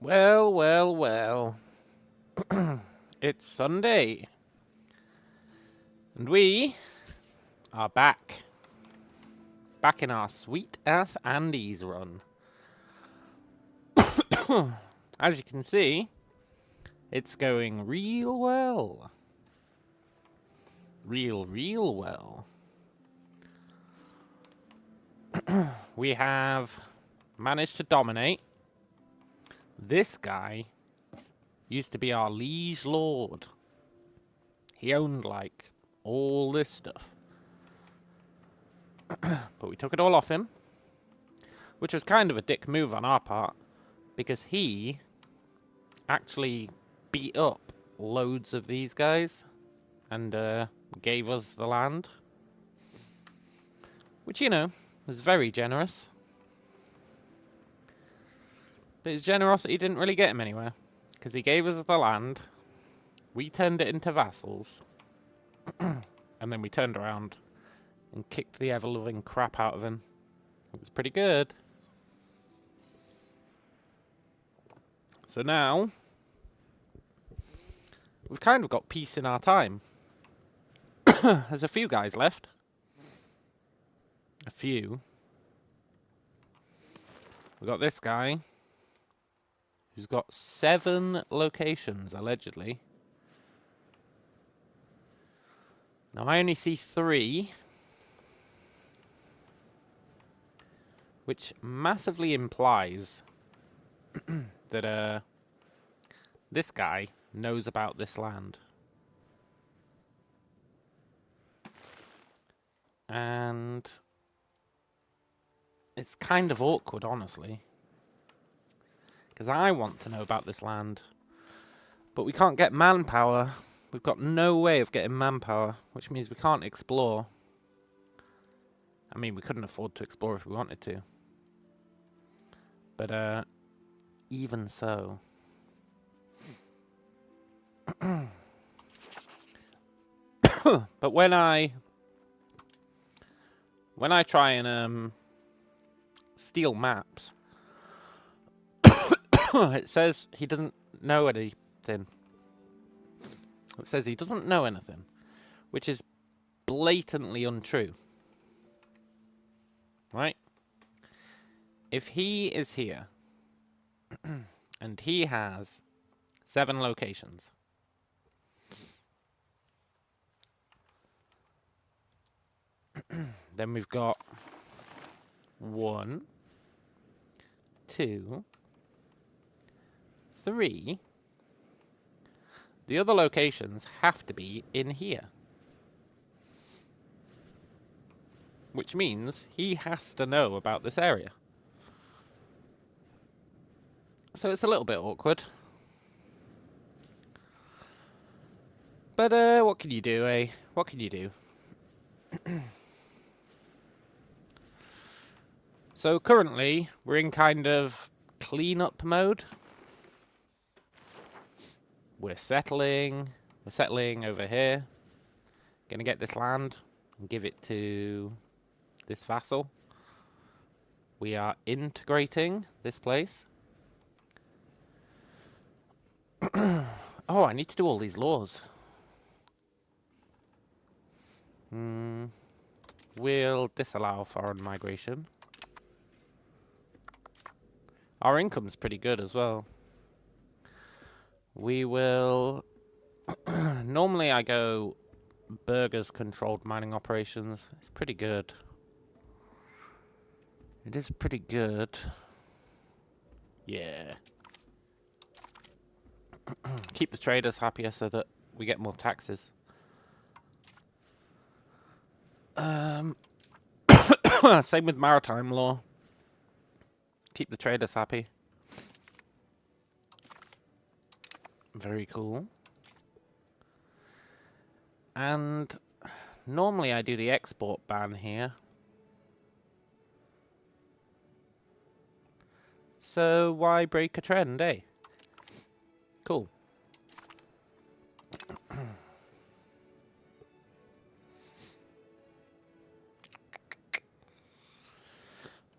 Well, well, well. It's Sunday. And we are back. Back in our sweet ass Andes run. As you can see, it's going real well. Real well. We have managed to dominate. This guy used to be our liege lord. He owned, like, all this stuff. But we took it all off him. Which was kind of a dick move on our part. Because he actually beat up loads of these guys. And gave us the land. Which, you know, was very generous. But his generosity didn't really get him anywhere. Because he gave us the land. We turned it into vassals. And then we turned around and kicked the ever-loving crap out of him. It was pretty good. So now, we've kind of got peace in our time. There's a few guys left. A few. We've got this guy, who's got 7 locations, allegedly. Now, I only see 3. Which massively implies that this guy knows about this land. And it's kind of awkward, honestly. Because I want to know about this land. But we can't get manpower. We've got no way of getting manpower, which means we can't explore. I mean, we couldn't afford to explore if we wanted to. But, even so. But when I try and, steal maps, it says he doesn't know anything. It says he doesn't know anything, which is blatantly untrue. Right? If he is here, and he has 7 locations, then we've got 1, 2, 3. The other locations have to be in here. Which means he has to know about this area. So it's a little bit awkward. But, what can you do, eh? What can you do? So currently, we're in kind of clean-up mode. We're settling over here. Gonna get this land and give it to this vassal. We are integrating this place. Oh, I need to do all these laws. We'll disallow foreign migration. Our income's pretty good as well. We will... Normally I go burghers controlled mining operations. It's pretty good. It is pretty good. Yeah. Keep the traders happier so that we get more taxes. Same with maritime law. Keep the traders happy. Very cool. And normally I do the export ban here. So why break a trend, eh? Cool.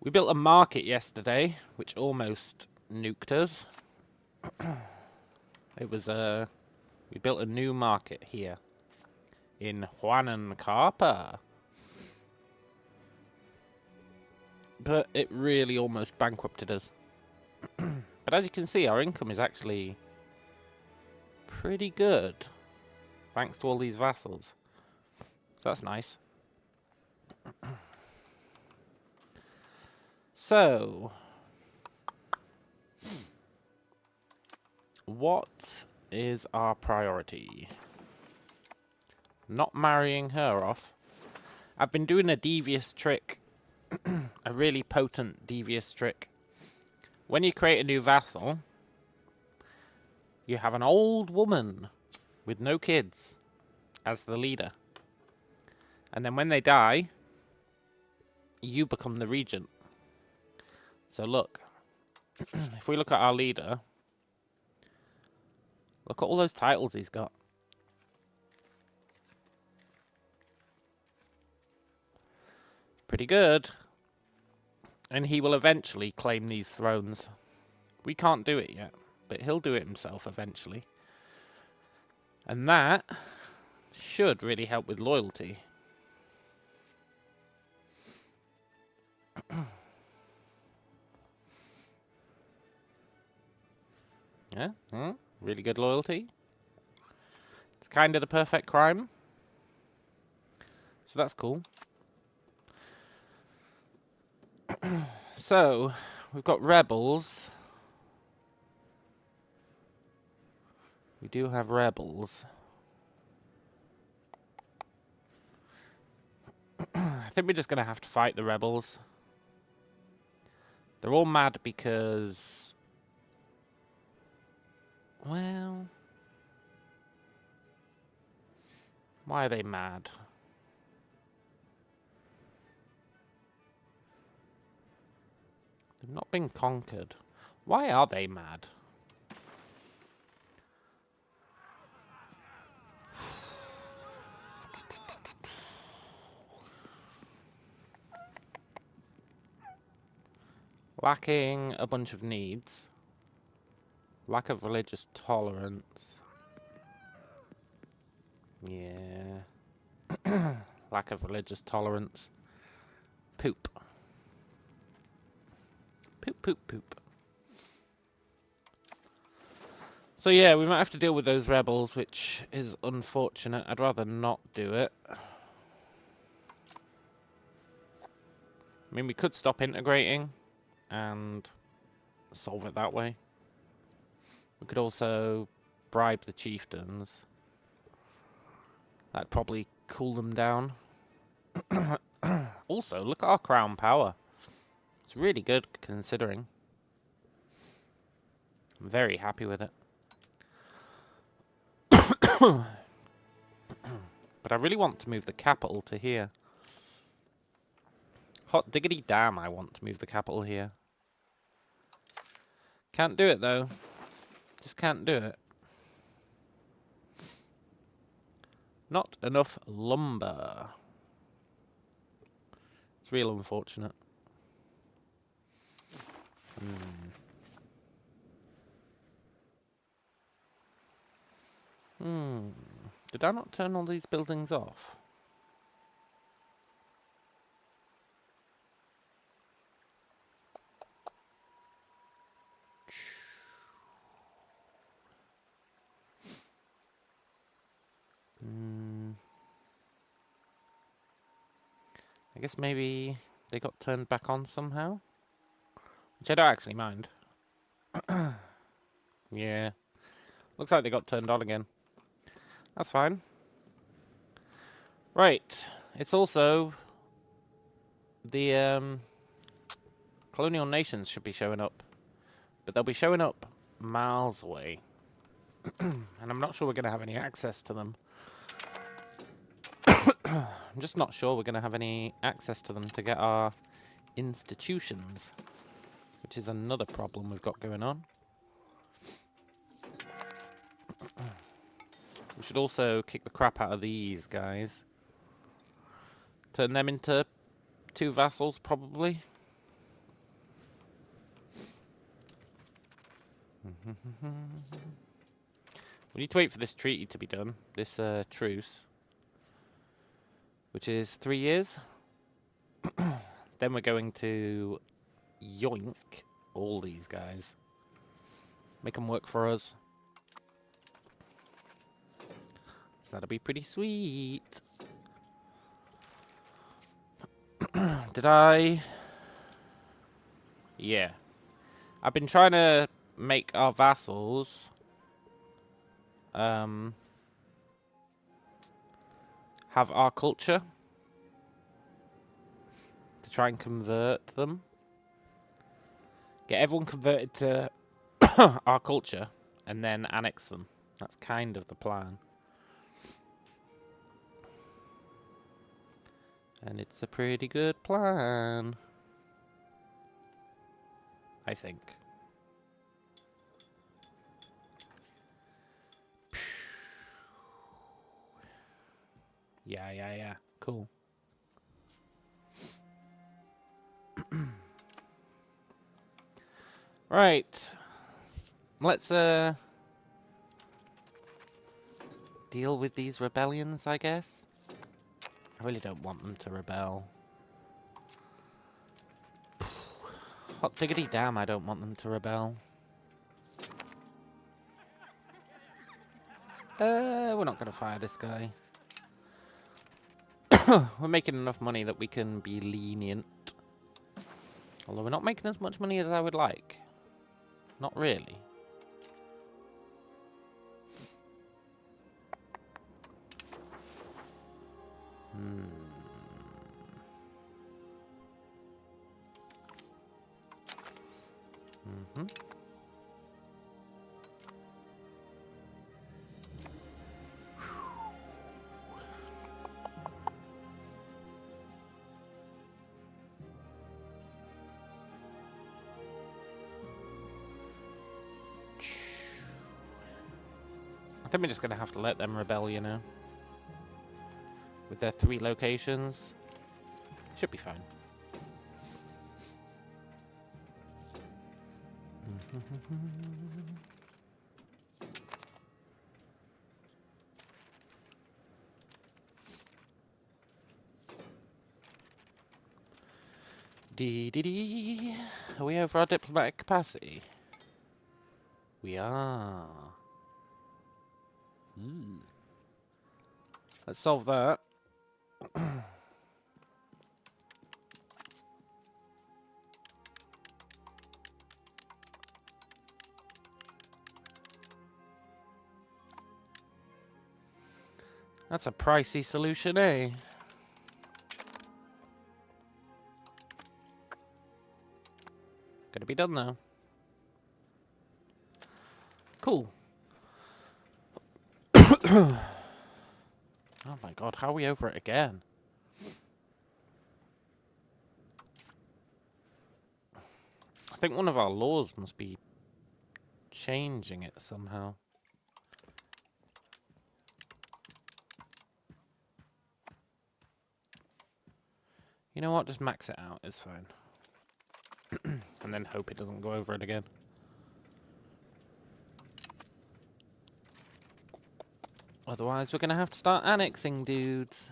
We built a market yesterday, which almost nuked us. It was we built a new market here in Huanancarpa. But it really almost bankrupted us. But as you can see, our income is actually pretty good, thanks to all these vassals. So that's nice. So, what is our priority? Not marrying her off. I've been doing a devious trick, a really potent devious trick. When you create a new vassal, you have an old woman with no kids as the leader. And then when they die, you become the regent. So look, if we look at our leader, look at all those titles he's got. Pretty good. And he will eventually claim these thrones. We can't do it yet, but he'll do it himself eventually. And that should really help with loyalty. Yeah, really good loyalty. It's kind of the perfect crime. So that's cool. So, we've got rebels. We do have rebels. I think we're just going to have to fight the rebels. They're all mad because... well... why are they mad? They've not been conquered. Why are they mad? Lacking a bunch of needs. Lack of religious tolerance. Yeah. Lack of religious tolerance. Poop. Poop, poop, poop. So yeah, we might have to deal with those rebels, which is unfortunate. I'd rather not do it. I mean, we could stop integrating and solve it that way. We could also bribe the chieftains. That'd probably cool them down. Also, look at our crown power. It's really good considering. I'm very happy with it. But I really want to move the capital to here. Hot diggity damn, I want to move the capital here. Can't do it though. Just can't do it. Not enough lumber. It's real unfortunate. Did I not turn all these buildings off? I guess maybe they got turned back on somehow? Which I don't actually mind. Yeah. Looks like they got turned on again. That's fine. Right. It's also... the colonial nations should be showing up. But they'll be showing up miles away. And I'm not sure we're going to have any access to them. I'm just not sure we're going to have any access to them to get our institutions. Which is another problem we've got going on. We should also kick the crap out of these guys. Turn them into 2 vassals, probably. We need to wait for this treaty to be done. This truce. Which is 3 years. Then we're going to yoink all these guys. Make them work for us. So that'll be pretty sweet. Did I? Yeah. I've been trying to make our vassals have our culture to try and convert them. Get everyone converted to our culture and then annex them. That's kind of the plan. And it's a pretty good plan, I think. Yeah. Cool. Right. Let's deal with these rebellions, I guess. I really don't want them to rebel. Hot diggity damn, I don't want them to rebel. We're not going to fire this guy. We're making enough money that we can be lenient. Although we're not making as much money as I would like. Not really. I think we're just going to have to let them rebel, you know. With their 3 locations. Should be fine. Dee. Are we over our diplomatic capacity? We are. Let's solve that. That's a pricey solution, eh? Gonna be done though. Cool. Oh my god, how are we over it again? I think one of our laws must be changing it somehow. You know what? Just max it out. It's fine. And then hope it doesn't go over it again. Otherwise, we're going to have to start annexing dudes.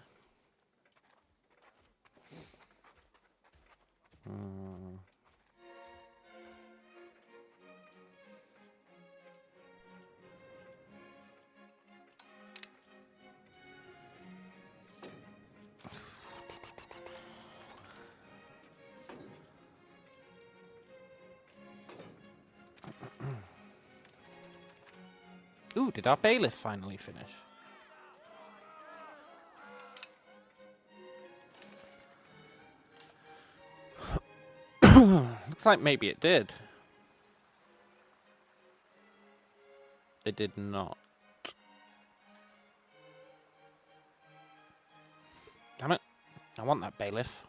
Ooh, did our bailiff finally finish? Looks like maybe it did. It did not. Damn it. I want that bailiff.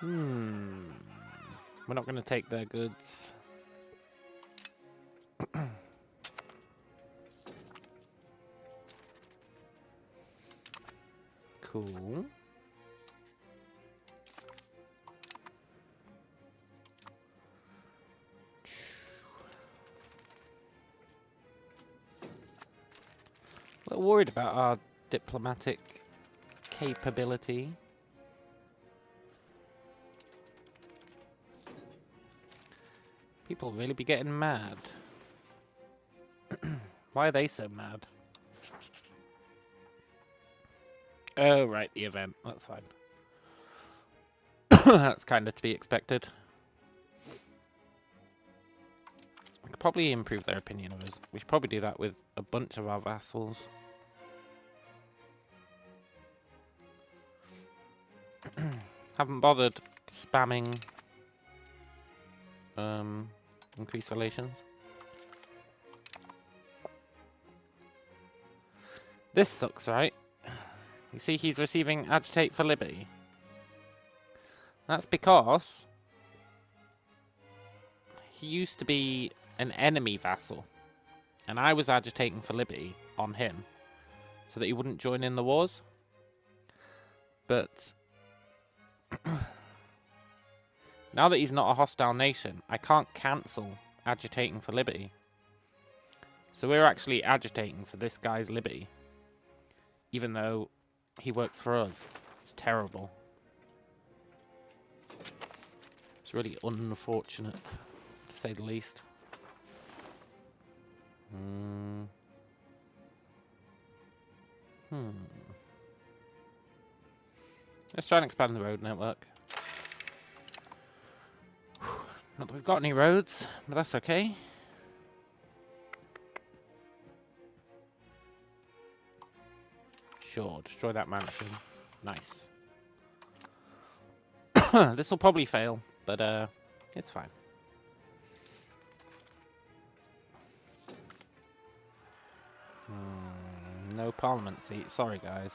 We're not going to take their goods. Cool. A little worried about our diplomatic capability. People really be getting mad. Why are they so mad? Oh, right, the event. That's fine. That's kind of to be expected. We could probably improve their opinion of us. We should probably do that with a bunch of our vassals. Haven't bothered spamming increased relations. This sucks, right? You see, he's receiving agitate for liberty. That's because he used to be an enemy vassal, and I was agitating for liberty on him so that he wouldn't join in the wars. But now that he's not a hostile nation, I can't cancel agitating for liberty. So we're actually agitating for this guy's liberty, even though he works for us. It's terrible. It's really unfortunate, to say the least. Let's try and expand the road network. Not that we've got any roads, but that's okay. Sure, destroy that mansion. Nice. This will probably fail, but it's fine. No parliament seats. Sorry, guys.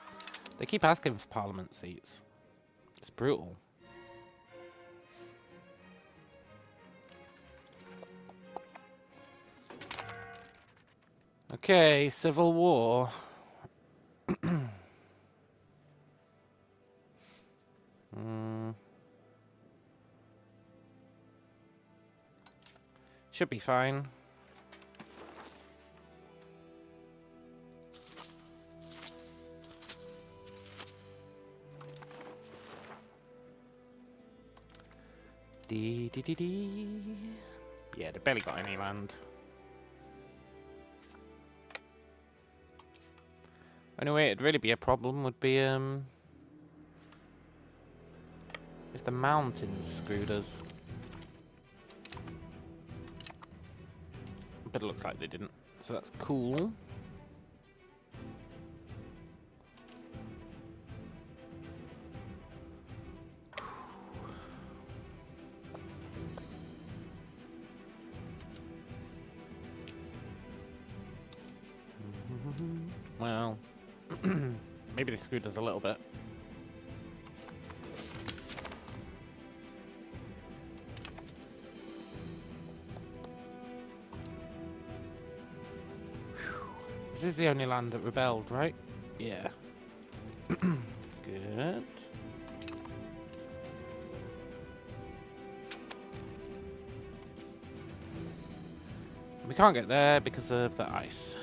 They keep asking for parliament seats. It's brutal. Okay, civil war. Should be fine. Yeah, they barely got any land. Only way it'd really be a problem would be if the mountains screwed us. But it looks like they didn't, so that's cool. Well, maybe they screwed us a little bit. This is the only land that rebelled, right? Yeah. Good. We can't get there because of the ice.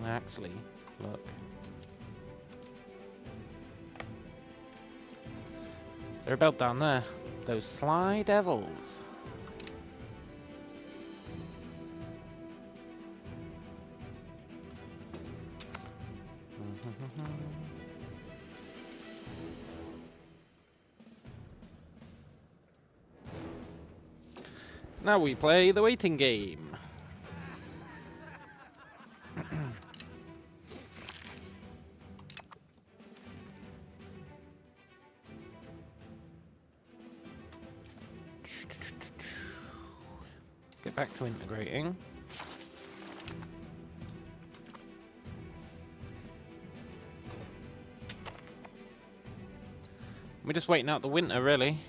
Actually, look. They rebelled down there. Those sly devils. Now we play the waiting game. Let's get back to integrating. We're just waiting out the winter, really.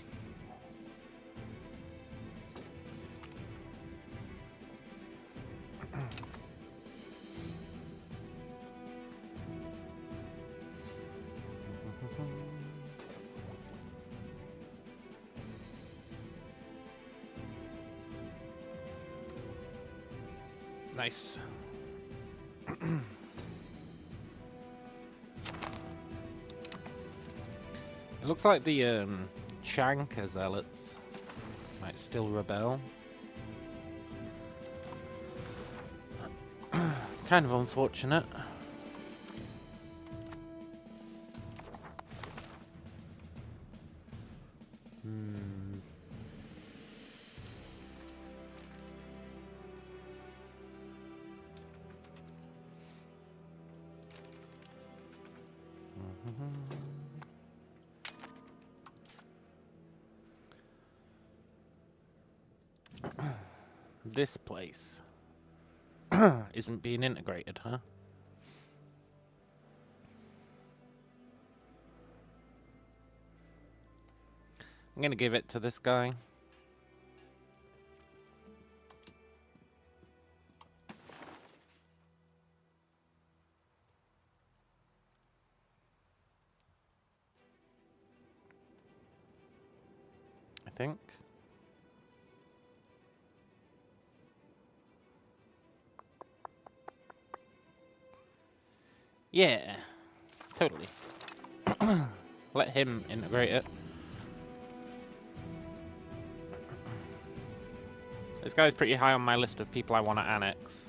Nice. It looks like the Chanka zealots might still rebel. Kind of unfortunate. This place isn't being integrated, huh? I'm gonna give it to this guy. I think. Yeah, totally. Let him integrate it. This guy's pretty high on my list of people I want to annex.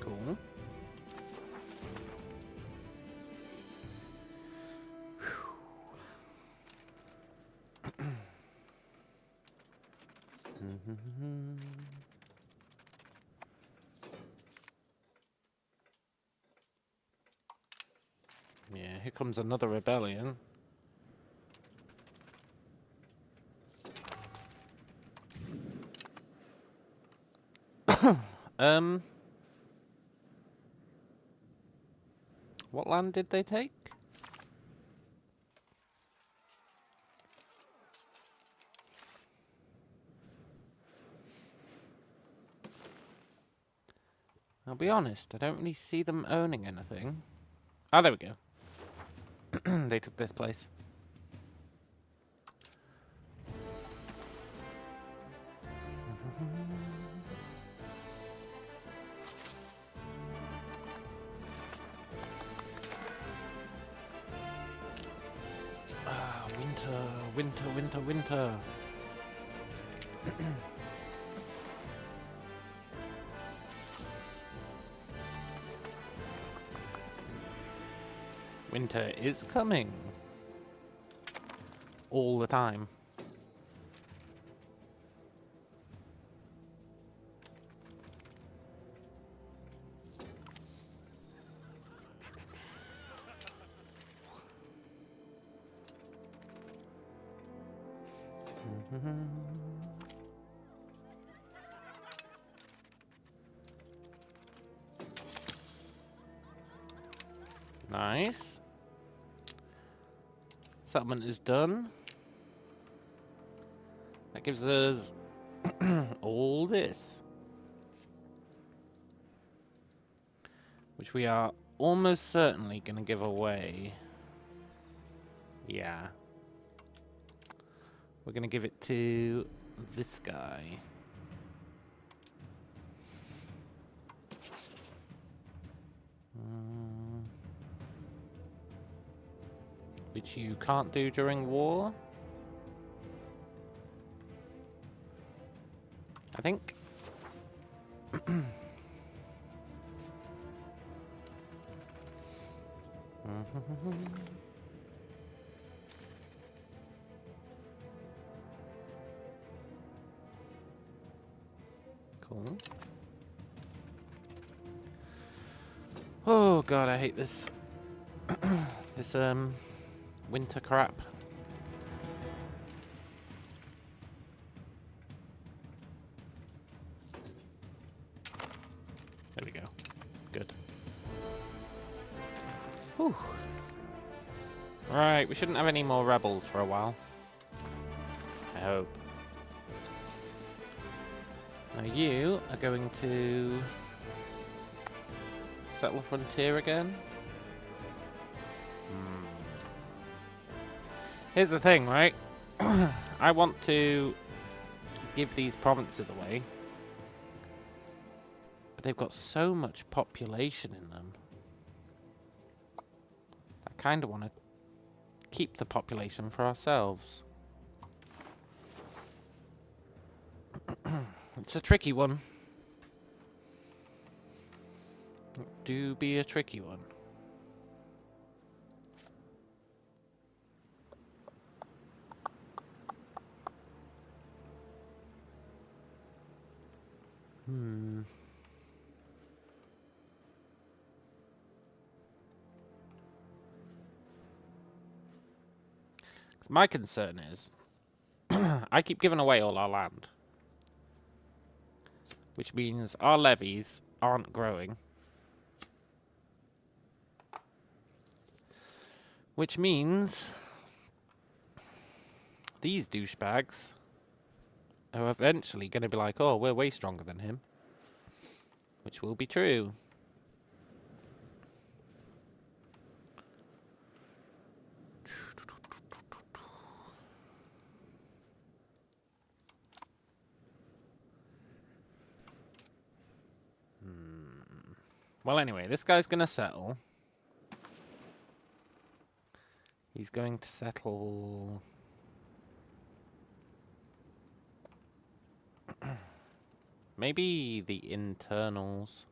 Cool. Yeah, here comes another rebellion. What land did they take? I'll be honest, I don't really see them owning anything. Oh, there we go. They took this place. Ah, winter, winter, winter, winter. Winter is coming. All the time. Nice. Settlement is done. That gives us all this. Which we are almost certainly going to give away. Yeah. We're going to give it to this guy. Which you can't do during war. I think. Cool. Oh god, I hate this. This winter crap. There we go. Good. Whew. Right, we shouldn't have any more rebels for a while. I hope. Now you are going to settle a frontier again. Here's the thing, right? I want to give these provinces away, but they've got so much population in them. I kind of want to keep the population for ourselves. It's a tricky one. It do be a tricky one. My concern is, I keep giving away all our land, which means our levies aren't growing, which means these douchebags are eventually going to be like, oh, we're way stronger than him, which will be true. Well, anyway, this guy's going to settle. He's going to settle... maybe the internals.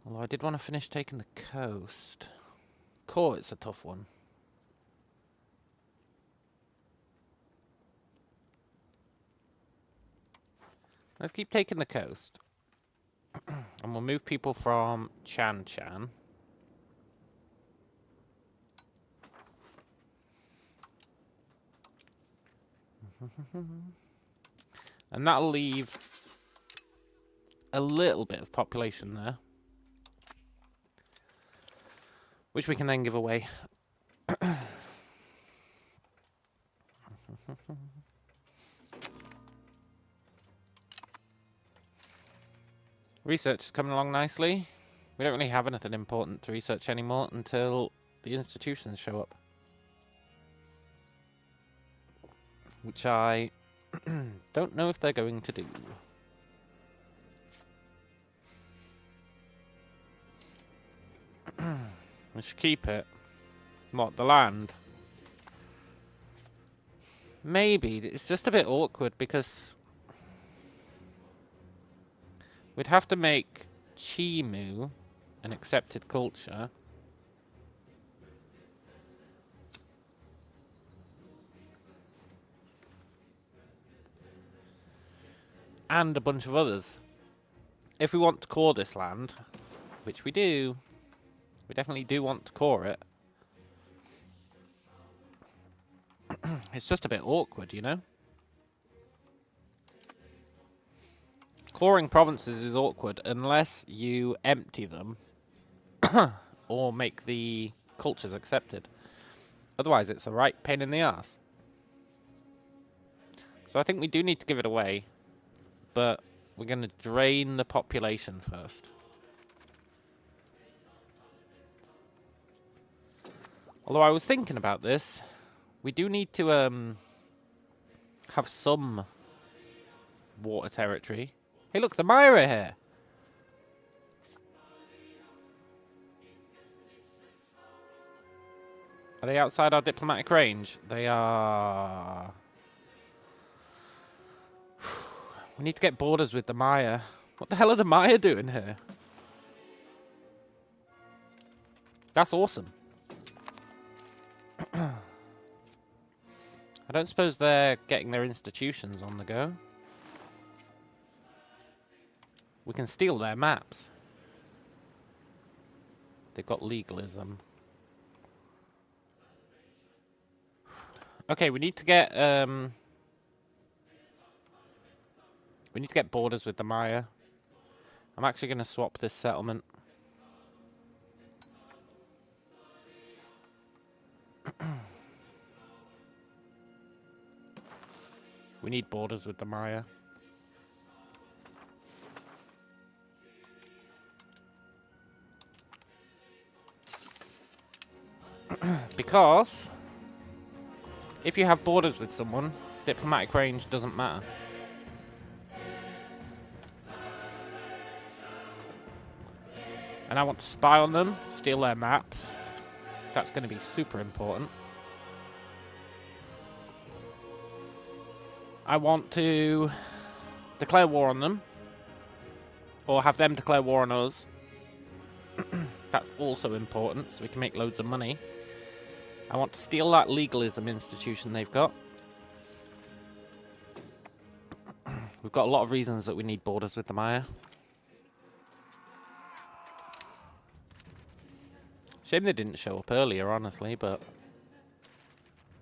Although I did want to finish taking the coast. Core, it's a tough one. Let's keep taking the coast. And we'll move people from Chan Chan. And that'll leave a little bit of population there, which we can then give away. Research is coming along nicely. We don't really have anything important to research anymore until the institutions show up. Which I don't know if they're going to do. We should keep it. What, the land? Maybe. It's just a bit awkward because we'd have to make Chimu an accepted culture. And a bunch of others. If we want to core this land, which we do, we definitely do want to core it. It's just a bit awkward, you know? Coring provinces is awkward unless you empty them or make the cultures accepted. Otherwise, it's a right pain in the ass. So I think we do need to give it away, but we're going to drain the population first. Although I was thinking about this, we do need to have some water territory. Hey, look, the Maya are here. Are they outside our diplomatic range? They are. We need to get borders with the Maya. What the hell are the Maya doing here? That's awesome. I don't suppose they're getting their institutions on the go. We can steal their maps. They've got legalism. Okay, we need to get borders with the Maya. I'm actually going to swap this settlement. We need borders with the Maya. Because if you have borders with someone, diplomatic range doesn't matter. And I want to spy on them, steal their maps. That's going to be super important. I want to declare war on them. Or have them declare war on us. That's also important, so we can make loads of money. I want to steal that legalism institution they've got. We've got a lot of reasons that we need borders with the Maya. Shame they didn't show up earlier, honestly, but...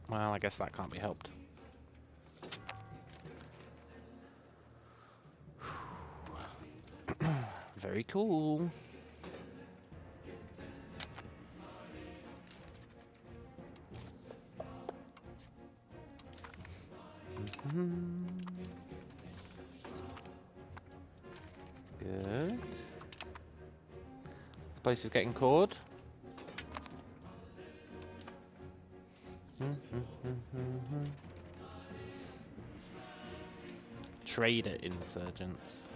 well, I guess that can't be helped. Very cool. Good. This place is getting cored. Trader insurgents.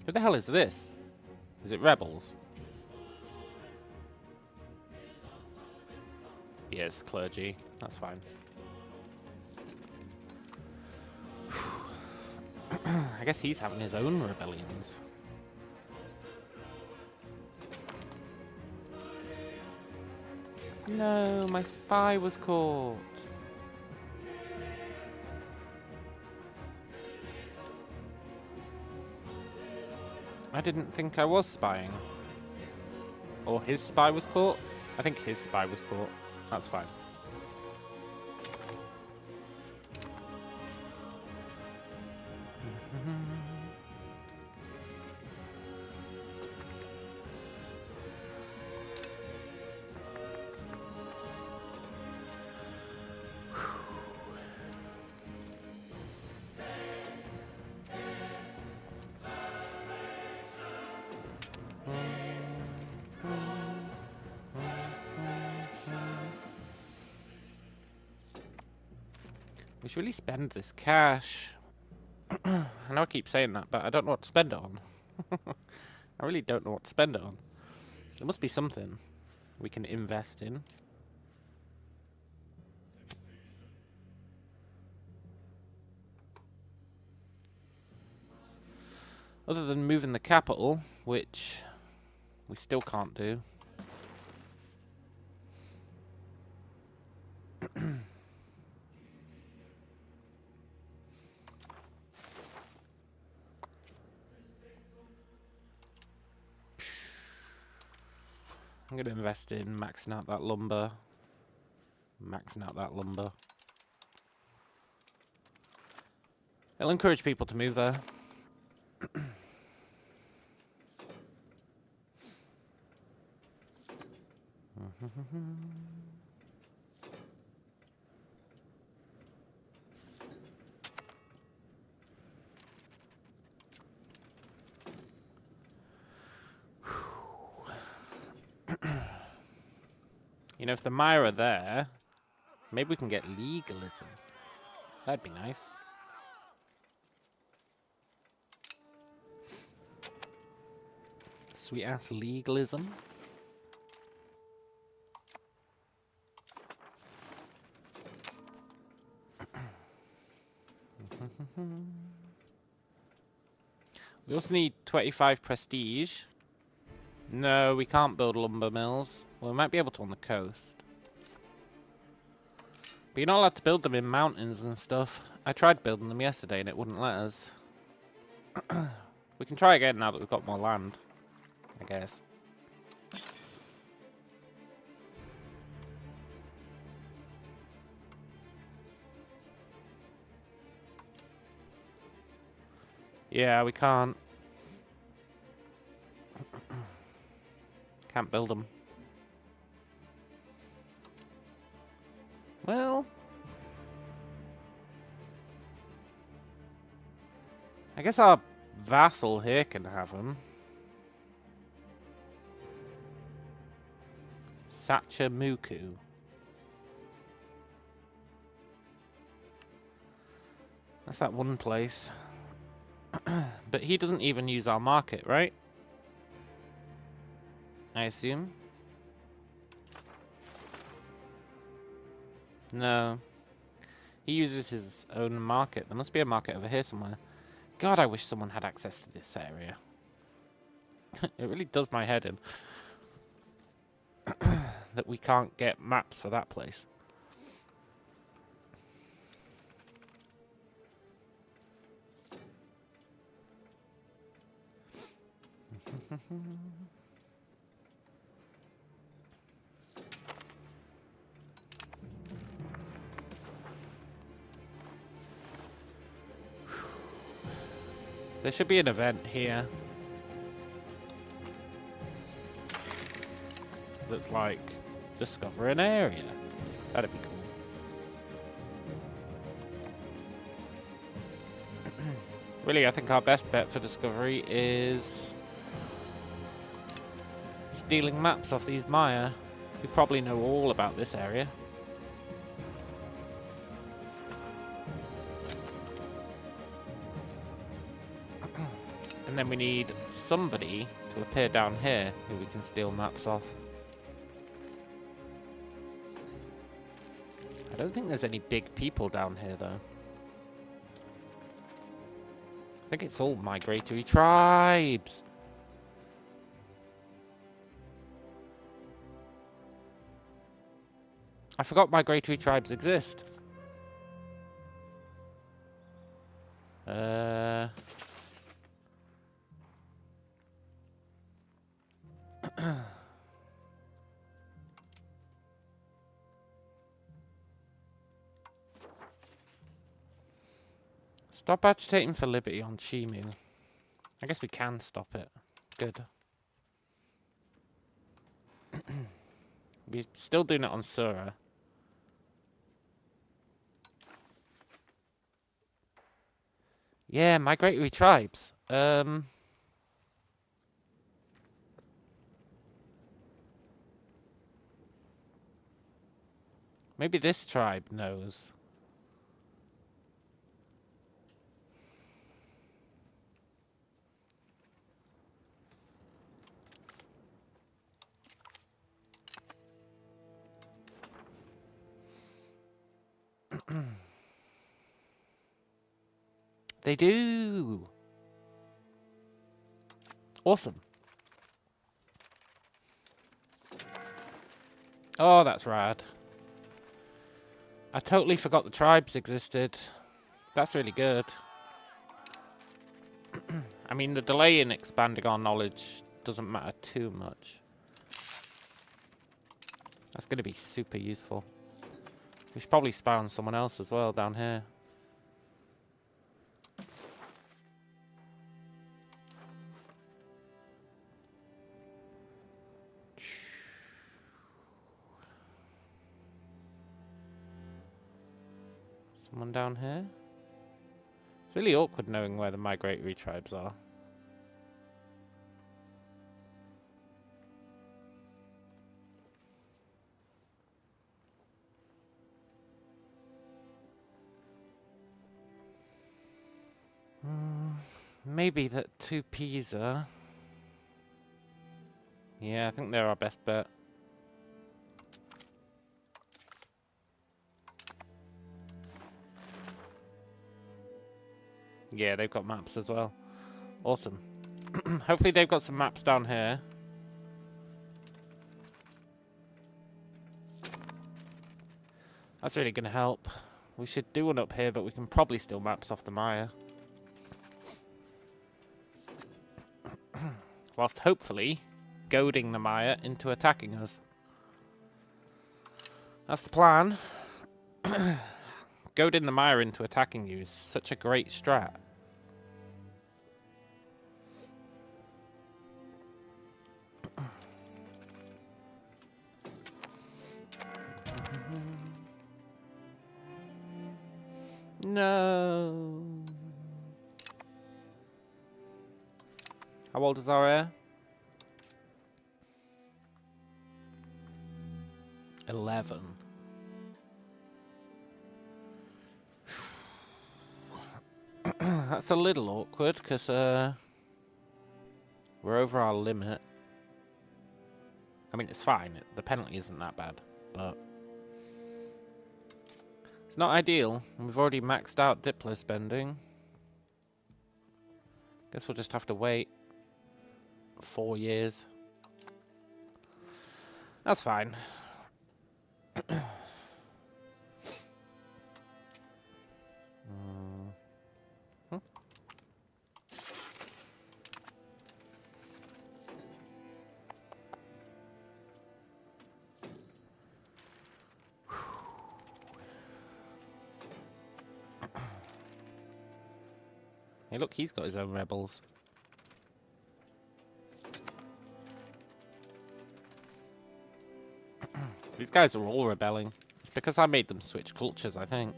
Who the hell is this? Is it rebels? Yes, clergy. That's fine. I guess he's having his own rebellions. No, my spy was caught. I didn't think I was spying. Or his spy was caught? I think his spy was caught. That's fine. We should really spend this cash. I know I keep saying that, but I don't know what to spend it on. I really don't know what to spend it on. There must be something we can invest in. Other than moving the capital, which we still can't do. I'm going to invest in maxing out that lumber. Maxing out that lumber. It'll encourage people to move there. You know, if the Maya are there, maybe we can get legalism. That'd be nice. Sweet ass legalism. We also need 25 prestige. No, we can't build lumber mills. Well, we might be able to on the coast. But you're not allowed to build them in mountains and stuff. I tried building them yesterday and it wouldn't let us. We can try again now that we've got more land, I guess. Yeah, we can't. Can't build them. guess our vassal here can have them. Sachamuku. That's that one place. But he doesn't even use our market, right? I assume. No. He uses his own market. There must be a market over here somewhere. God, I wish someone had access to this area. It really does my head in. That we can't get maps for that place. There should be an event here. That's like, discover an area. That'd be cool. Really, I think our best bet for discovery is stealing maps off these Maya, who probably know all about this area. And then we need somebody to appear down here who we can steal maps off. I don't think there's any big people down here, though. I think it's all migratory tribes. I forgot migratory tribes exist. Stop agitating for liberty on Chimu. I guess we can stop it. Good. We're still doing it on Sura. Yeah, migratory tribes. Maybe this tribe knows. They do. Awesome. Oh, that's rad. I totally forgot the tribes existed. That's really good. I mean, the delay in expanding our knowledge doesn't matter too much. That's going to be super useful. We should probably spy on someone else as well down here. Someone down here? It's really awkward knowing where the migratory tribes are. Maybe that 2 Pisa. Yeah, I think they're our best bet. Yeah, they've got maps as well. Awesome. Hopefully they've got some maps down here. That's really going to help. We should do one up here, but we can probably steal maps off the Maya. Whilst hopefully goading the Maya into attacking us. That's the plan. Goading the Maya into attacking you is such a great strat. No. How old is our heir? 11. That's a little awkward, because we're over our limit. I mean, it's fine. The penalty isn't that bad, but it's not ideal. We've already maxed out Diplo spending. Guess we'll just have to wait 4 years. That's fine. Hey, look, he's got his own rebels. These guys are all rebelling. It's because I made them switch cultures, I think.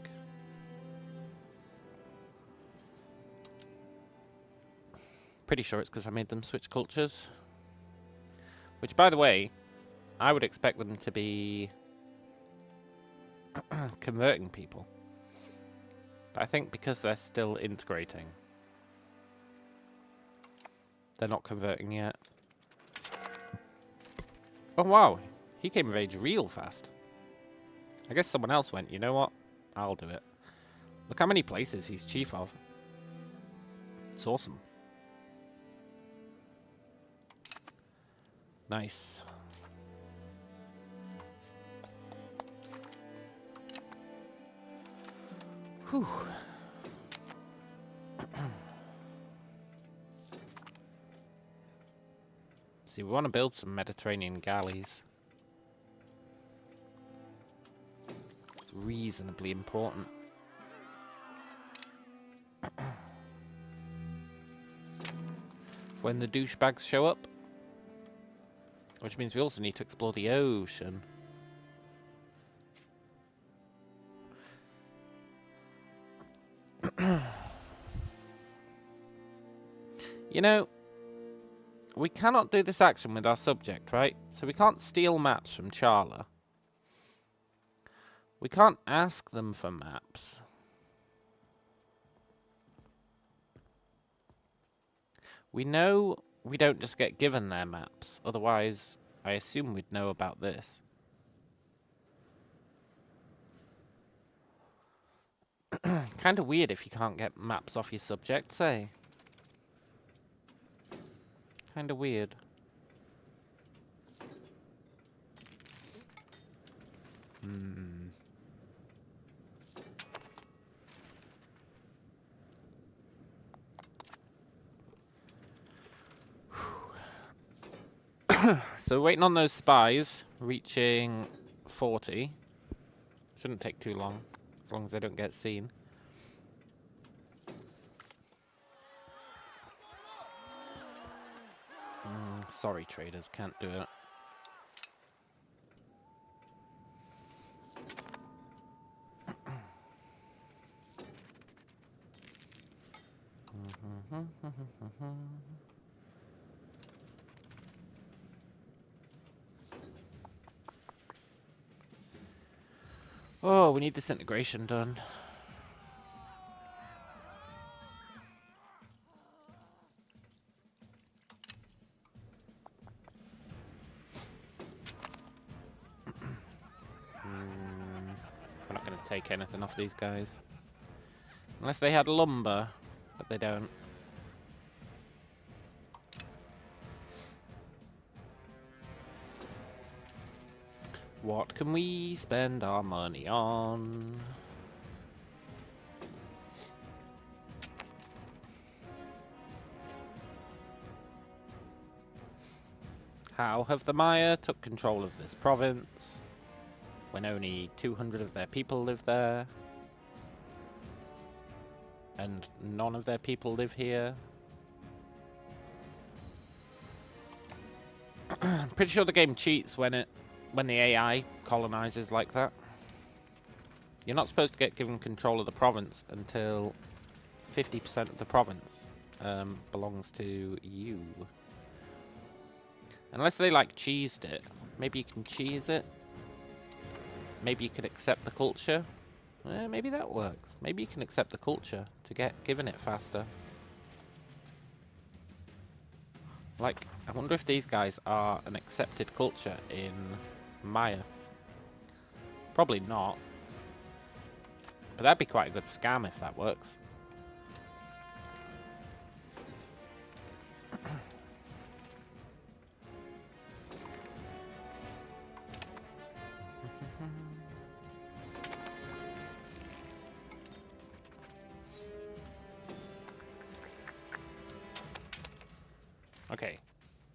Pretty sure it's because I made them switch cultures. Which, by the way, I would expect them to be converting people. But I think because they're still integrating, they're not converting yet. Oh, wow. He came of age real fast. I guess someone else went, you know what? I'll do it. Look how many places he's chief of. It's awesome. Nice. Whew. See, we want to build some Mediterranean galleys. It's reasonably important. When the douchebags show up. Which means we also need to explore the ocean. You know, we cannot do this action with our subject, right? So we can't steal maps from Charla. We can't ask them for maps. We know we don't just get given their maps. Otherwise, I assume we'd know about this. Kind of weird if you can't get maps off your subjects, eh? Kind of weird. So waiting on those spies reaching 40. Shouldn't take too long, as long as they don't get seen. Sorry, traders, can't do it. Oh, we need this integration done. We're not going to take anything off these guys. Unless they had lumber, but they don't. What can we spend our money on? How have the Maya took control of this province when only 200 of their people live there? And none of their people live here? I'm pretty sure the game cheats when the AI colonizes like that. You're not supposed to get given control of the province until 50% of the province belongs to you. Unless they, like, cheesed it. Maybe you can cheese it. Maybe you could accept the culture. Maybe that works. Maybe you can accept the culture to get given it faster. Like, I wonder if these guys are an accepted culture in Maya. Probably not. But that'd be quite a good scam if that works. Okay.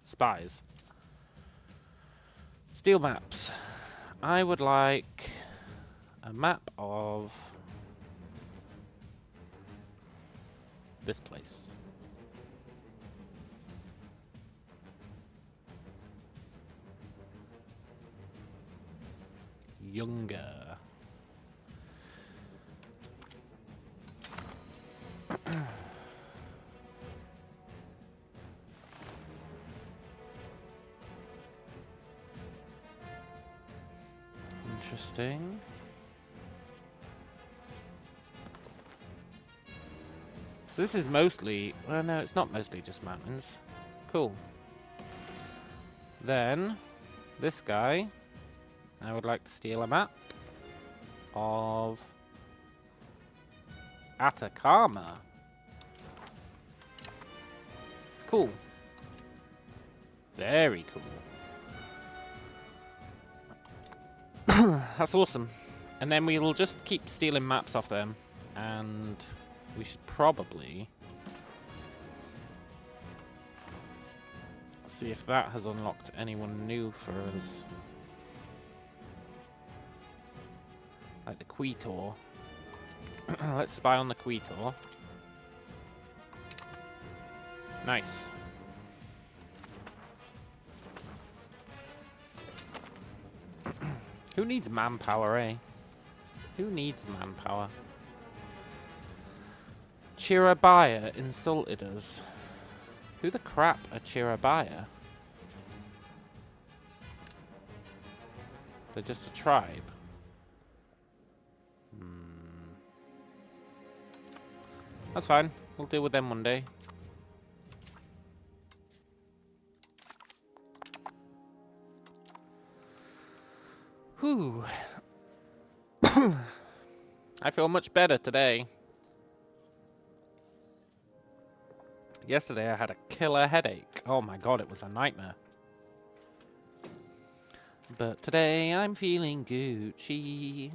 Spies. Steel maps. I would like a map of this place. Younger. Interesting. So this is mostly... Well, no, it's not mostly just mountains. Cool. Then, this guy, I would like to steal a map of Atacama. Cool. Very cool. That's awesome. And then we'll just keep stealing maps off them. And we should probably see if that has unlocked anyone new for us. Like the Quetor. Let's spy on the Quetor. Nice. Who needs manpower, eh? Who needs manpower? Chirabaya insulted us. Who the crap are Chirabaya? They're just a tribe. That's fine. We'll deal with them one day. Whew. I feel much better today. Yesterday I had a killer headache. Oh my god, it was a nightmare. But today I'm feeling Gucci.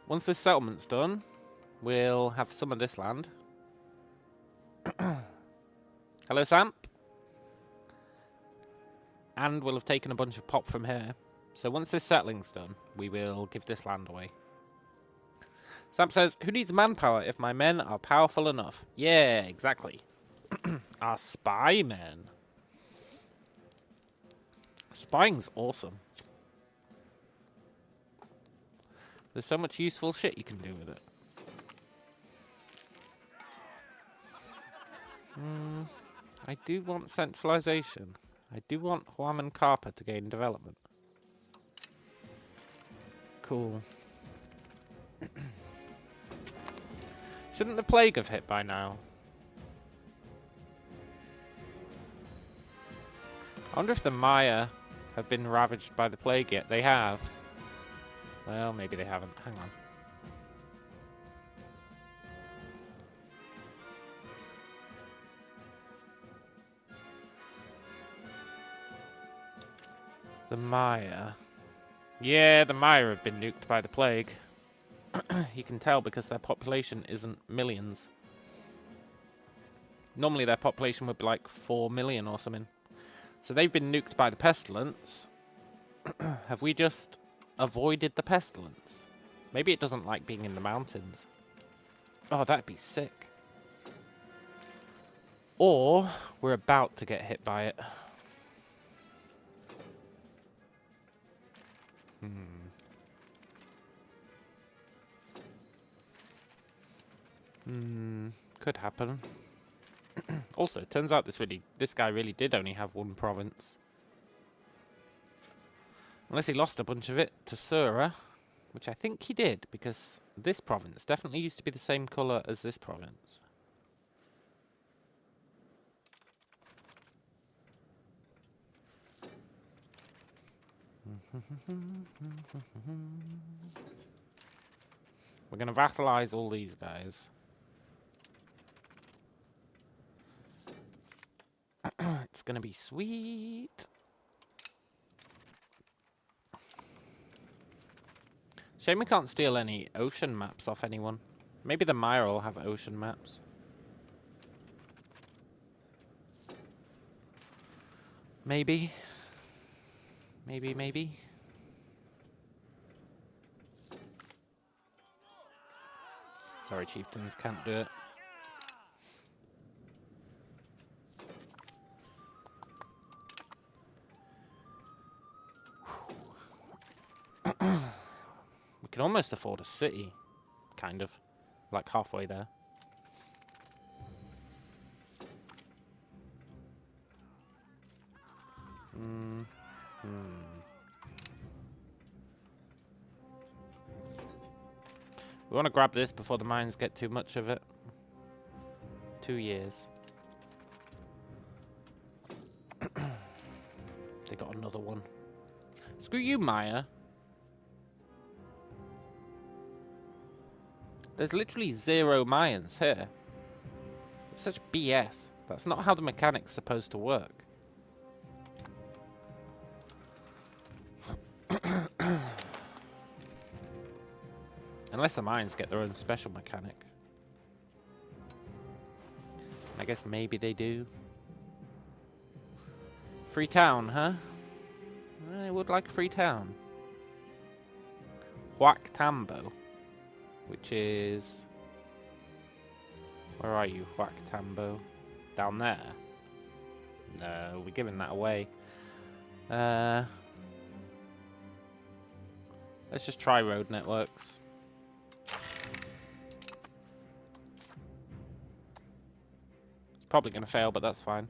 Once this settlement's done, we'll have some of this land. Hello, Samp. And we'll have taken a bunch of pop from here. So once this settling's done, we will give this land away. Samp says, who needs manpower if my men are powerful enough? Yeah, exactly. Our spy men. Spying's awesome. There's so much useful shit you can do with it. I do want centralization. I do want Huam and Carpa to gain development. Cool. Shouldn't the plague have hit by now? I wonder if the Maya have been ravaged by the plague yet. They have. Well, maybe they haven't. Hang on. The Maya. Yeah, the Maya have been nuked by the plague. You can tell because their population isn't millions. Normally their population would be like 4 million or something. So they've been nuked by the pestilence. Have we just avoided the pestilence? Maybe it doesn't like being in the mountains. Oh, that'd be sick. Or we're about to get hit by it. Could happen. Also, it turns out this guy really did only have one province. Unless he lost a bunch of it to Sura, which I think he did, because this province definitely used to be the same colour as this province. We're going to vassalize all these guys. It's going to be sweet. Shame we can't steal any ocean maps off anyone. Maybe the Maya will have ocean maps. Maybe. Maybe. Sorry, chieftains, can't do it. We can almost afford a city. Kind of. Like halfway there. We want to grab this before the mines get too much of it. 2 years. They got another one. Screw you, Maya. There's literally 0 Mayans here. It's such BS. That's not how the mechanic's supposed to work. Unless the mines get their own special mechanic. I guess maybe they do. Free town, huh? I would like a free town. Huac Tambo. Which is... Where are you, Huac Tambo? Down there? No, we're giving that away. Let's just try road networks. It's probably going to fail, but that's fine.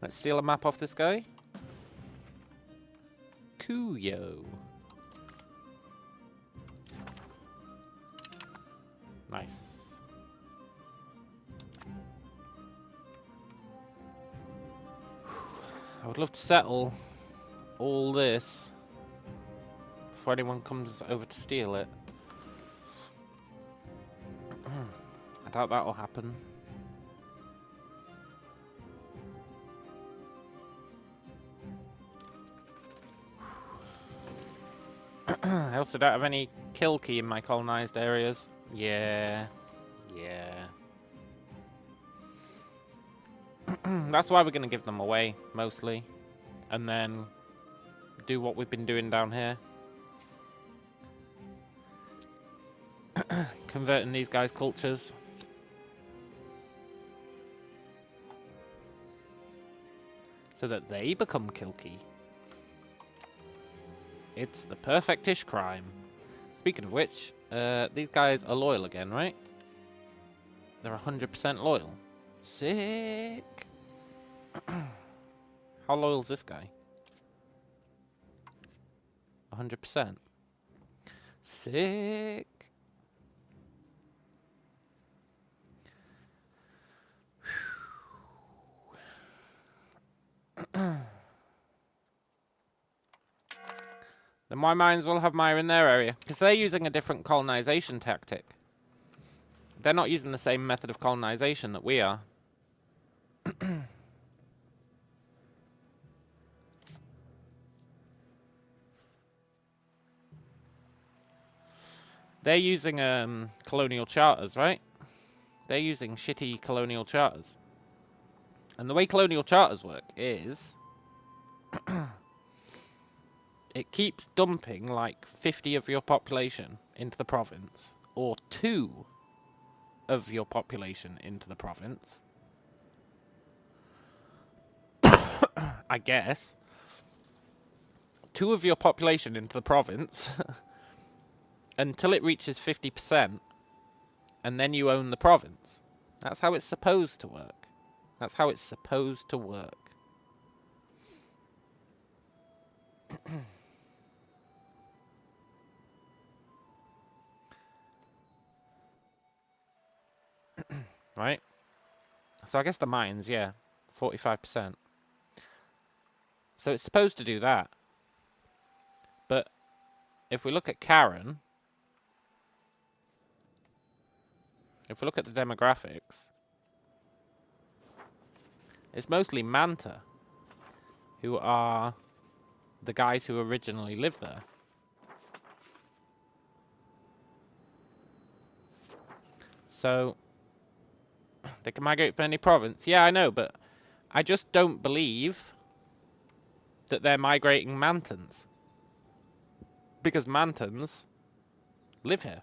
Let's steal a map off this guy. Kuyo. Nice. I would love to settle all this before anyone comes over to steal it. I doubt that'll happen. I also don't have any kill key in my colonized areas. Yeah. That's why we're going to give them away, mostly. And then do what we've been doing down here. Converting these guys' cultures. So that they become Kilkey. It's the perfect-ish crime. Speaking of which, these guys are loyal again, right? They're 100% loyal. Sick! How loyal is this guy? 100%. Sick! Then my mines will have Maya in their area. Because they're using a different colonization tactic. They're not using the same method of colonization that we are. They're using colonial charters, right? They're using shitty colonial charters. And the way colonial charters work is... it keeps dumping like 50 of your population into the province. Or 2 of your population into the province. I guess. 2 of your population into the province until it reaches 50%, and then you own the province. That's how it's supposed to work. That's how it's supposed to work. Right? So I guess the mines, yeah, 45%. So it's supposed to do that. But if we look at Karen, if we look at the demographics, it's mostly Manta, who are the guys who originally lived there. So they can migrate from any province. Yeah, I know, but I just don't believe that they're migrating Mantans. Because Mantans live here.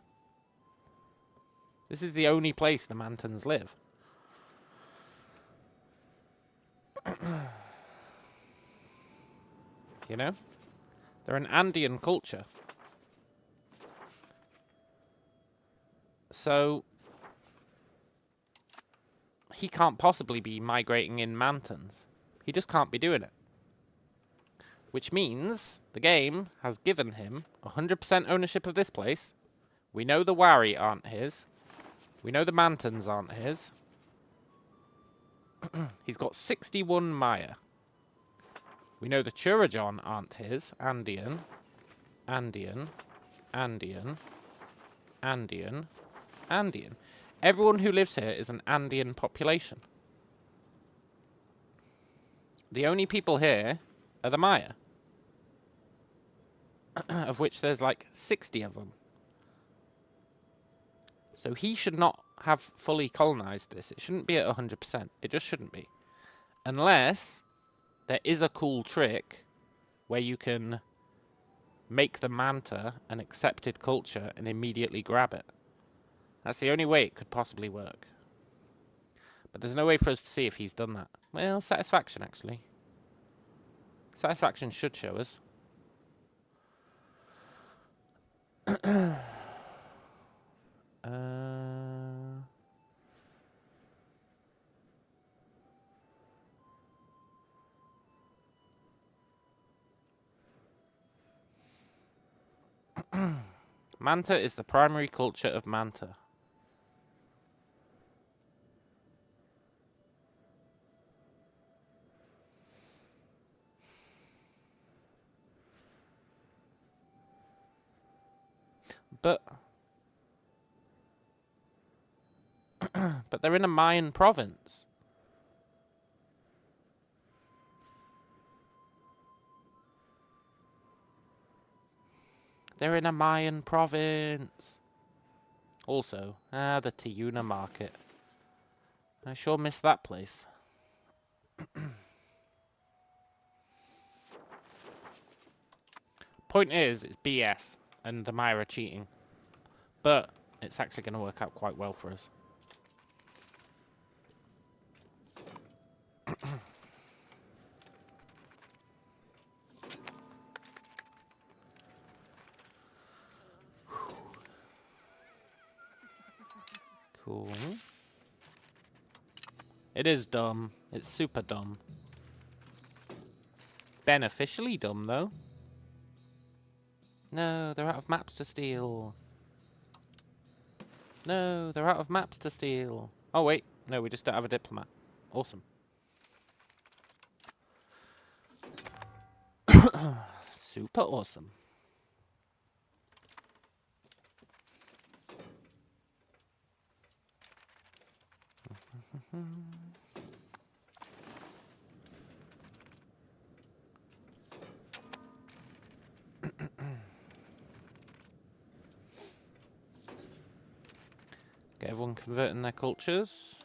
This is the only place the Mantans live. You know? They're an Andean culture. So he can't possibly be migrating in Mantans. He just can't be doing it. Which means the game has given him 100% ownership of this place. We know the Wari aren't his. We know the Mantans aren't his. He's got 61 Maya. We know the Churajon aren't his. Andean. Andean. Andean. Andean. Andean. Everyone who lives here is an Andean population. The only people here are the Maya. Of which there's like 60 of them. So he should not have fully colonized this. It shouldn't be at 100%. It just shouldn't be. Unless there is a cool trick where you can make the Manta an accepted culture and immediately grab it. That's the only way it could possibly work. But there's no way for us to see if he's done that. Well, satisfaction, actually. Satisfaction should show us. Manta is the primary culture of Manta. But but they're in a Mayan province. They're in a Mayan province. Also, the Tiuna market. I sure miss that place. Point is, it's BS, and the Maya are cheating. But it's actually going to work out quite well for us. Cool. It is dumb. It's super dumb. Beneficially dumb, though. No, they're out of maps to steal. No, they're out of maps to steal. Oh, wait. No, we just don't have a diplomat. Awesome. Super awesome. Get everyone converting their cultures.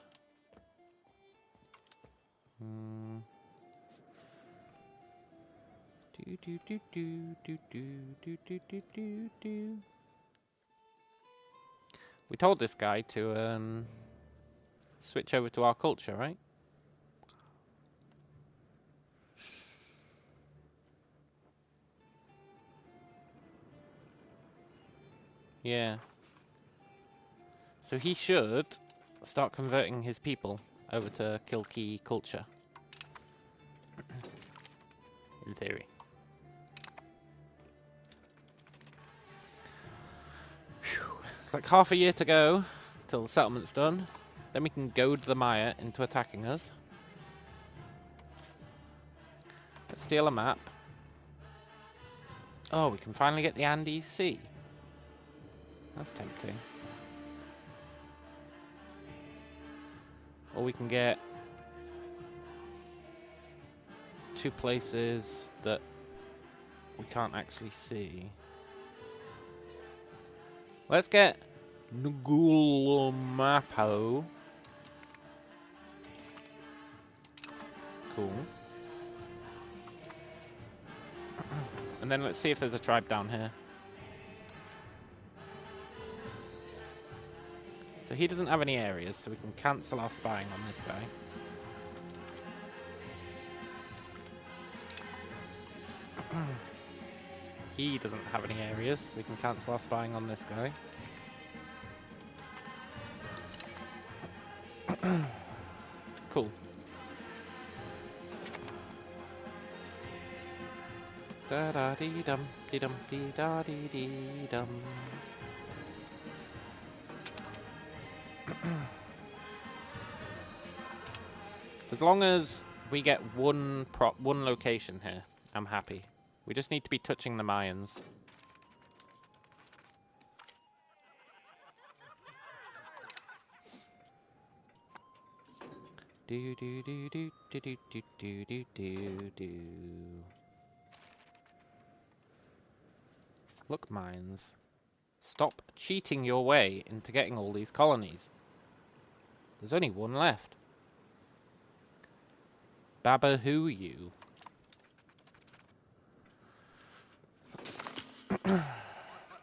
We told this guy to switch over to our culture, right? Yeah. So he should start converting his people over to Kilkee culture. In theory. Whew. It's like half a year to go till the settlement's done. Then we can goad the Maya into attacking us. Let's steal a map. Oh, we can finally get the Andes Sea. That's tempting. Or we can get two places that we can't actually see. Let's get Ngulmapo. Cool. And then let's see if there's a tribe down here. So he doesn't have any areas, so we can cancel our spying on this guy. He doesn't have any areas, so we can cancel our spying on this guy. Cool. Da da dee dum dee dum dee da dee dee dum. As long as we get one location here, I'm happy. We just need to be touching the Mayans. Do do do do do do do do do do. Look, Mayans. Stop cheating your way into getting all these colonies. There's only one left. Babahuyu.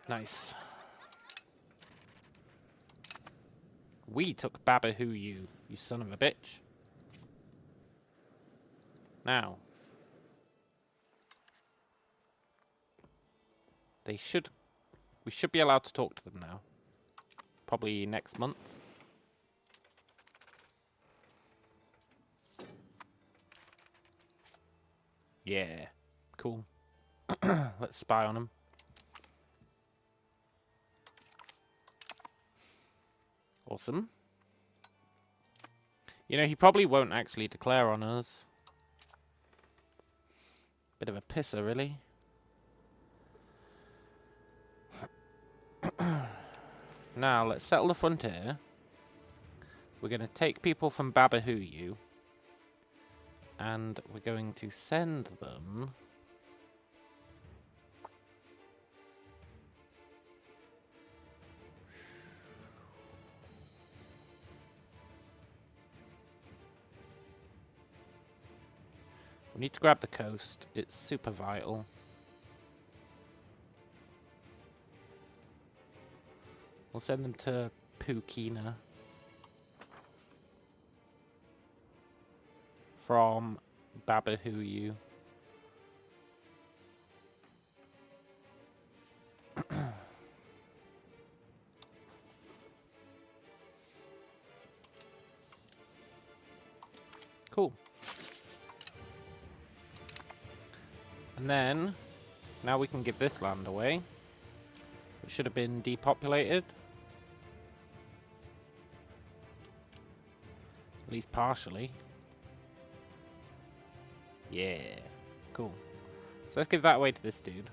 Nice. We took Babahuyu, you son of a bitch. Now. We should be allowed to talk to them now. Probably next month. Yeah. Cool. Let's spy on him. Awesome. You know, he probably won't actually declare on us. Bit of a pisser, really. Now, let's settle the frontier. We're going to take people from Babahuyu. And we're going to send them... We need to grab the coast. It's super vital. We'll send them to Pukina. From Babahuyu. Cool. And then, now we can give this land away. It should have been depopulated. At least partially. Yeah. Cool. So let's give that away to this dude.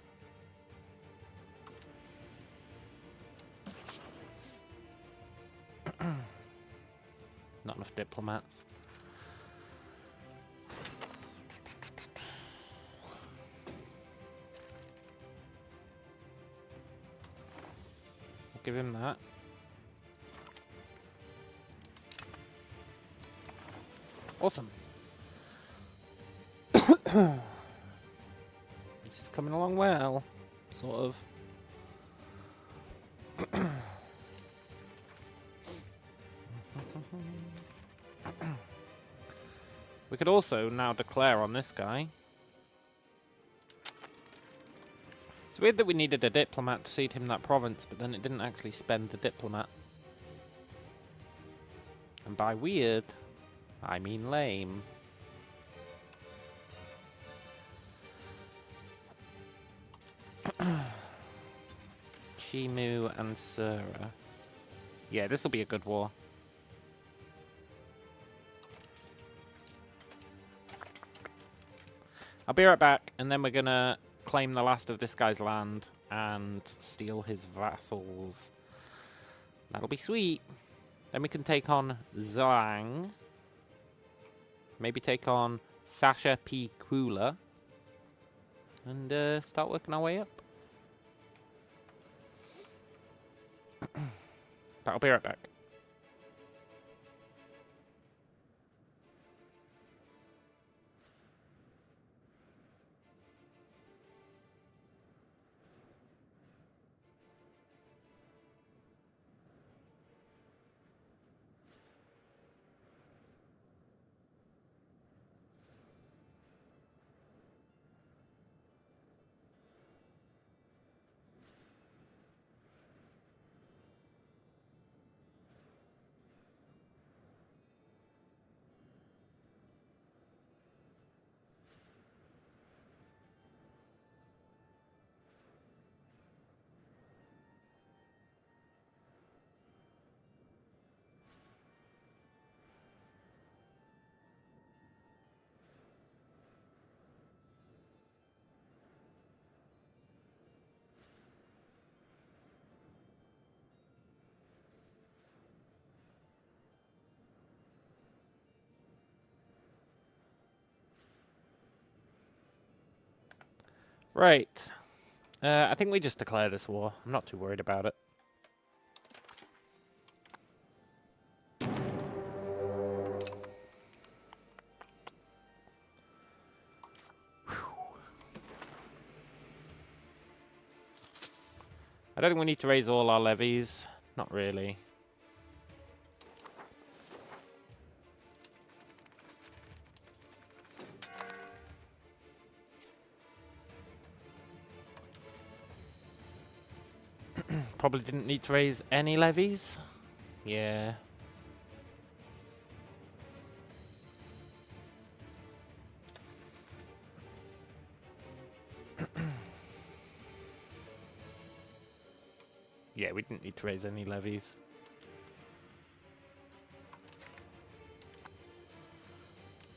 Not enough diplomats. I'll give him that. Awesome. This is coming along well, sort of. We could also now declare on this guy. It's weird that we needed a diplomat to cede him that province, but then it didn't actually spend the diplomat. And by weird, I mean lame. Chimu and Sura. Yeah, this will be a good war. I'll be right back, and then we're gonna claim the last of this guy's land and steal his vassals. That'll be sweet. Then we can take on Zhang. Maybe take on Sasha P. Kula. And start working our way up. But I'll be right back. Right. I think we just declare this war. I'm not too worried about it. I don't think we need to raise all our levies. Not really. Probably didn't need to raise any levies. Yeah. Yeah, we didn't need to raise any levies.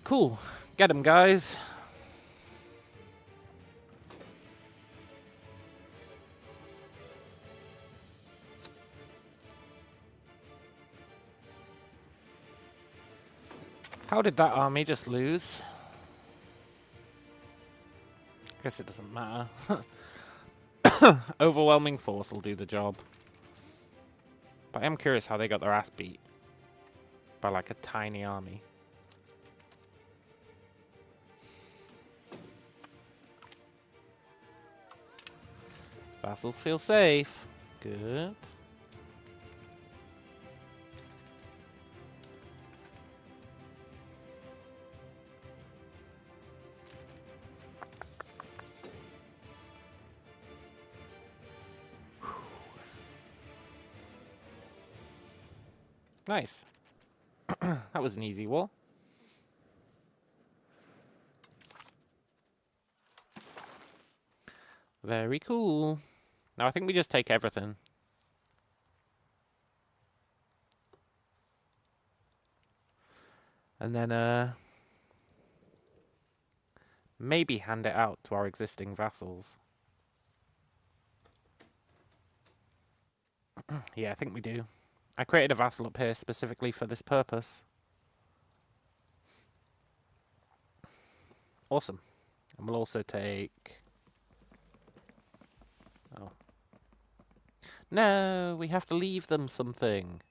Cool. Get 'em, guys. How did that army just lose? I guess it doesn't matter. Overwhelming force will do the job. But I am curious how they got their ass beat by like a tiny army. Vassals feel safe. Good. Nice. That was an easy war. Very cool. Now I think we just take everything. And then maybe hand it out to our existing vassals. Yeah, I think we do. I created a vassal up here specifically for this purpose. Awesome. And we'll also take... Oh. No, we have to leave them something.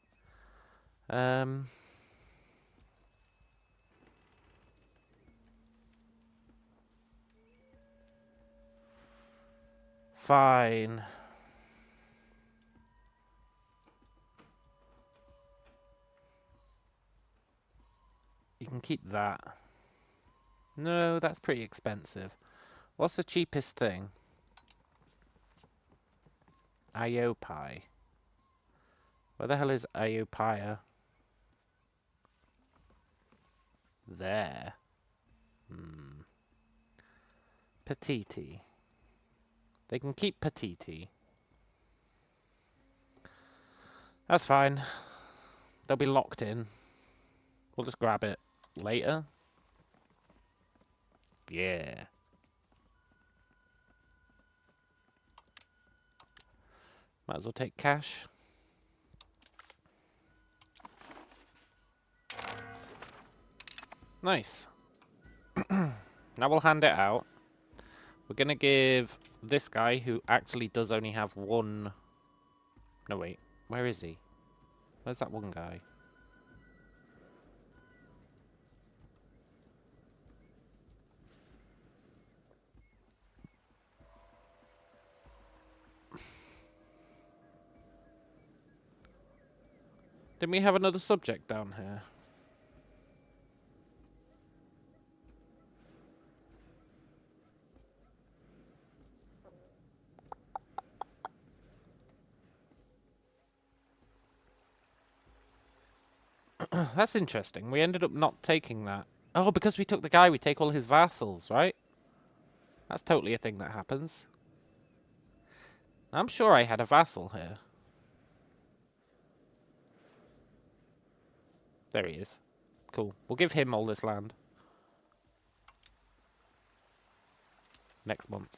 Fine. You can keep that. No, that's pretty expensive. What's the cheapest thing? Iopi. Where the hell is Iopia? There. Petiti. They can keep Petiti. That's fine. They'll be locked in. We'll just grab it later. Yeah. Might as well take cash. Nice. Now we'll hand it out. We're going to give this guy, who actually does only have one... No, wait. Where is he? Where's that one guy? Didn't we have another subject down here? That's interesting. We ended up not taking that. Oh, because we took the guy, we take all his vassals, right? That's totally a thing that happens. I'm sure I had a vassal here. There he is. Cool. We'll give him all this land. Next month.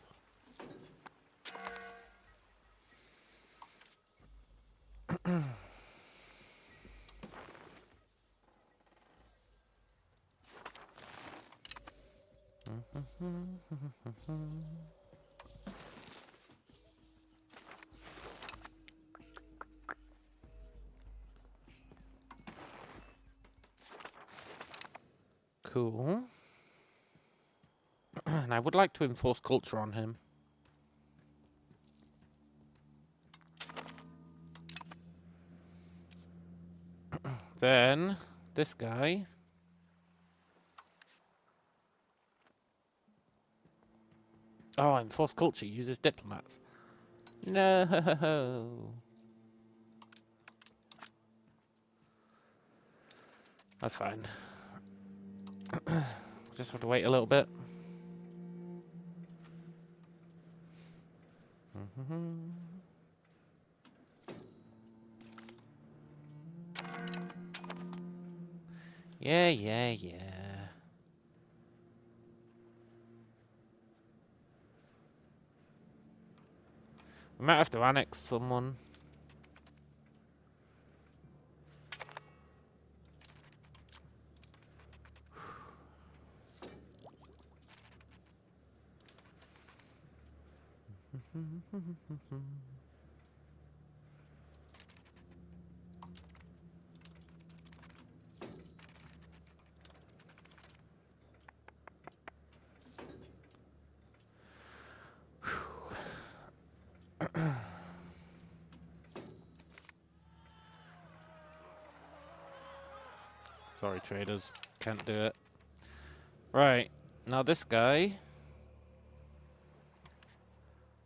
Cool. And I would like to enforce culture on him. Then, this guy. Oh, enforce culture uses diplomats. No. That's fine. Just have to wait a little bit. Yeah. We might have to annex someone. Sorry, traders. Can't do it. Right. Now this guy,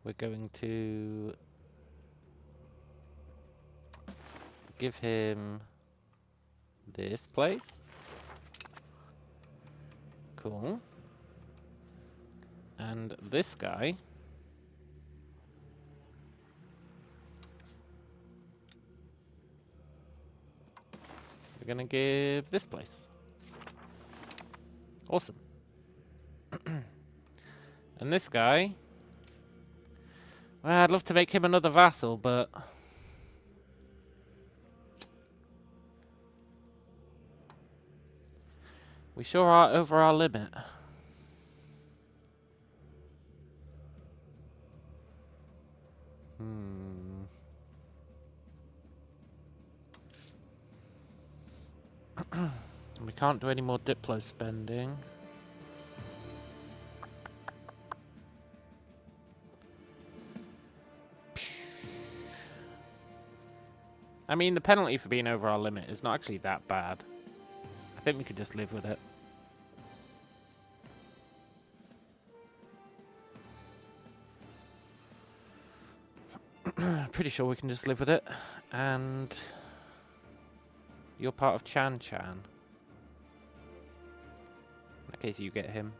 we're going to give him this place. Cool. And this guy, we're gonna give this place. Awesome. And this guy, well, I'd love to make him another vassal, but we sure are over our limit. We can't do any more Diplo spending. I mean, the penalty for being over our limit is not actually that bad. I think we could just live with it. Pretty sure we can just live with it. And you're part of Chan Chan. In that case, you get him.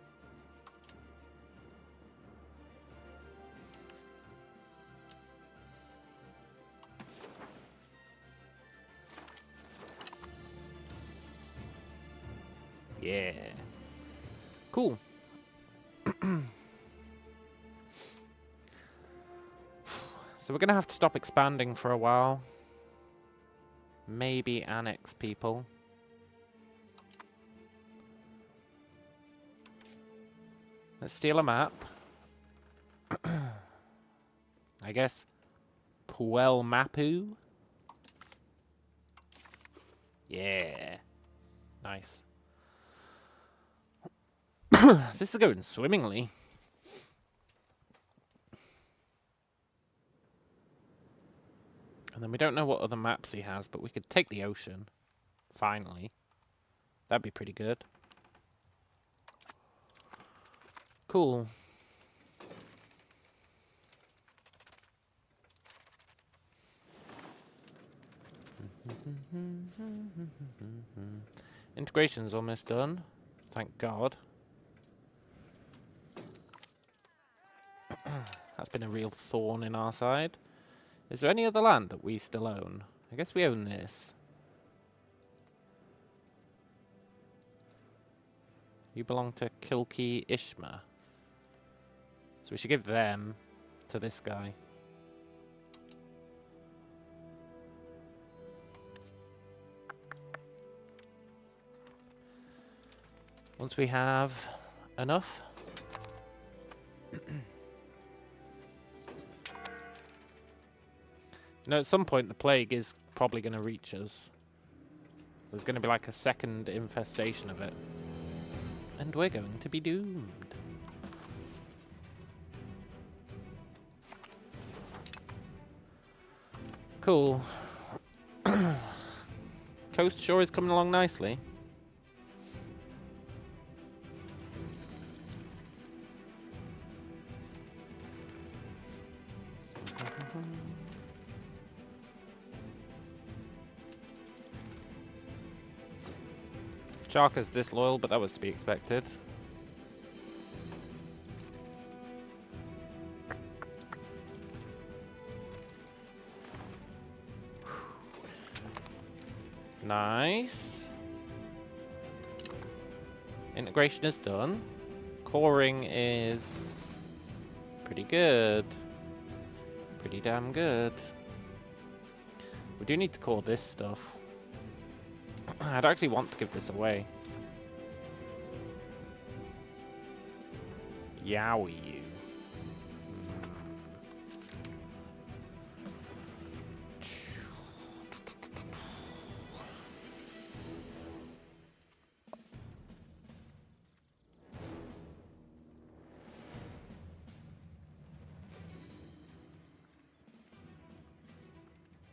Yeah. Cool. So we're going to have to stop expanding for a while. Maybe annex people. Let's steal a map. I guess Puel Mapu. Yeah. Nice. This is going swimmingly. And then we don't know what other maps he has, but we could take the ocean. Finally. That'd be pretty good. Cool. Integration's almost done. Thank God. That's been a real thorn in our side. Is there any other land that we still own? I guess we own this. You belong to Kilki Ishma. So we should give them to this guy. Once we have enough. At some point the plague is probably going to reach us. There's going to be like a second infestation of it. And we're going to be doomed. Cool. Coast shore is coming along nicely. Sharka's disloyal, but that was to be expected. Nice. Integration is done. Coring is pretty good. Pretty damn good. We do need to core this stuff. I'd actually want to give this away. Yowie you.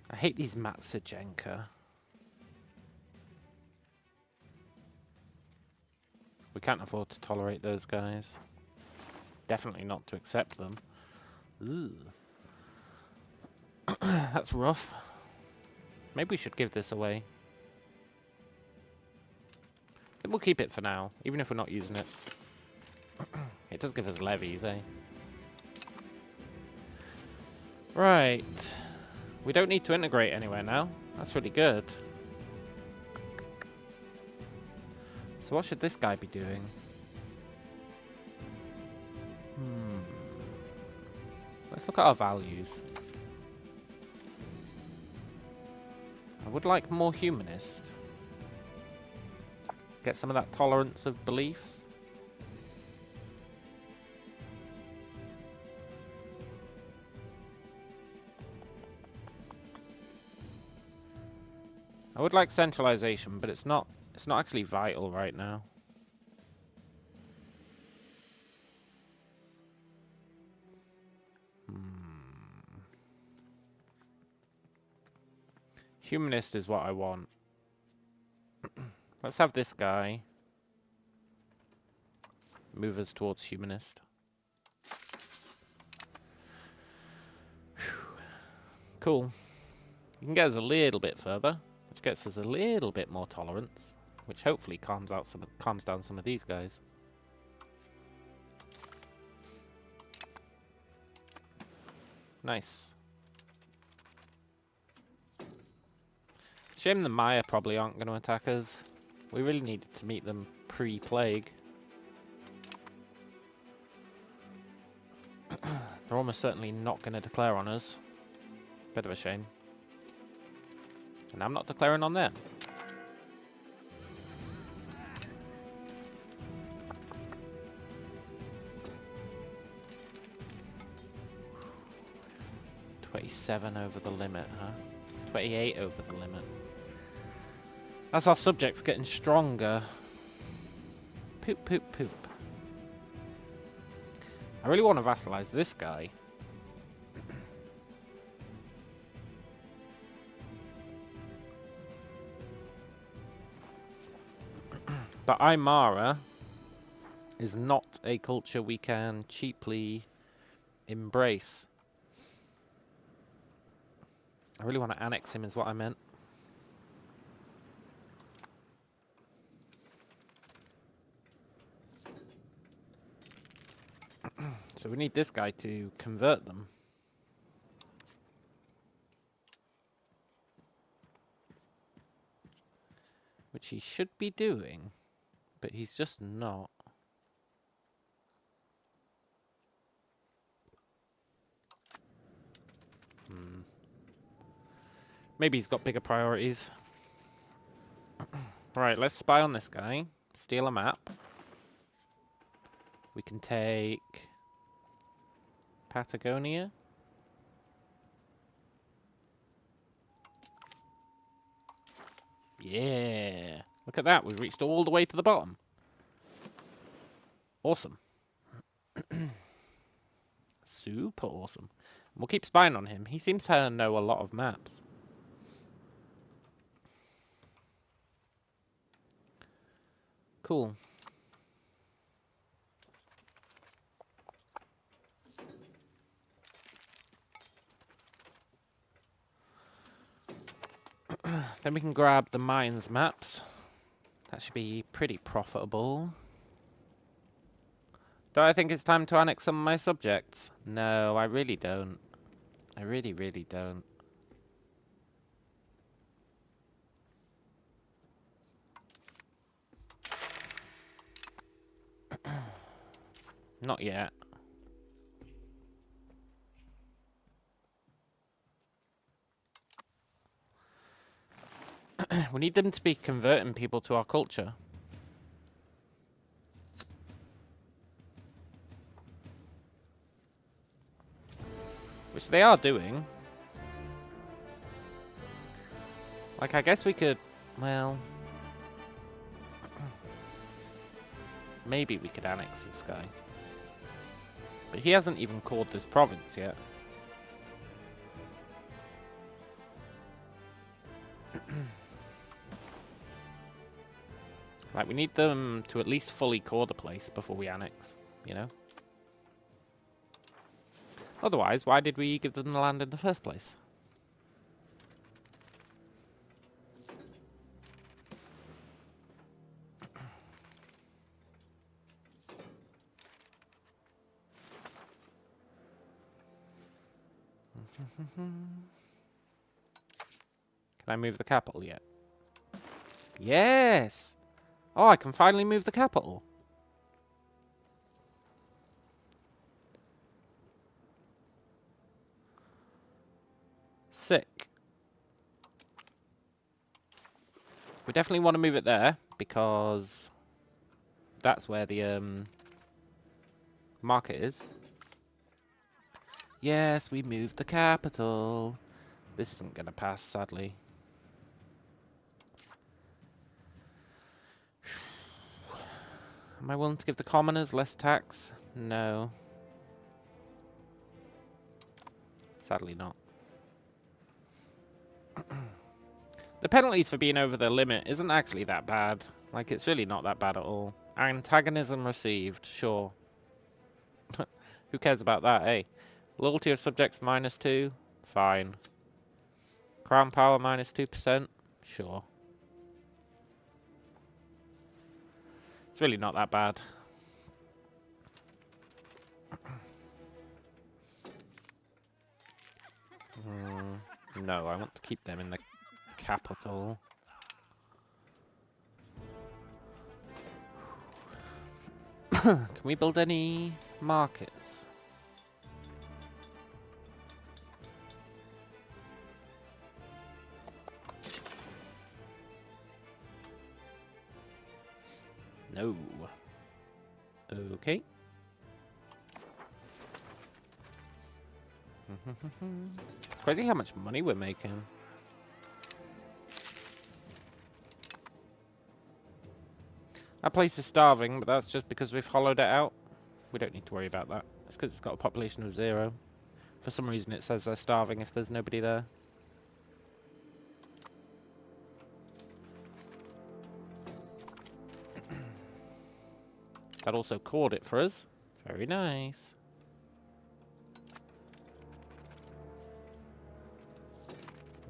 I hate these Matsujenka. We can't afford to tolerate those guys. Definitely not to accept them. Ooh. That's rough. Maybe we should give this away. Then we'll keep it for now, even if we're not using it. It does give us levies, eh? Right. We don't need to integrate anywhere now. That's really good. So what should this guy be doing? Let's look at our values. I would like more humanist. Get some of that tolerance of beliefs. I would like centralization, but it's not actually vital right now. Humanist is what I want. Let's have this guy move us towards humanist. Whew. Cool. You can get us a little bit further, which gets us a little bit more tolerance, which hopefully calms down some of these guys. Nice. Shame the Maya probably aren't going to attack us. We really needed to meet them pre-plague. They're almost certainly not going to declare on us. Bit of a shame. And I'm not declaring on them. $27 over the limit, huh? 28 over the limit. As our subject's getting stronger. Poop, poop, poop. I really want to vassalize this guy. But Aymara is not a culture we can cheaply embrace. I really want to annex him is what I meant. So we need this guy to convert them. Which he should be doing, but he's just not. Maybe he's got bigger priorities. Right, let's spy on this guy. Steal a map. We can take Patagonia. Yeah. Look at that. We've reached all the way to the bottom. Awesome. Super awesome. We'll keep spying on him. He seems to know a lot of maps. Cool. Then we can grab the mines maps. That should be pretty profitable. Do I think it's time to annex some of my subjects? No, I really don't. I really, really don't. Not yet. We need them to be converting people to our culture. Which they are doing. Like, I guess we could, well... maybe we could annex this guy. But he hasn't even called this province yet. Like, we need them to at least fully core the place before we annex, you know? Otherwise, why did we give them the land in the first place? Can I move the capital yet? Yes! Oh, I can finally move the capital. Sick. We definitely want to move it there, because that's where the market is. Yes, we moved the capital. This isn't going to pass, sadly. Am I willing to give the commoners less tax? No. Sadly not. The penalties for being over the limit isn't actually that bad. Like, it's really not that bad at all. Antagonism received, sure. Who cares about that, eh? Loyalty of subjects -2? Fine. Crown power minus 2%. Sure. It's really not that bad. No, I want to keep them in the capital. Can we build any markets? No. Okay. It's crazy how much money we're making. That place is starving, but that's just because we've hollowed it out. We don't need to worry about that. It's because it's got a population of 0. For some reason it says they're starving if there's nobody there. That also caught it for us. Very nice.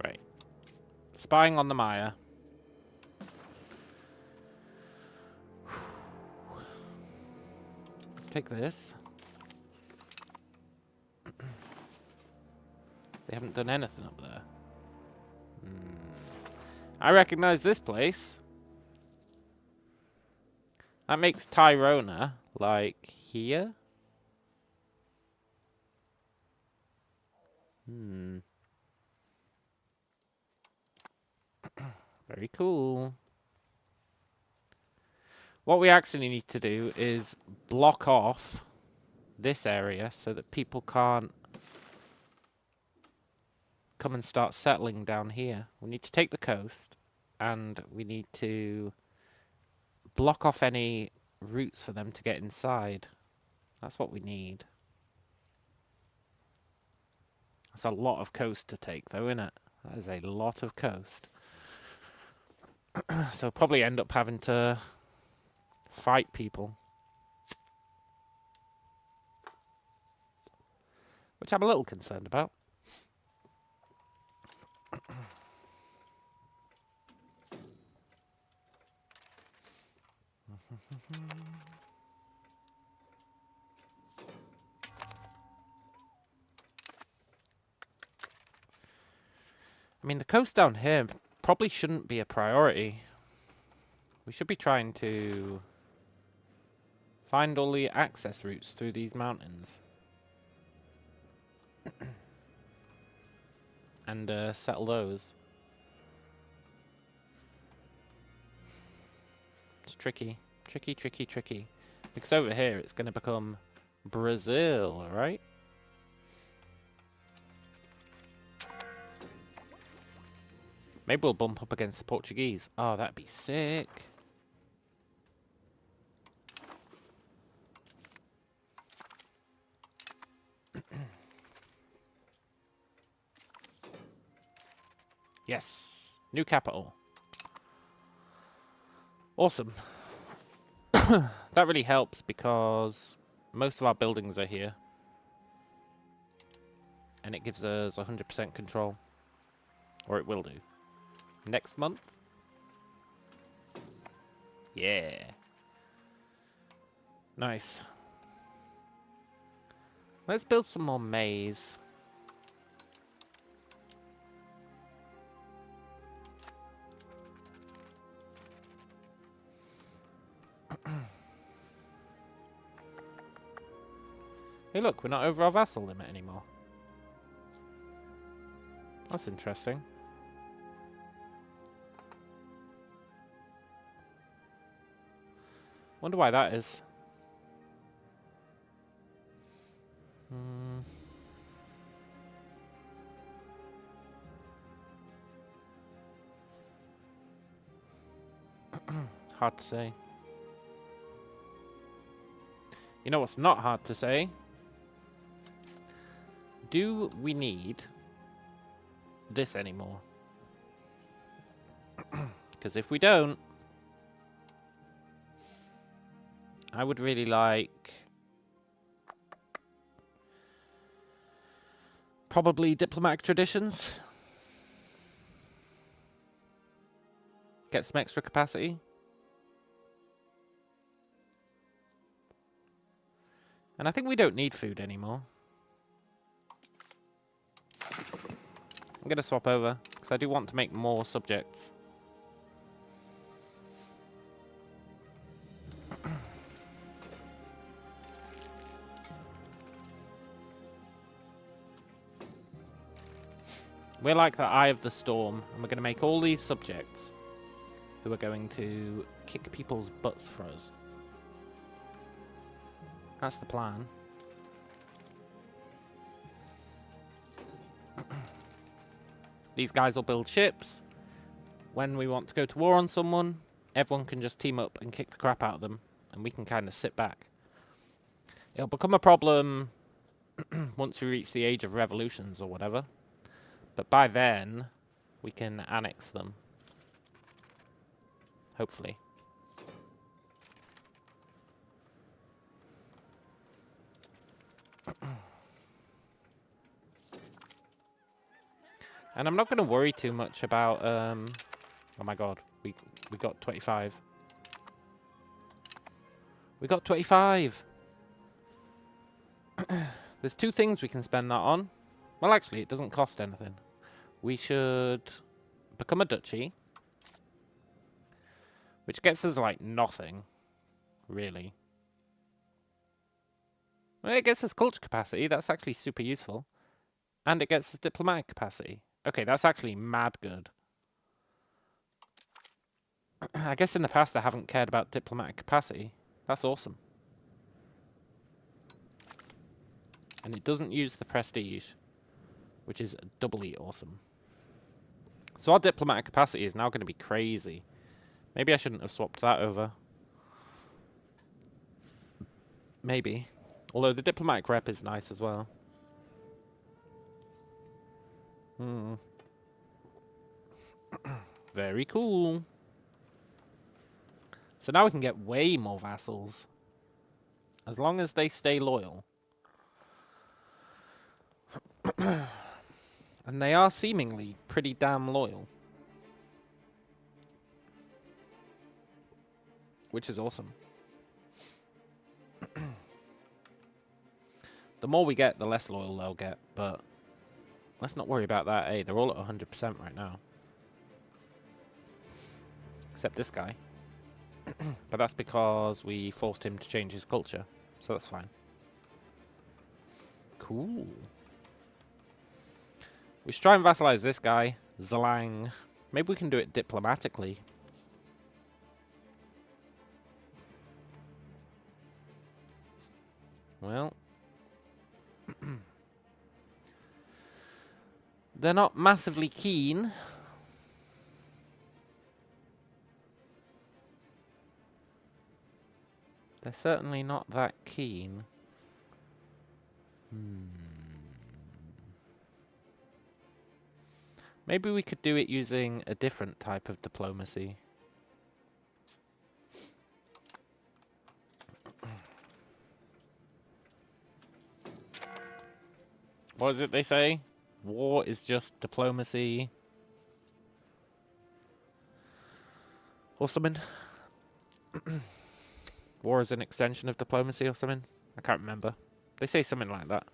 Right. Spying on the Maya. Take this. They haven't done anything up there. I recognize this place. That makes Tyrona, like, here? Very cool. What we actually need to do is block off this area so that people can't come and start settling down here. We need to take the coast, and we need to block off any routes for them to get inside. That's what we need. That's a lot of coast to take, though, isn't it? That is a lot of coast. So we'll probably end up having to fight people. Which I'm a little concerned about. I mean, the coast down here probably shouldn't be a priority. We should be trying to find all the access routes through these mountains. And settle those. It's tricky. Tricky, tricky, tricky. Because over here it's going to become Brazil, right? Maybe we'll bump up against the Portuguese. Oh, that'd be sick. Yes. New capital. Awesome. That really helps because most of our buildings are here. And it gives us 100% control. Or it will do. Next month? Yeah. Nice. Let's build some more maize. Hey look, we're not over our vassal limit anymore. That's interesting. Wonder why that is. Hard to say. You know what's not hard to say? Do we need this anymore? Because if we don't, I would really like probably diplomatic traditions. Get some extra capacity. And I think we don't need food anymore. I'm going to swap over, because I do want to make more subjects. We're like the eye of the storm, and we're going to make all these subjects who are going to kick people's butts for us. That's the plan. These guys will build ships. When we want to go to war on someone, everyone can just team up and kick the crap out of them, and we can kind of sit back. It'll become a problem once we reach the age of revolutions or whatever. But by then, we can annex them. Hopefully. And I'm not going to worry too much about... oh my god, we got 25. We got 25! There's two things we can spend that on. Well, actually, it doesn't cost anything. We should become a duchy. Which gets us, like, nothing. Really. Well, it gets us culture capacity. That's actually super useful. And it gets us diplomatic capacity. Okay, that's actually mad good. I guess in the past I haven't cared about diplomatic capacity. That's awesome. And it doesn't use the prestige, which is doubly awesome. So our diplomatic capacity is now going to be crazy. Maybe I shouldn't have swapped that over. Maybe. Although the diplomatic rep is nice as well. Very cool. So now we can get way more vassals. As long as they stay loyal. And they are seemingly pretty damn loyal. Which is awesome. The more we get, the less loyal they'll get, but let's not worry about that, eh? They're all at 100% right now. Except this guy. But that's because we forced him to change his culture, so that's fine. Cool. We should try and vassalize this guy, Zlang. Maybe we can do it diplomatically. Well. They're not massively keen. They're certainly not that keen. Maybe we could do it using a different type of diplomacy. What is it they say? War is just diplomacy. Or something. War is an extension of diplomacy or something. I can't remember. They say something like that.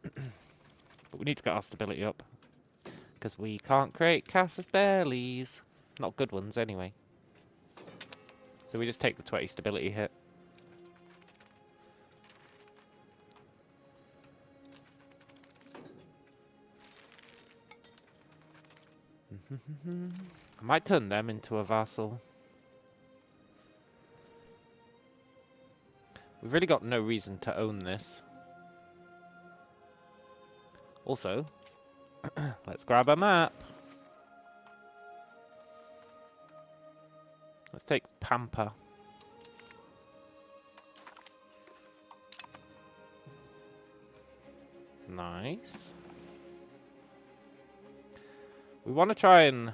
But we need to get our stability up. Because we can't create casus bellis. Not good ones, anyway. So we just take the 20 stability hit. I might turn them into a vassal. We've really got no reason to own this. Also, let's grab a map. Let's take Pampa. Nice. We want to try and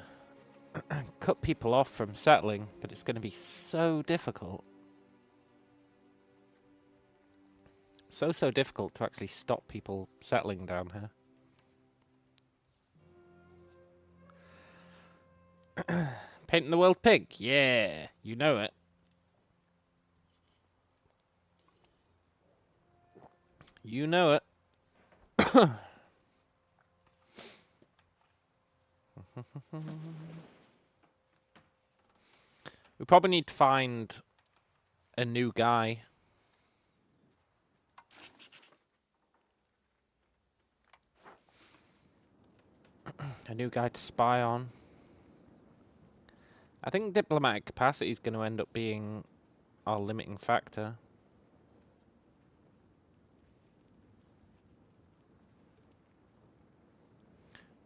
cut people off from settling, but it's going to be so difficult. So difficult to actually stop people settling down here. Painting the world pig. Yeah, you know it. You know it. We probably need to find a new guy. A new guy to spy on. I think diplomatic capacity is going to end up being our limiting factor.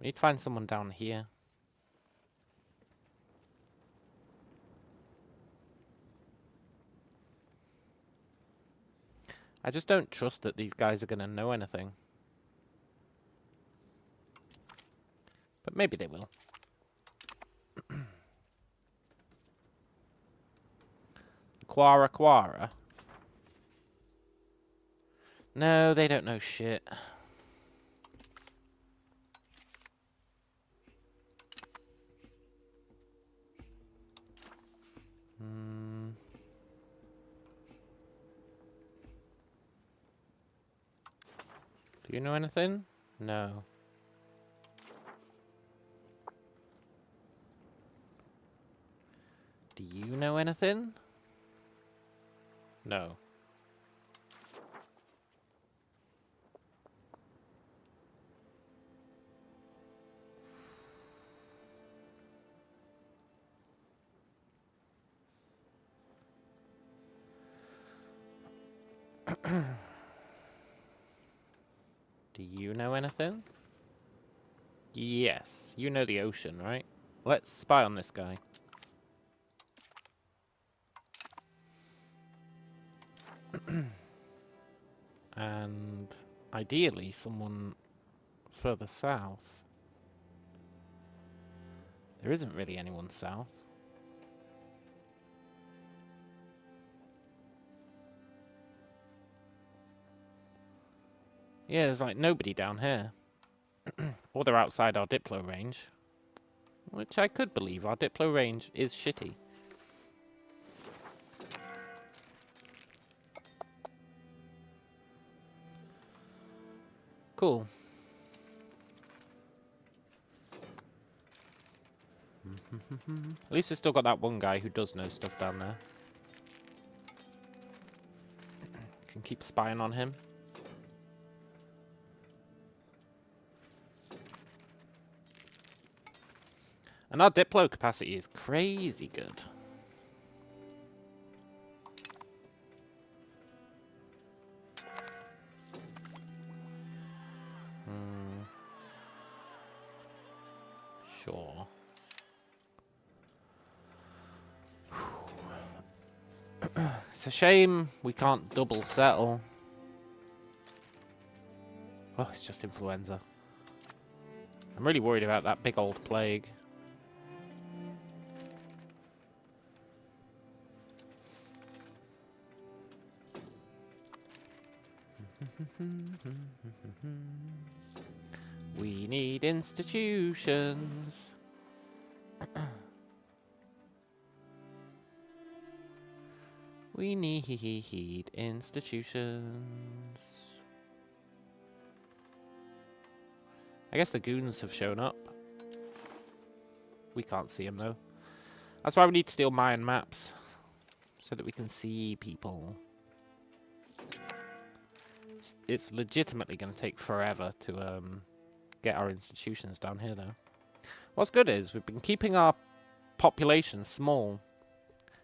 We need to find someone down here. I just don't trust that these guys are going to know anything. But maybe they will. Quara Quara. No, they don't know shit. Do you know anything? No. Do you know anything? No. Do you know anything? Yes. You know the ocean, right? Let's spy on this guy. And ideally someone further south. There isn't really anyone south. Yeah, there's like nobody down here. Or they're outside our Diplo range. Which I could believe. Our Diplo range is shitty. Cool. At least we've still got that one guy who does know stuff down there. Can keep spying on him. And our Diplo capacity is crazy good. Sure. It's a shame we can't double settle. Oh, it's just influenza. I'm really worried about that big old plague. We need institutions. We need institutions. I guess the goons have shown up. We can't see them though. That's why we need to steal Mayan maps. So that we can see people. It's legitimately going to take forever to get our institutions down here though. What's good is we've been keeping our population small.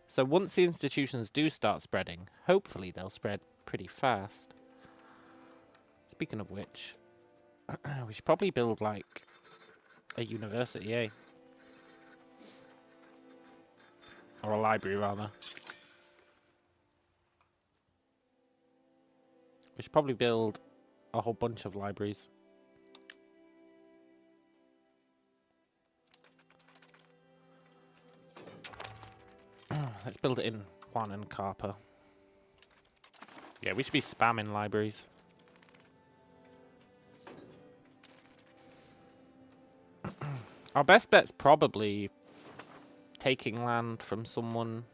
So once the institutions do start spreading, hopefully they'll spread pretty fast. Speaking of which, we should probably build like a university, eh? Or a library rather. We should probably build a whole bunch of libraries. Let's build it in Juan and Carper. Yeah, we should be spamming libraries. Our best bet's probably taking land from someone.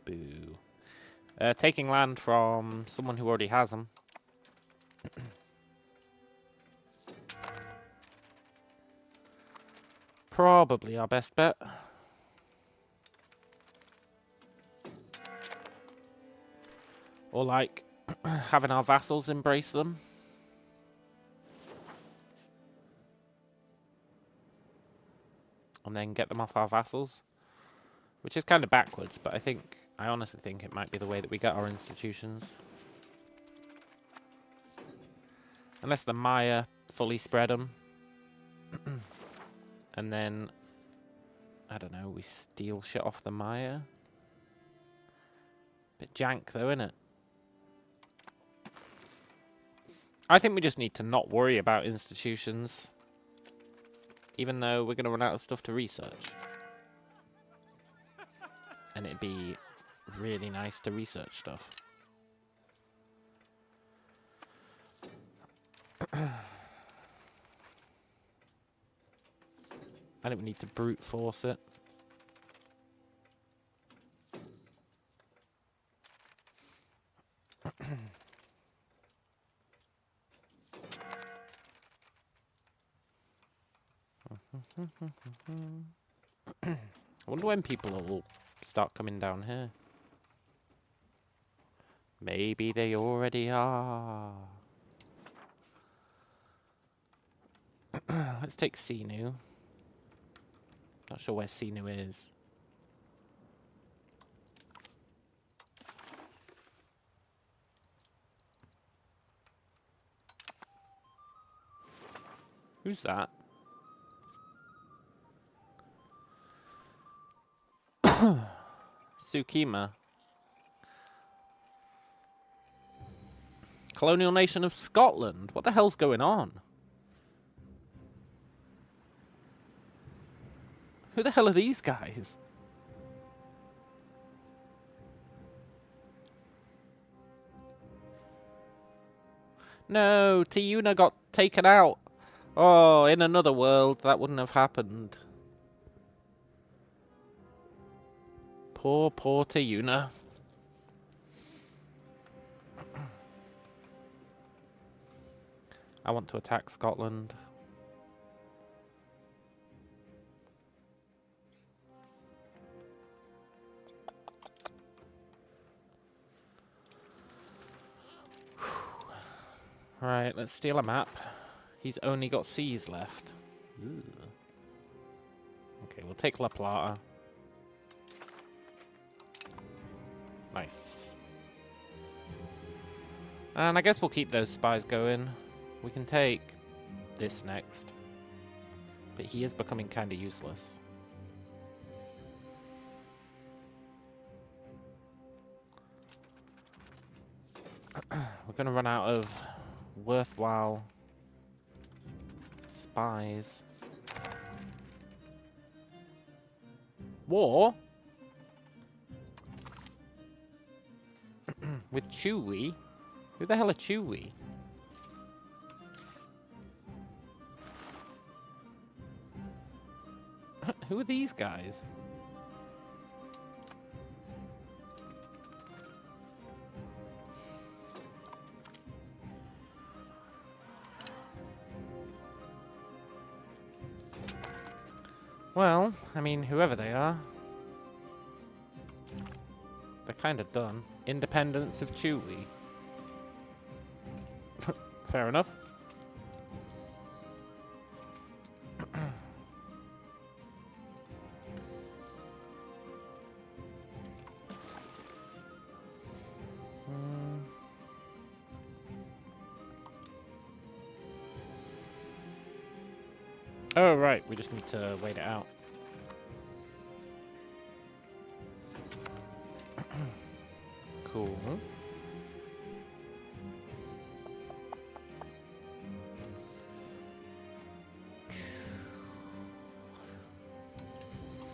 Boo. Taking land from someone who already has them. Probably our best bet. Or like having our vassals embrace them. And then get them off our vassals. Which is kind of backwards, but I honestly think it might be the way that we get our institutions. Unless the Maya fully spread them. And then, I don't know, we steal shit off the Maya. Bit jank though, innit? I think we just need to not worry about institutions. Even though we're going to run out of stuff to research. And it'd be really nice to research stuff. I don't need to brute force it. I wonder when people will start coming down here. Maybe they already are. Let's take Sinu. Not sure where Sinu is. Who's that? Tsukima. Colonial nation of Scotland. What the hell's going on? Who the hell are these guys? No, Tiuna got taken out. Oh, in another world, that wouldn't have happened. Poor, poor Tiuna. I want to attack Scotland. Right, let's steal a map. He's only got seas left. Ooh. Okay, we'll take La Plata. Nice. And I guess we'll keep those spies going. We can take this next. But he is becoming kind of useless. We're going to run out of worthwhile spies. War? With Chewie? Who the hell are Chewie? Who are these guys? Well, I mean, whoever they are, they're kind of done. Independence of Chewie. Fair enough. Oh, right. We just need to wait it out. Cool.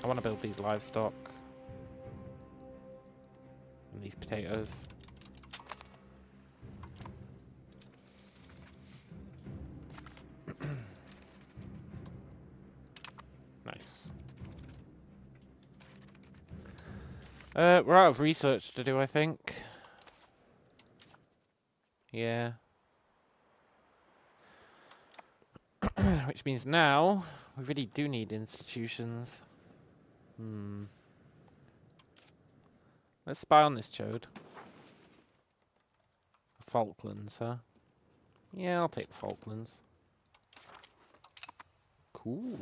I want to build these livestock. And these potatoes. We're out of research to do, I think. Yeah. Which means now we really do need institutions. Let's spy on this chode. Falklands, huh? Yeah, I'll take the Falklands. Cool.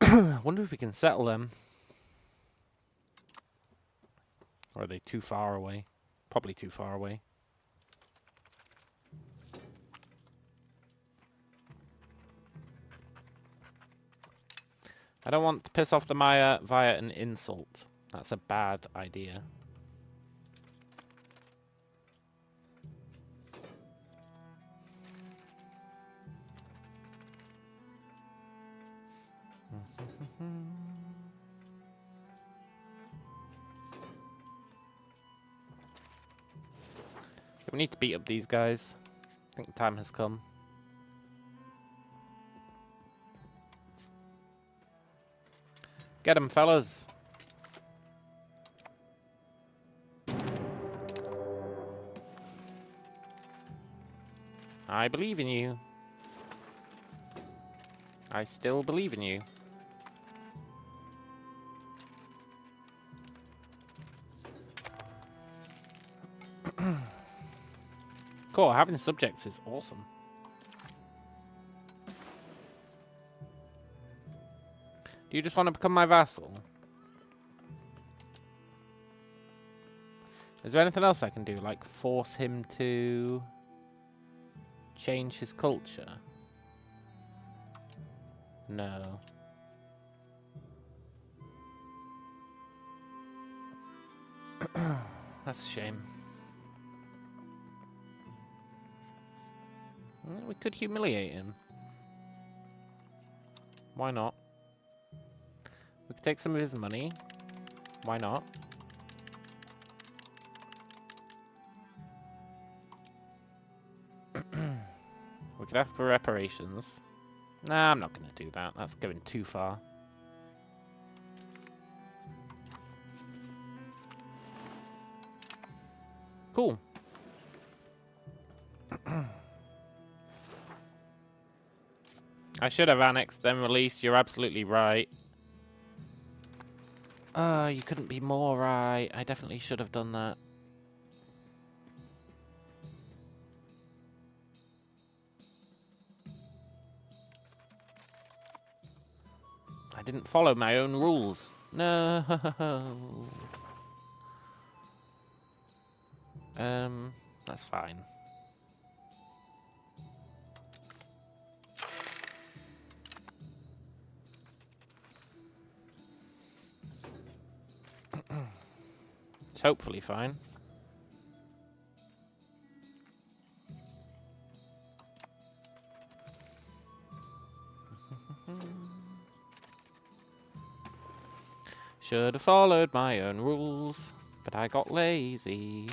I wonder if we can settle them. Or are they too far away? Probably too far away. I don't want to piss off the Maya via an insult. That's a bad idea. We need to beat up these guys. I think the time has come. Get them, fellas. I believe in you. I still believe in you. Cool, having subjects is awesome. Do you just want to become my vassal? Is there anything else I can do? Like force him to change his culture? No. That's a shame. Well, we could humiliate him. Why not? We could take some of his money. Why not? We could ask for reparations. Nah, I'm not going to do that. That's going too far. Cool. I should have annexed then released. You're absolutely right. You couldn't be more right. I definitely should have done that. I didn't follow my own rules. No. That's fine. It's hopefully fine. Should have followed my own rules, but I got lazy.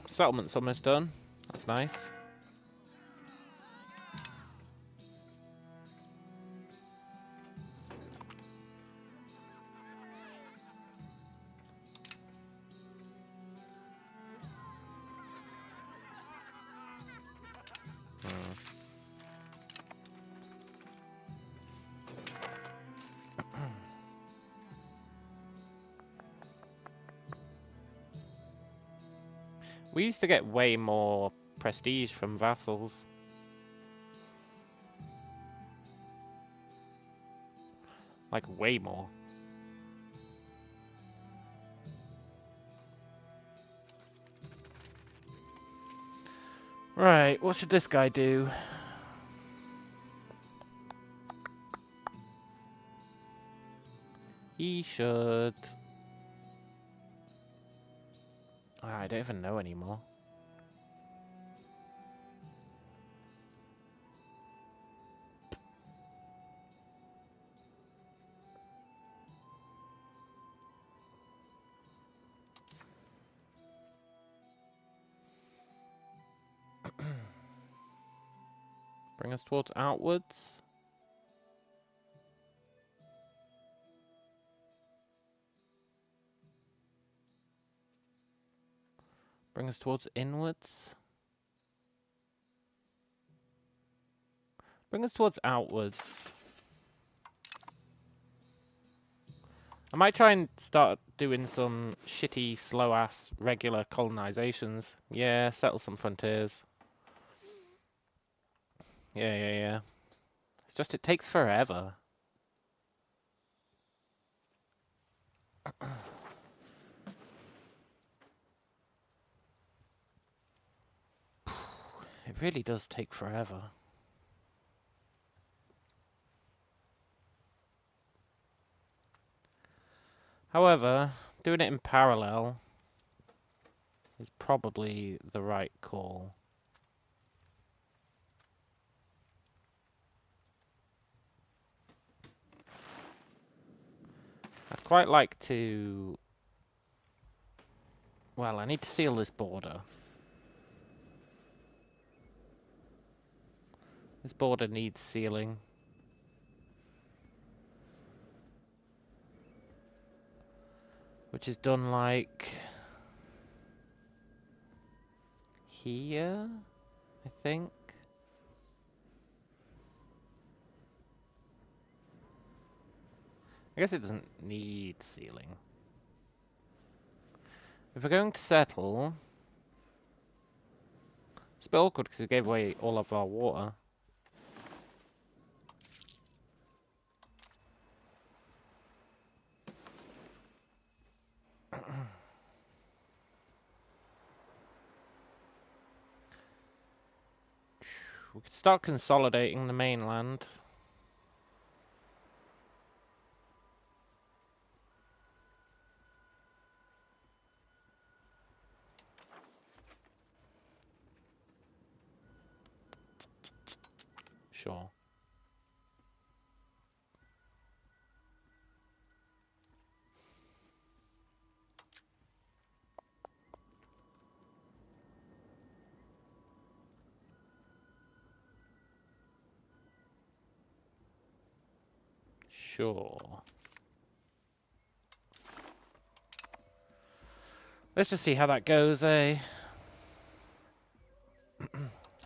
Settlement's almost done. That's nice. We used to get way more prestige from vassals. Like, way more. Right, what should this guy do? He should... I don't even know anymore. Bring us towards outwards. Bring us towards inwards. Bring us towards outwards. I might try and start doing some shitty, slow-ass, regular colonizations. Yeah, settle some frontiers. Yeah. It's just it takes forever. It really does take forever. However, doing it in parallel is probably the right call. I'd quite like to... Well, I need to seal this border. This border needs sealing. Which is done like... here, I think. I guess it doesn't need sealing. If we're going to settle... It's a bit awkward because we gave away all of our water. We could start consolidating the mainland. Sure. Sure. Let's just see how that goes, eh?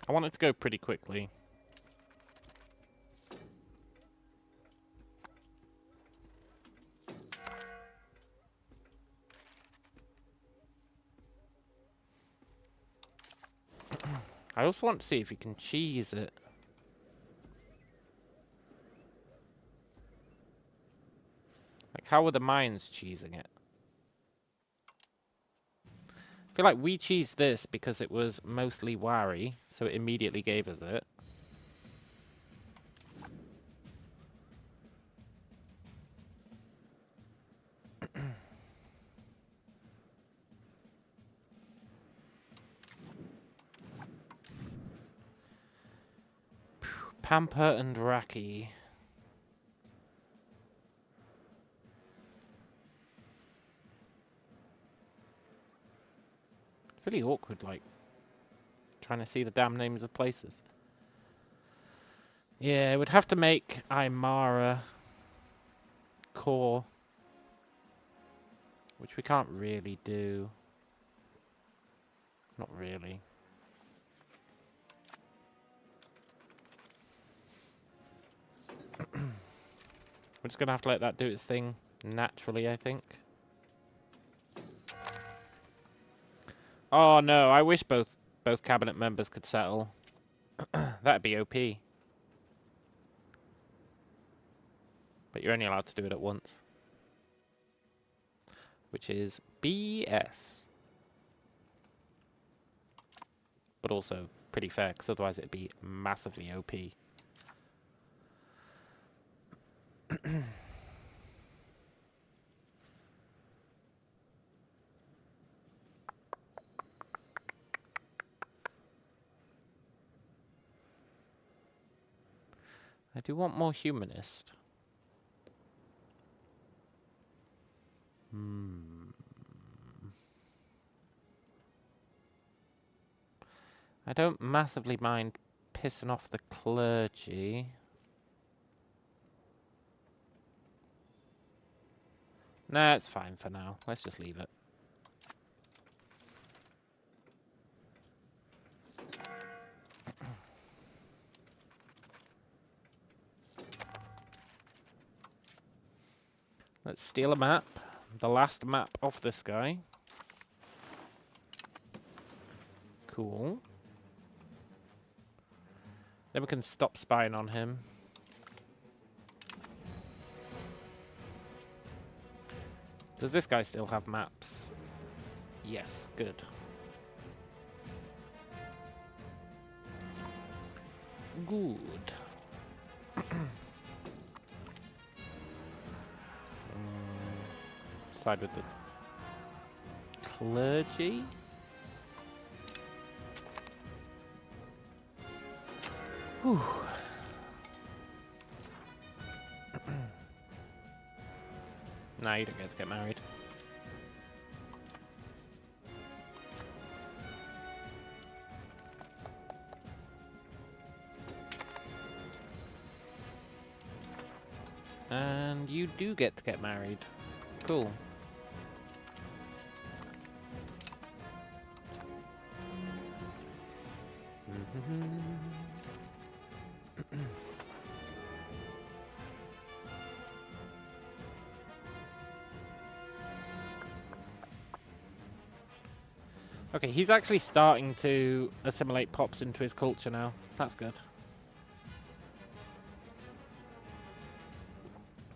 I want it to go pretty quickly. I also want to see if you can cheese it. Like, how were the mines cheesing it? I feel like we cheesed this because it was mostly wary, so it immediately gave us it. Pamper and Raki. It's really awkward, like, trying to see the damn names of places. Yeah, we'd have to make Aymara core, which we can't really do. Not really. We're just going to have to let that do its thing naturally, I think. Oh no, I wish both cabinet members could settle. That'd be OP. But you're only allowed to do it at once. Which is BS. But also pretty fair, because otherwise it'd be massively OP. I do want more humanist. I don't massively mind pissing off the clergy. Nah, it's fine for now. Let's just leave it. Let's steal a map. The last map of this guy. Cool. Then we can stop spying on him. Does this guy still have maps? Yes, good. Good. Side with the clergy. Whew. Nah, you don't get to get married. And you do get to get married. Cool. Okay, he's actually starting to assimilate pops into his culture now. That's good.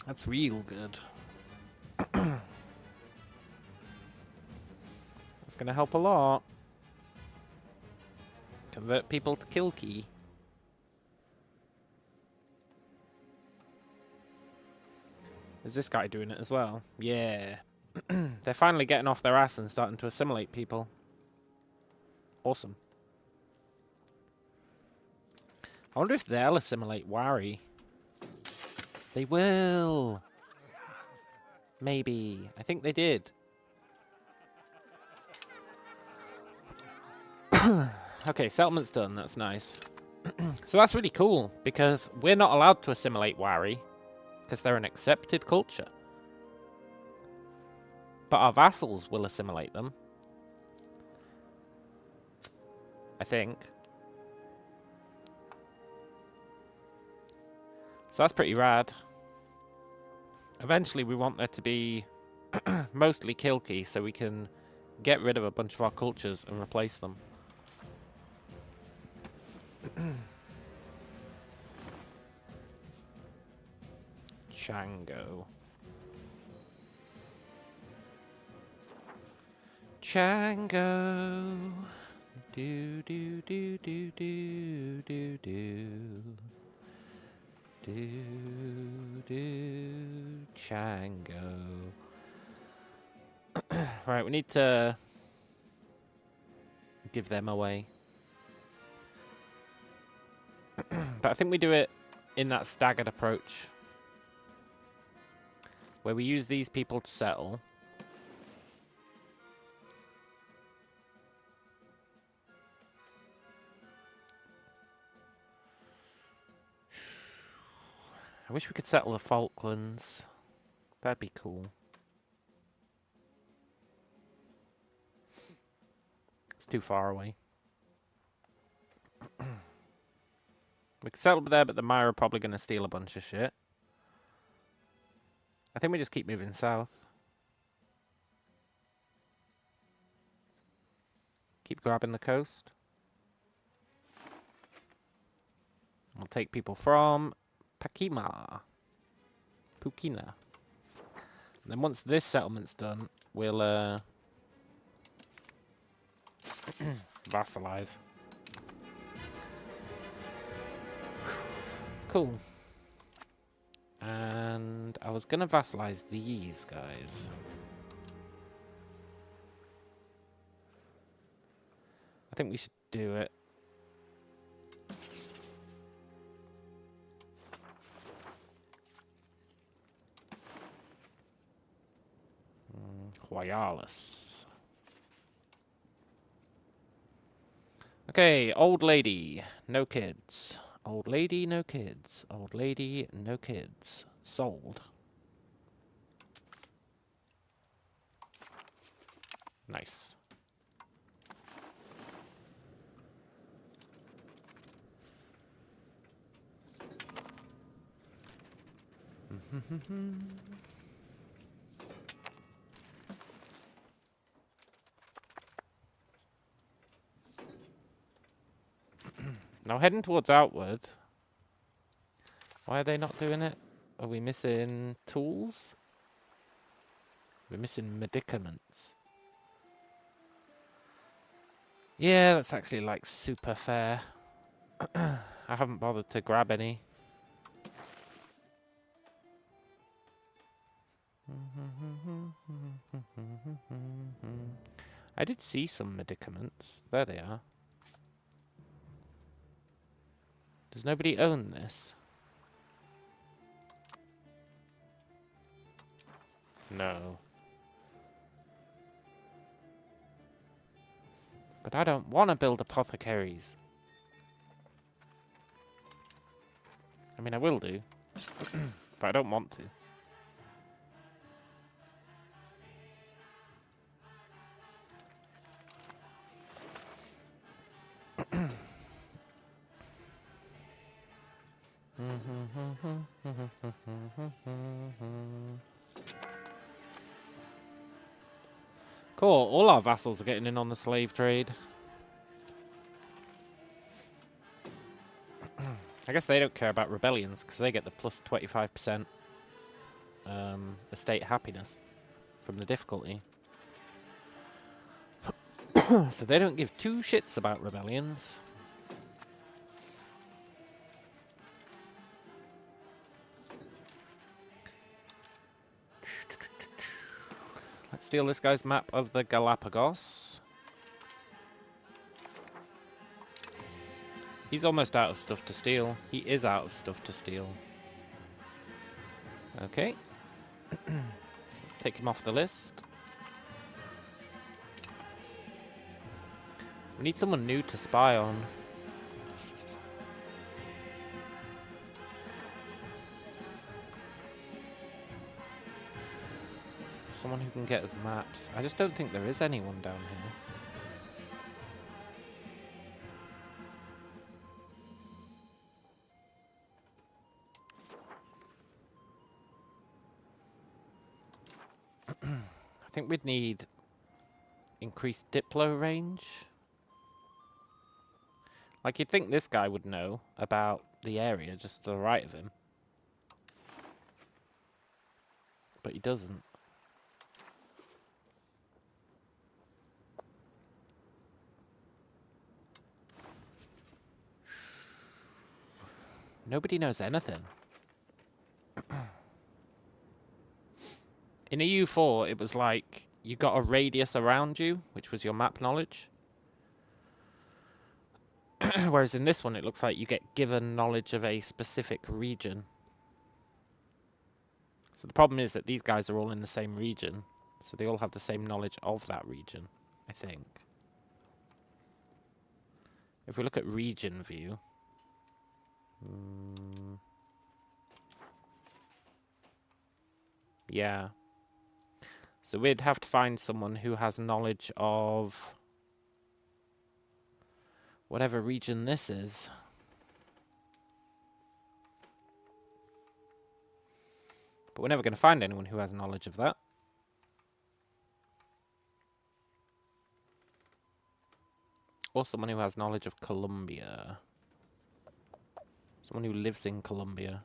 That's real good. That's going to help a lot. Convert people to kill key. Is this guy doing it as well? Yeah. They're finally getting off their ass and starting to assimilate people. Awesome. I wonder if they'll assimilate Wari. They will. Maybe. I think they did. Okay, settlement's done. That's nice. So that's really cool, because we're not allowed to assimilate Wari, because they're an accepted culture. But our vassals will assimilate them. I think. So that's pretty rad. Eventually we want there to be mostly Kilkey, so we can get rid of a bunch of our cultures and replace them. Chango. Chango. Do do do do do do do. Do Chango. Right, we need to give them away. But I think we do it in that staggered approach, where we use these people to settle. I wish we could settle the Falklands. That'd be cool. It's too far away. We could settle there, but the Mire are probably going to steal a bunch of shit. I think we just keep moving south. Keep grabbing the coast. We'll take people from Pukina. And then once this settlement's done, we'll vassalize. Cool. And I was gonna vassalize these guys. I think we should do it. Royalis. Okay, old lady, no kids. Old lady, no kids. Old lady, no kids. Sold. Nice. Now heading towards outward. Why are they not doing it? Are we missing tools? We're missing medicaments. Yeah, that's actually like super fair. I haven't bothered to grab any. I did see some medicaments. There they are. Does nobody own this? No. But I don't want to build apothecaries. I mean, I will do. But I don't want to. Cool, all our vassals are getting in on the slave trade. I guess they don't care about rebellions because they get the plus 25% estate happiness from the difficulty. So they don't give two shits about rebellions. Let's steal this guy's map of the Galapagos. He's almost out of stuff to steal. He is out of stuff to steal. Okay. Take him off the list. We need someone new to spy on. Someone who can get us maps. I just don't think there is anyone down here. I think we'd need increased diplo range. Like, you'd think this guy would know about the area just to the right of him. But he doesn't. Nobody knows anything. In EU4, it was like you got a radius around you, which was your map knowledge. Whereas in this one, it looks like you get given knowledge of a specific region. So the problem is that these guys are all in the same region. So they all have the same knowledge of that region, I think. If we look at region view... yeah. So we'd have to find someone who has knowledge of whatever region this is. But we're never going to find anyone who has knowledge of that. Or someone who has knowledge of Colombia. Someone who lives in Colombia.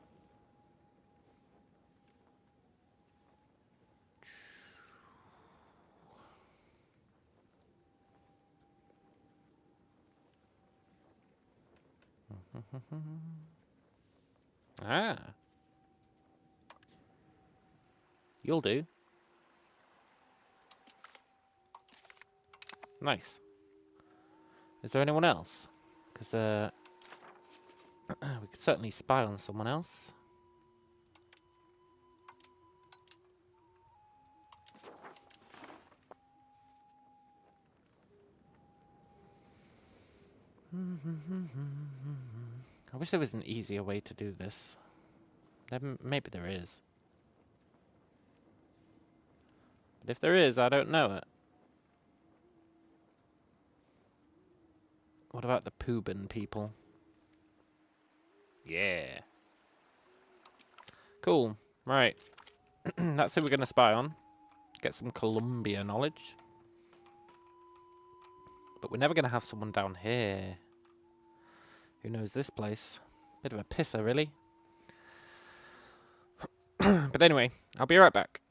Ah. You'll do. Nice. Is there anyone else? Because we could certainly spy on someone else. I wish there was an easier way to do this. Maybe there is. But if there is, I don't know it. What about the Poobin people? Yeah. Cool. Right. That's who we're going to spy on. Get some Columbia knowledge. But we're never going to have someone down here. Who knows this place? Bit of a pisser, really. But anyway, I'll be right back.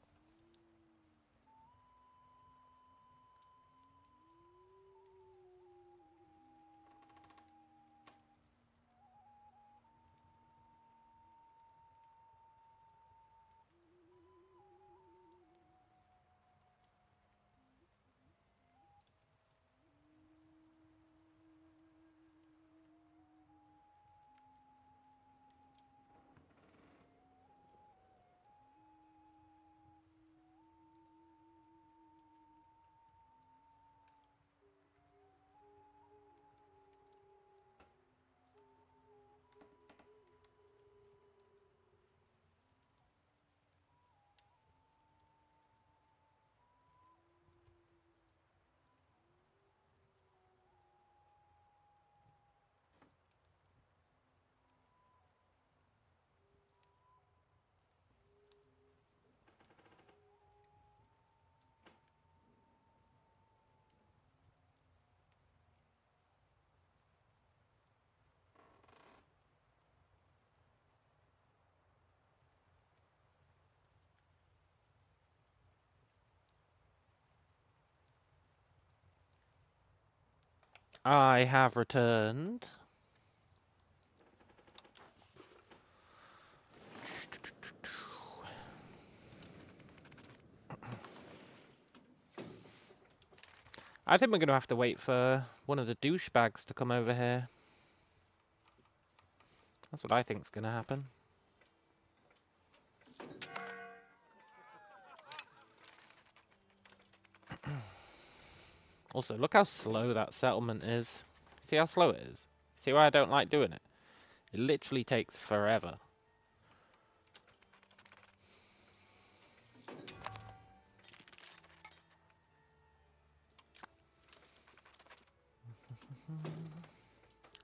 I have returned. I think we're going to have to wait for one of the douchebags to come over here. That's what I think's going to happen. Also, look how slow that settlement is. See how slow it is? See why I don't like doing it? It literally takes forever.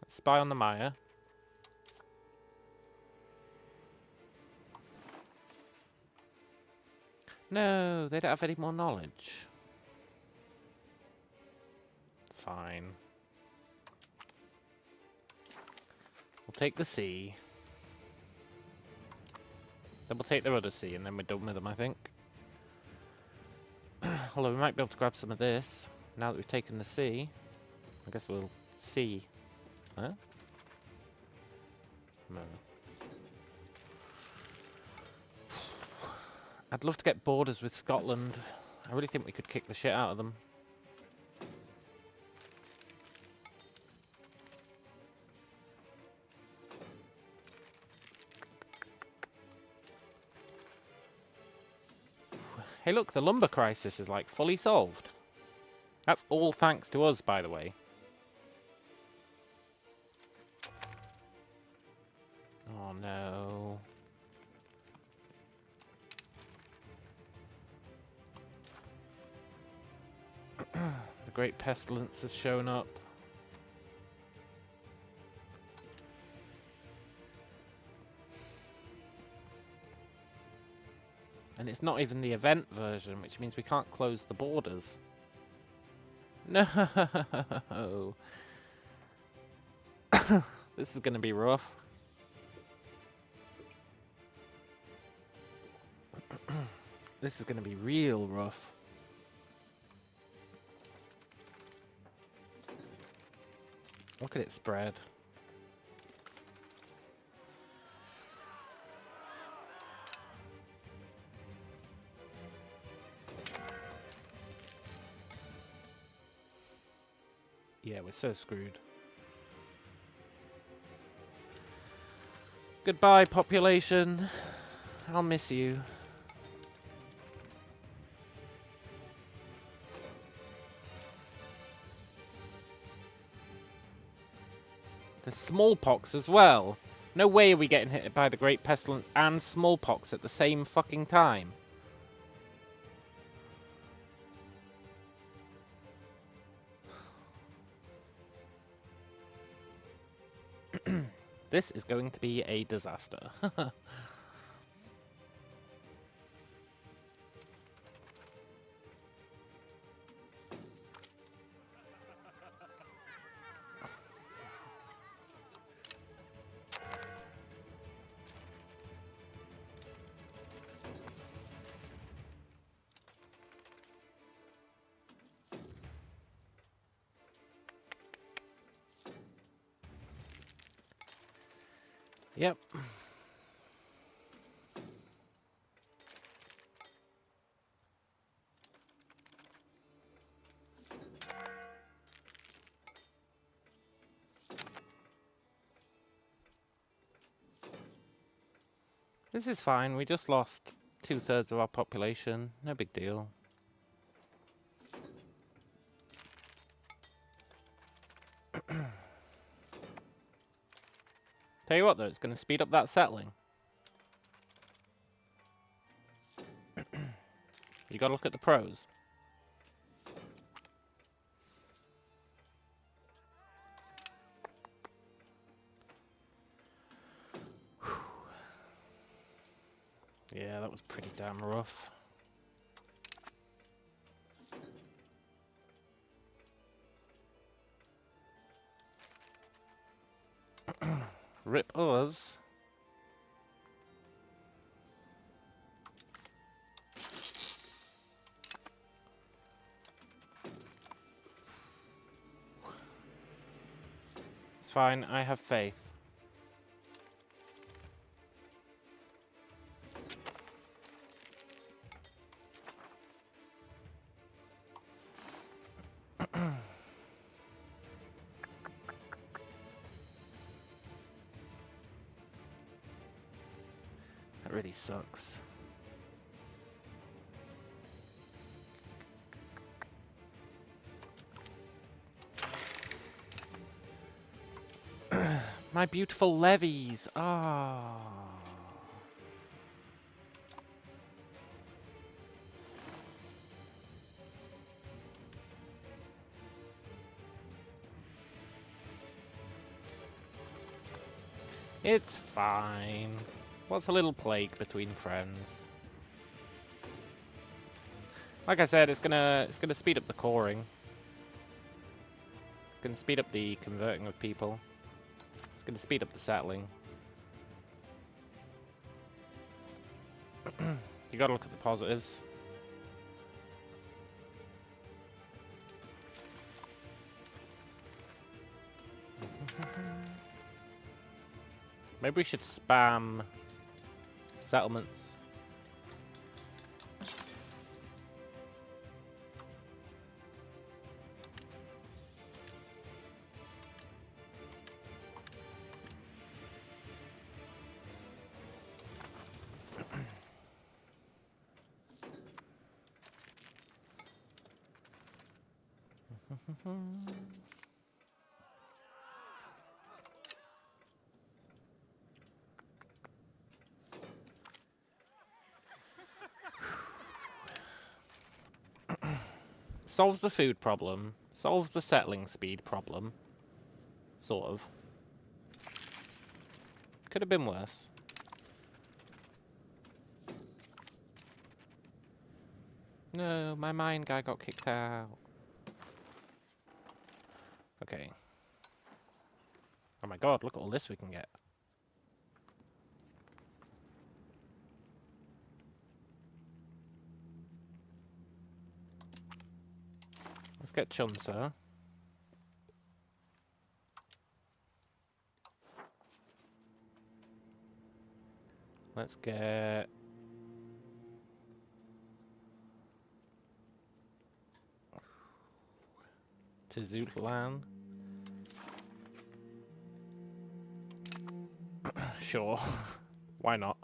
Let's spy on the Maya. No, they don't have any more knowledge. Fine. We'll take the sea. Then we'll take their other sea, and then we're done with them, I think. Although we might be able to grab some of this, now that we've taken the sea. I guess we'll see. Huh? No. I'd love to get borders with Scotland. I really think we could kick the shit out of them. Hey look, the lumber crisis is like fully solved. That's all thanks to us, by the way. Oh no. The Great Pestilence has shown up. And it's not even the event version, which means we can't close the borders. No. This is going to be rough. This is going to be real rough. Look at it spread. Yeah, we're so screwed. Goodbye, population. I'll miss you. There's smallpox as well. No way are we getting hit by the Great Pestilence and smallpox at the same fucking time. This is going to be a disaster. Yep. This is fine. We just lost 2/3 of our population. No big deal. Tell you what though, it's going to speed up that settling. You got to look at the pros. Yeah, that was pretty damn rough. Rip us. It's fine, I have faith. That really sucks. My beautiful levies. Ah. It's fine. What's a little plague between friends? Like I said, it's gonna speed up the coring. It's gonna speed up the converting of people. It's gonna speed up the settling. You gotta look at the positives. Maybe we should spam settlements. Solves the food problem. Solves the settling speed problem. Sort of. Could have been worse. No, my mine guy got kicked out. Okay. Oh my god, look at all this we can get. Let's get Chunsa. Let's get... Tizutlan. Sure. Why not?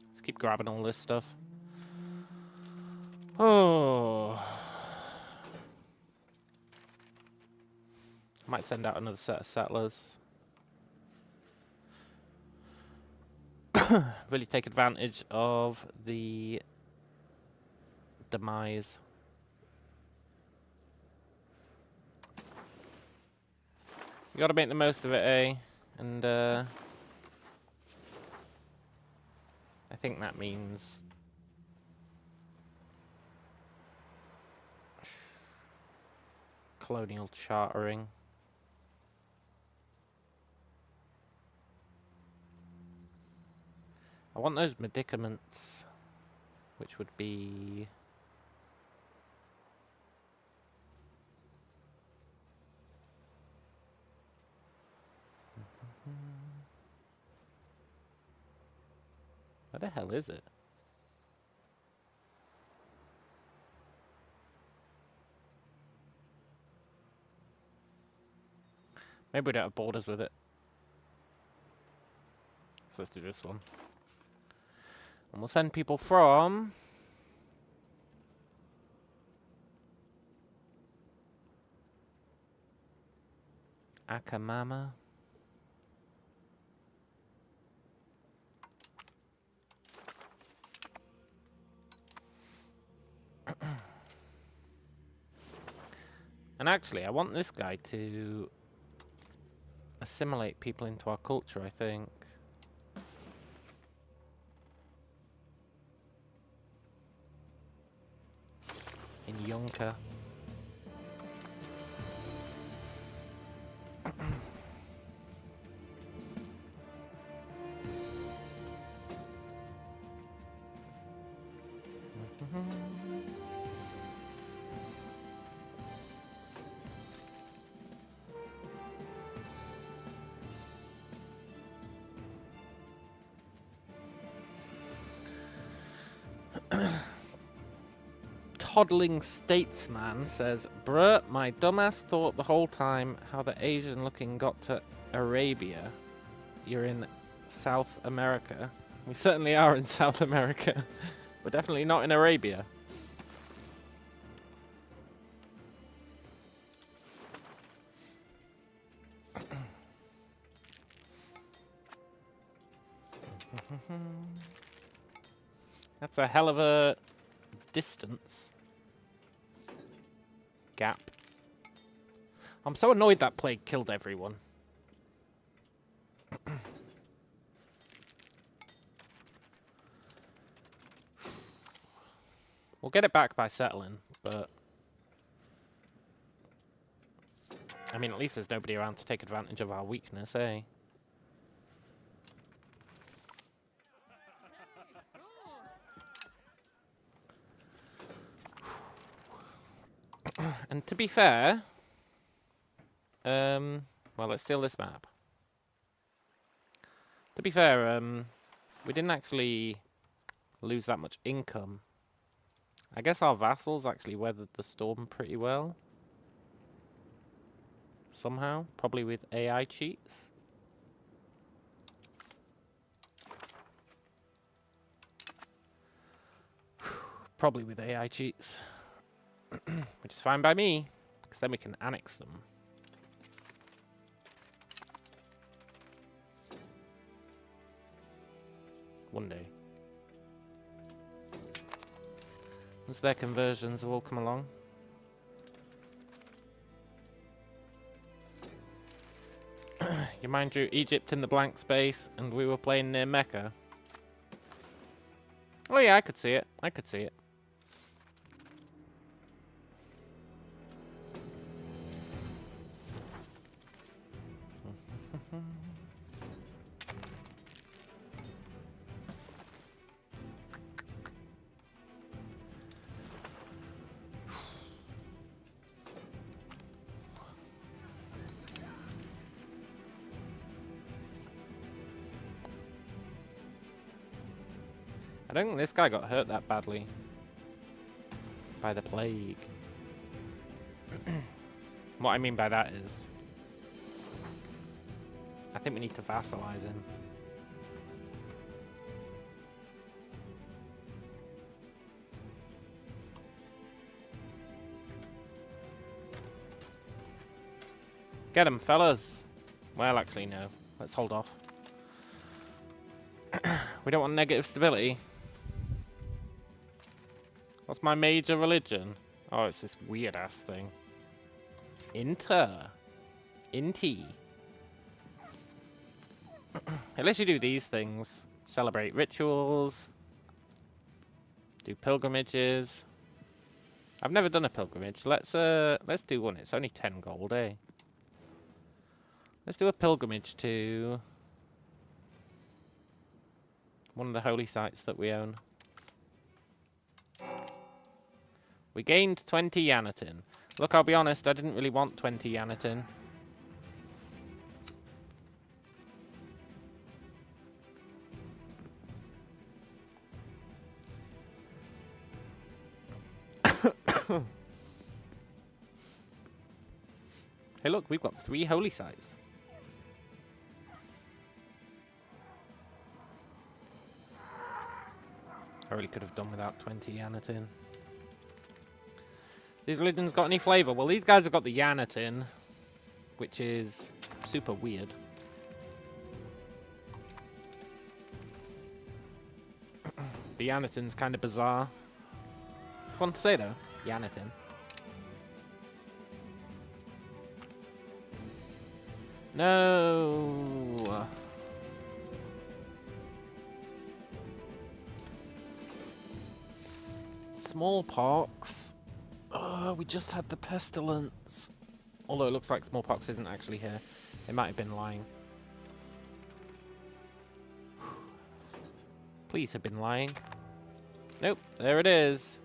Let's keep grabbing all this stuff. Oh. Might send out another set of settlers. Really take advantage of the demise. You gotta make the most of it, eh? And I think that means colonial chartering. I want those medicaments, which would be where the hell is it? Maybe we don't have borders with it. So let's do this one. And we'll send people from Akamama. And actually, I want this guy to assimilate people into our culture, I think. In Yunka. Toddling statesman says, bruh, my dumbass thought the whole time how the Asian looking got to Arabia. You're in South America. We certainly are in South America. We're definitely not in Arabia. That's a hell of a distance gap. I'm so annoyed that plague killed everyone. We'll get it back by settling, but I mean, at least there's nobody around to take advantage of our weakness, eh? And to be fair, well, let's steal this map. To be fair, we didn't actually lose that much income. I guess our vassals actually weathered the storm pretty well. Somehow, probably with AI cheats. Probably with AI cheats. Which is fine by me, because then we can annex them. One day. Once their conversions have all come along. You mind you, Egypt in the blank space, and we were playing near Mecca. Oh yeah, I could see it. I could see it. I don't think this guy got hurt that badly by the plague. What I mean by that is, I think we need to vassalize him. Get him, fellas. Well, actually, no. Let's hold off. We don't want negative stability. What's my major religion? Oh, it's this weird-ass thing. Inti. At least you do these things. Celebrate rituals. Do pilgrimages. I've never done a pilgrimage. Let's do one. It's only 10 gold, eh? Let's do a pilgrimage to one of the holy sites that we own. We gained 20 Yanatin. Look, I'll be honest, I didn't really want 20 Yanatin. Hey look, we've got 3 holy sites. I really could have done without 20 Yanatin. These religions got any flavour? Well, these guys have got the Yanatin, which is super weird. The Yanatin's kind of bizarre. It's fun to say though, Yanatin. No. Smallpox. Oh, we just had the pestilence. Although it looks like smallpox isn't actually here. It might have been lying. Please have been lying. Nope, there it is.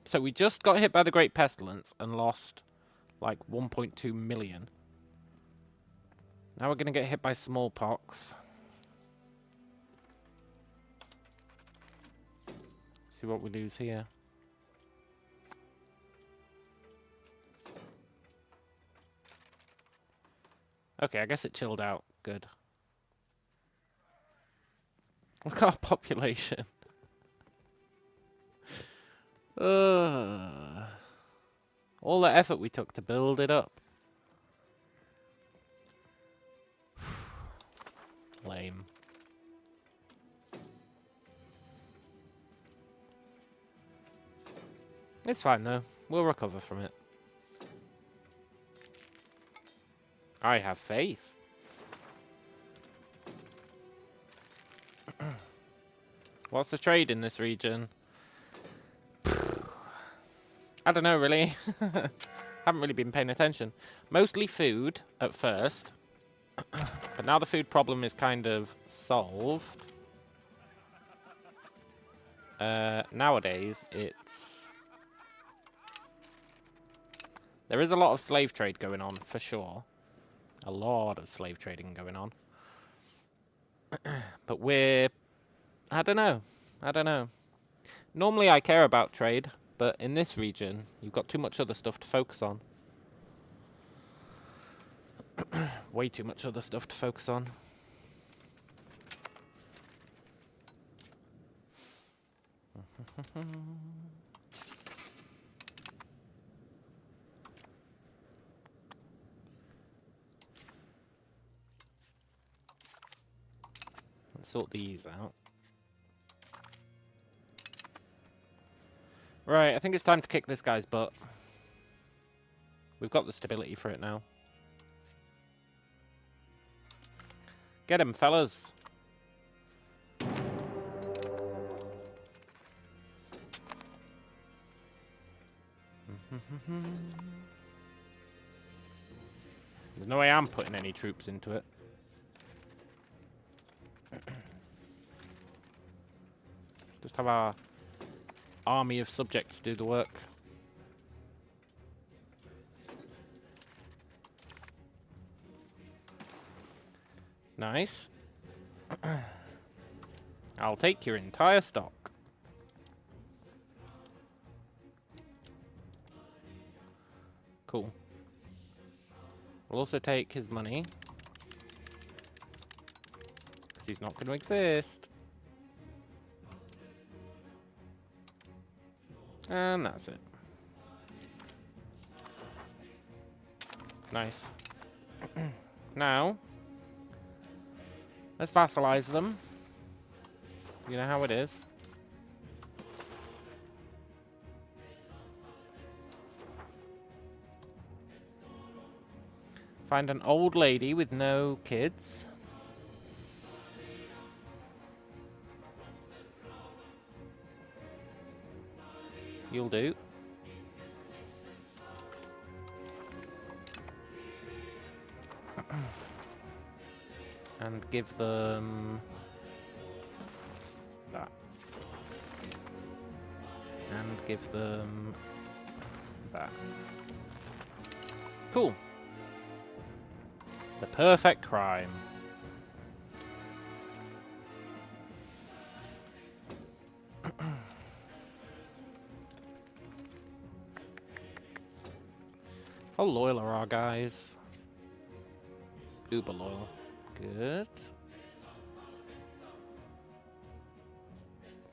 So we just got hit by the Great Pestilence and lost like 1.2 million. Now we're going to get hit by smallpox. See what we lose here. Okay, I guess it chilled out. Good. Look at our population. All the effort we took to build it up. Lame. It's fine though. We'll recover from it. I have faith. What's the trade in this region? I don't know, really. Haven't really been paying attention. Mostly food at first. But now the food problem is kind of solved. Nowadays, it's... There is a lot of slave trade going on, for sure. A lot of slave trading going on. But we're... I don't know. Normally I care about trade, but in this region, you've got too much other stuff to focus on. Way too much other stuff to focus on. Let's sort these out. Right, I think it's time to kick this guy's butt. We've got the stability for it now. Get him, fellas. There's no way I'm putting any troops into it. Just have our army of subjects do the work. Nice. I'll take your entire stock. Cool. We'll also take his money. Because he's not going to exist. And that's it. Nice. Now, let's vassalize them. You know how it is. Find an old lady with no kids. You'll do. And give them that. And give them that. Cool. The perfect crime. How loyal are our guys? Uber loyal. Good.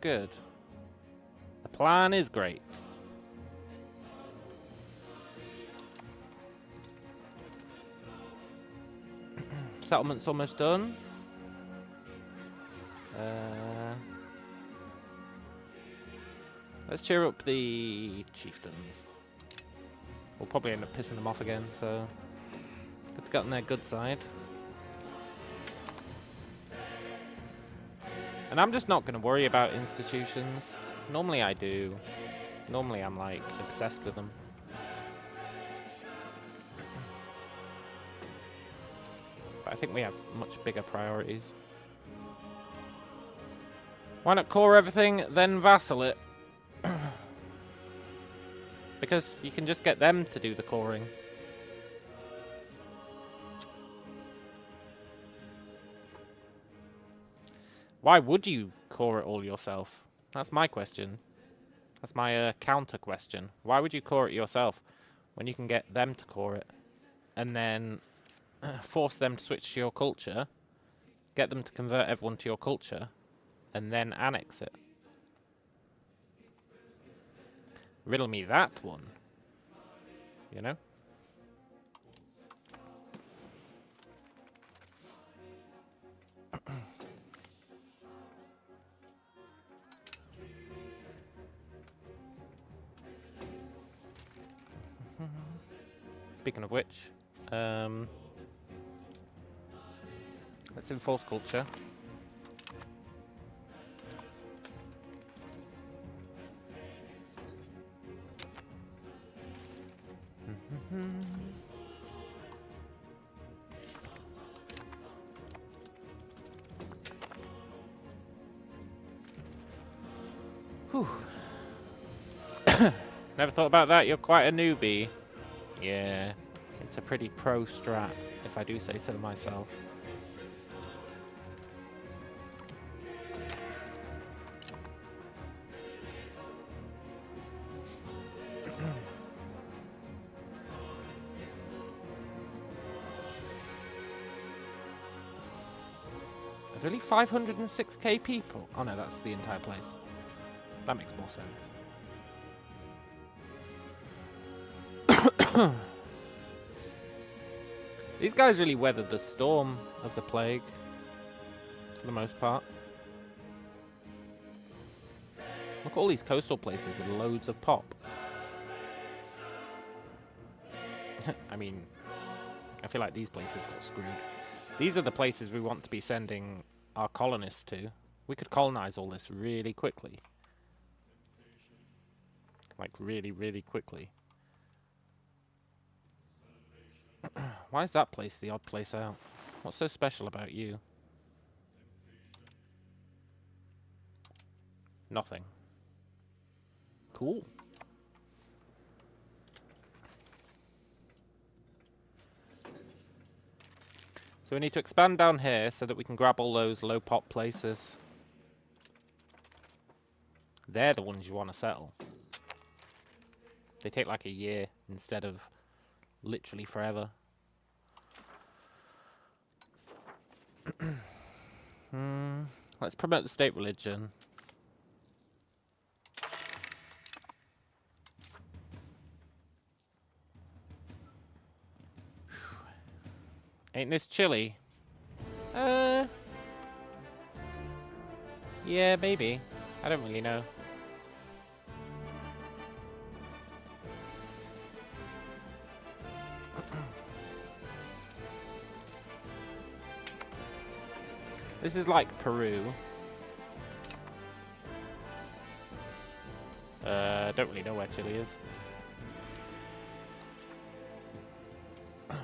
Good. The plan is great. Settlement's almost done. Let's cheer up the chieftains. We'll probably end up pissing them off again, so good to get on their good side. And I'm just not going to worry about institutions. Normally I do. Normally I'm like obsessed with them. But I think we have much bigger priorities. Why not core everything, then vassal it? Because you can just get them to do the coring. Why would you core it all yourself? That's my question. That's my counter question. Why would you core it yourself when you can get them to core it and then force them to switch to your culture, get them to convert everyone to your culture, and then annex it? Riddle me that one. You know? Speaking of which, let's enforce culture. Whew. Never thought about that. You're quite a newbie. Yeah, it's a pretty pro strat, if I do say so myself. Really, 506k people? Oh no, that's the entire place. That makes more sense. These guys really weathered the storm of the plague, for the most part. Look at all these coastal places with loads of pop. I mean, I feel like these places got screwed. These are the places we want to be sending our colonists to. We could colonize all this really quickly. Like, really, really quickly. Why is that place the odd place out? What's so special about you? Nothing. Cool. So we need to expand down here so that we can grab all those low pop places. They're the ones you want to settle. They take like a year instead of literally forever. Let's promote the state religion. Ain't this chilly? Yeah, maybe. I don't really know. This is like Peru. Don't really know where Chile is.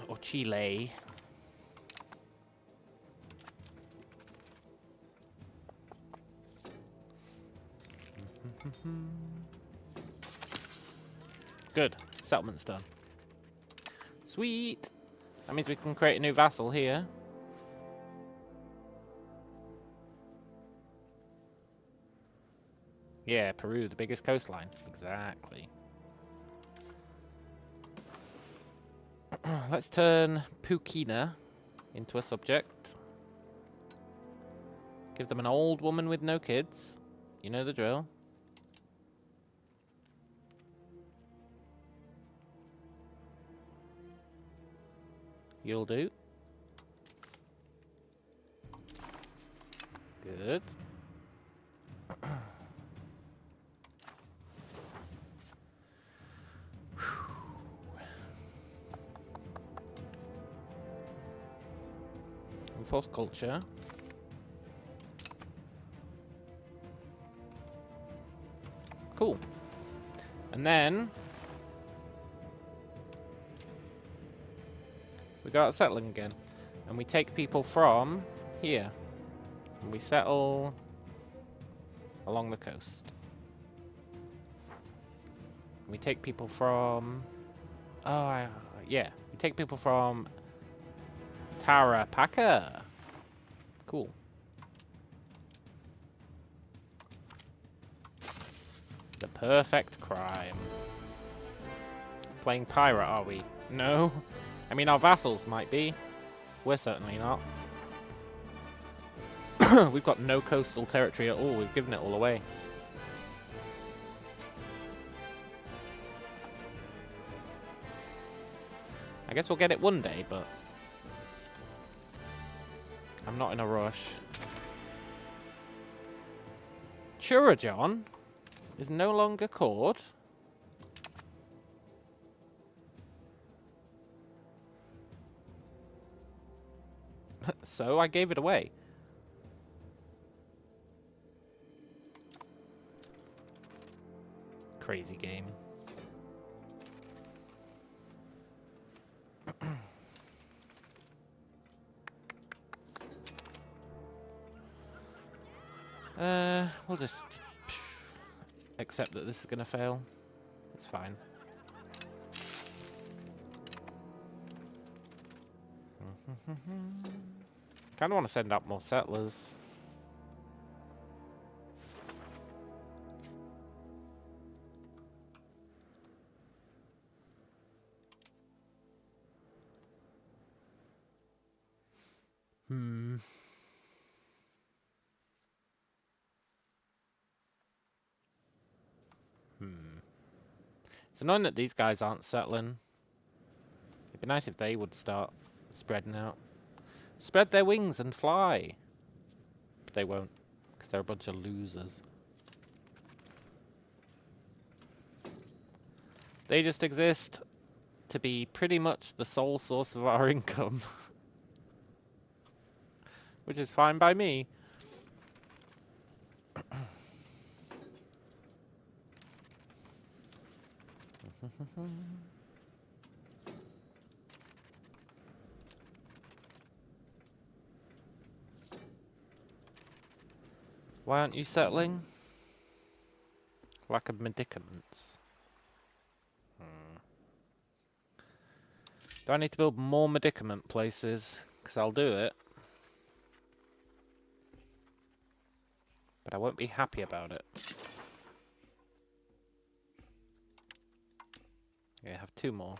Or Chile. Good. Settlement's done. Sweet. That means we can create a new vassal here. Yeah, Peru, the biggest coastline. Exactly. Let's turn Pukina into a subject. Give them an old woman with no kids. You know the drill. You'll do. Good. Enforce culture. Cool. And then we go out settling again. And we take people from here. And we settle along the coast. We take people from... yeah. We take people from Tarapaka. Cool. The perfect crime. Playing pirate, are we? No. I mean, our vassals might be. We're certainly not. We've got no coastal territory at all. We've given it all away. I guess we'll get it one day, but I'm not in a rush. Churajon is no longer called. So I gave it away. Crazy game. We'll just accept that this is gonna fail. It's fine. Kinda wanna send up more settlers. It's annoying that these guys aren't settling. It'd be nice if they would start spreading out. Spread their wings and fly. But they won't, because they're a bunch of losers. They just exist to be pretty much the sole source of our income. Which is fine by me. Why aren't you settling? Lack of medicaments. Do I need to build more medicament places? Because I'll do it. But I won't be happy about it. Yeah, I have 2 more.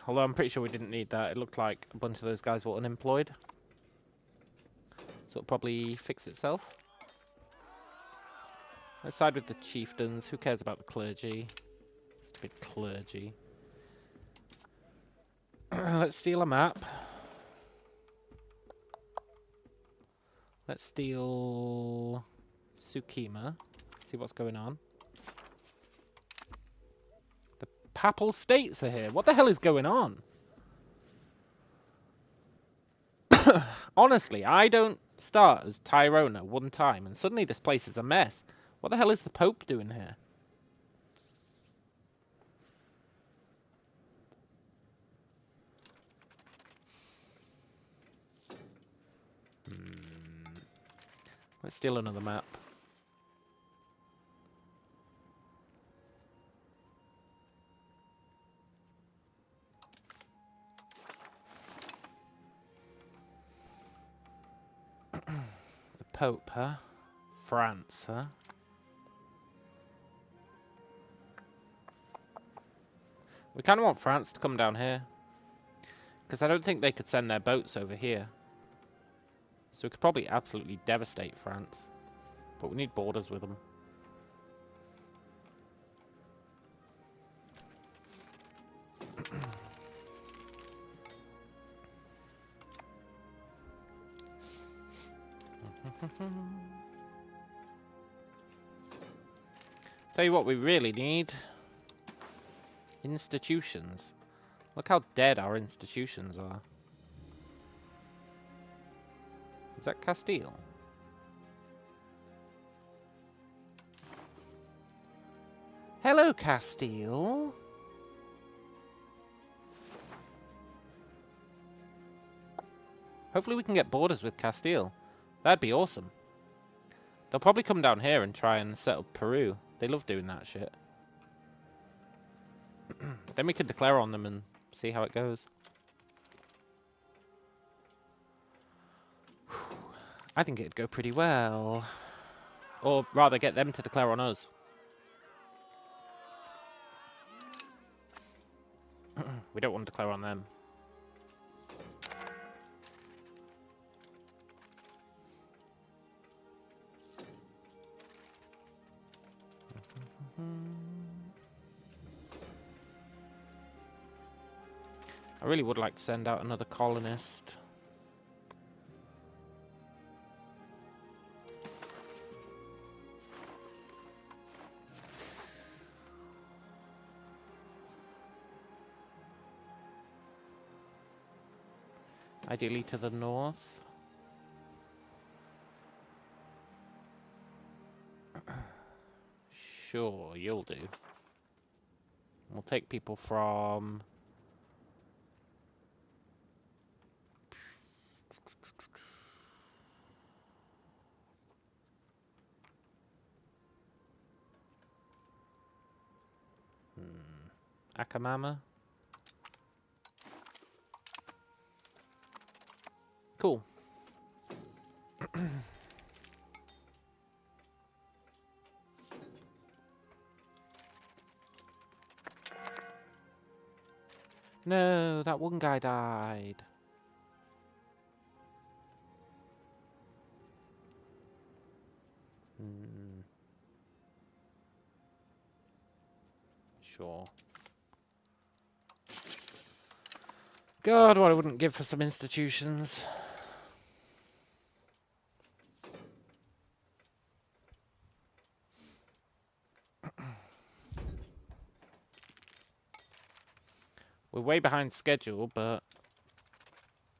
Although I'm pretty sure we didn't need that. It looked like a bunch of those guys were unemployed. So it'll probably fix itself. Let's side with the chieftains. Who cares about the clergy? Let's Stupid clergy. Let's steal a map. Let's steal Tsukima. See what's going on. The Papal States are here. What the hell is going on? Honestly, I don't start as Tyrona one time, and suddenly this place is a mess. What the hell is the Pope doing here? Let's steal another map. The Pope, huh? France, huh? We kind of want France to come down here. Because I don't think they could send their boats over here. So we could probably absolutely devastate France. But we need borders with them. Tell you what we really need. Institutions. Look how dead our institutions are. Is that Castile? Hello, Castile. Hopefully we can get borders with Castile. That'd be awesome. They'll probably come down here and try and set up Peru. They love doing that shit. Then we could declare on them and see how it goes. I think it'd go pretty well. Or rather, get them to declare on us. We don't want to declare on them. I really would like to send out another colonist. Ideally to the north. Sure, you'll do. We'll take people from... Akamama. Cool. No, that one guy died. Sure. God, what I wouldn't give for some institutions. We're way behind schedule, but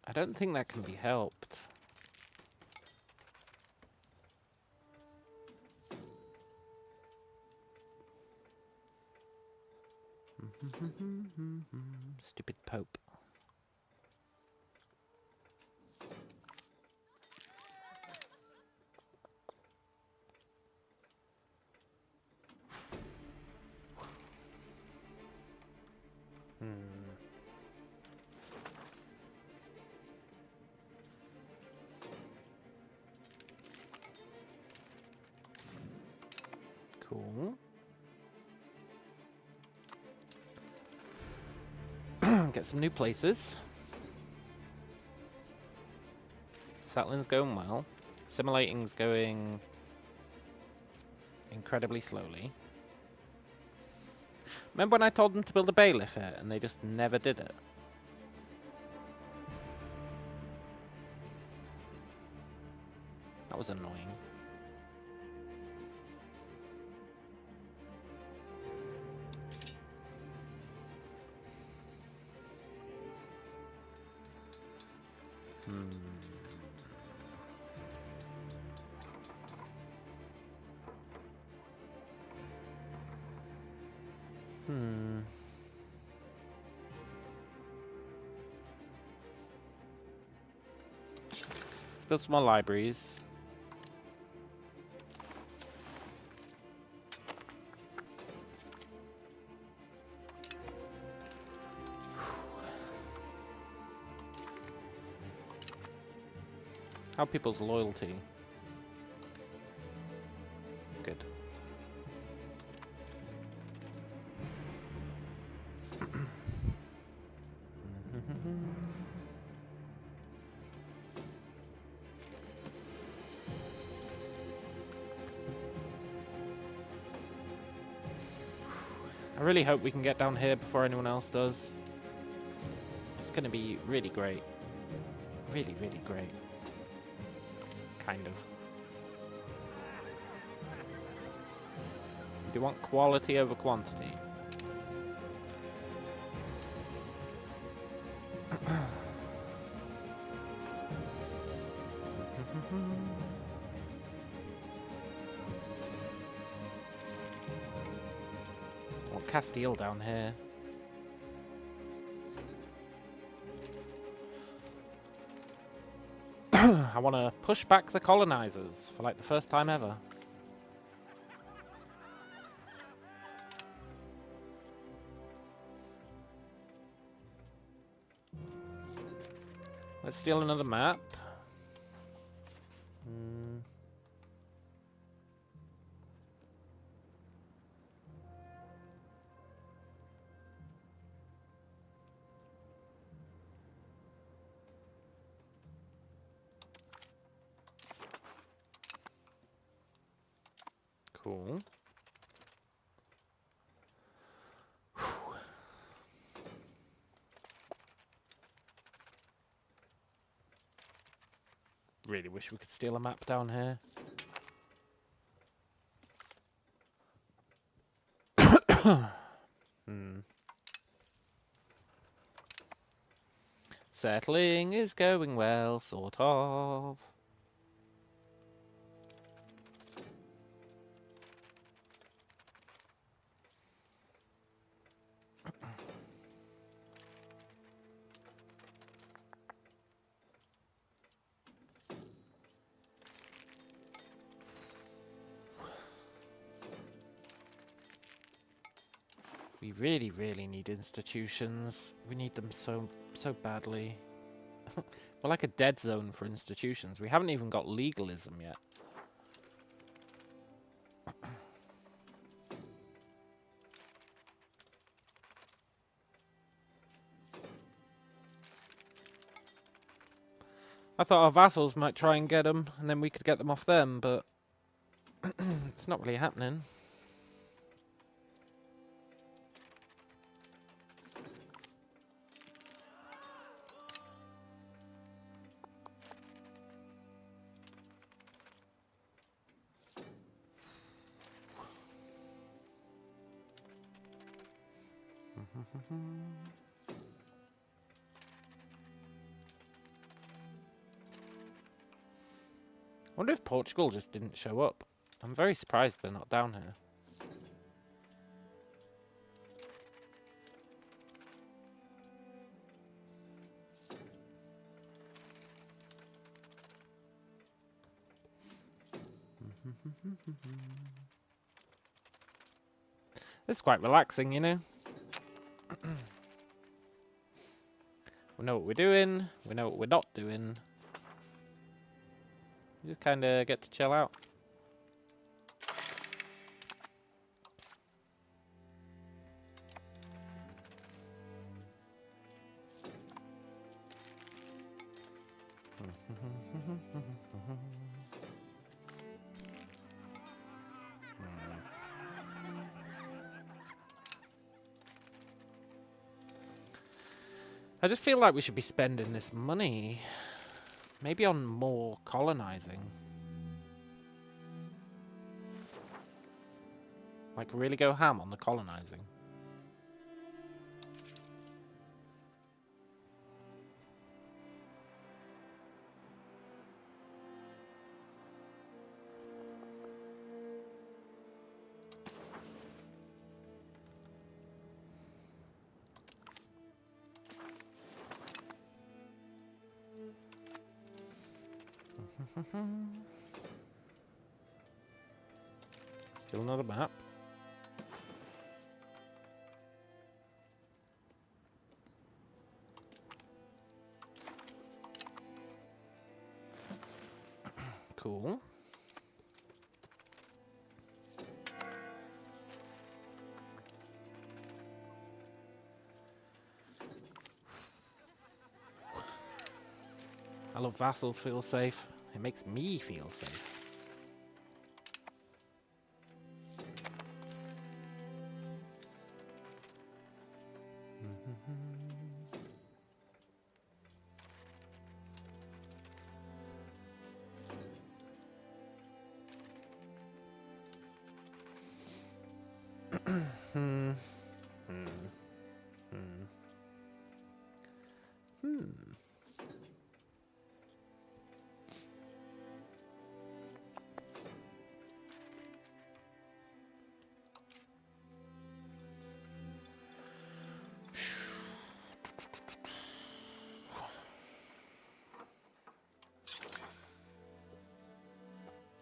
I don't think that can be helped. Stupid Pope. Cool. Get some new places. Settling's going well. Assimilating's going incredibly slowly. Remember when I told them to build a bailiff here and they just never did it? That was annoying. Build some more libraries. How people's loyalty? Good. I really hope we can get down here before anyone else does. It's going to be really great. Really, really great. Kind of. Do you want quality over quantity? I want Castile down here. I want to push back the colonizers for like the first time ever. Let's steal another map. Cool. Really wish we could steal a map down here. Settling is going well, sort of. We really, really need institutions. We need them so badly. We're like a dead zone for institutions. We haven't even got legalism yet. I thought our vassals might try and get them, and then we could get them off them, but it's not really happening. I wonder if Portugal just didn't show up. I'm very surprised they're not down here. It's quite relaxing, you know? We know what we're doing, we know what we're not doing. We just kind of get to chill out. I just feel like we should be spending this money. Maybe on more colonizing. Like, really go ham on the colonizing. Still not a map. Cool. I love vassals feel safe. It makes me feel safe.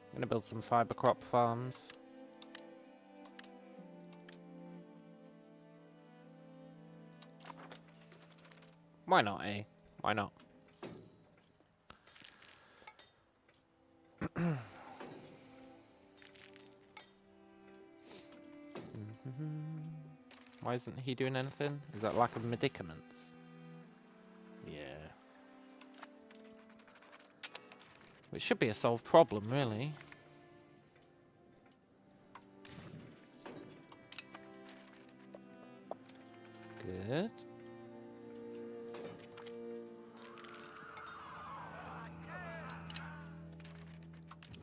I'm gonna build some fiber crop farms. Why not, eh? Why not? Why isn't he doing anything? Is that lack of medicaments? Yeah. Which should be a solved problem, really. Good.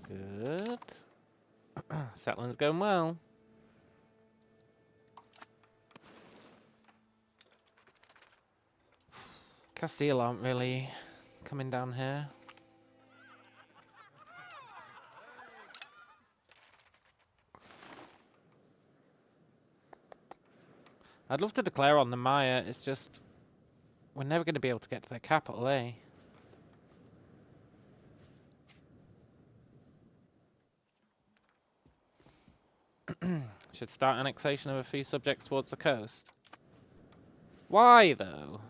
Good. Settling's going well. Castile aren't really coming down here. I'd love to declare on the Maya, it's just we're never going to be able to get to their capital, eh? Should start annexation of a few subjects towards the coast. Why, though?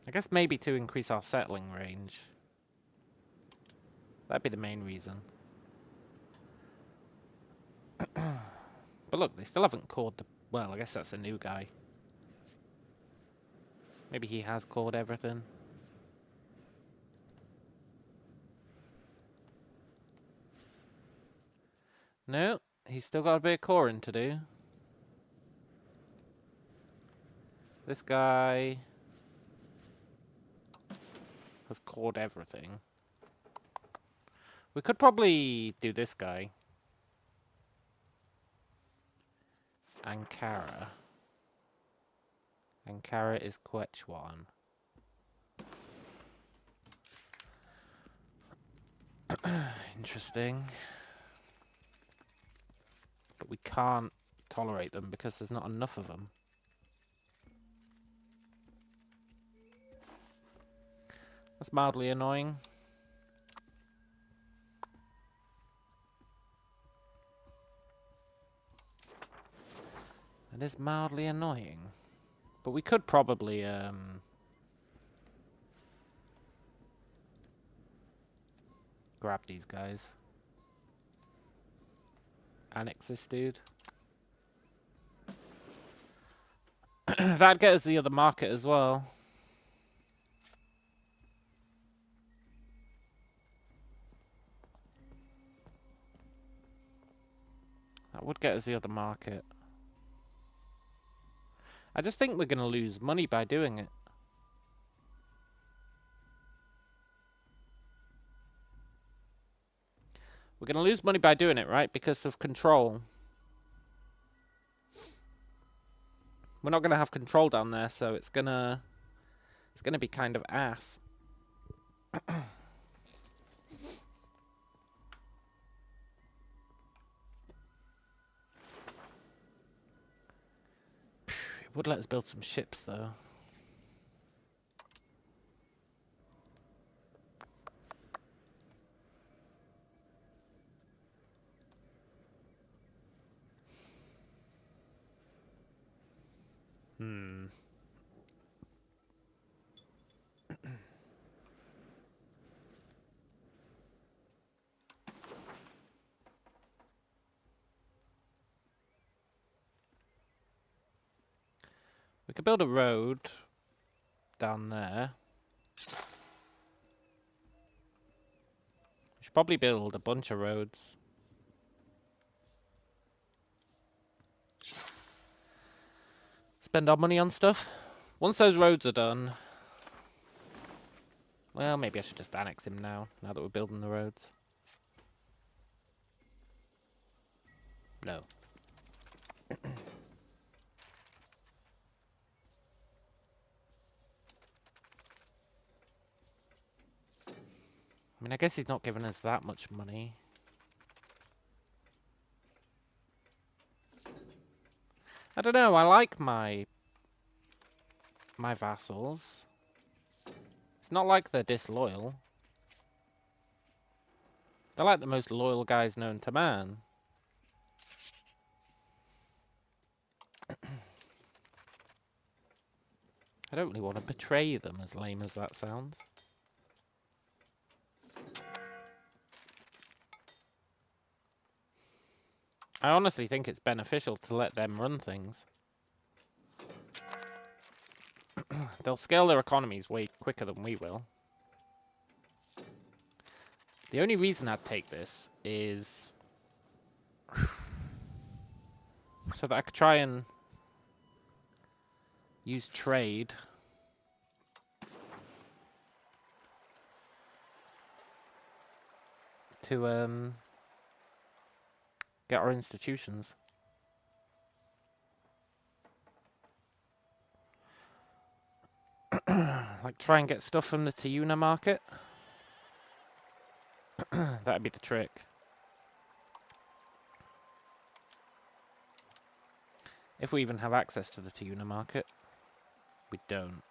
I guess maybe to increase our settling range. That'd be the main reason. But look, they still haven't called the... Well, I guess that's a new guy. Maybe he has called everything. No, he's still got a bit of coring to do. This guy has called everything. We could probably do this guy. Ankara. Ankara is Quechuan. Interesting. But we can't tolerate them because there's not enough of them. That's mildly annoying. It is mildly annoying. But we could probably, grab these guys. Annex this dude. That'd get us the other market as well. That would get us the other market. I just think we're going to lose money by doing it. We're going to lose money by doing it, right? Because of control. We're not going to have control down there, so it's going to be kind of ass. It would let us build some ships, though. We could build a road down there. We should probably build a bunch of roads. Spend our money on stuff. Once those roads are done... Well, maybe I should just annex him now that we're building the roads. No. I mean, I guess he's not giving us that much money. I don't know, I like my vassals. It's not like they're disloyal. They're like the most loyal guys known to man. I don't really want to betray them, as lame as that sounds. I honestly think it's beneficial to let them run things. They'll scale their economies way quicker than we will. The only reason I'd take this is so that I could try and use trade to get our institutions. Like try and get stuff from the Tiuna market. That'd be the trick. If we even have access to the Tiuna market. We don't.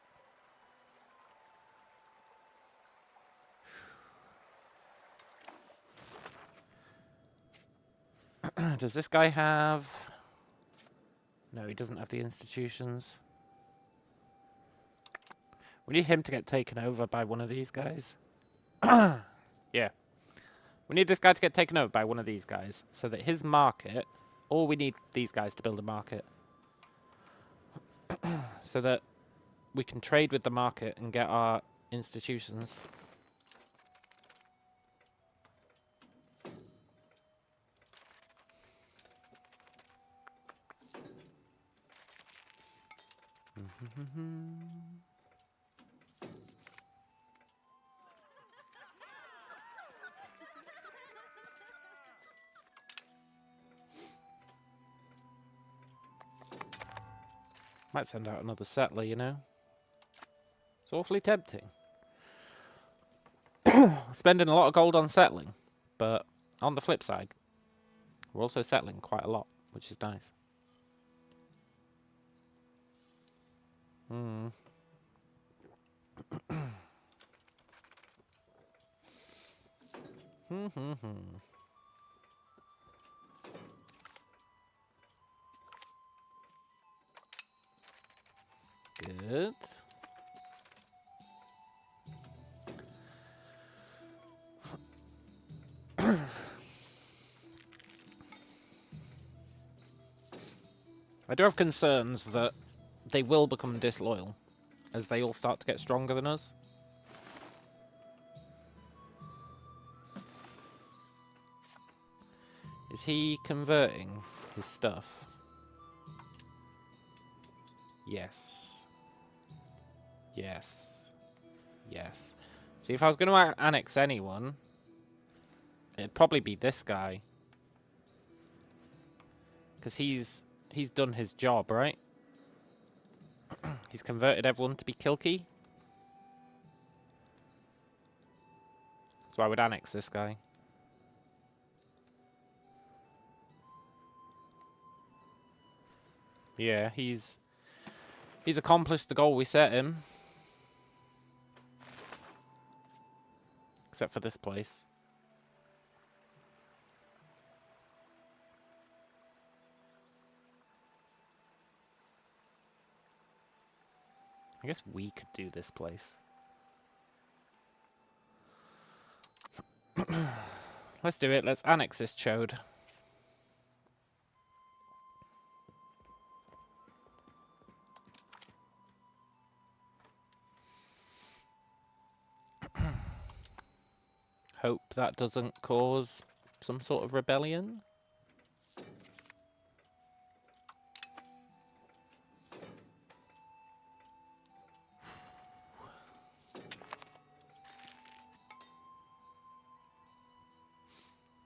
Does this guy have... No, he doesn't have the institutions. We need him to get taken over by one of these guys. Yeah. We need this guy to get taken over by one of these guys. So that his market... Or we need these guys to build a market. So that we can trade with the market and get our institutions. Might send out another settler, you know. It's awfully tempting. Spending a lot of gold on settling, but on the flip side, we're also settling quite a lot, which is nice. Good. I do have concerns that they will become disloyal as they all start to get stronger than us. Is he converting his stuff? Yes. Yes. Yes. See, if I was going to annex anyone, it'd probably be this guy. Because he's done his job, right? He's converted everyone to be Kilky. So I would annex this guy. Yeah, he's accomplished the goal we set him. Except for this place. I guess we could do this place. Let's do it. Let's annex this chode. Hope that doesn't cause some sort of rebellion.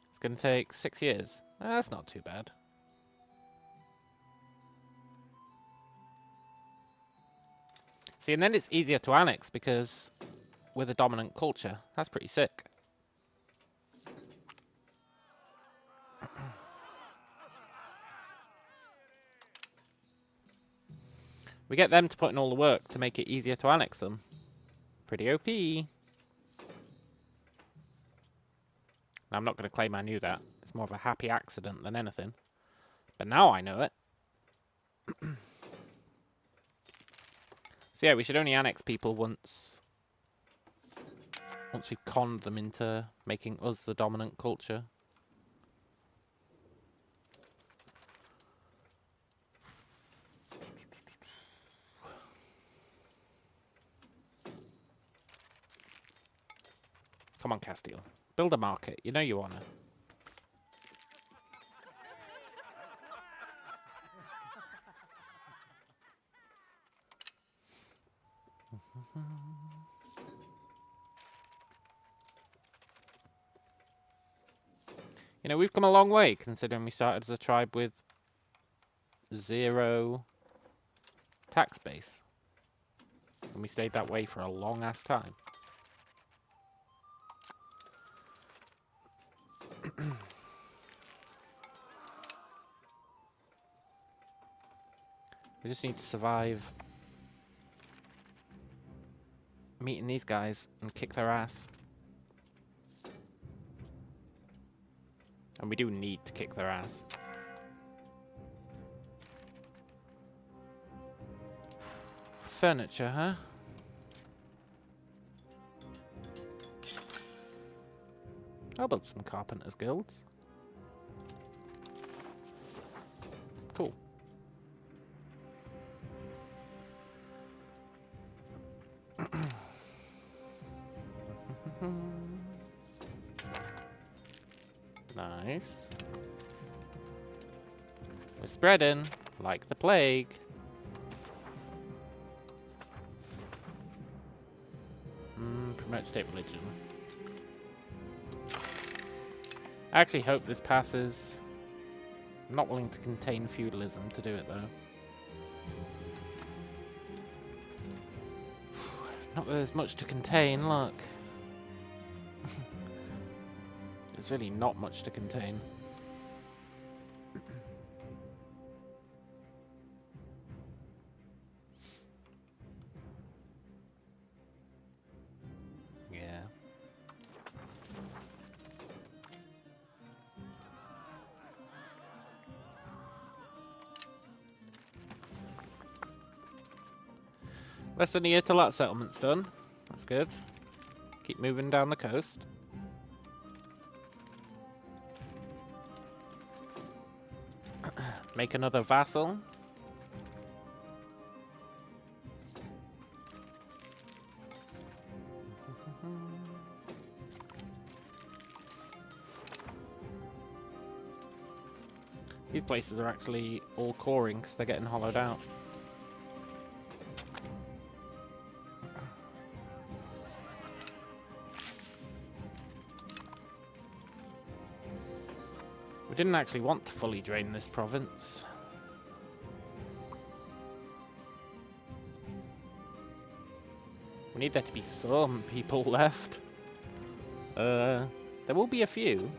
It's going to take 6 years. That's not too bad. See, and then it's easier to annex because we're the dominant culture. That's pretty sick. We get them to put in all the work to make it easier to annex them. Pretty OP. I'm not going to claim I knew that. It's more of a happy accident than anything. But now I know it. So yeah, we should only annex people once we've conned them into making us the dominant culture. Come on, Castile. Build a market. You know you wanna. You know, we've come a long way considering we started as a tribe with 0 tax base. And we stayed that way for a long ass time. We just need to survive meeting these guys and kick their ass. And we do need to kick their ass. Furniture, huh? I'll build some carpenters' guilds. Cool. Nice. We're spreading like the plague. Promote state religion. I actually hope this passes. I'm not willing to contain feudalism to do it, though. Not that there's much to contain, look. There's really not much to contain. Yeah. Less than a year till that settlement's done. That's good. Keep moving down the coast. Make another vassal. These places are actually all coring because they're getting hollowed out. We didn't actually want to fully drain this province. We need there to be some people left. There will be a few.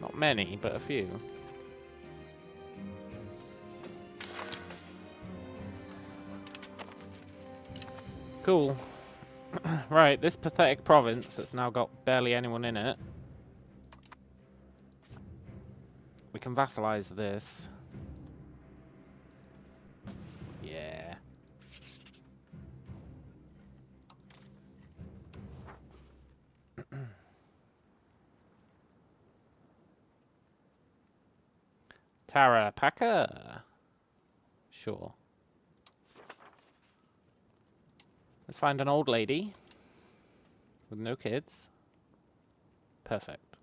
Not many, but a few. Cool. Right, this pathetic province that's now got barely anyone in it. We can vassalize this. Yeah. Tara Packer. Sure. Let's find an old lady with no kids. Perfect.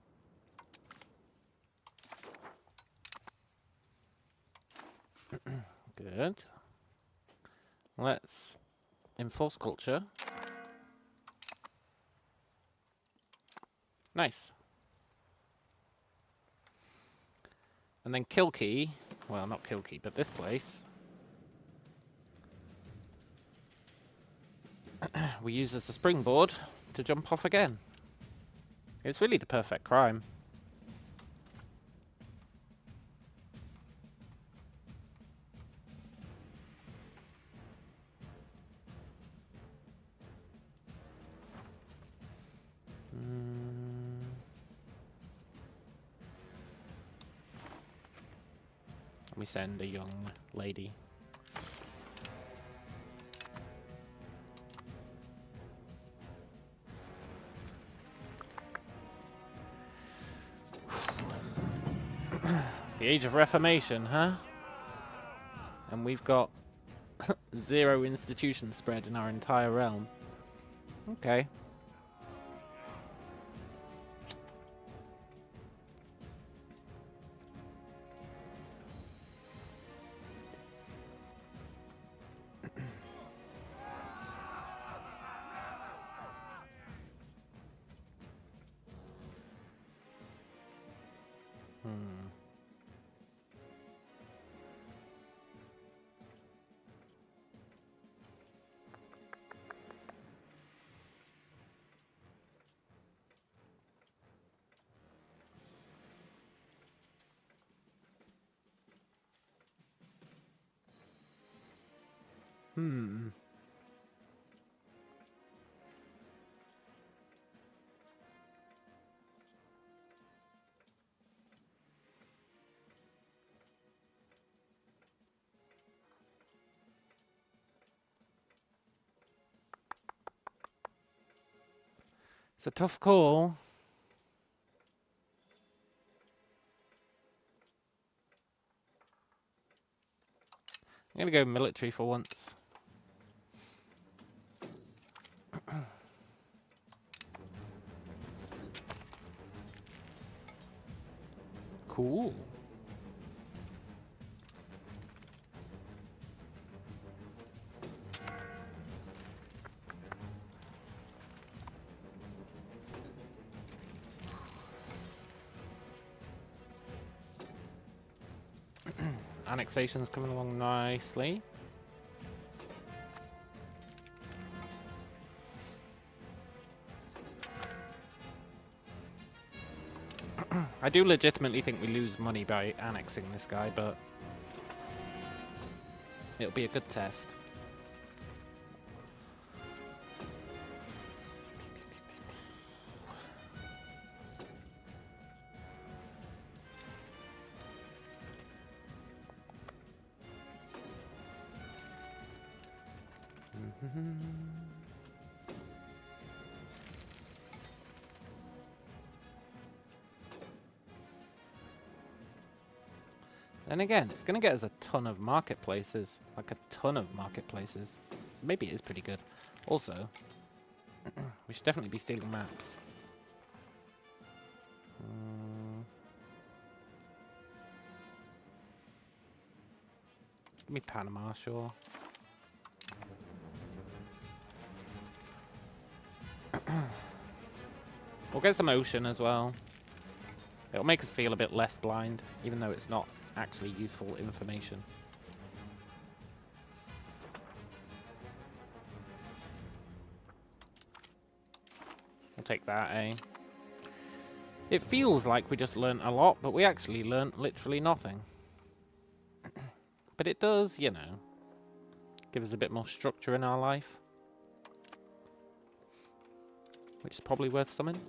Good. Let's enforce culture. Nice. And then Kilkey. Well, not Kilkey, but this place. We use as a springboard to jump off again. It's really the perfect crime. Let me send a young lady. The Age of Reformation, huh? And we've got 0 institution spread in our entire realm. Okay. It's a tough call. I'm gonna go military for once. Cool. Annexation's coming along nicely. I do legitimately think we lose money by annexing this guy, but it'll be a good test. And again, it's going to get us a ton of marketplaces. Like a ton of marketplaces. Maybe it is pretty good. Also, we should definitely be stealing maps. Give me Panama, sure. We'll get some ocean as well. It'll make us feel a bit less blind, even though it's not actually useful information. We'll take that, eh? It feels like we just learnt a lot, but we actually learnt literally nothing. But it does, you know, give us a bit more structure in our life. Which is probably worth something.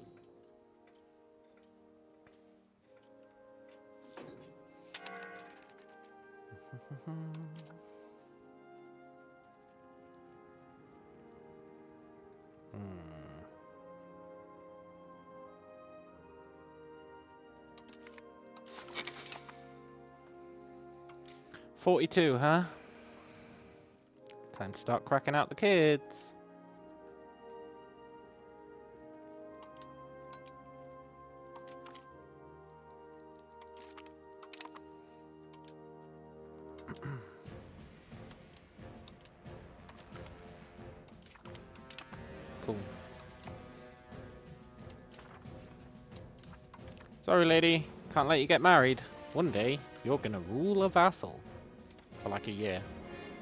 Hmm. 42, huh? Time to start cracking out the kids. Cool. Sorry, lady. Can't let you get married. One day, you're gonna rule a vassal. For like a year.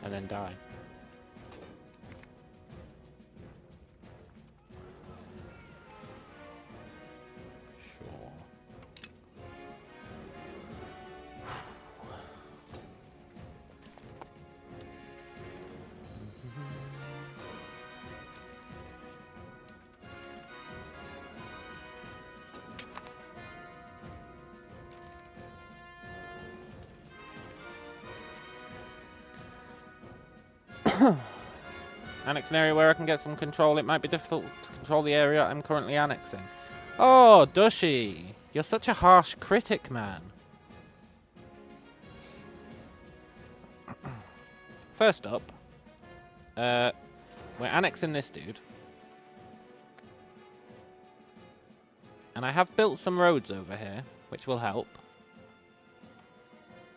And then die. Sure. Annex an area where I can get some control. It might be difficult to control the area I'm currently annexing. Oh, Dushy! You're such a harsh critic, man. First up, we're annexing this dude. And I have built some roads over here, which will help.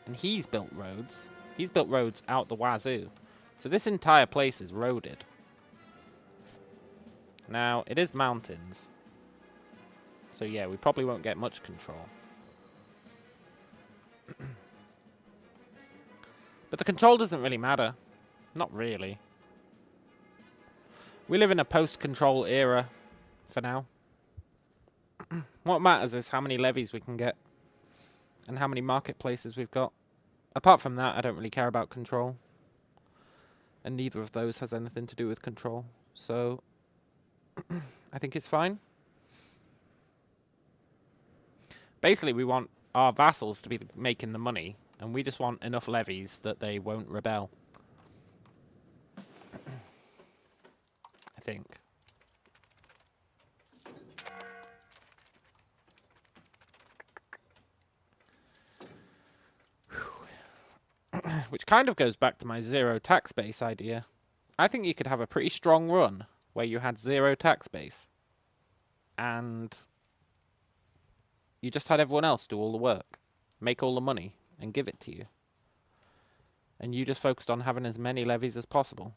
And he's built roads. He's built roads out the wazoo. So this entire place is roaded. Now, it is mountains. So yeah, we probably won't get much control. But the control doesn't really matter. Not really. We live in a post-control era for now. What matters is how many levies we can get. And how many marketplaces we've got. Apart from that, I don't really care about control. And neither of those has anything to do with control. So, I think it's fine. Basically, we want our vassals to be making the money. And we just want enough levies that they won't rebel. I think. Which kind of goes back to my zero tax base idea. I think you could have a pretty strong run where you had zero tax base. And you just had everyone else do all the work. Make all the money and give it to you. And you just focused on having as many levies as possible.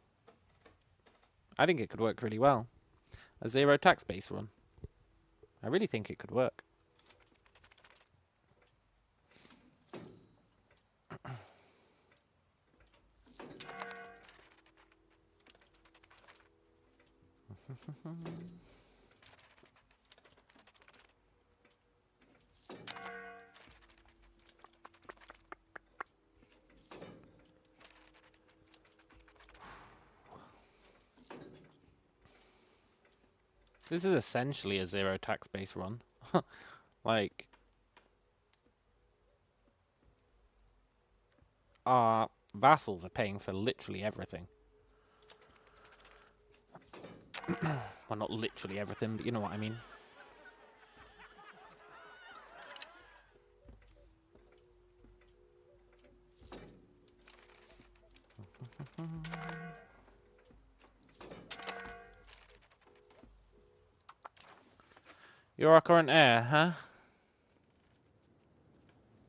I think it could work really well. A zero tax base run. I really think it could work. This is essentially a zero tax base run. Like, our vassals are paying for literally everything. Well, not literally everything, but you know what I mean. You're our current heir, huh?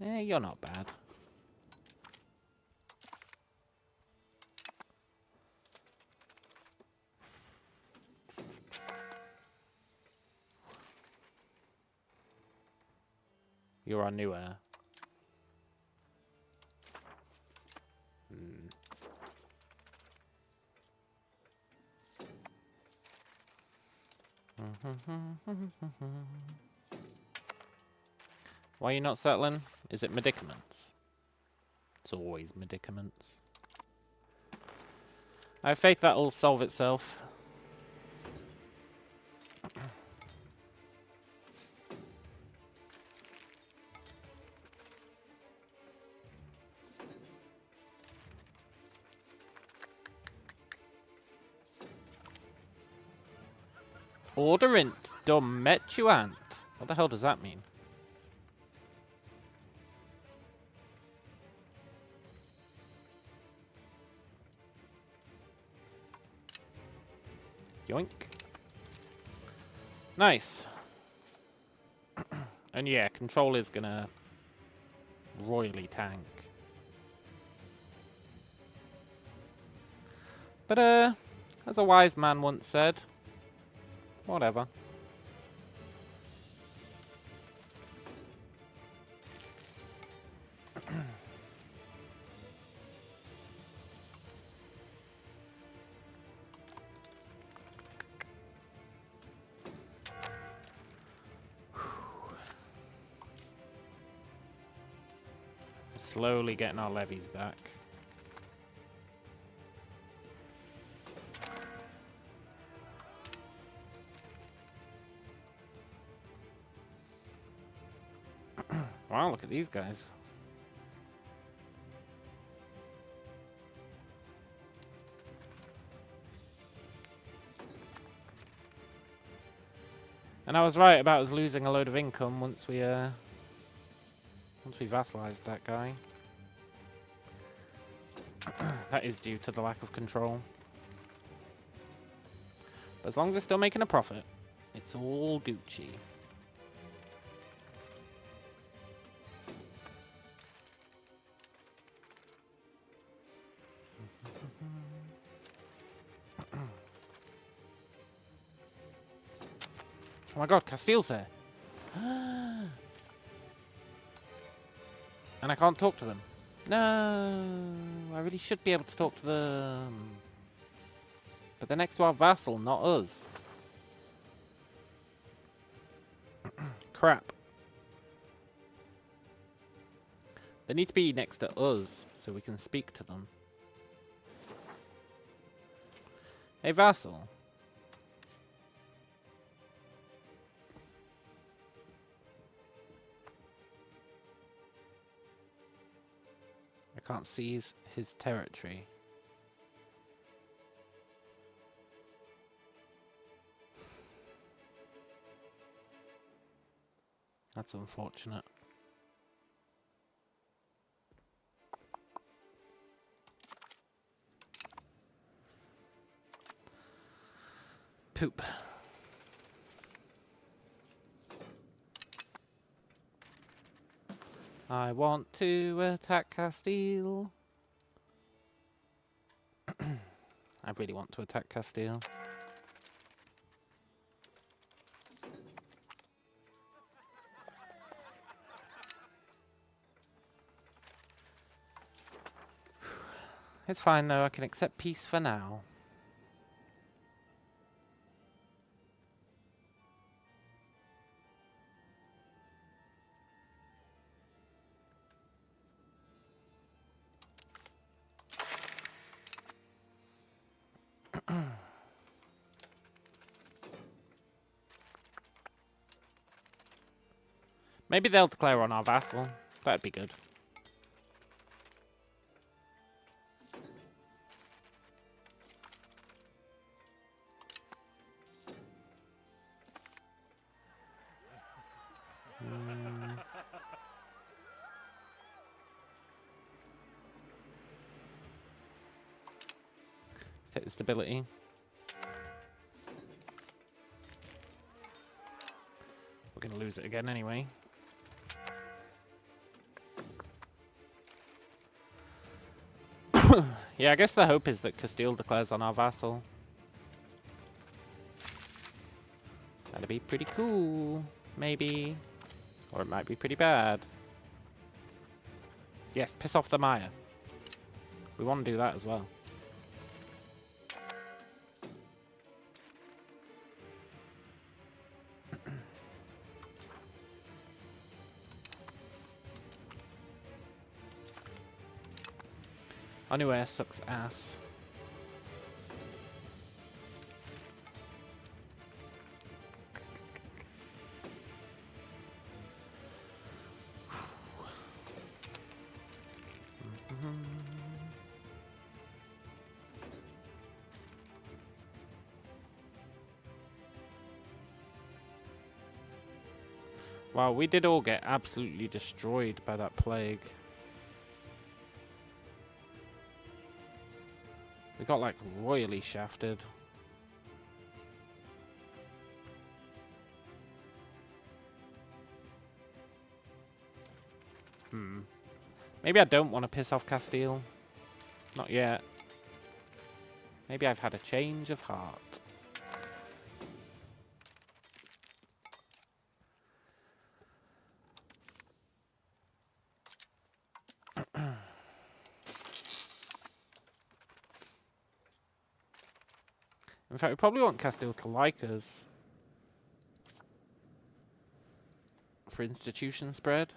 Eh, you're not bad. You're our new heir. Why are you not settling? Is it medicaments? It's always medicaments. I have faith that'll solve itself. Orderint dometuant. What the hell does that mean? Yoink. Nice. And yeah, control is gonna royally tank. But as a wise man once said, whatever. Slowly getting our levies back. Wow, look at these guys. And I was right about us losing a load of income once we vassalized that guy. That is due to the lack of control. But as long as we're still making a profit, it's all Gucci. Oh my god, Castile's there. And I can't talk to them. No, I really should be able to talk to them. But they're next to our vassal, not us. Crap. They need to be next to us so we can speak to them. Hey, vassal. I can't seize his territory. That's unfortunate. Poop. I want to attack Castile. I really want to attack Castile. It's fine though, I can accept peace for now. Maybe they'll declare on our vassal. That'd be good. Let's take the stability. We're going to lose it again anyway. Yeah, I guess the hope is that Castile declares on our vassal. That'd be pretty cool, maybe. Or it might be pretty bad. Yes, piss off the Maya. We want to do that as well. Anyway, sucks ass. Wow, we did all get absolutely destroyed by that plague. We got like royally shafted. Maybe I don't want to piss off Castile. Not yet. Maybe I've had a change of heart. In fact, we probably want Castile to like us. For institution spread.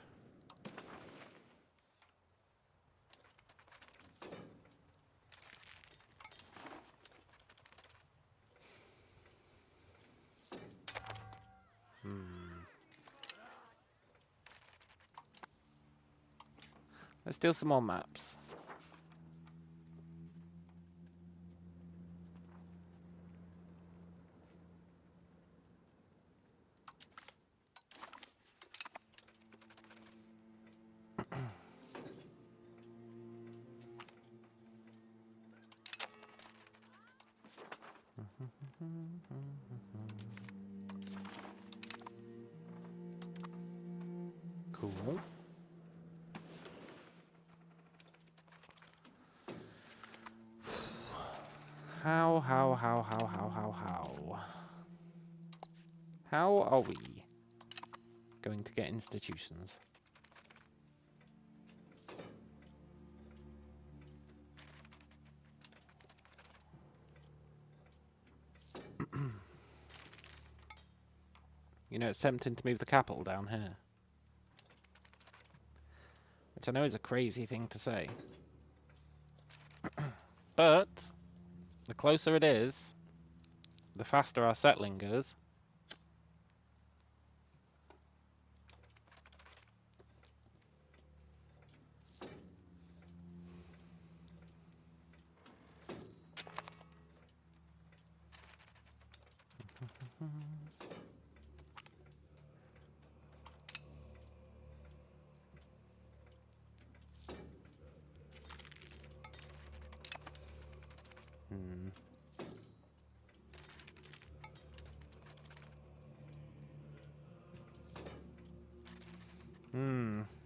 Let's steal some more maps. Cool. How? How are we going to get institutions? You know, it's tempting to move the capital down here. Which I know is a crazy thing to say. But the closer it is, the faster our settling goes.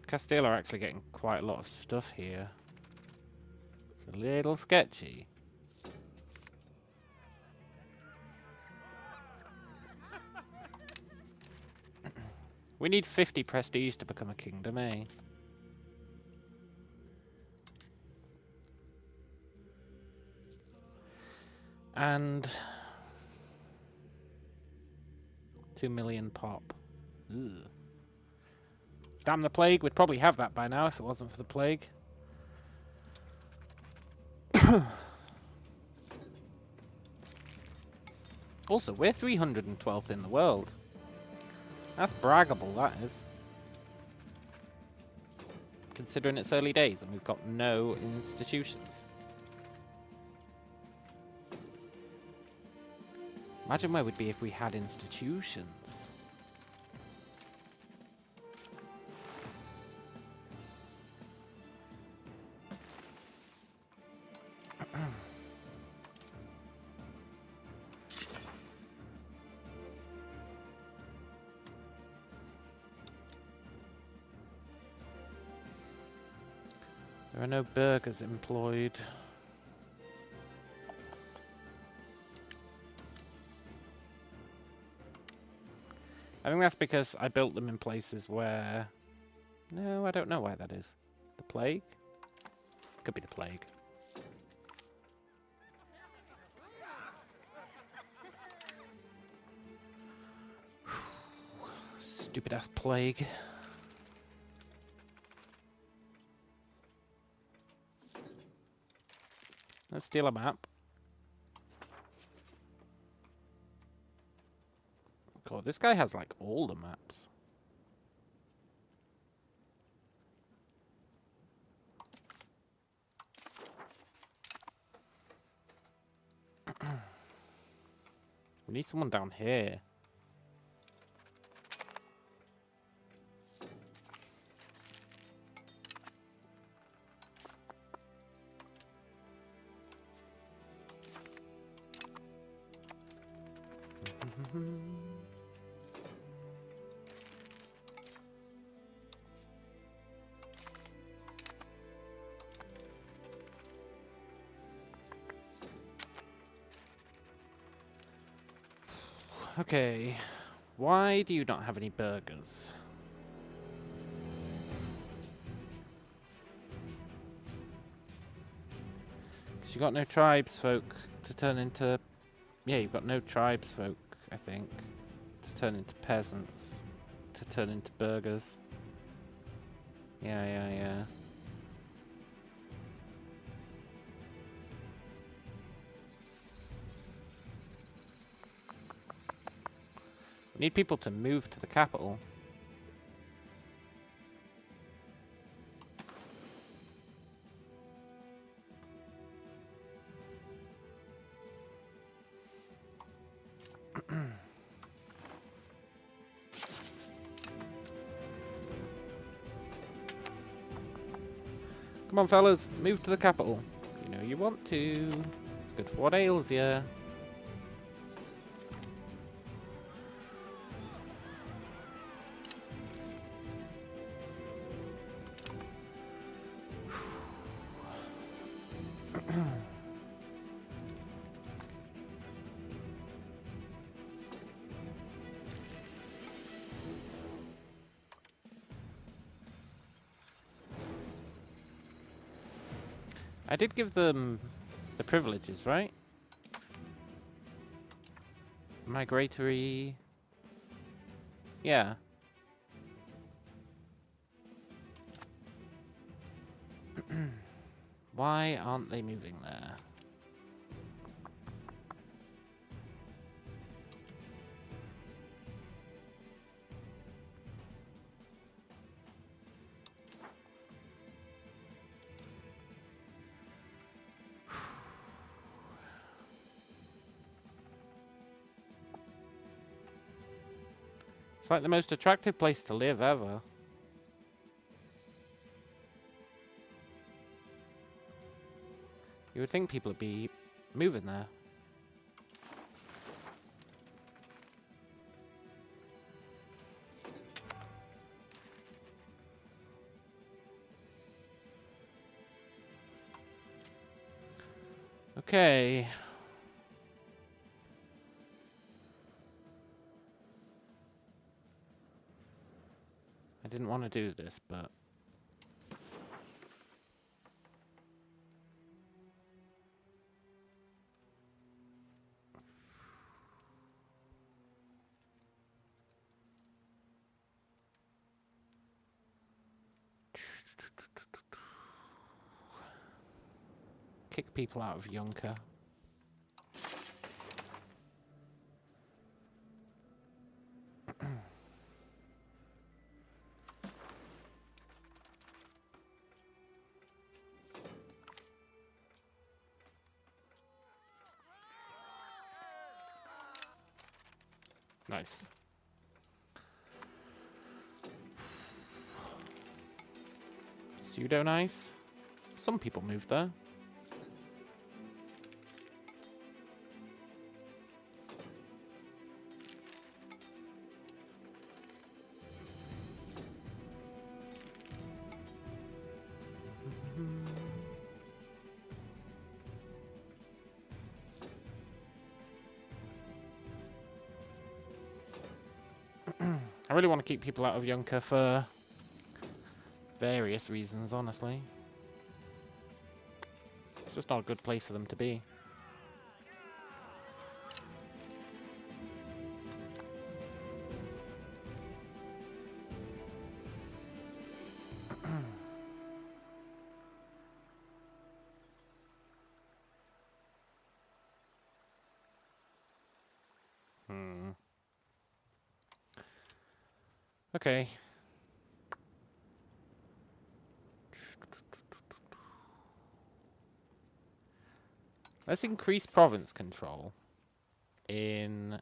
Castile are actually getting quite a lot of stuff here. It's a little sketchy. We need 50 prestige to become a kingdom, eh? And 2 million pop. Ugh. Damn the plague. We'd probably have that by now if it wasn't for the plague. Also, we're 312th in the world. That's braggable, that is. Considering it's early days and we've got no institutions. Imagine where we'd be if we had institutions. There are no burgers employed. I think that's because I built them in places where... No, I don't know why that is. The plague? Could be the plague. Stupid ass plague. Let's steal a map. God, this guy has like all the maps. We need someone down here. Okay, why do you not have any burgers? Because you got no tribesfolk to turn into... Yeah, you've got no tribesfolk, I think, to turn into peasants, to turn into burgers. Yeah. We need people to move to the capital. Come on, fellas, move to the capital. You know you want to. It's good for what ails ya. I did give them the privileges, right? Migratory... Yeah. Why aren't they moving there? It's like the most attractive place to live ever. You would think people would be moving there. Okay. I didn't want to do this, but... Kick people out of Yunker. Nice. Pseudo nice. Some people moved there. really want to keep people out of Yunka for various reasons, honestly. It's just not a good place for them to be. Okay. Let's increase province control in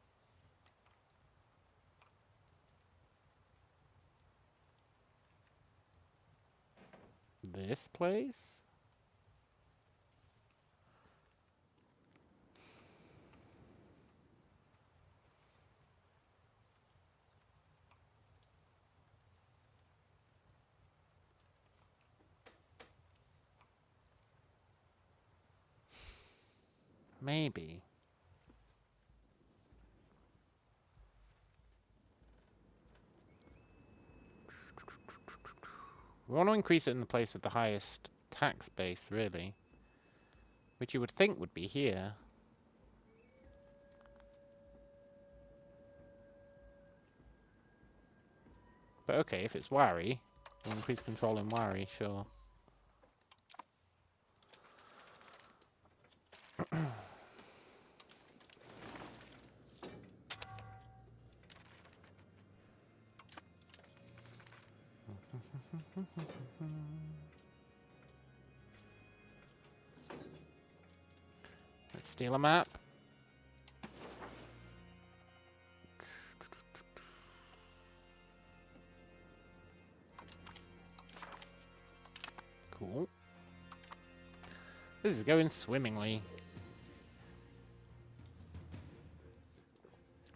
this place. Maybe. We want to increase it in the place with the highest tax base, really. Which you would think would be here. But okay, if it's Wari, we'll increase control in Wari, sure. Let's steal a map. Cool. This is going swimmingly.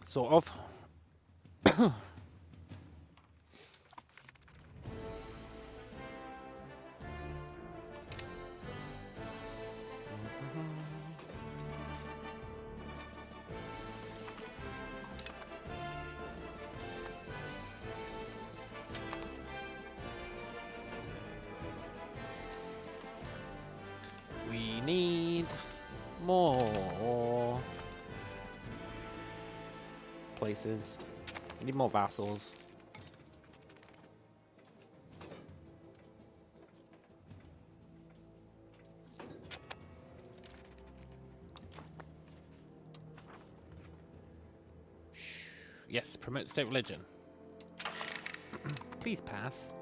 Sort of. We need more places. We need more vassals. Yes, promote state religion. Please pass.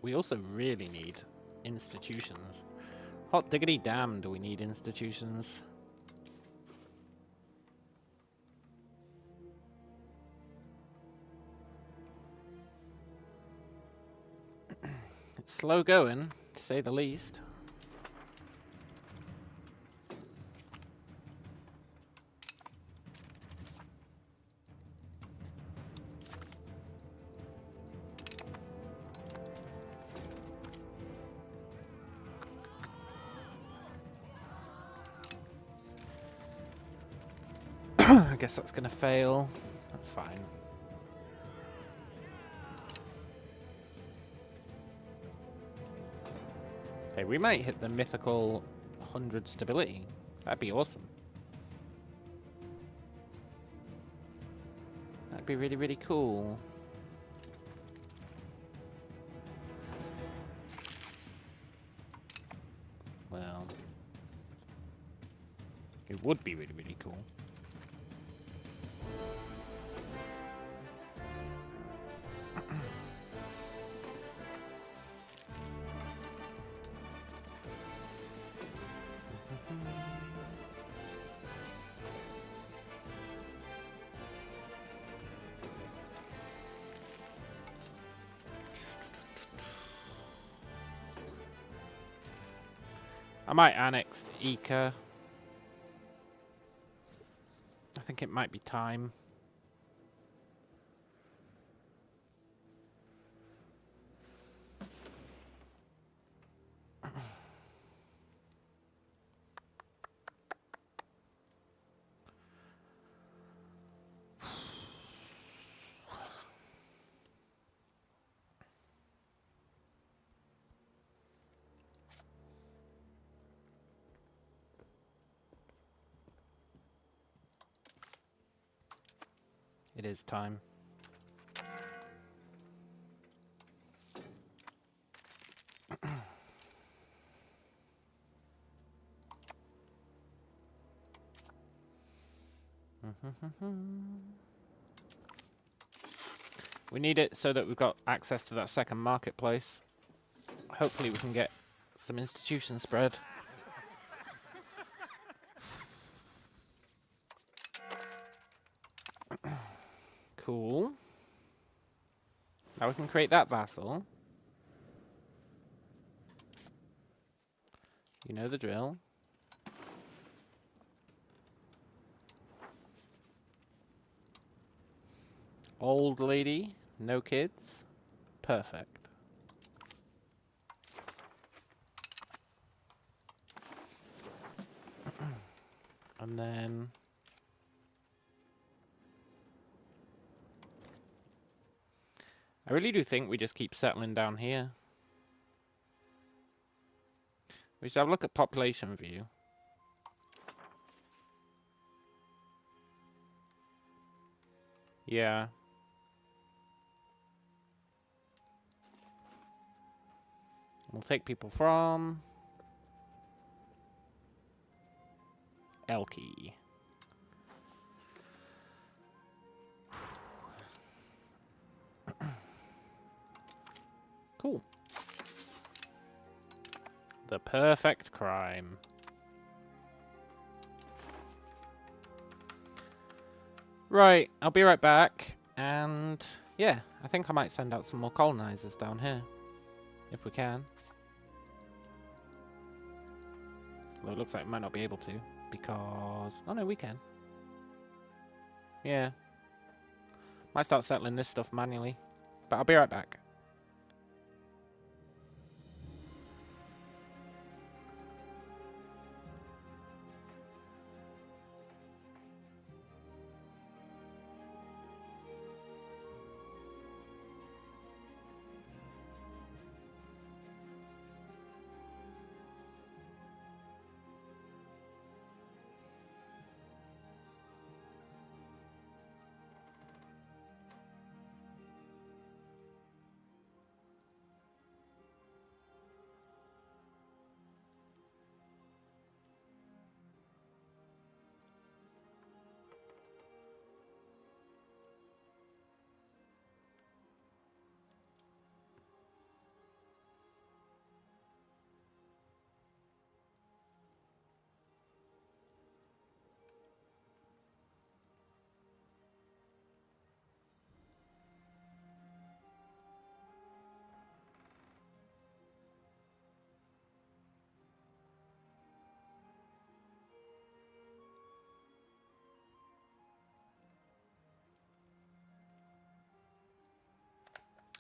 We also really need institutions. Hot diggity damn, do we need institutions? It's slow going, to say the least. I guess that's gonna fail. That's fine. Hey, we might hit the mythical 100 stability. That'd be awesome. That'd be really, really cool. Well, it would be really, really cool. I might annex Ika. I think it might be time. It is time. We need it so that we've got access to that second marketplace. Hopefully we can get some institution spread. Cool. Now we can create that vassal. You know the drill. Old lady, no kids. Perfect. And then I really do think we just keep settling down here. We should have a look at population view. Yeah. We'll take people from Elkie. Cool. The perfect crime. Right, I'll be right back. And yeah, I think I might send out some more colonizers down here. If we can. Well, it looks like we might not be able to. Because... oh no, we can. Yeah. Might start settling this stuff manually. But I'll be right back.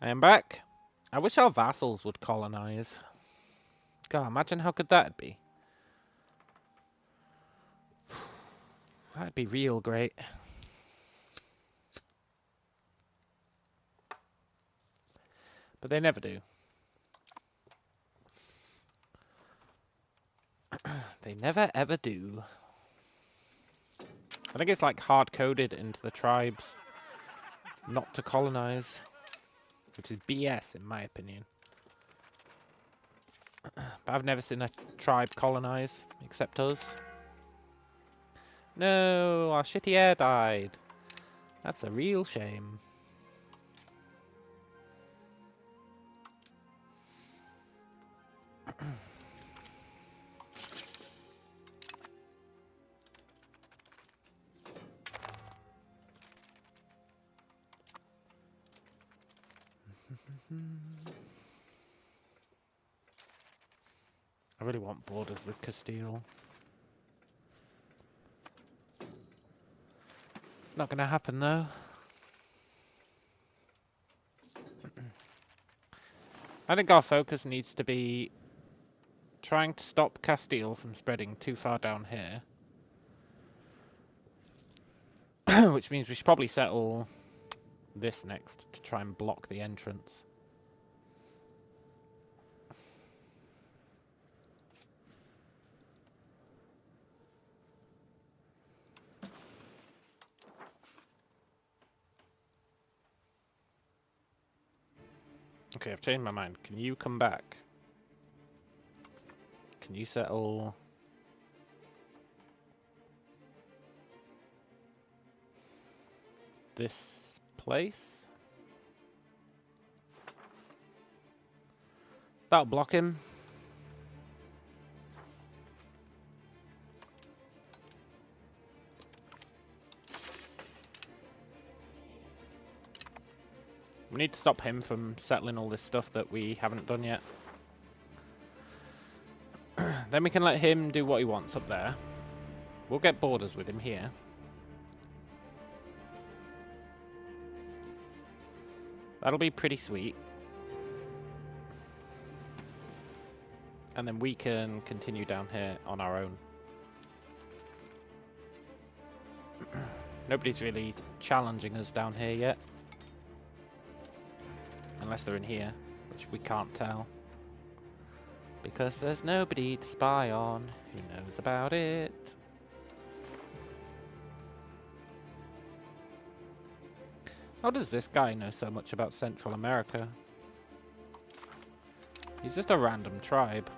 I am back. I wish our vassals would colonize. God, imagine how good that'd be. That'd be real great. But they never do. They never ever do. I think it's like hard-coded into the tribes not to colonize. Which is BS in my opinion. But I've never seen a tribe colonize, except us. No, our shitty heir died. That's a real shame. I really want borders with Castile. Not gonna happen though. I think our focus needs to be trying to stop Castile from spreading too far down here. Which means we should probably settle this next to try and block the entrance. Okay, I've changed my mind. Can you come back? Can you settle... this place? That'll block him. We need to stop him from settling all this stuff that we haven't done yet. Then we can let him do what he wants up there. We'll get borders with him here. That'll be pretty sweet. And then we can continue down here on our own. Nobody's really challenging us down here yet. Unless they're in here, which we can't tell. Because there's nobody to spy on who knows about it. How does this guy know so much about Central America? He's just a random tribe.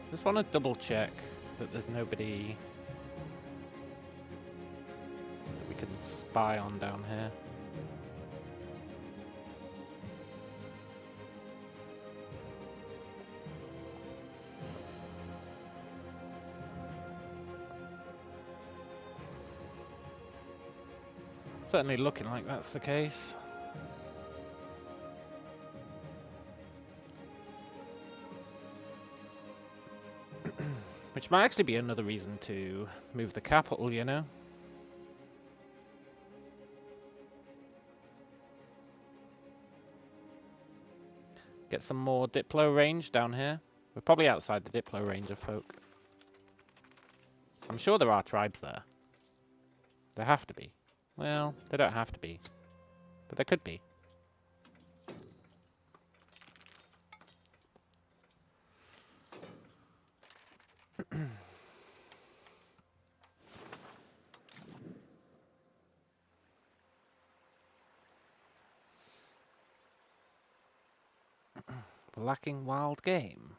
Just want to double check that there's nobody that we can spy on down here. Certainly looking like that's the case. Which might actually be another reason to move the capital, you know? Get some more Diplo range down here. We're probably outside the Diplo range of folk. I'm sure there are tribes there. There have to be. Well, they don't have to be. But there could be. Lacking wild game.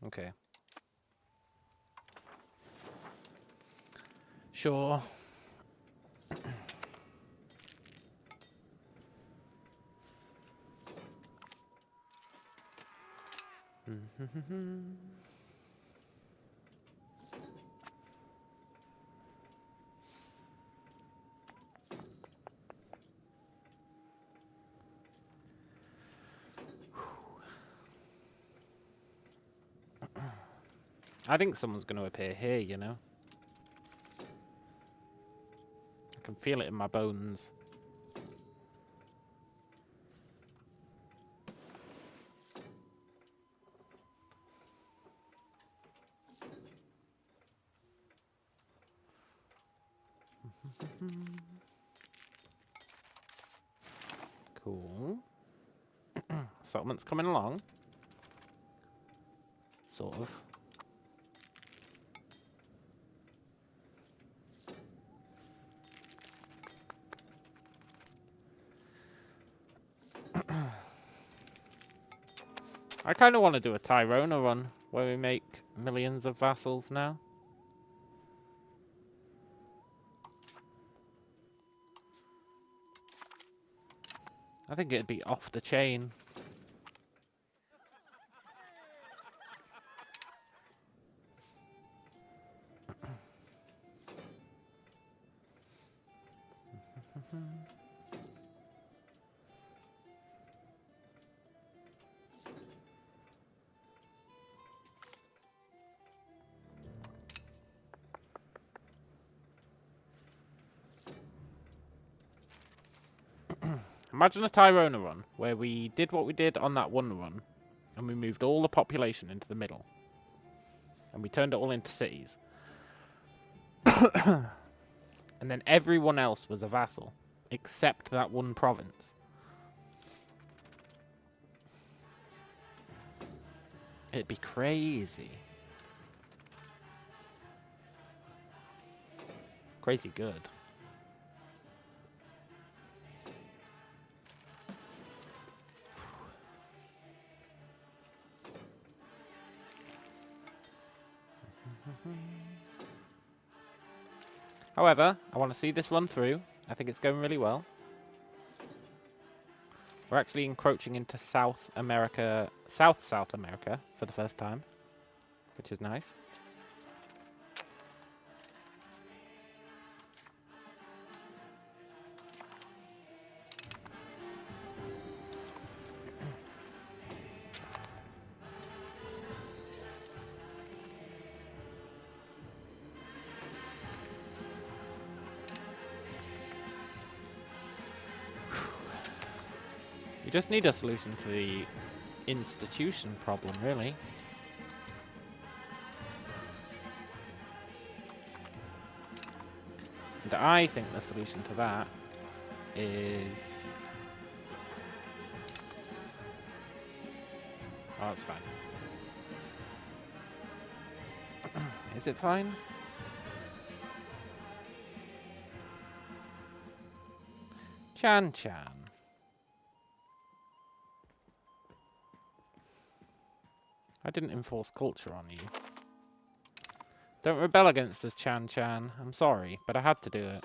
Okay. Sure. I think someone's going to appear here, you know? I can feel it in my bones. Cool. Settlement's coming along. Sort of. I kind of want to do a Tyrona run where we make millions of vassals now. I think it'd be off the chain. Imagine a Tyrona run where we did what we did on that one run and we moved all the population into the middle. And we turned it all into cities. And then everyone else was a vassal, except that one province. It'd be crazy. Crazy good. However, I want to see this run through. I think it's going really well. We're actually encroaching into South America for the first time, which is nice. We just need a solution to the institution problem, really. And I think the solution to that is... Oh, it's fine. Is it fine? Chan. I didn't enforce culture on you. Don't rebel against us, Chan. I'm sorry, but I had to do it.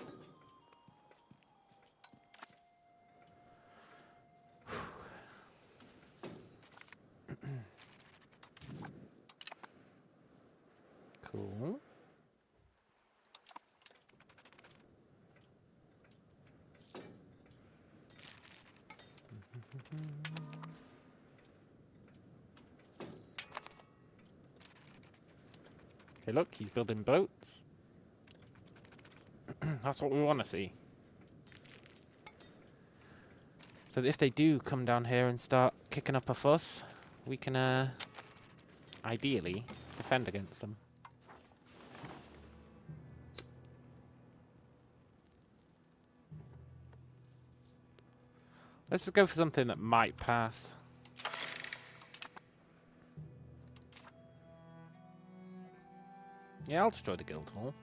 Cool. Hey, look, he's building boats. That's what we want to see. So that if they do come down here and start kicking up a fuss, we can, ideally, defend against them. Let's just go for something that might pass. Yeah, I'll destroy the guild hall.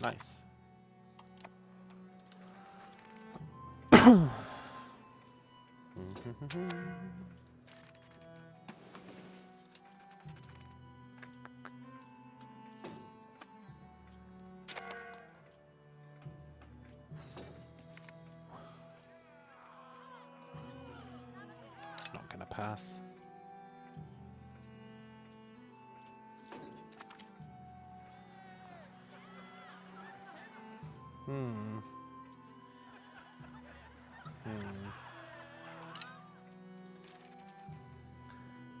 Nice. Not gonna pass.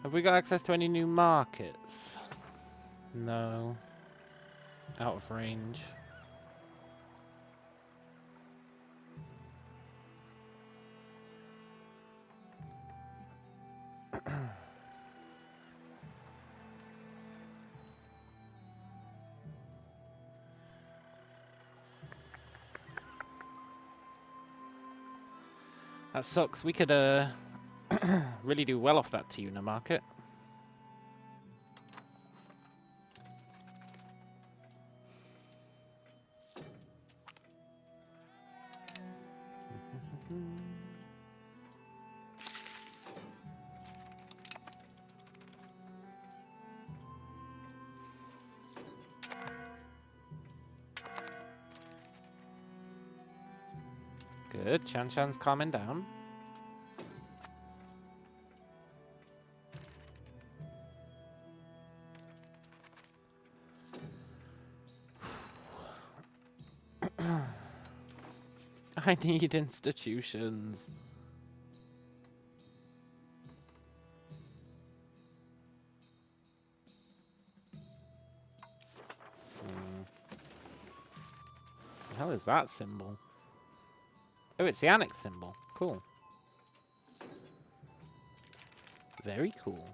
Have we got access to any new markets? No. Out of range. That sucks. We could really do well off that tuna market. Good. Chan's calming down. I need institutions. The hell is that symbol? Oh, it's the annex symbol. Cool. Very cool.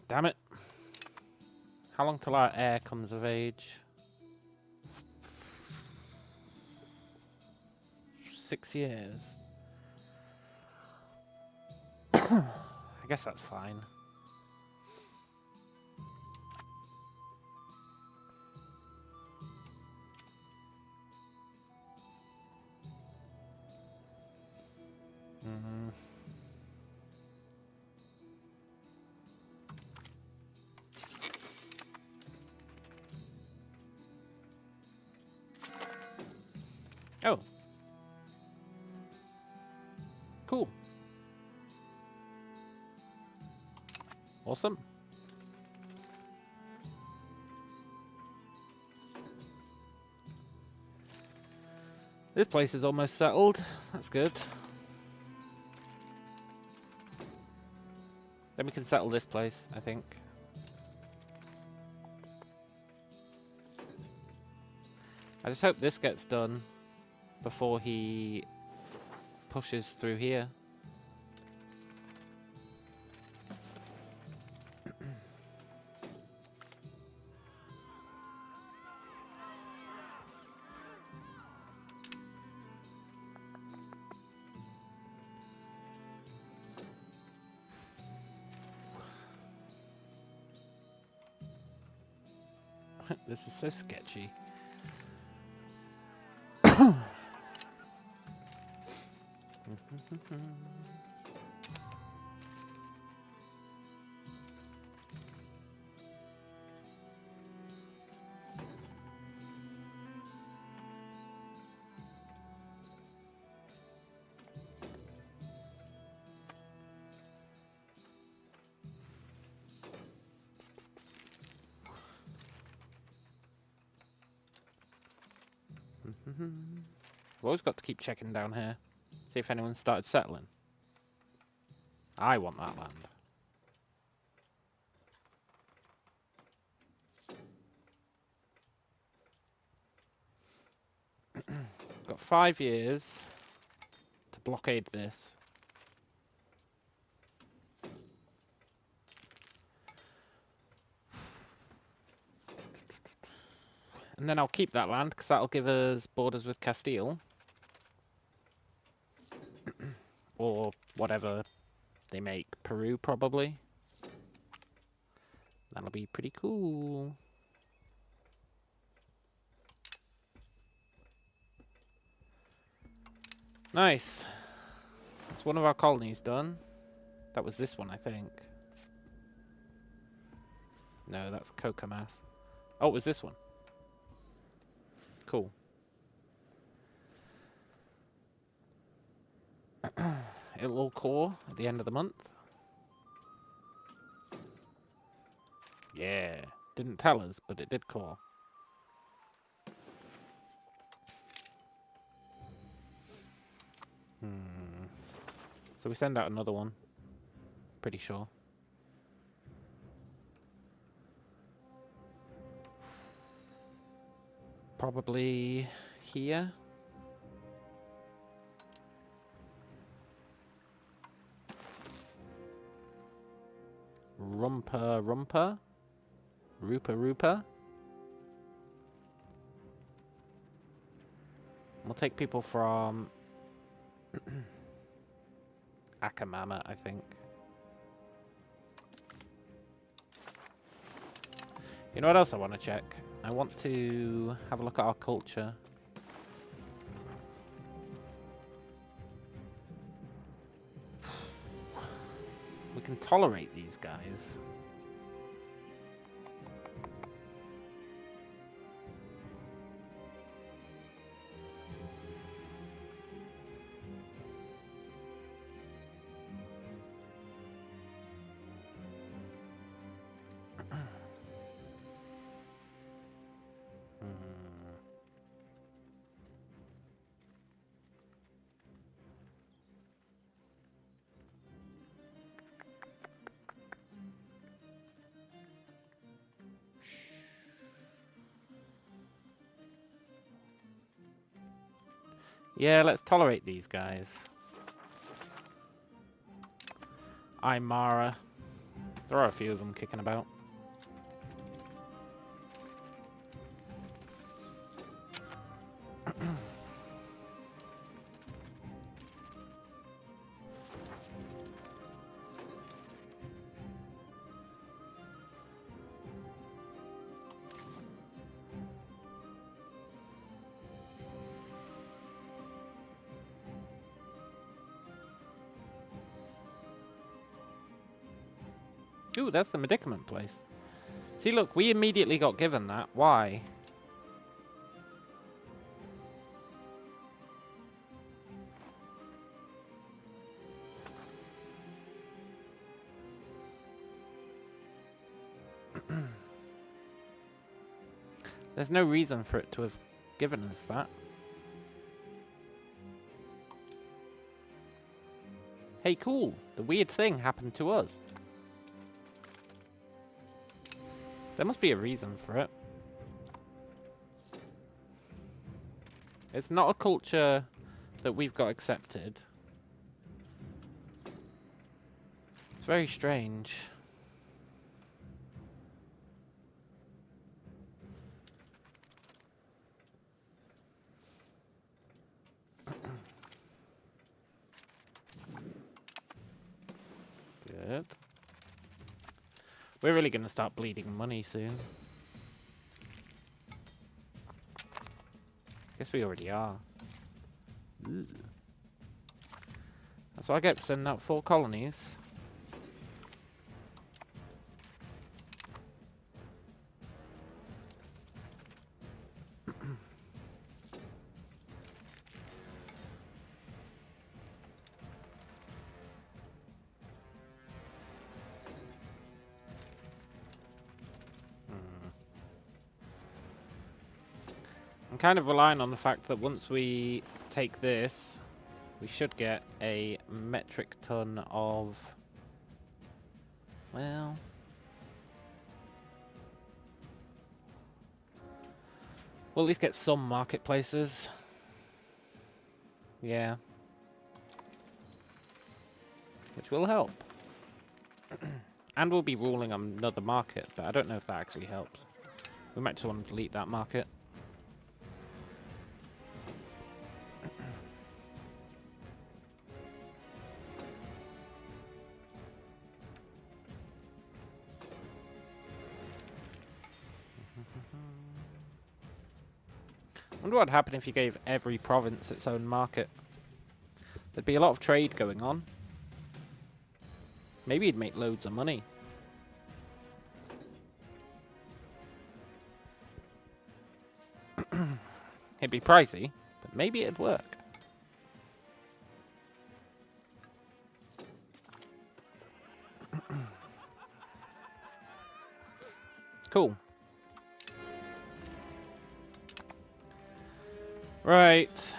Damn it. How long till our heir comes of age? 6 years. I guess that's fine. Oh. Cool. Awesome. This place is almost settled. That's good. Then we can settle this place, I think. I just hope this gets done before he pushes through here. This is so sketchy. We've always got to keep checking down here. See if anyone started settling. I want that land. Got 5 years to blockade this. And then I'll keep that land because that'll give us borders with Castile. Or whatever they make. Peru, probably. That'll be pretty cool. Nice. That's one of our colonies done. That was this one, I think. No, that's coca mass. Oh, it was this one. Cool. It'll all core at the end of the month. Yeah. Didn't tell us, but it did core. So we send out another one. Pretty sure. Probably here. Rumpa. Rupa. We'll take people from Akamama, I think. You know what else I want to check? I want to have a look at our culture. We can tolerate these guys. Yeah, let's tolerate these guys. Aymara. There are a few of them kicking about. Ooh, that's the medicament place. See, look, we immediately got given that. Why? There's no reason for it to have given us that. Hey, cool. The weird thing happened to us. There must be a reason for it. It's not a culture that we've got accepted. It's very strange. Good. We're really going to start bleeding money soon. Guess we already are. Ugh. That's what I get for sending out 4 colonies. I'm kind of relying on the fact that once we take this, we should get a metric ton of... Well... We'll at least get some marketplaces. Yeah. Which will help. And we'll be ruling on another market, but I don't know if that actually helps. We might just want to delete that market. I wonder what would happen if you gave every province its own market. There'd be a lot of trade going on. Maybe you'd make loads of money. It'd be pricey, but maybe it'd work. Cool. Right.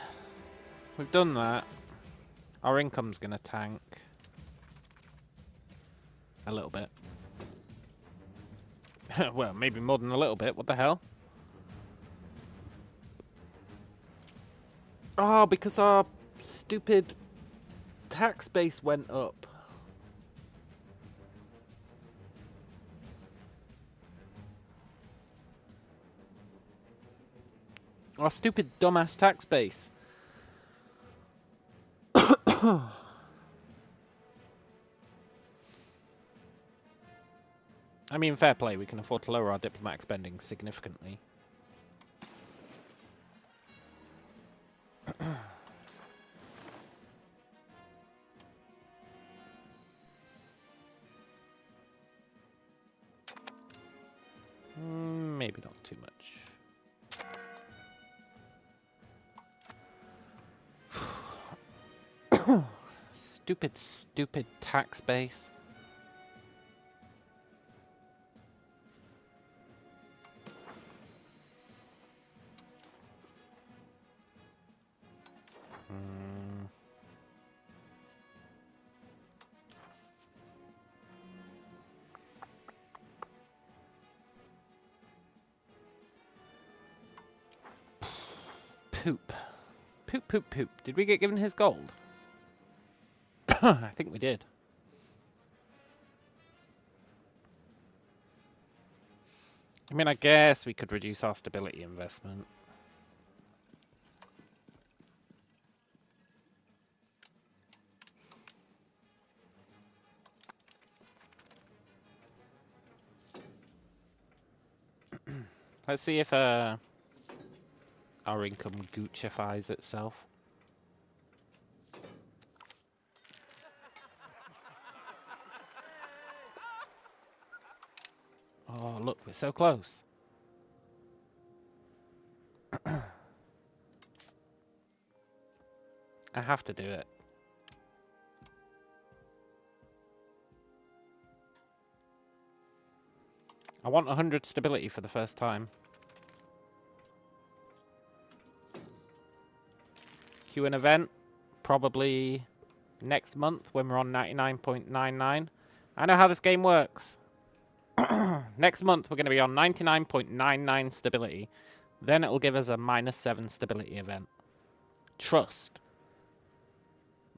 We've done that. Our income's gonna tank. A little bit. Well, maybe more than a little bit. What the hell? Oh, because our stupid tax base went up. Our stupid dumbass tax base. I mean, fair play. We can afford to lower our diplomatic spending significantly. Maybe not too much. Stupid, stupid tax base. Poop. Poop, poop, poop. Did we get given his gold? I think we did. I mean, I guess we could reduce our stability investment. Let's see if our income Guccifies itself. Oh, look, we're so close. I have to do it. I want 100 stability for the first time. Queue an event, probably next month when we're on 99.99. I know how this game works. Next month we're going to be on 99.99 stability. Then it'll give us a -7 stability event. Trust.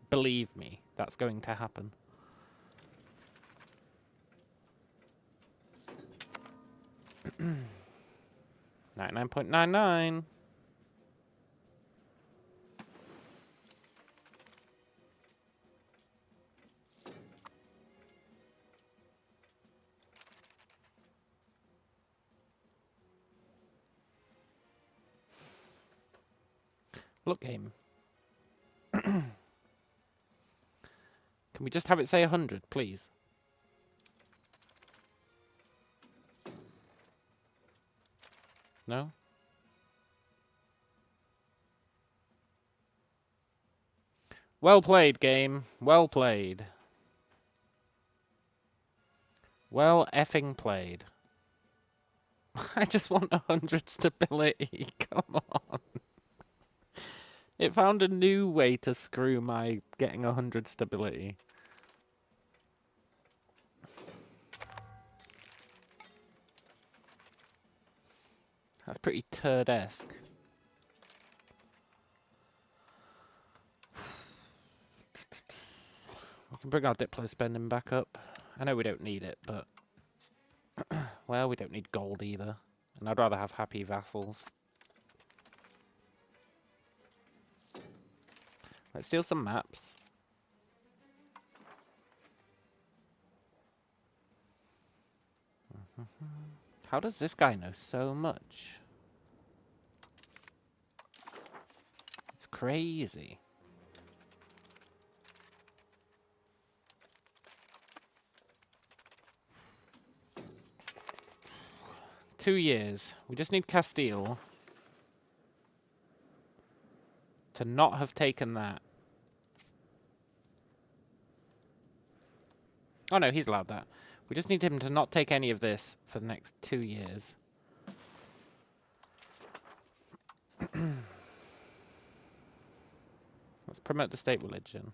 Believe me, that's going to happen. $99.99. Look, game. Can we just have it say 100, please? No? Well played, game. Well played. Well effing played. I just want 100 stability. Come on. It found a new way to screw my getting 100 stability. That's pretty turd-esque. We can bring our Diplo spending back up. I know we don't need it, but... well, we don't need gold either. And I'd rather have happy vassals. Let's steal some maps. How does this guy know so much? It's crazy. Two years. We just need Castile to not have taken that. Oh no, he's allowed that. We just need him to not take any of this for the next 2 years. Let's promote the state religion.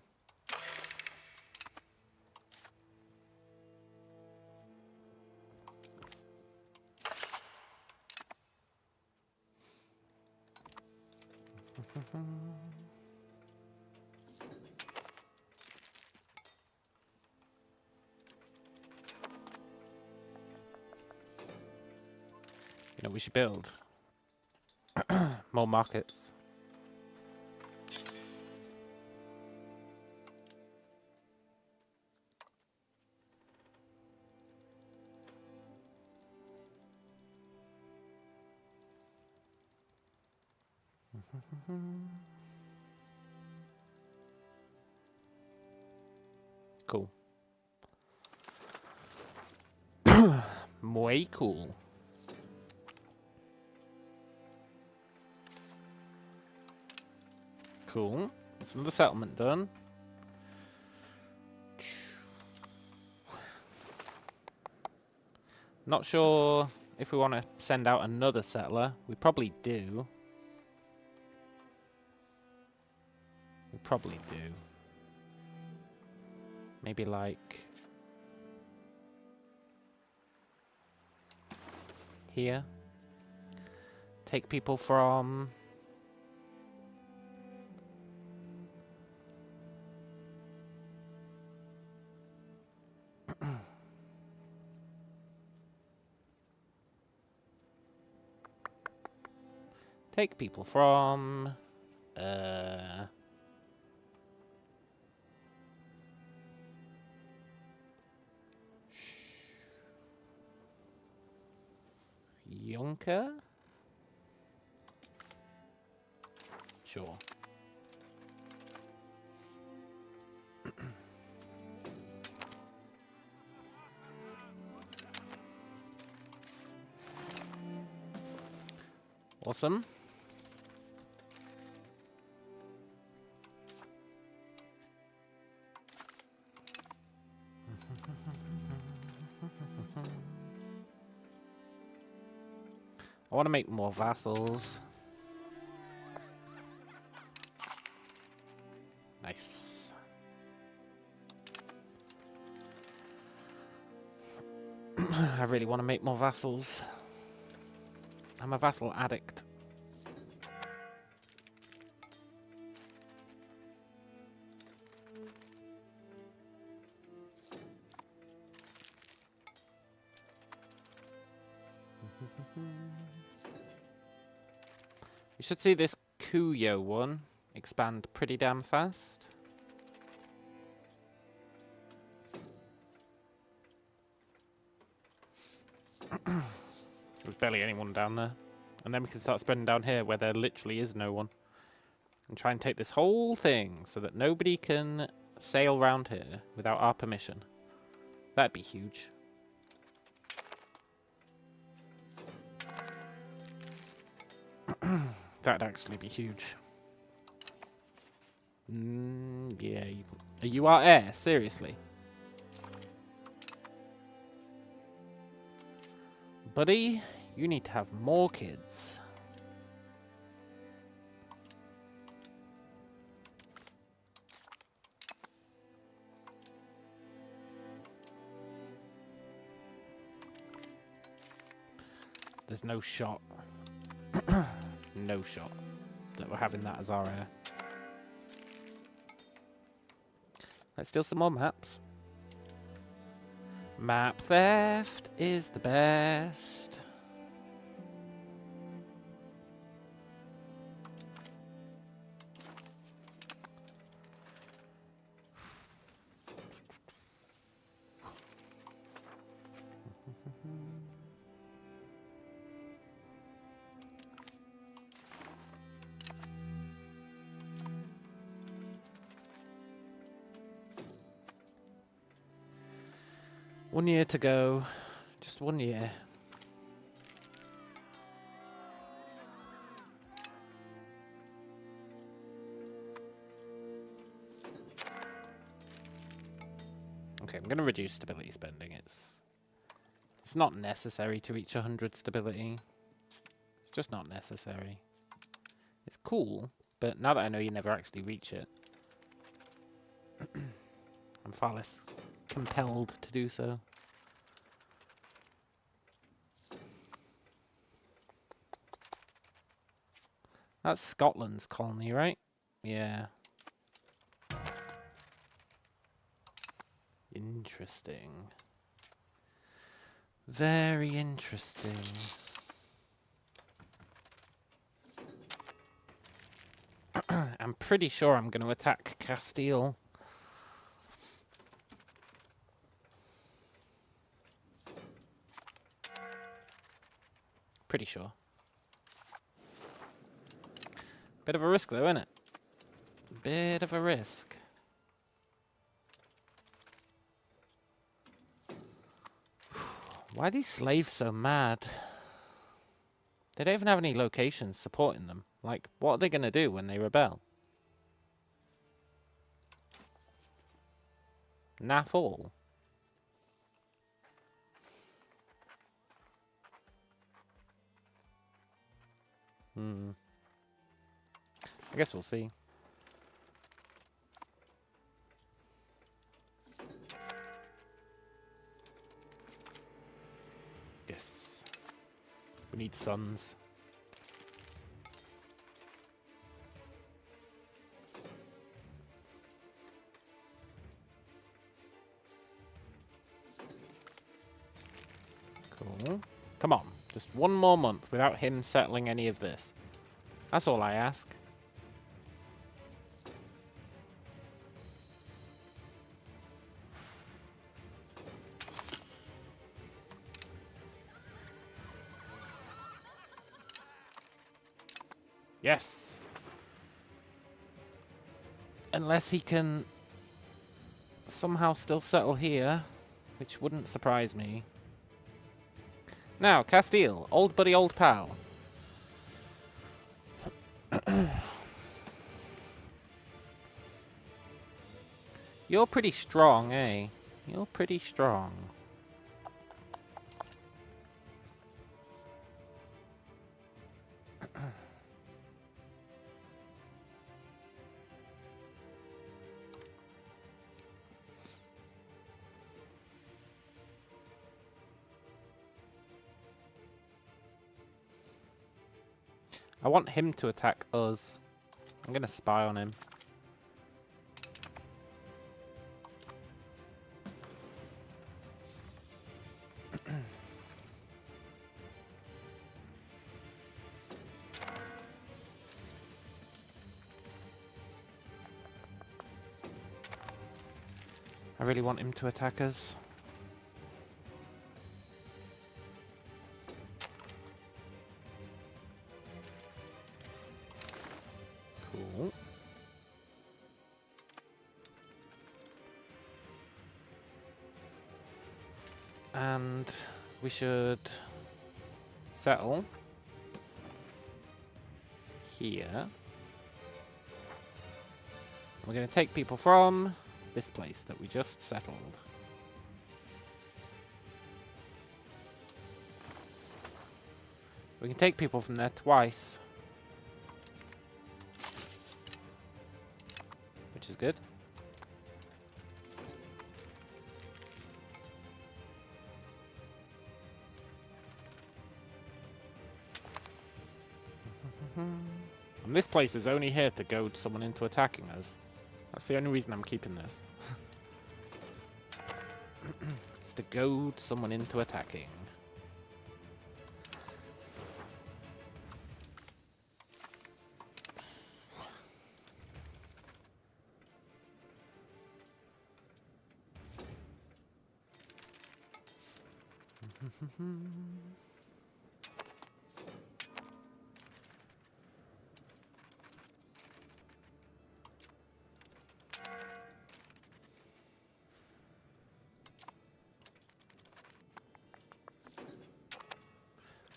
You know, we should build more markets. Cool. Muy cool. Cool. That's another settlement done. Not sure if we want to send out another settler. We probably do. We probably do. Maybe like... here. Take people from... Take people from... Yonka? Sure. Awesome. I want to make more vassals. Nice. I really want to make more vassals. I'm a vassal addict. You should see this Kuyo one expand pretty damn fast. There's barely anyone down there. And then we can start spreading down here where there literally is no one. And try and take this whole thing so that nobody can sail around here without our permission. That'd be huge. That'd actually be huge. Yeah, you are air, seriously. Buddy, you need to have more kids. There's no shot. No shot that we're having that as our heir. Let's steal some more maps. Map theft is the best. One year to go. Just 1 year. Okay, I'm going to reduce stability spending. It's not necessary to reach 100 stability. It's just not necessary. It's cool, but now that I know you never actually reach it, I'm far less compelled to do so. That's Scotland's colony, right? Yeah. Interesting. Very interesting. I'm pretty sure I'm going to attack Castile. Pretty sure. Bit of a risk though, isn't it? Bit of a risk. Why are these slaves so mad? They don't even have any locations supporting them. Like, what are they going to do when they rebel? Naff all. I guess we'll see. Yes. We need sons. Cool. Come on. Just one more month without him settling any of this. That's all I ask. Yes. Unless he can somehow still settle here, which wouldn't surprise me. Now, Castile, old buddy, old pal. You're pretty strong, eh? You're pretty strong. I want him to attack us. I'm gonna spy on him. I really want him to attack us. Cool. And we should settle here. We're going to take people from this place that we just settled. We can take people from there twice, which is good. And this place is only here to goad someone into attacking us. That's the only reason I'm keeping this. It's to goad someone into attacking.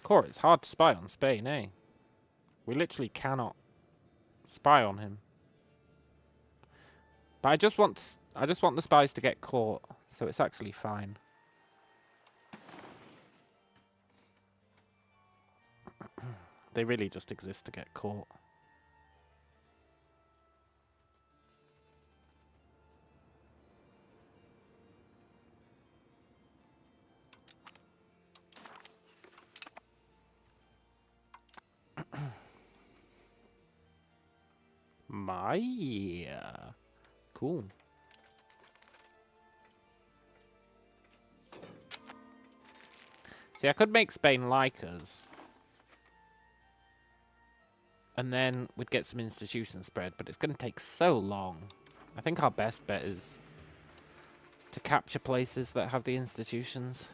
Core, it's hard to spy on Spain, eh? We literally cannot spy on him. But I just want the spies to get caught, so it's actually fine. They really just exist to get caught. Cool. See, I could make Spain like us. And then we'd get some institution spread, but it's going to take so long. I think our best bet is to capture places that have the institutions.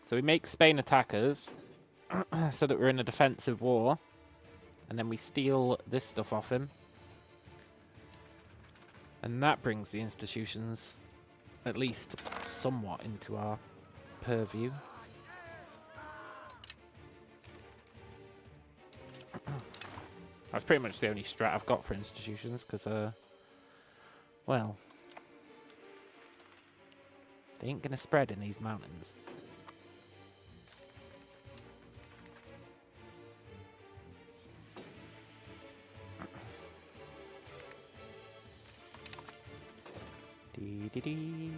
So we make Spain attack us, so that we're in a defensive war. And then we steal this stuff off him. And that brings the institutions, at least somewhat, into our purview. That's pretty much the only strat I've got for institutions, because, well, they ain't gonna spread in these mountains. Dee-dee-dee.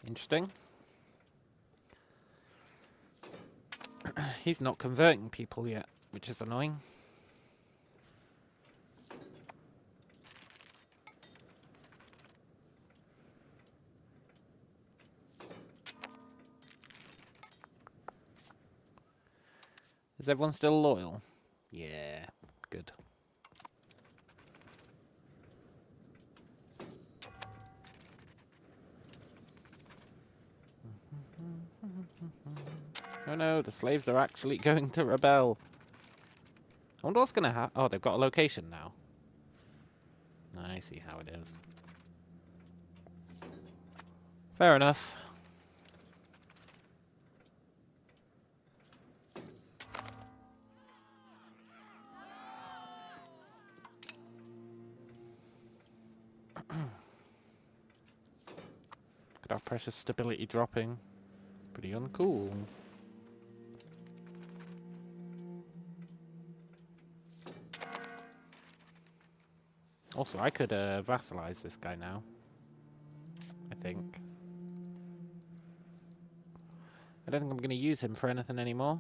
Interesting. He's not converting people yet, which is annoying. Is everyone still loyal? Yeah, good. Oh no, the slaves are actually going to rebel. I wonder what's going to happen. Oh, they've got a location now. I see how it is. Fair enough. Look at our precious stability dropping. It's pretty uncool. Also, I could vassalize this guy now. I think. I don't think I'm going to use him for anything anymore.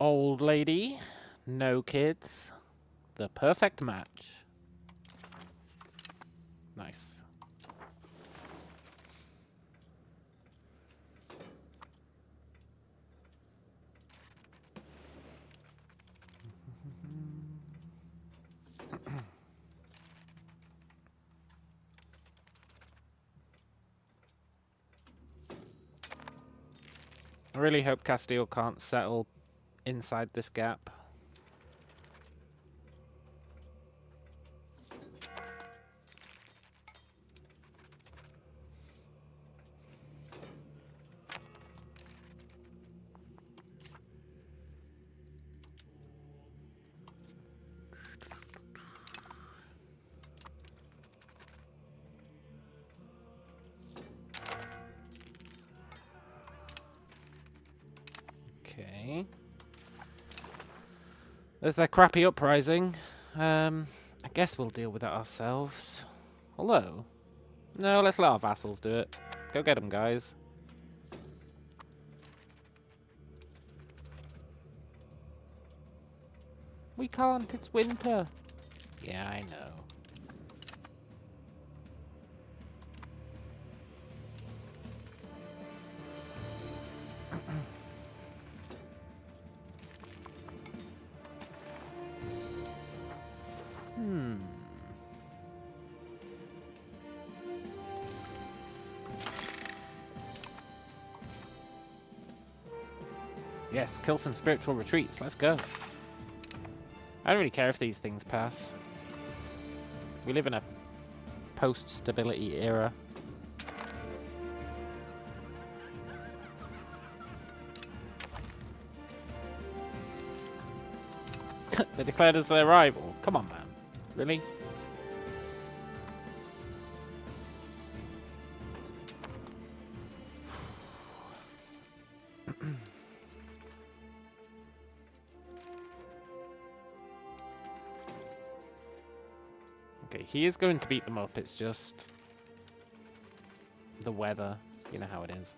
Old lady, no kids. The perfect match. Nice. I really hope Castile can't settle inside this gap. Okay. There's that crappy uprising. I guess we'll deal with it ourselves. Although, no, let's let our vassals do it. Go get them, guys. We can't, it's winter. Yeah, I know. Yes, kill some spiritual retreats. Let's go. I don't really care if these things pass. We live in a post-stability era. They declared us their rival. Come on, man. Really? Okay, he is going to beat them up. It's just the weather. You know how it is.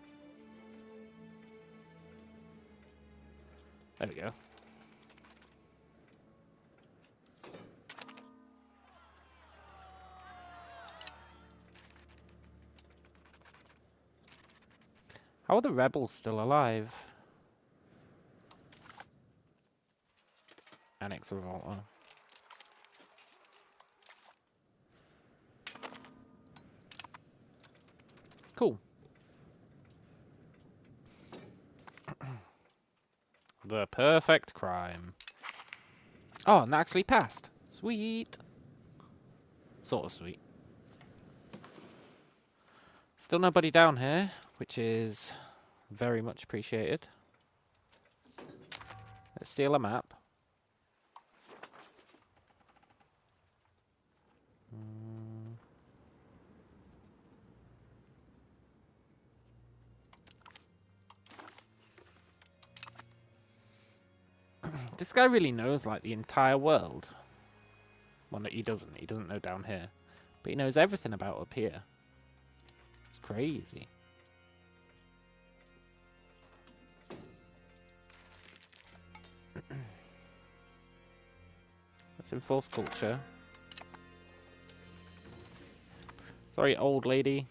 There we go. How are the rebels still alive? Annex Revolta. Cool. The perfect crime. Oh, and that actually passed. Sweet. Sort of sweet. Still nobody down here, which is very much appreciated. Let's steal a map. This guy really knows, like, the entire world. Well, no, he doesn't. He doesn't know down here. But he knows everything about up here. It's crazy. Let's enforce culture. Sorry, old lady.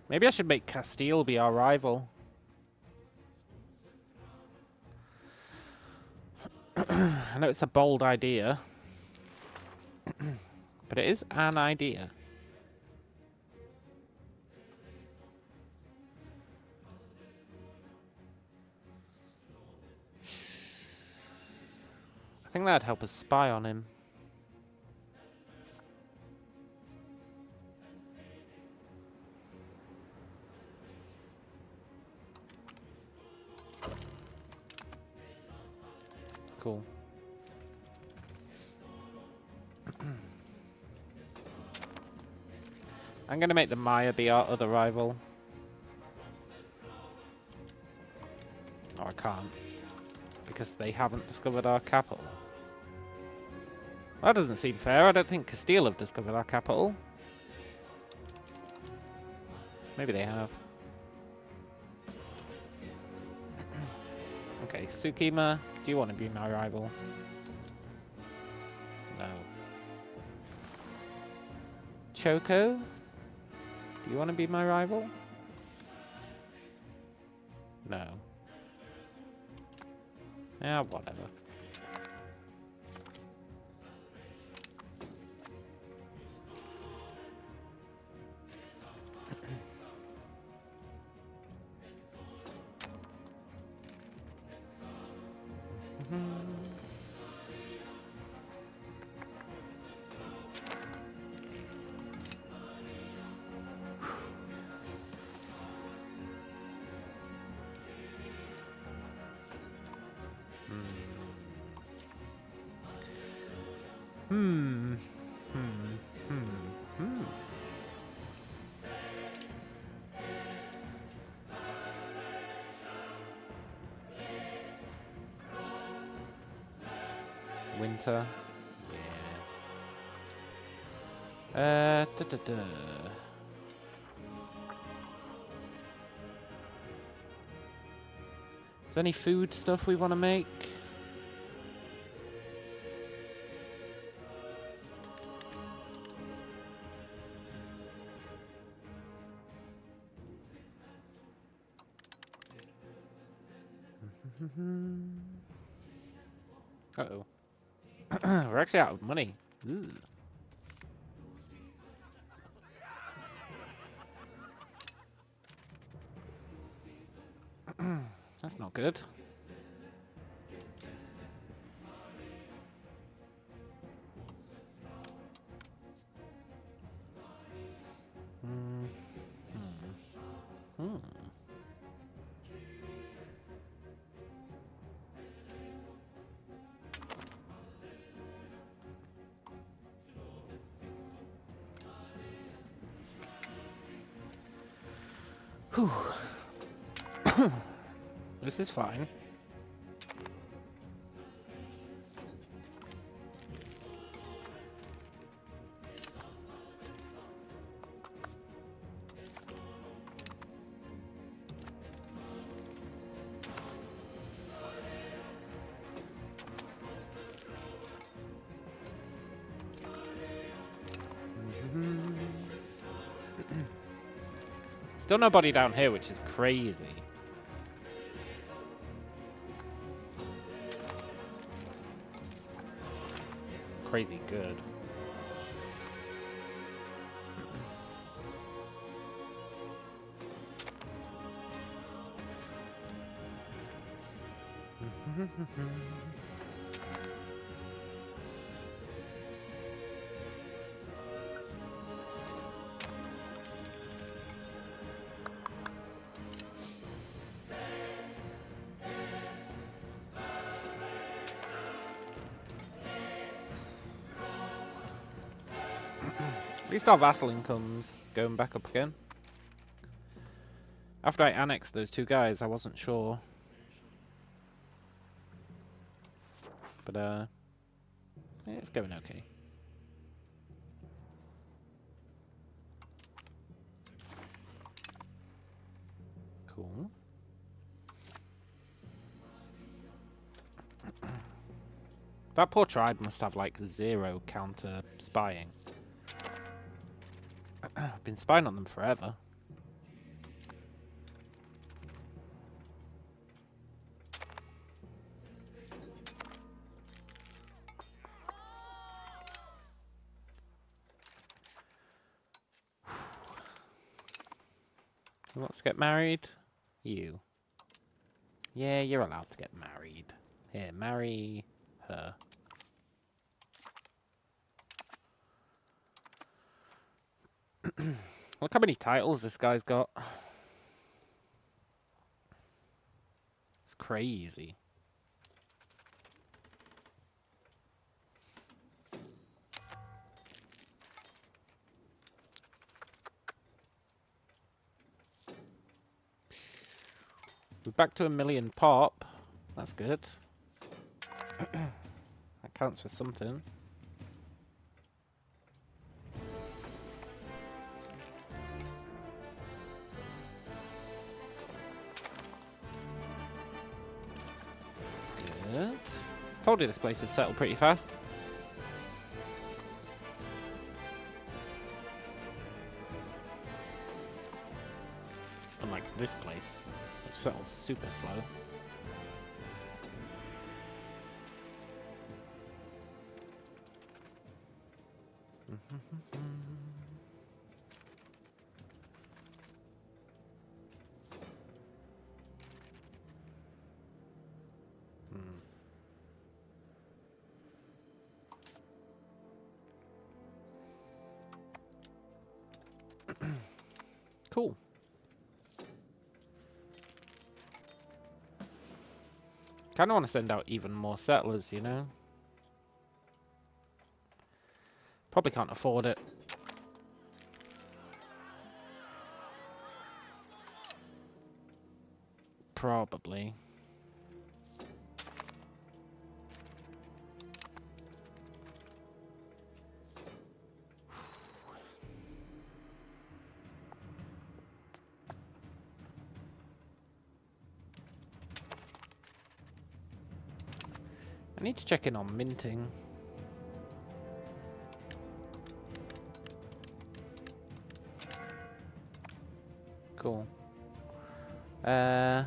Maybe I should make Castile be our rival. I know it's a bold idea, but it is an idea. I think that'd help us spy on him. Cool. I'm going to make the Maya be our other rival. Oh, I can't. Because they haven't discovered our capital. That doesn't seem fair. I don't think Castile have discovered our capital. Maybe they have. Okay, Tsukima, do you want to be my rival? No. Choco, do you want to be my rival? No. Yeah, whatever. Winter. Yeah. Is there any food stuff we want to make? Uh-oh. We're actually out of money. Ooh. That's not good. Whew. This is fine. Still nobody down here, which is crazy. Crazy good. At least our vassal income's going back up again. After I annexed those two guys, I wasn't sure. But, yeah, it's going okay. Cool. That poor tribe must have, like, 0 counter spying. I've been spying on them forever. Who wants to get married? You. Yeah, you're allowed to get married. Here, marry her. Look how many titles this guy's got. It's crazy. We're back to 1 million pop. That's good. That counts for something. Good. Told you this place would settle pretty fast. Unlike this place, which settles super slow. Cool. Kind of want to send out even more settlers, you know? Probably can't afford it. Probably. I need to check in on minting. Cool. I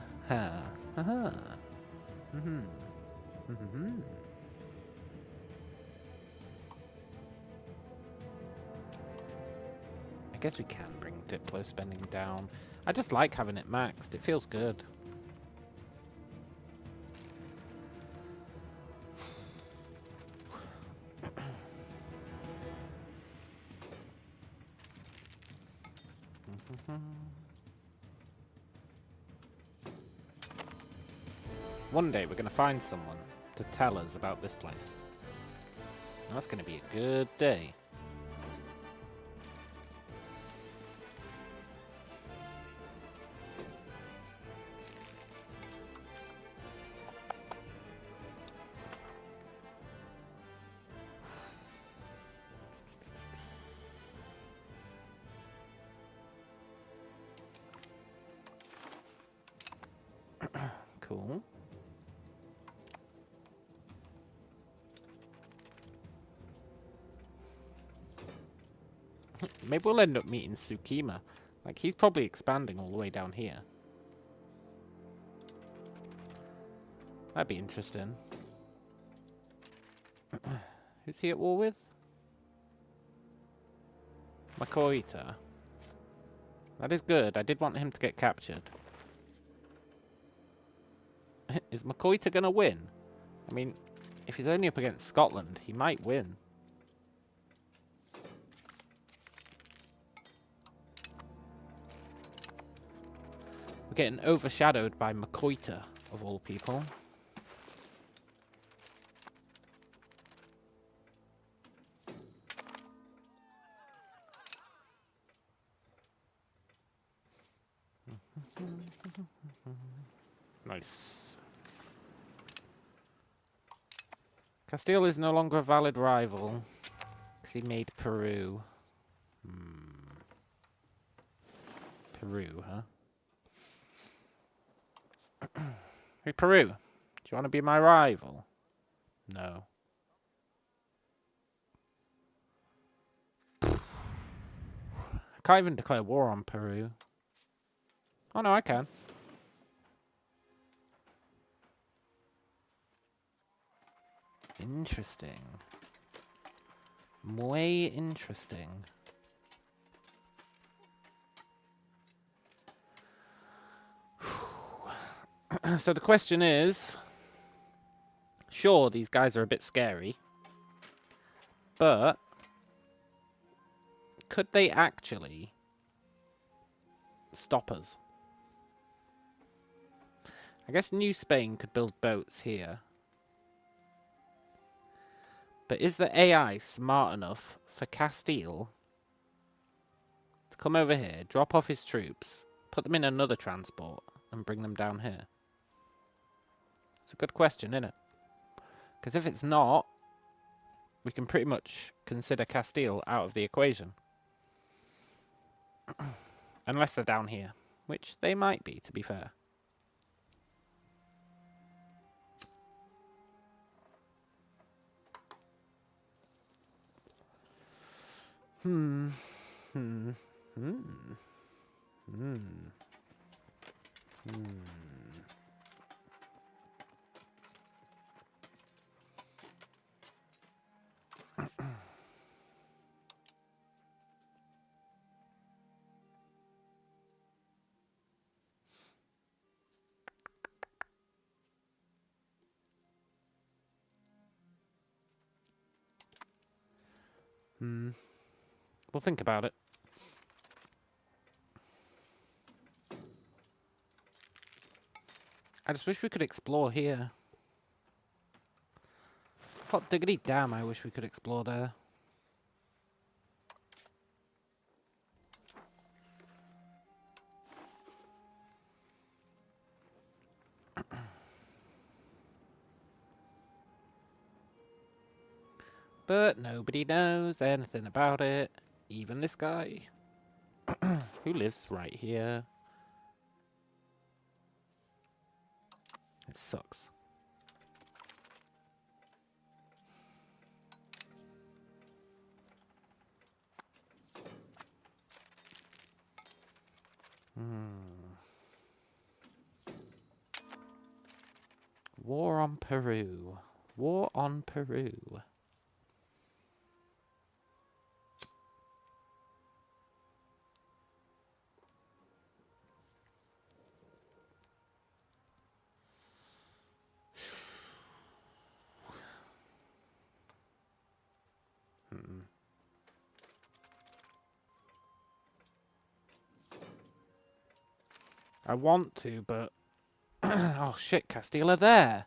guess we can bring Diplo spending down. I just like having it maxed. It feels good. One day we're going to find someone to tell us about this place. And that's going to be a good day. Cool. Maybe we'll end up meeting Tsukima. Like, he's probably expanding all the way down here. That'd be interesting. Who's he at war with? Makoita. That is good. I did want him to get captured. Is Makoita gonna win? I mean, if he's only up against Scotland, he might win. We're getting overshadowed by Makoita, of all people. Nice. Castile is no longer a valid rival. Because he made Peru. Peru, huh? Hey, Peru. Do you want to be my rival? No. I can't even declare war on Peru. Oh, no, I can. Interesting. Muy interesting. So the question is, sure, these guys are a bit scary, but could they actually stop us? I guess New Spain could build boats here. But is the AI smart enough for Castile to come over here, drop off his troops, put them in another transport, and bring them down here? It's a good question, isn't it? Because if it's not, we can pretty much consider Castile out of the equation. Unless they're down here, which they might be, to be fair. We'll think about it. I just wish we could explore here. Hot diggity damn, I wish we could explore there. But nobody knows anything about it. Even this guy. Who lives right here. It sucks. War on Peru. War on Peru. I want to, but... oh shit, Castile are there!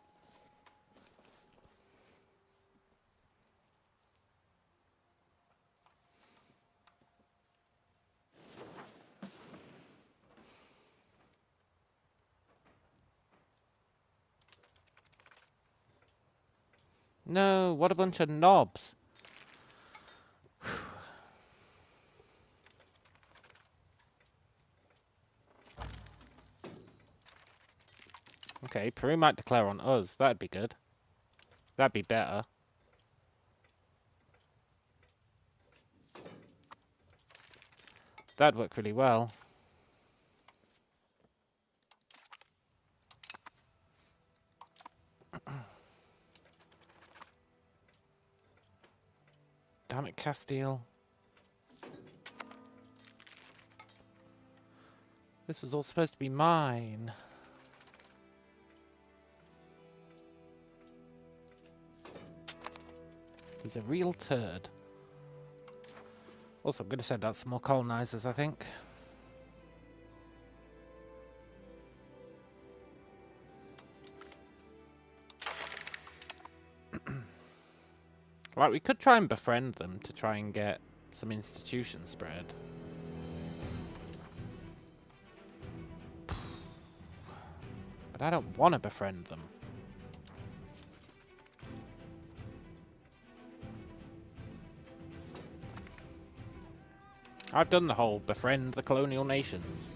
No, what a bunch of knobs. Okay, Peru might declare on us. That'd be good. That'd be better. That'd work really well. Damn it, Castile. This was all supposed to be mine. He's a real turd. Also, I'm going to send out some more colonizers, I think. Like, we could try and befriend them to try and get some institution spread. But I don't want to befriend them. I've done the whole befriend the colonial nations.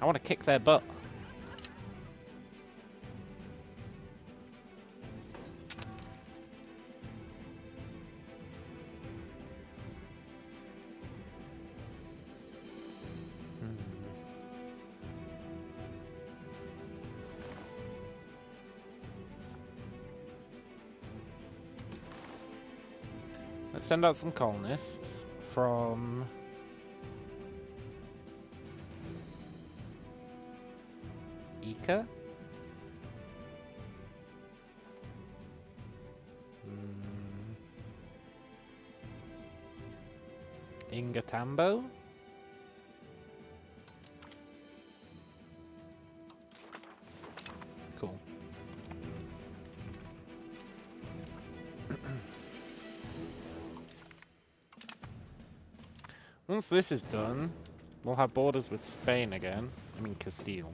I want to kick their butt. Let's send out some colonists from... Ika? Ingatambo? Cool. Once this is done, we'll have borders with Spain again. I mean Castile.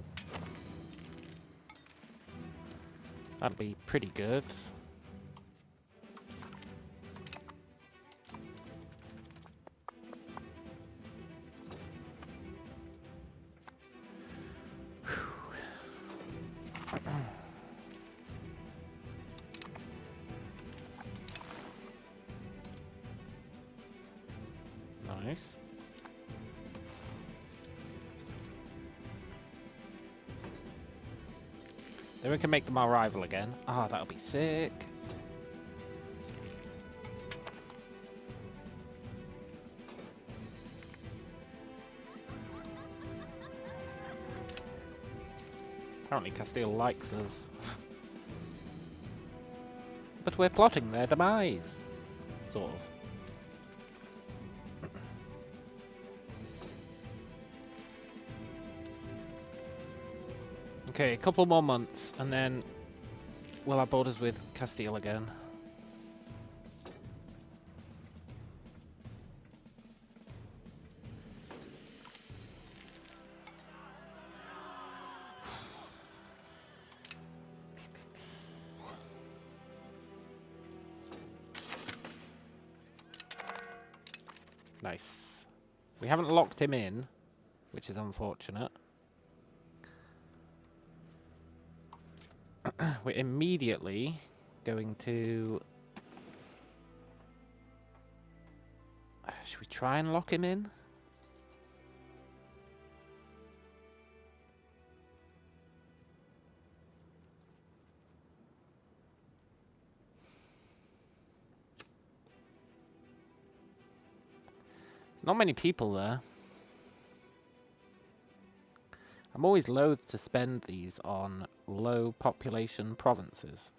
That'll be pretty good. Nice. Then we can make them our rival again. Ah, that'll be sick. Apparently Castile likes us. But we're plotting their demise. Sort of. Okay, a couple more months, and then we'll have borders with Castile again. Nice. We haven't locked him in, which is unfortunate. We're immediately going to... should we try and lock him in? There's not many people there. I'm always loath to spend these on low population provinces.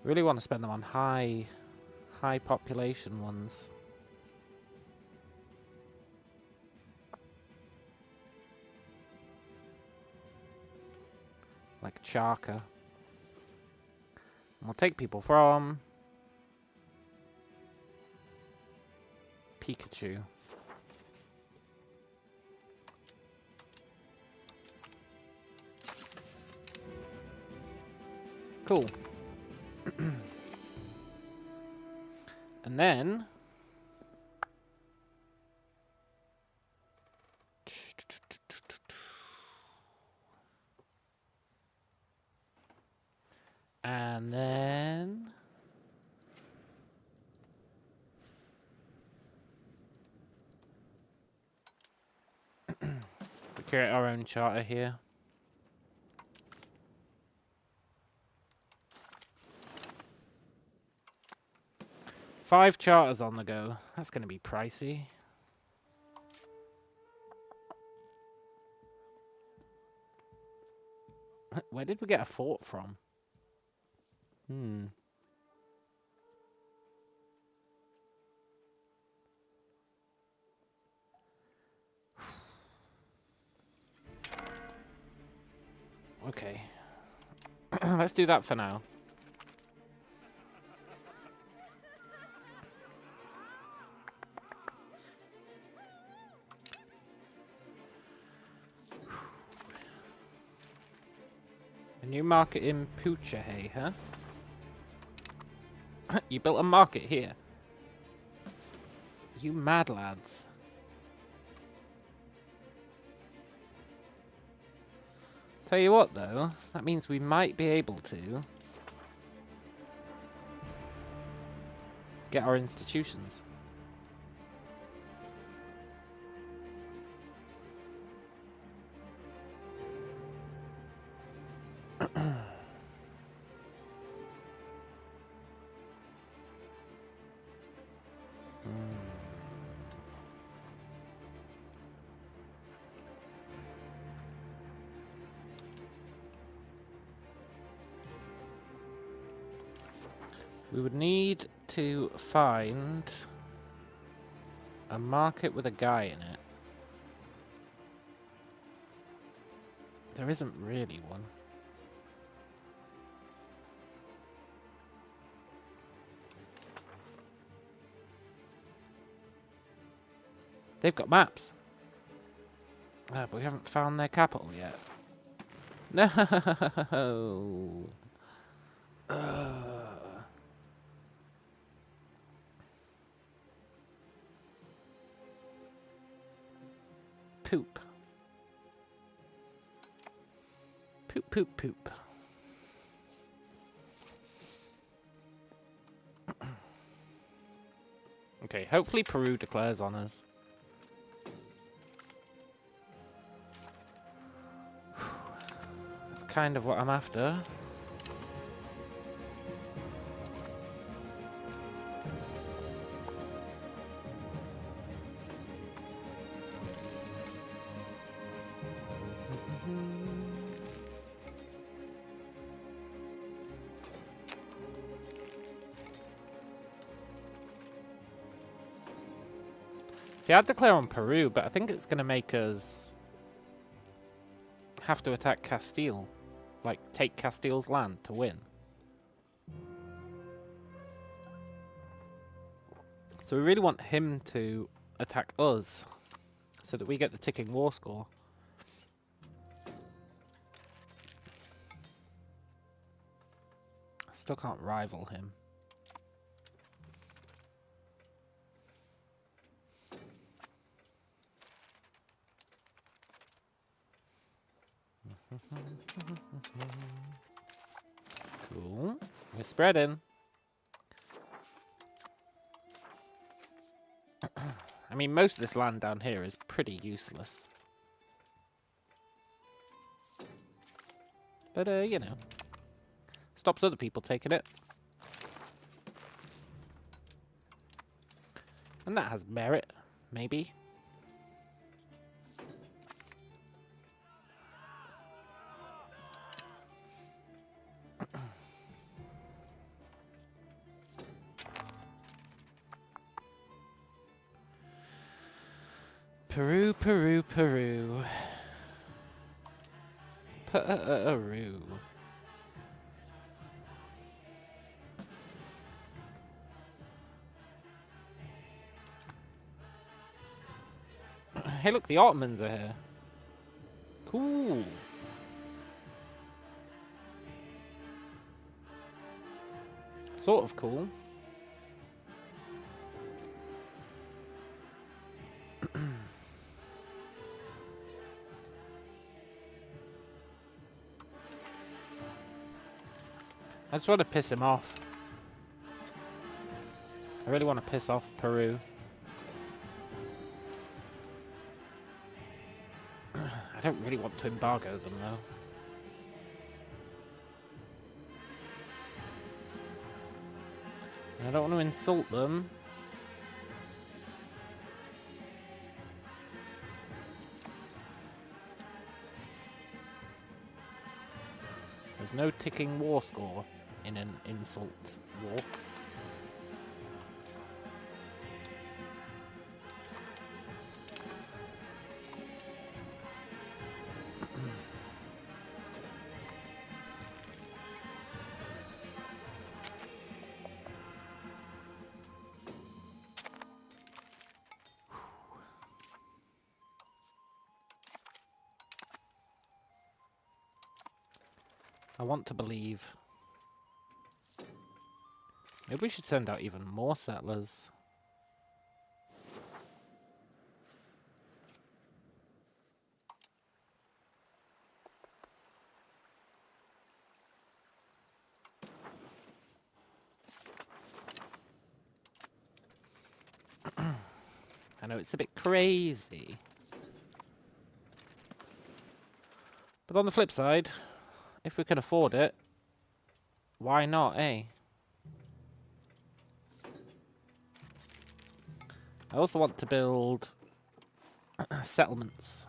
Really want to spend them on high population ones. Like Charka. And we'll take people from Pikachu. Cool. And then we create our own charter here. Five charters on the go. That's going to be pricey. Where did we get a fort from? Okay. Let's do that for now. A new market in Puchahay, huh? You built a market here. You mad lads. Tell you what, though, that means we might be able to get our institutions. We would need to find a market with a guy in it. There isn't really one. They've got maps. But we haven't found their capital yet. No! Poop. Poop, poop, poop. Okay, hopefully Peru declares on us. That's kind of what I'm after. See, I'd declare on Peru, but I think it's going to make us have to attack Castile. Like, take Castile's land to win. So we really want him to attack us, so that we get the ticking war score. I still can't rival him. Cool. We're spreading. I mean, most of this land down here is pretty useless. But, you know. Stops other people taking it. And that has merit, maybe. Peru, Peru, Peru. Peru. Hey, look, the Ottomans are here. Cool. Sort of cool. I just want to piss him off. I really want to piss off Peru. I don't really want to embargo them, though. And I don't want to insult them. There's no ticking war score in an insult war. I want to believe. Maybe we should send out even more settlers. I know it's a bit crazy. But on the flip side, if we can afford it, why not, eh? I also want to build settlements.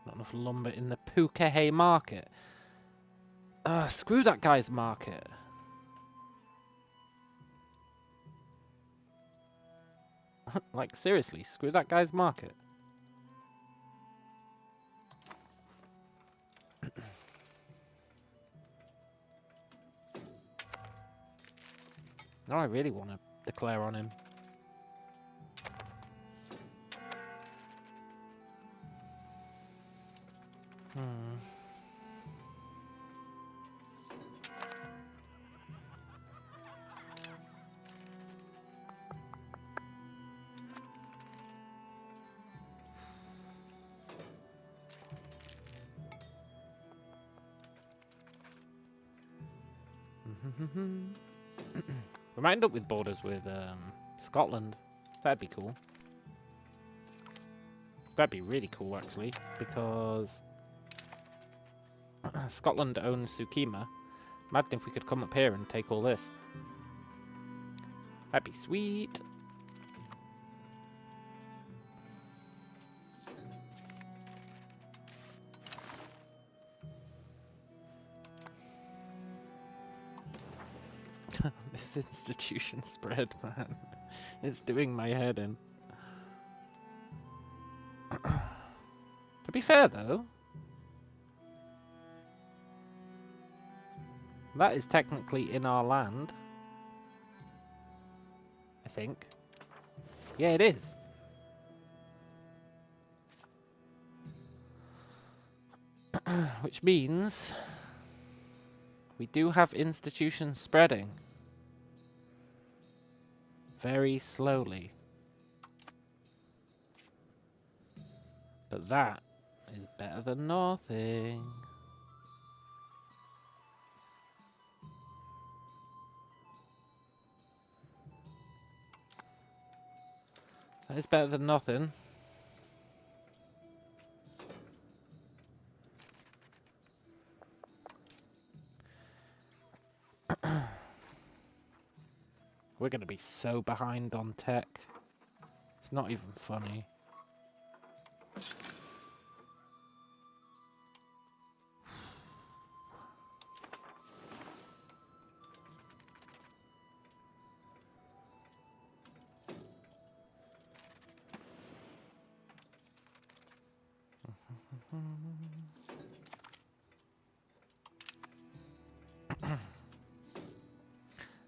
Not enough lumber in the Pukehe market. Screw that guy's market. Like, seriously, screw that guy's market. Now I really want to declare on him. We might end up with borders with Scotland. That'd be cool. That'd be really cool, actually, because Scotland owns Tsukima. Imagine if we could come up here and take all this. That'd be sweet. This institution spread, man. It's doing my head in. To be fair, though, that is technically in our land. I think. Yeah, it is. Which means we do have institutions spreading. Very slowly. But that is better than nothing. That is better than nothing. We're going to be so behind on tech. It's not even funny.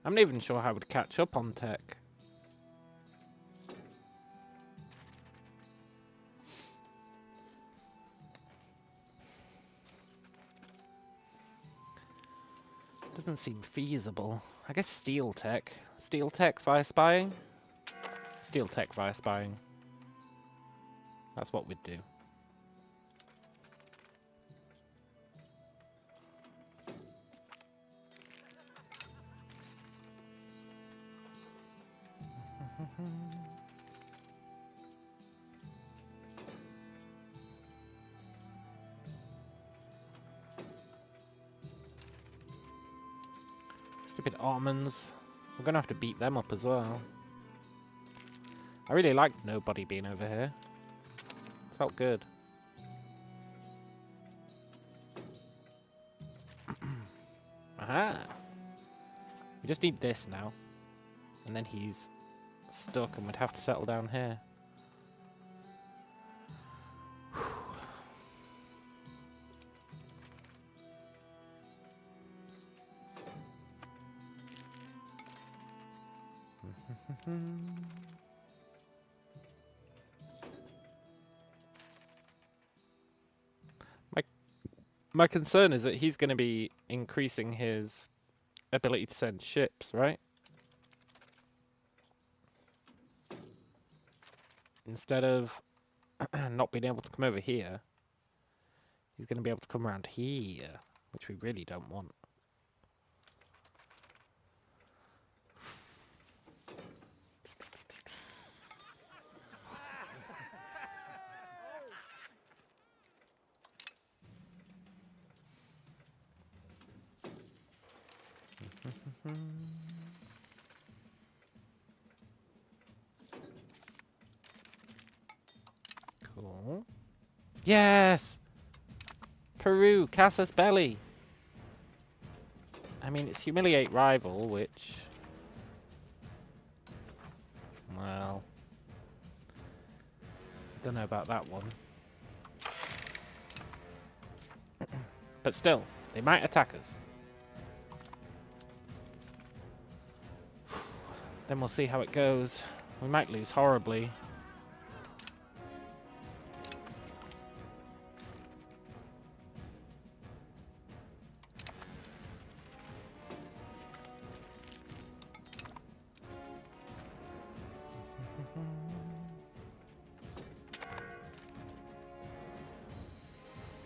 I'm not even sure how I would catch up on tech. Doesn't seem feasible. I guess steel tech. Steel tech via spying? Steel tech via spying. That's what we'd do. Stupid Ottomans. We're gonna have to beat them up as well. I really liked nobody being over here. It felt good. Aha! We just need this now. And then he's stuck and we'd have to settle down here. My my concern is that he's going to be increasing his ability to send ships, right? Instead of not being able to come over here, he's going to be able to come around here, which we really don't want. Cool. Yes! Peru, Casus Belli! I mean, it's humiliate rival, which... Well... Don't know about that one. But still, they might attack us. Then we'll see how it goes. We might lose horribly.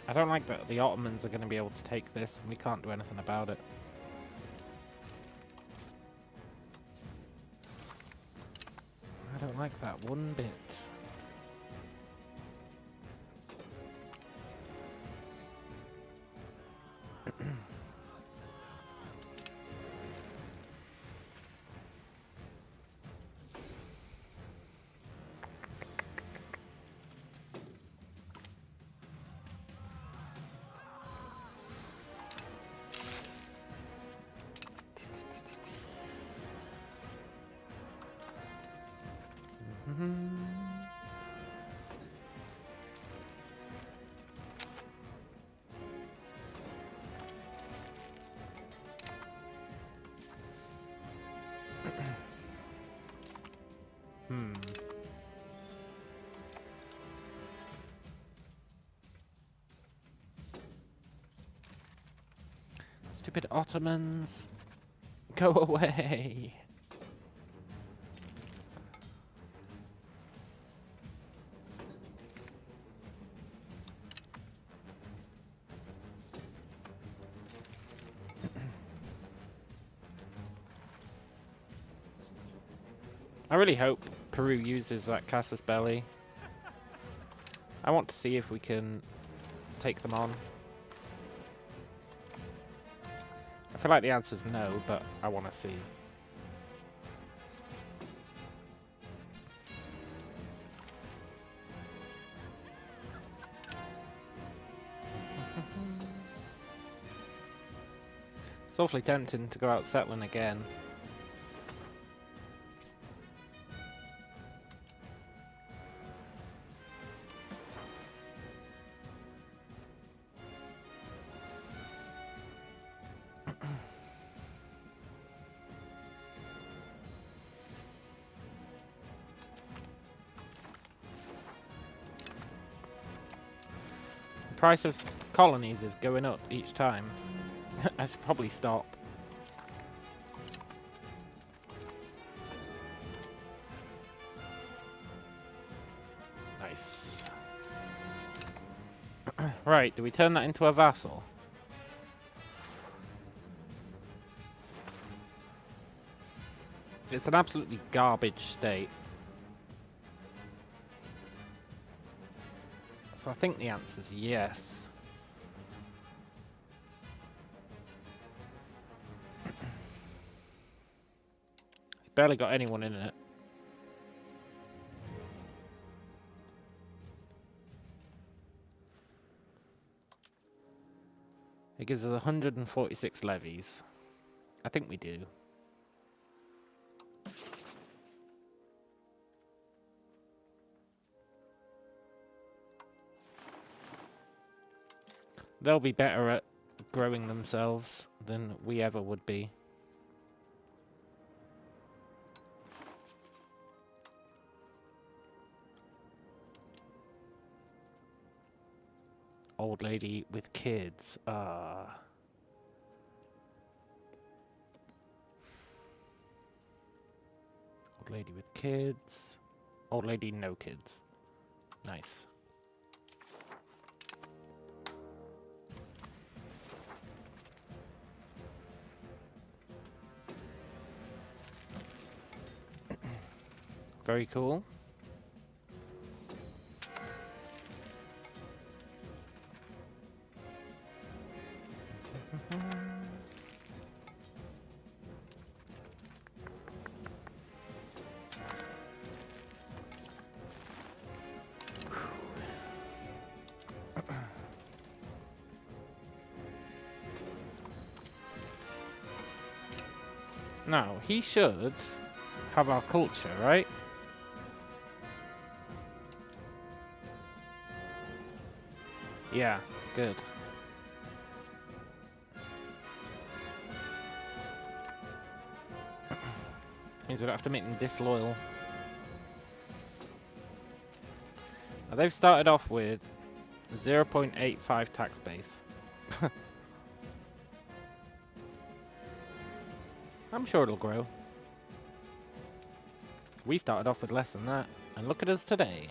I don't like that the Ottomans are going to be able to take this and we can't do anything about it. I don't like that one bit. Stupid Ottomans. Go away. I really hope Peru uses that Casus Belli. I want to see if we can take them on. I feel like the answer's no, but I want to see. It's awfully tempting to go out settling again. The price of colonies is going up each time. I should probably stop. Nice. Right, do we turn that into a vassal? It's an absolutely garbage state. So I think the answer's yes. It's barely got anyone in it. It gives us 146 levies. I think we do. They'll be better at growing themselves than we ever would be. Old lady with kids. Old lady with kids. Old lady, no kids. Nice. Very cool. Now, he should have our culture, right? Yeah, good. Means we don't have to make them disloyal. Now, they've started off with 0.85 tax base. I'm sure it'll grow. We started off with less than that, and look at us today.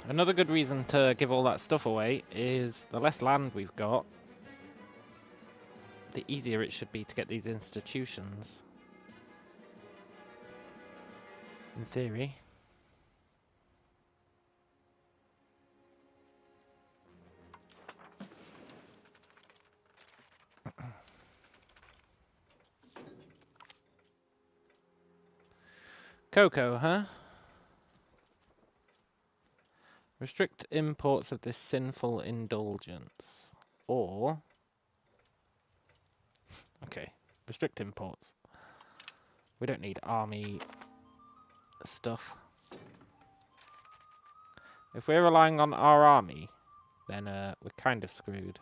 Another good reason to give all that stuff away is the less land we've got, the easier it should be to get these institutions. In theory. Cocoa, huh? Restrict imports of this sinful indulgence. Or... okay, restrict imports. We don't need army stuff. If we're relying on our army, then we're kind of screwed.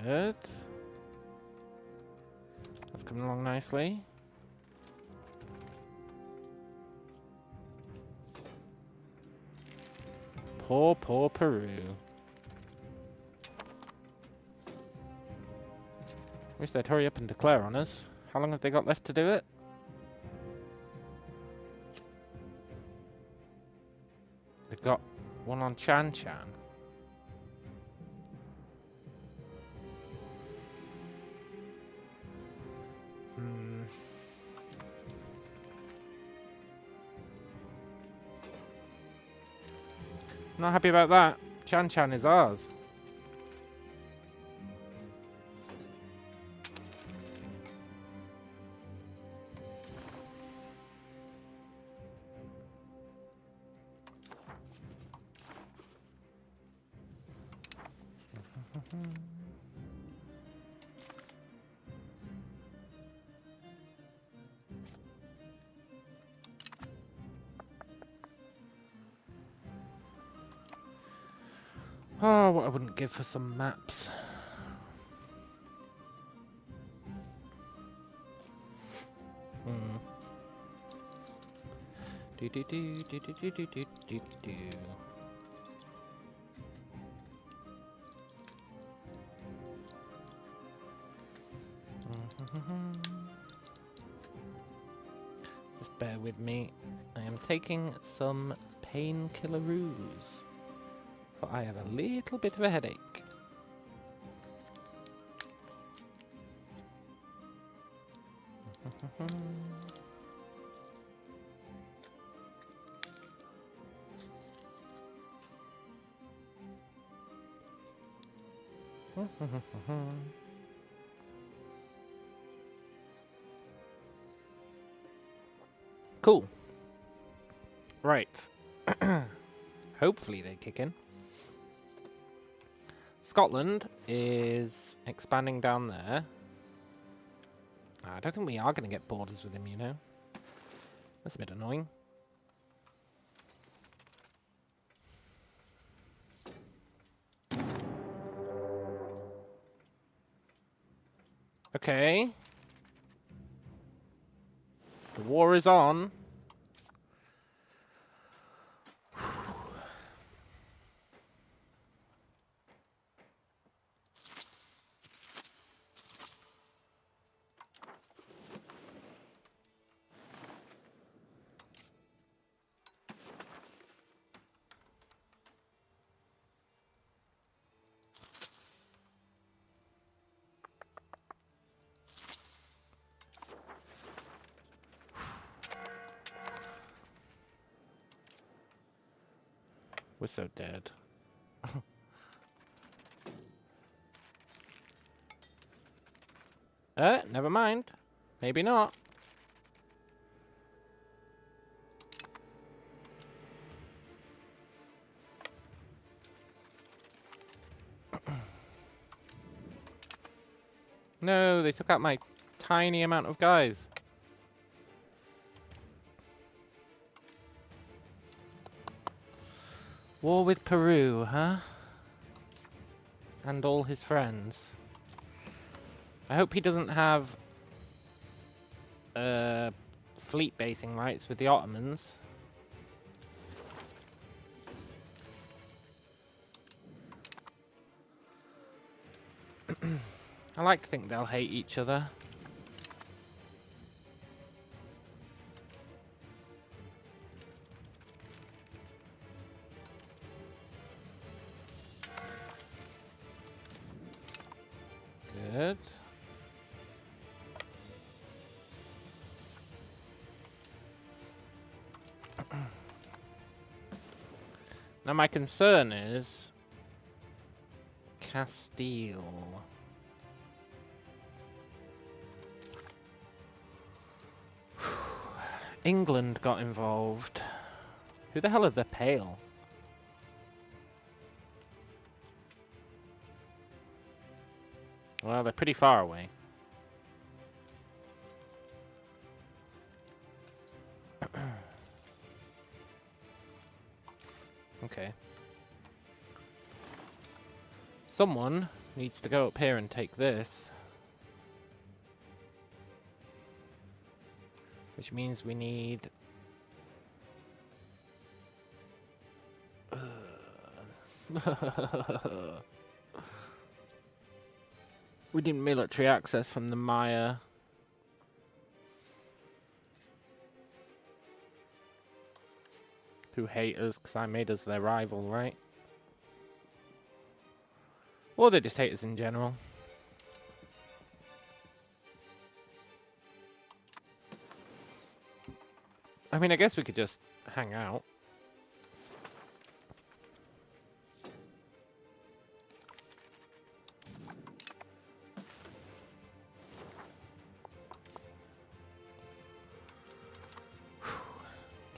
Good. That's coming along nicely. Poor, poor Peru. Wish they'd hurry up and declare on us. How long have they got left to do it? They've got one on Chan Chan. Not happy about that. Chan Chan is ours. Oh, what I wouldn't give for some maps. Do do do do do do do do do do. Just bear with me. I am taking some painkilleroos. For I have a little bit of a headache. Cool. Right. Hopefully they kick in. Scotland is expanding down there. I don't think we are going to get borders with him, you know. That's a bit annoying. Okay. The war is on. We're so dead. Never mind. Maybe not. No, they took out my tiny amount of guys. War with Peru, huh? And all his friends. I hope he doesn't have fleet basing rights with the Ottomans. I like to think they'll hate each other. Good. Now my concern is Castile. England got involved. Who the hell are the Pale? Well, they're pretty far away. Okay. Someone needs to go up here and take this. Which means we need... we need military access from the Maya. Who hate us because I made us their rival, right? Or they just hate us in general. I mean, I guess we could just hang out.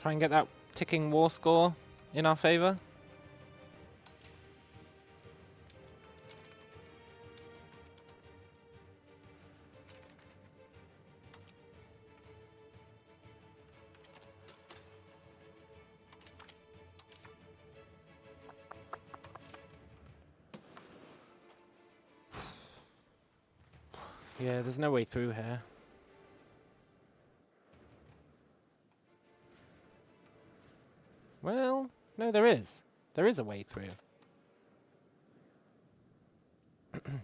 Try and get that ticking war score in our favor. Yeah, there's no way through here. Well, no, there is. There is a way through.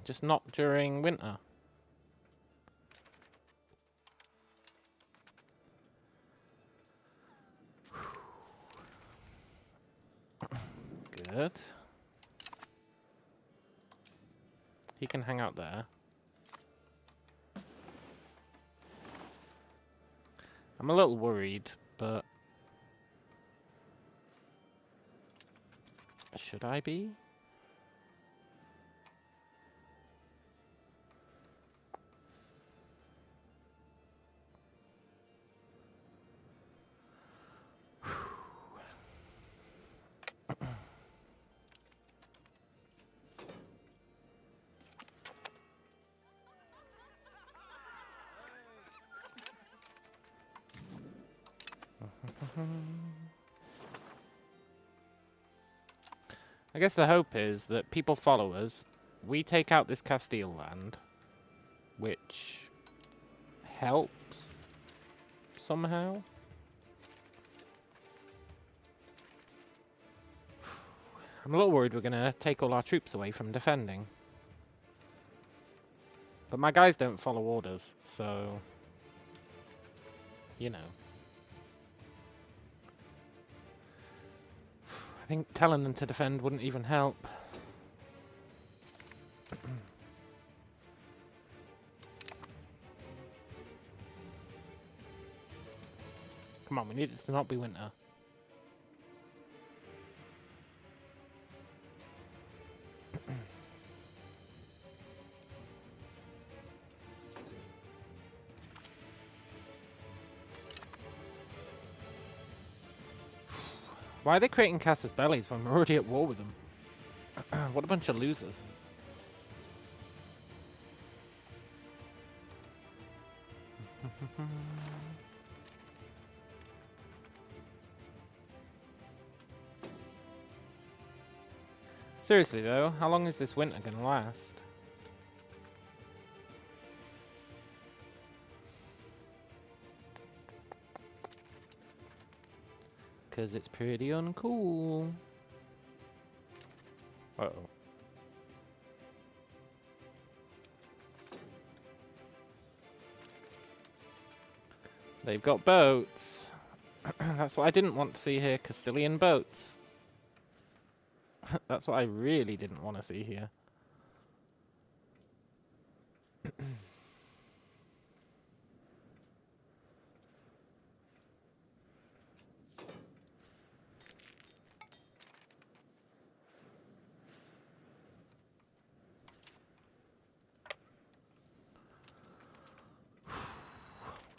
Just not during winter. Good. He can hang out there. I'm a little worried, but... should I be? I guess the hope is that people follow us. We take out this Castile land, which helps somehow. I'm a little worried we're going to take all our troops away from defending. But my guys don't follow orders, so... you know. I think telling them to defend wouldn't even help. Come on, we need it to not be winter. Why are they creating Casus Bellis when we're already at war with them? What a bunch of losers. Seriously though, how long is this winter gonna last? Because it's pretty uncool. Uh-oh. They've got boats. That's what I didn't want to see here, Castilian boats. That's what I really didn't want to see here.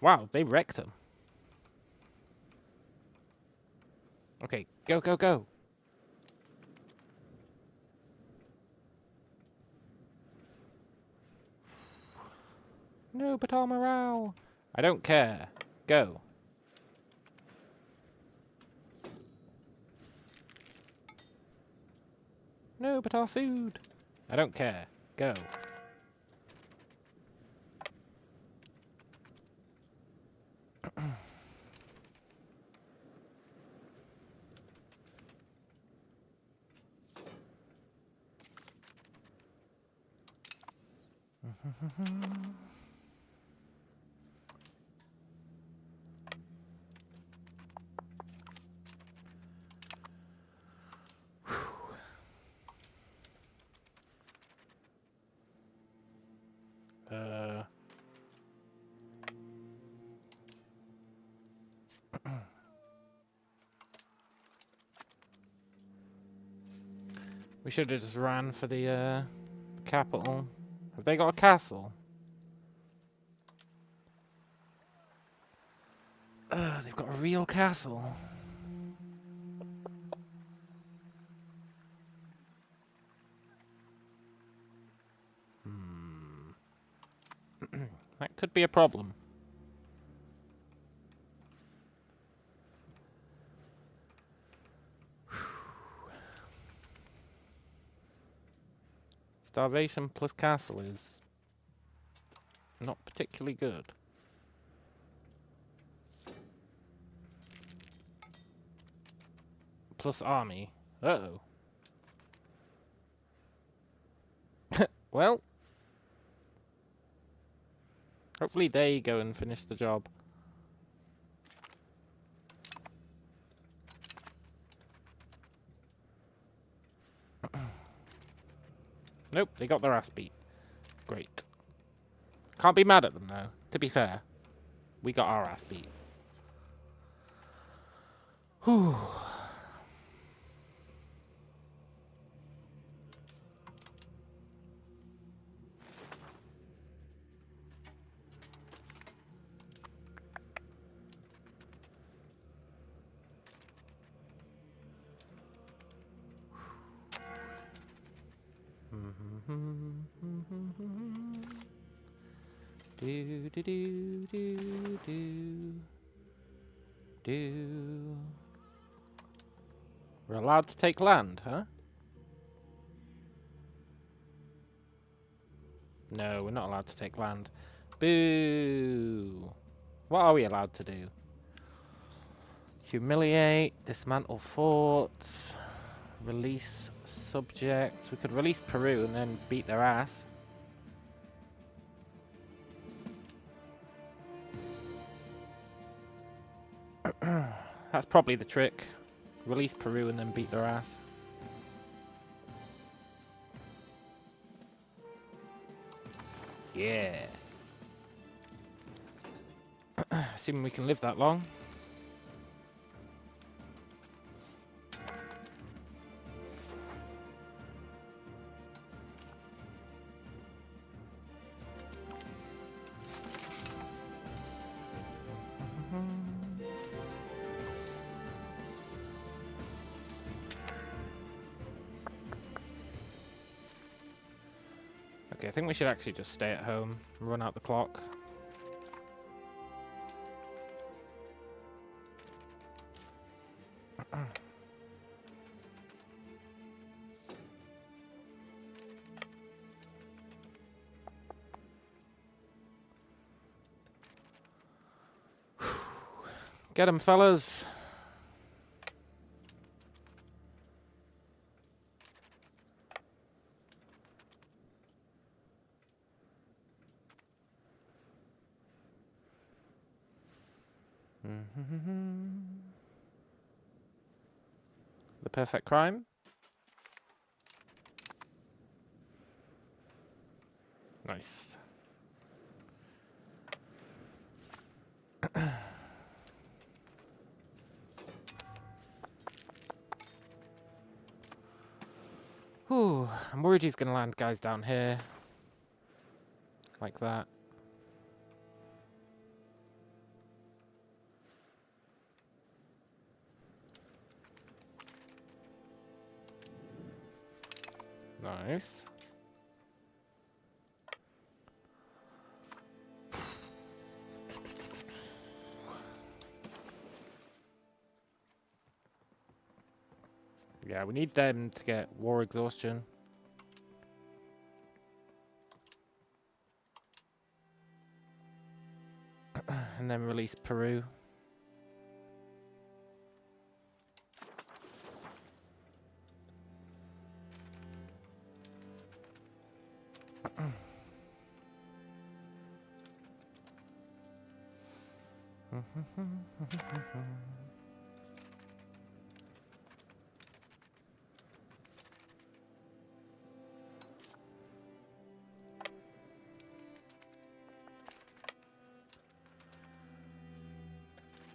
Wow, they wrecked him. Okay, go, go, go. No, but our morale. I don't care. Go. No, but our food. I don't care. Go. We should have just ran for the capital. Have they got a castle? They've got a real castle. That could be a problem. Starvation plus castle is not particularly good. Plus army. Uh-oh. Well. Hopefully they go and finish the job. Nope, they got their ass beat. Great. Can't be mad at them though, to be fair. We got our ass beat. Whew. Do do do do do. do. We're allowed to take land, huh? No, we're not allowed to take land. Boo! What are we allowed to do? Humiliate, dismantle forts, release subjects. We could release Peru and then beat their ass. That's probably the trick. Release Peru and then beat their ass. Yeah. Assuming we can live that long. Okay, I think we should actually just stay at home and run out the clock. Get 'em, fellas. The perfect crime. Nice. Whew, I'm worried he's gonna land guys down here. Like that. Nice. Yeah, we need them to get war exhaustion. And then release Peru.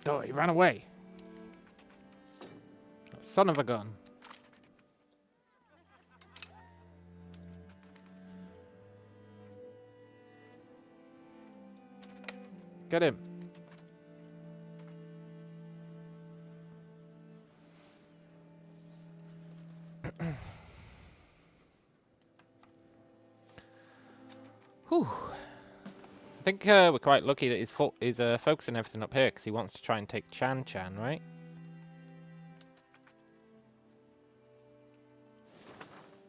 Oh, he ran away. Son of a gun. Get him. Whew. I think we're quite lucky that he's focusing everything up here because he wants to try and take Chan, right?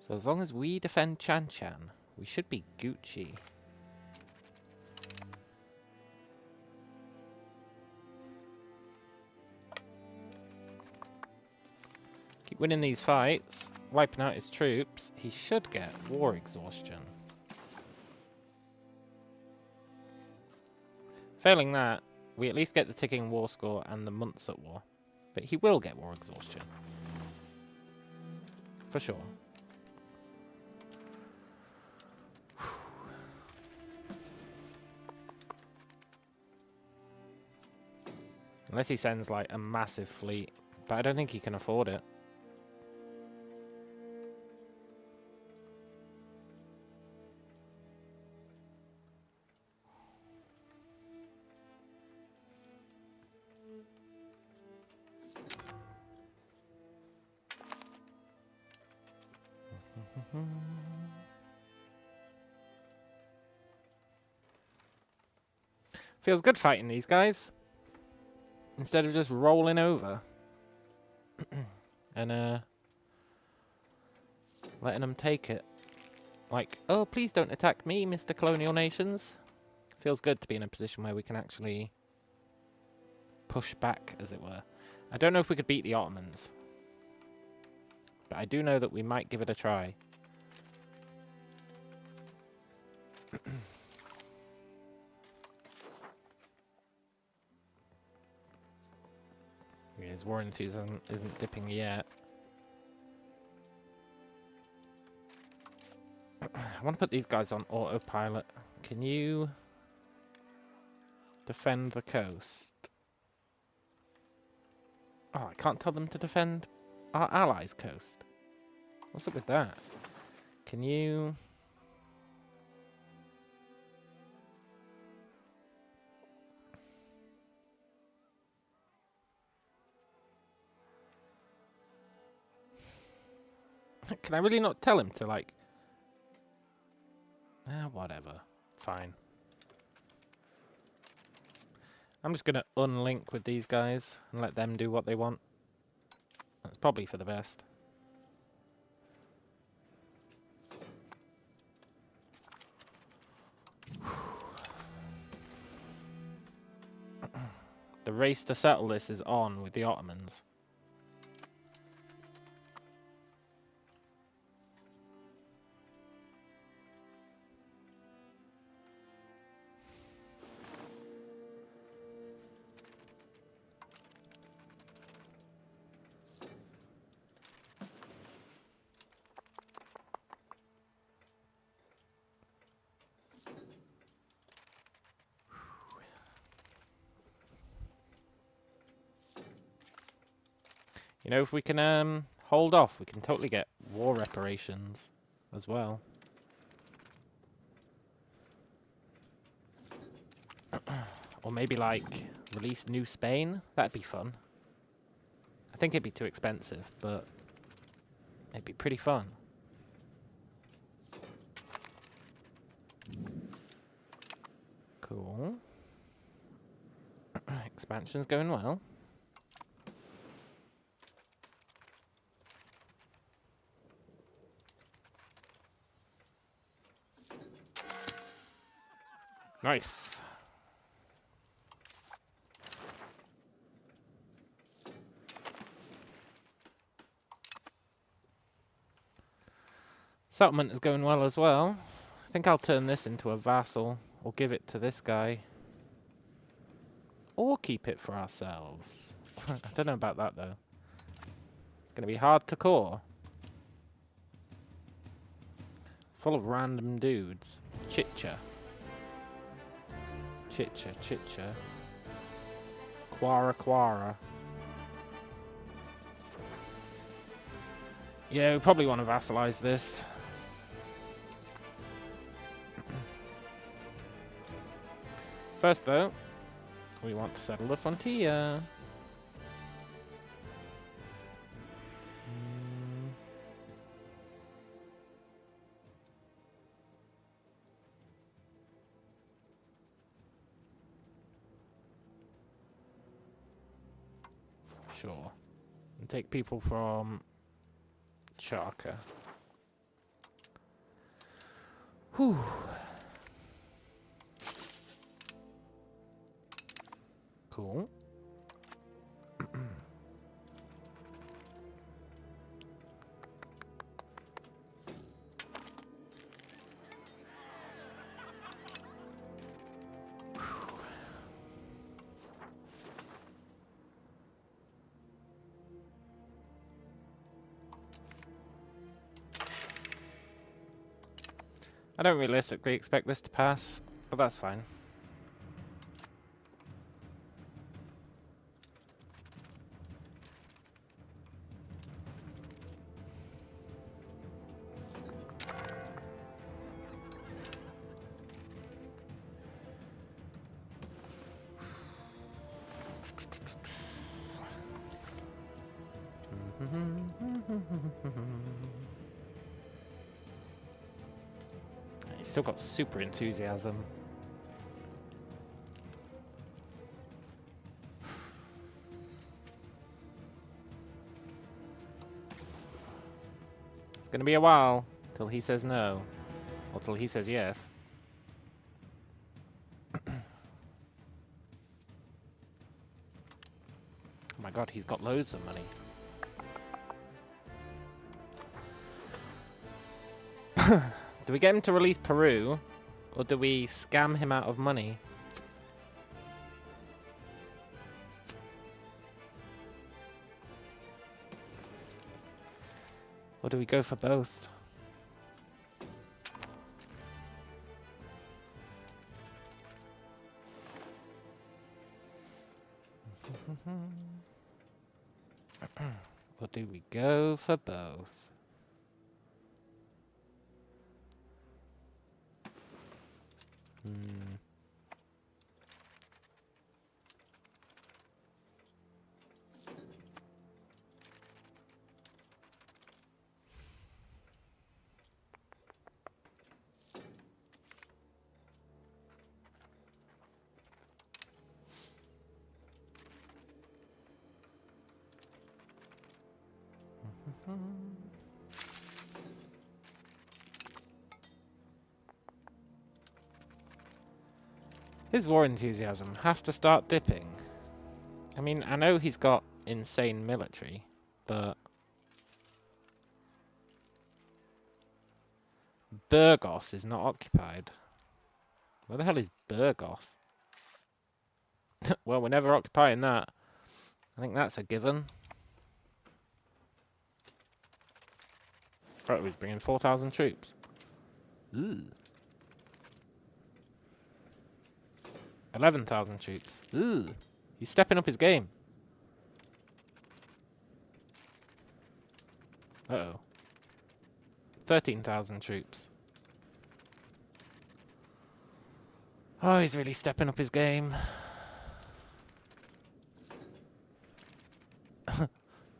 So as long as we defend Chan, we should be Gucci. Keep winning these fights, wiping out his troops. He should get war exhaustion. Failing that, we at least get the ticking war score and the months at war. But he will get war exhaustion. For sure. Unless he sends like a massive fleet. But I don't think he can afford it. Feels good fighting these guys. Instead of just rolling over and letting them take it. Like, oh, please don't attack me, Mr. Colonial Nations. Feels good to be in a position where we can actually push back, as it were. I don't know if we could beat the Ottomans, but I do know that we might give it a try. His war enthusiasm isn't dipping yet. I want to put these guys on autopilot. Can you defend the coast? Oh, I can't tell them to defend our allies' coast. What's up with that? Can you... Can I really not tell him to, like... whatever. Fine. I'm just going to unlink with these guys and let them do what they want. That's probably for the best. The race to settle this is on with the Ottomans. You know, if we can hold off, we can totally get war reparations as well. Or maybe, like, release New Spain. That'd be fun. I think it'd be too expensive, but it'd be pretty fun. Cool. Expansion's going well. Nice. Settlement is going well as well. I think I'll turn this into a vassal, or give it to this guy. Or keep it for ourselves. I don't know about that, though. It's going to be hard to core. Full of random dudes. Chicha. Chicha, chicha. Quara, quara. Yeah, we probably want to vassalize this. First, though, we want to settle the frontier. Sure. And take people from Charka. Whew. Cool. I don't realistically expect this to pass, but that's fine. He's still got super enthusiasm. It's going to be a while till he says no. Or till he says yes. Oh my god, he's got loads of money. Do we get him to release Peru? Or do we scam him out of money? Or do we go for both? Or do we go for both? His war enthusiasm has to start dipping. I mean, I know he's got insane military, but Burgos is not occupied. Where the hell is Burgos? Well, we're never occupying that. I think that's a given. Right, he's bringing 4,000 troops. Ooh. 11,000 troops. Ooh. He's stepping up his game. Uh-oh. 13,000 troops. Oh, he's really stepping up his game.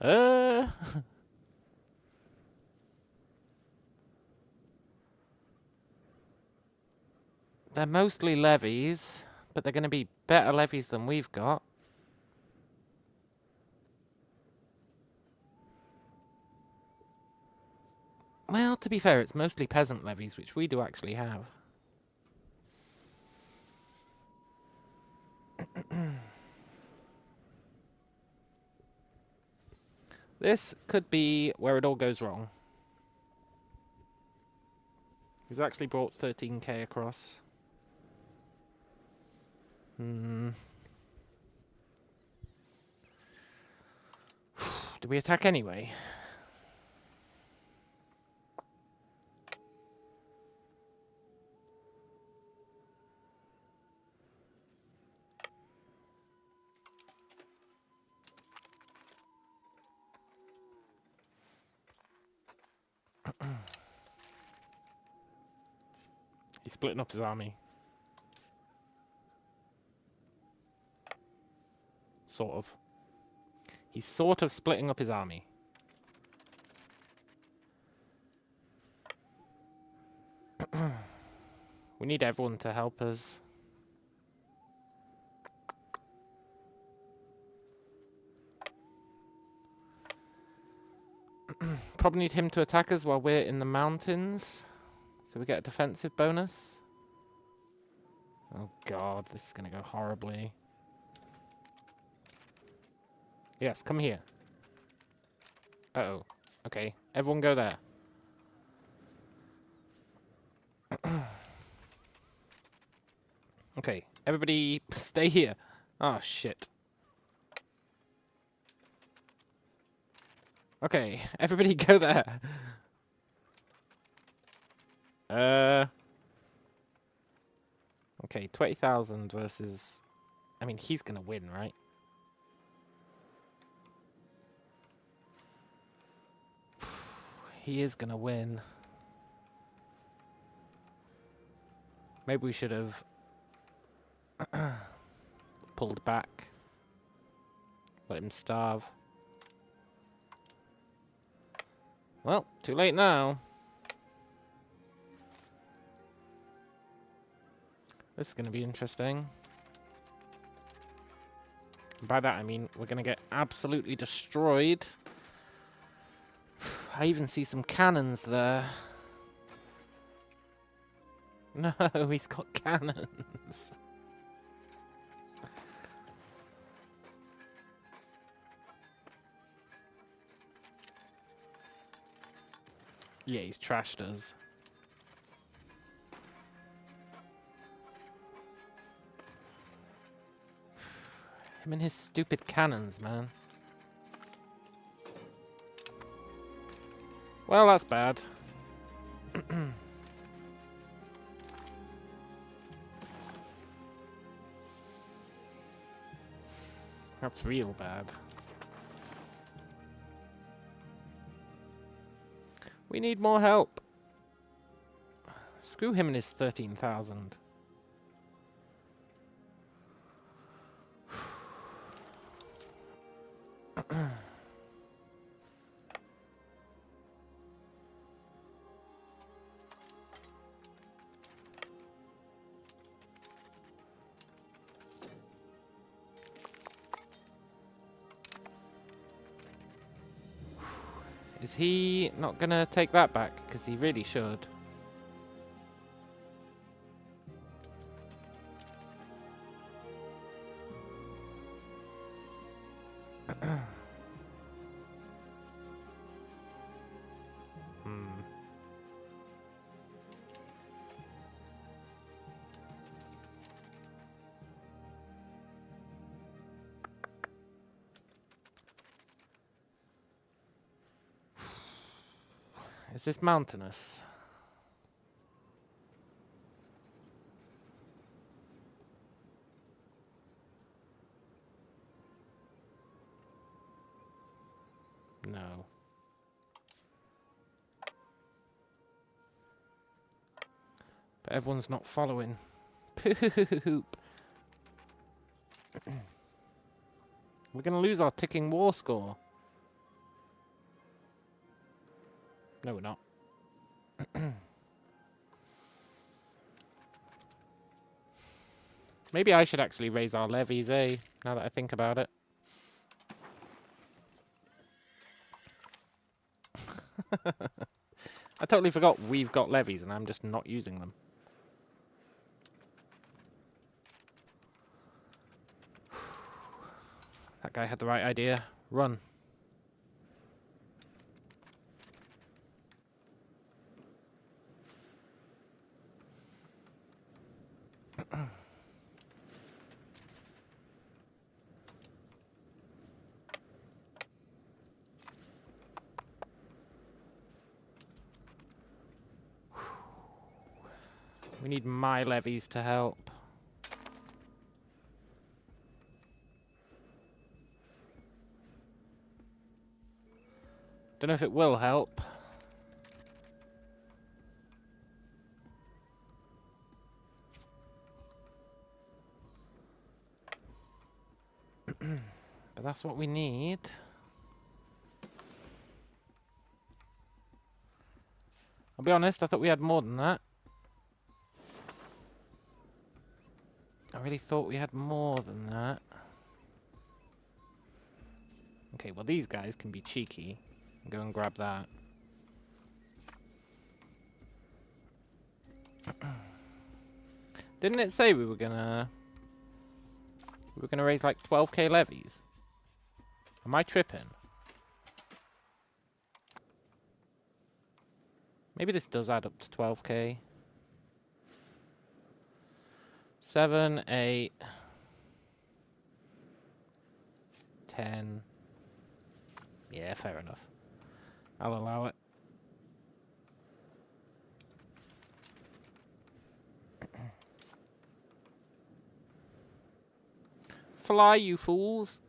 They're mostly levies, but they're going to be better levies than we've got. Well, to be fair, it's mostly peasant levies, which we do actually have. This could be where it all goes wrong. He's actually brought 13k across. Do we attack anyway? He's splitting up his army. Sort of. He's sort of splitting up his army. We need everyone to help us. Probably need him to attack us while we're in the mountains. So we get a defensive bonus. Oh god, this is going to go horribly. Yes, come here. Uh-oh. Okay, everyone go there. Okay, everybody stay here. Oh, shit. Okay, everybody go there. Okay, 20,000 versus... I mean, he's gonna win, right? He is gonna win. Maybe we should have pulled back. Let him starve. Well, too late now. This is going to be interesting. By that I mean we're going to get absolutely destroyed. I even see some cannons there. No, he's got cannons. Yeah, he's trashed us. Him and his stupid cannons, man. Well, that's bad. That's real bad. We need more help. Screw him and his 13,000. Is he not gonna take that back? Because he really should. Is this mountainous? No. But everyone's not following. Poop. We're gonna lose our ticking war score. No, we're not. Maybe I should actually raise our levies, eh? Now that I think about it. I totally forgot we've got levies and I'm just not using them. That guy had the right idea. Run. We need my levies to help. Don't know if it will help. But that's what we need. I'll be honest, I thought we had more than that. I really thought we had more than that. Okay, well these guys can be cheeky. Go and grab that. Didn't it say we were gonna raise like 12k levies? Am I tripping? Maybe this does add up to 12k. 7, 8, 10. Yeah, fair enough. I'll allow it. Fly, you fools!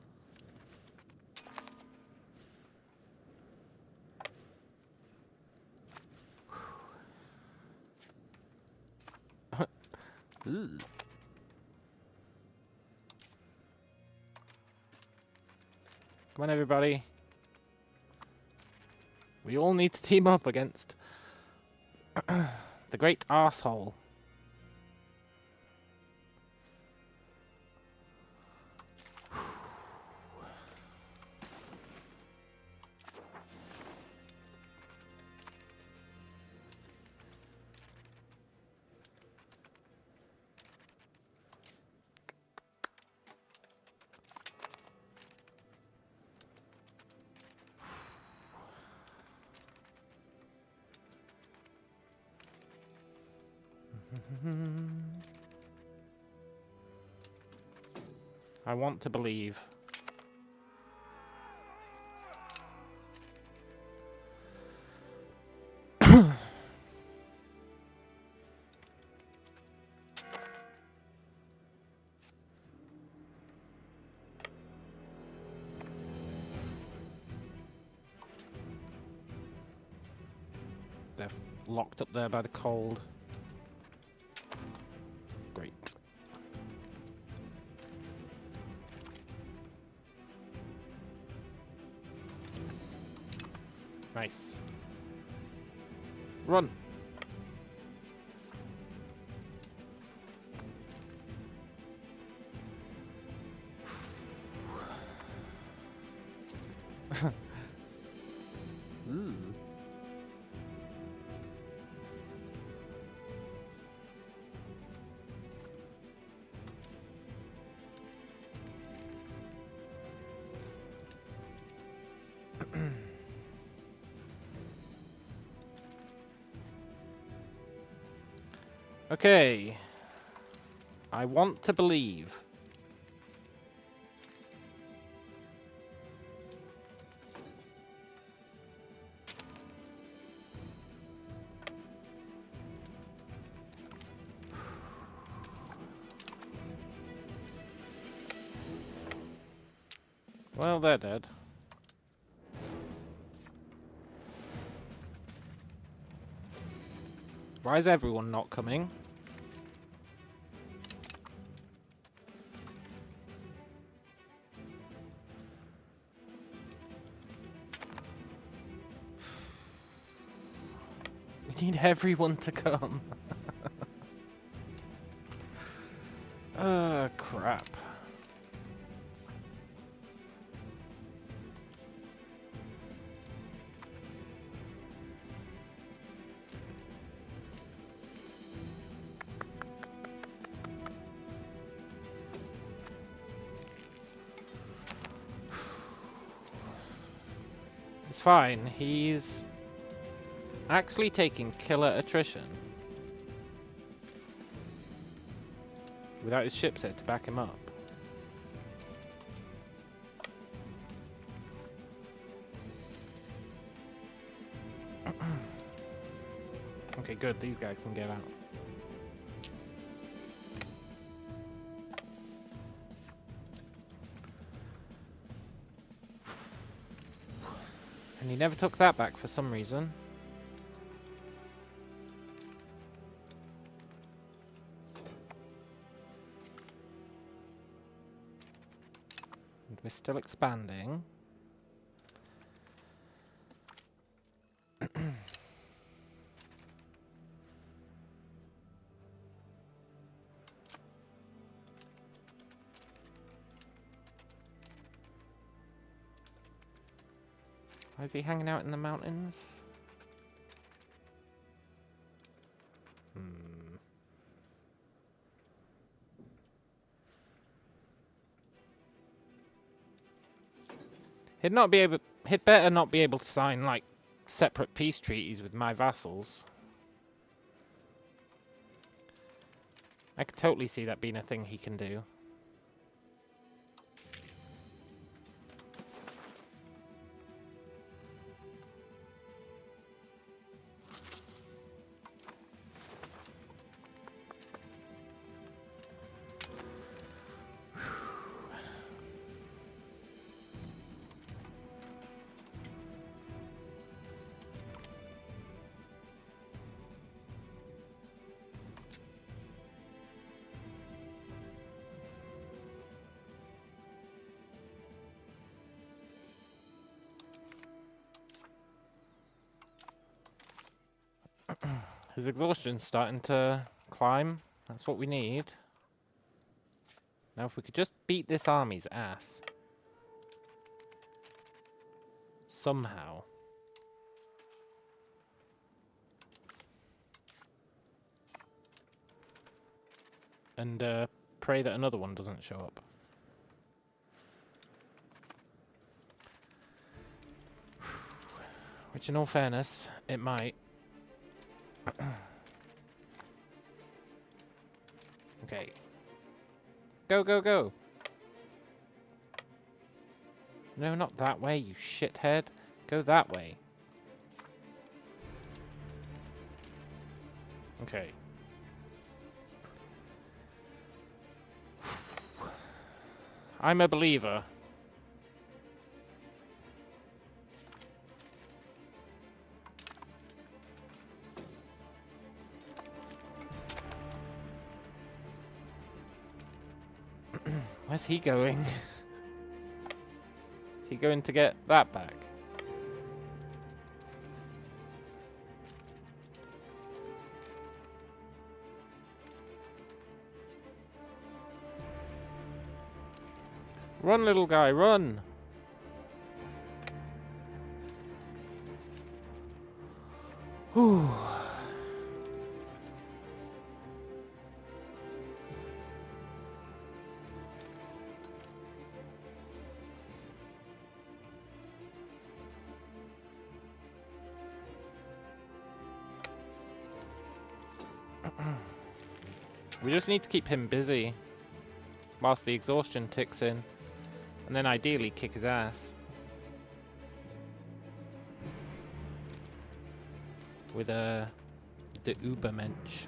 Come on, everybody. We all need to team up against the great arsehole. I want to believe. They're locked up there by the cold. Great. Nice. Run. Ooh. Okay. I want to believe. Well, they're dead. Why is everyone not coming? We need everyone to come. Crap. It's fine. He's actually taking killer attrition without his ship set to back him up. Okay, good. These guys can get out. And he never took that back for some reason. And we're still expanding. Why is he hanging out in the mountains? He'd better not be able to sign, like, separate peace treaties with my vassals. I could totally see that being a thing he can do. His exhaustion's starting to climb. That's what we need. Now if we could just beat this army's ass. Somehow. And pray that another one doesn't show up. Which in all fairness, it might. Okay. Go, go, go. No, not that way, you shithead. Go that way. Okay. I'm a believer. Where's he going? Is he going to get that back? Run, little guy, run! Whew. We just need to keep him busy whilst the exhaustion ticks in, and then ideally kick his ass with the Ubermensch.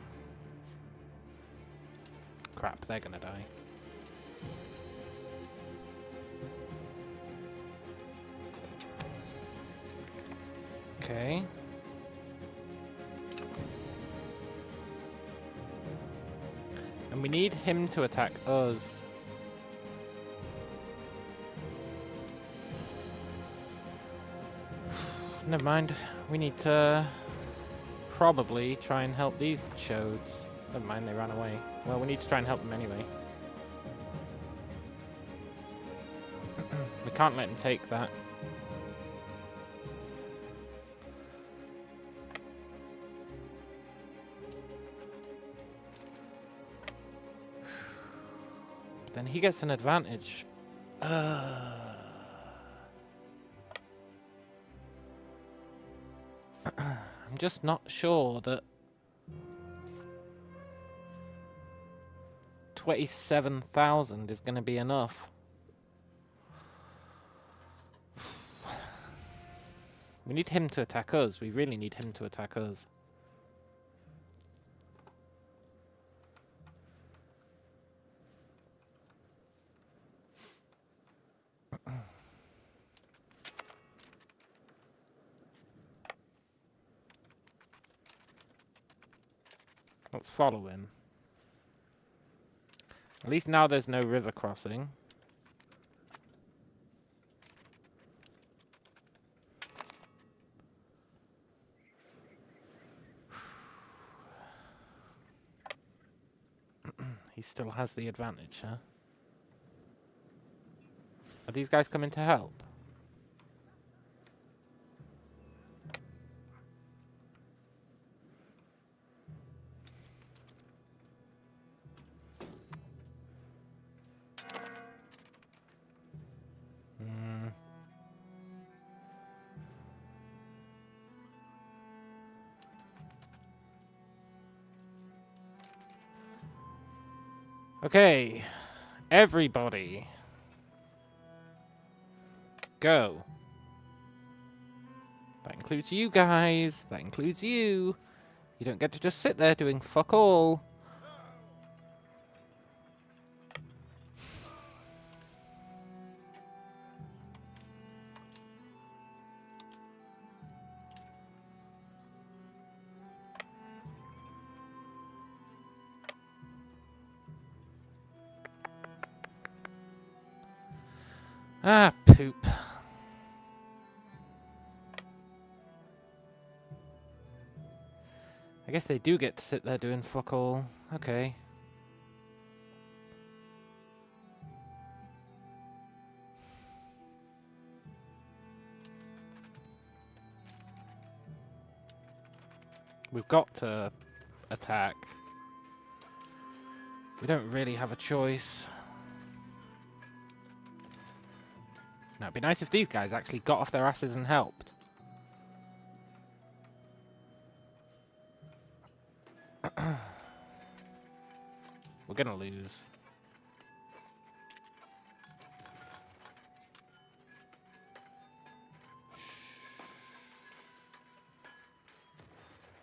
Crap, they're gonna die. Okay. And we need him to attack us. Never mind. We need to probably try and help these chodes. Never mind, they ran away. Well, we need to try and help them anyway. We can't let him take that. But then he gets an advantage. I'm just not sure that 27,000 is going to be enough. We need him to attack us. We really need him to attack us. Let's follow him. At least now there's no river crossing. He still has the advantage, huh? Are these guys coming to help? Okay, everybody, go. That includes you guys, that includes you. You don't get to just sit there doing fuck all. Ah, poop. I guess they do get to sit there doing fuck all. Okay. We've got to attack. We don't really have a choice. Now, it'd be nice if these guys actually got off their asses and helped. We're gonna lose.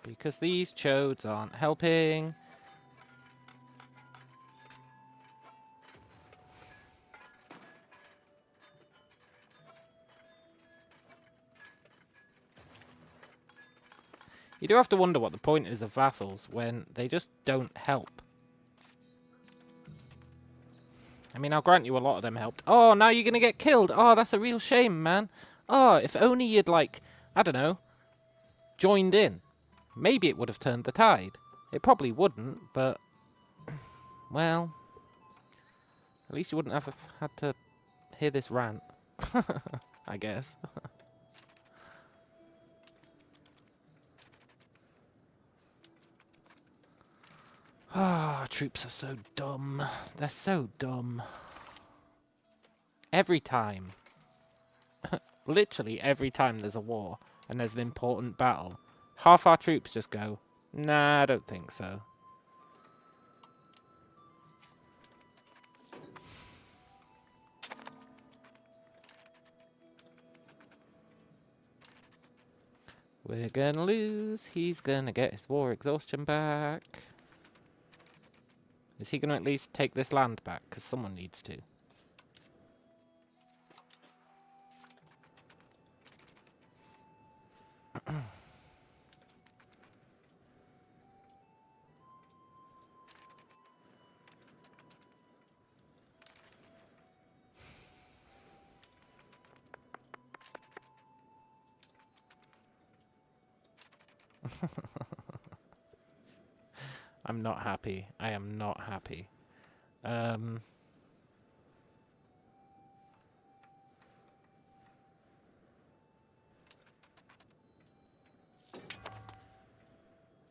Because these chodes aren't helping. You do have to wonder what the point is of vassals when they just don't help. I mean, I'll grant you a lot of them helped. Oh, now you're going to get killed. Oh, that's a real shame, man. Oh, if only you'd, like, I don't know, joined in. Maybe it would have turned the tide. It probably wouldn't, but, well, at least you wouldn't have had to hear this rant, I guess. Ah, troops are so dumb. They're so dumb. Every time. Literally every time there's a war and there's an important battle, half our troops just go, nah, I don't think so. We're gonna lose. He's gonna get his war exhaustion back. Is he gonna at least take this land back? Because someone needs to. I'm not happy. I am not happy.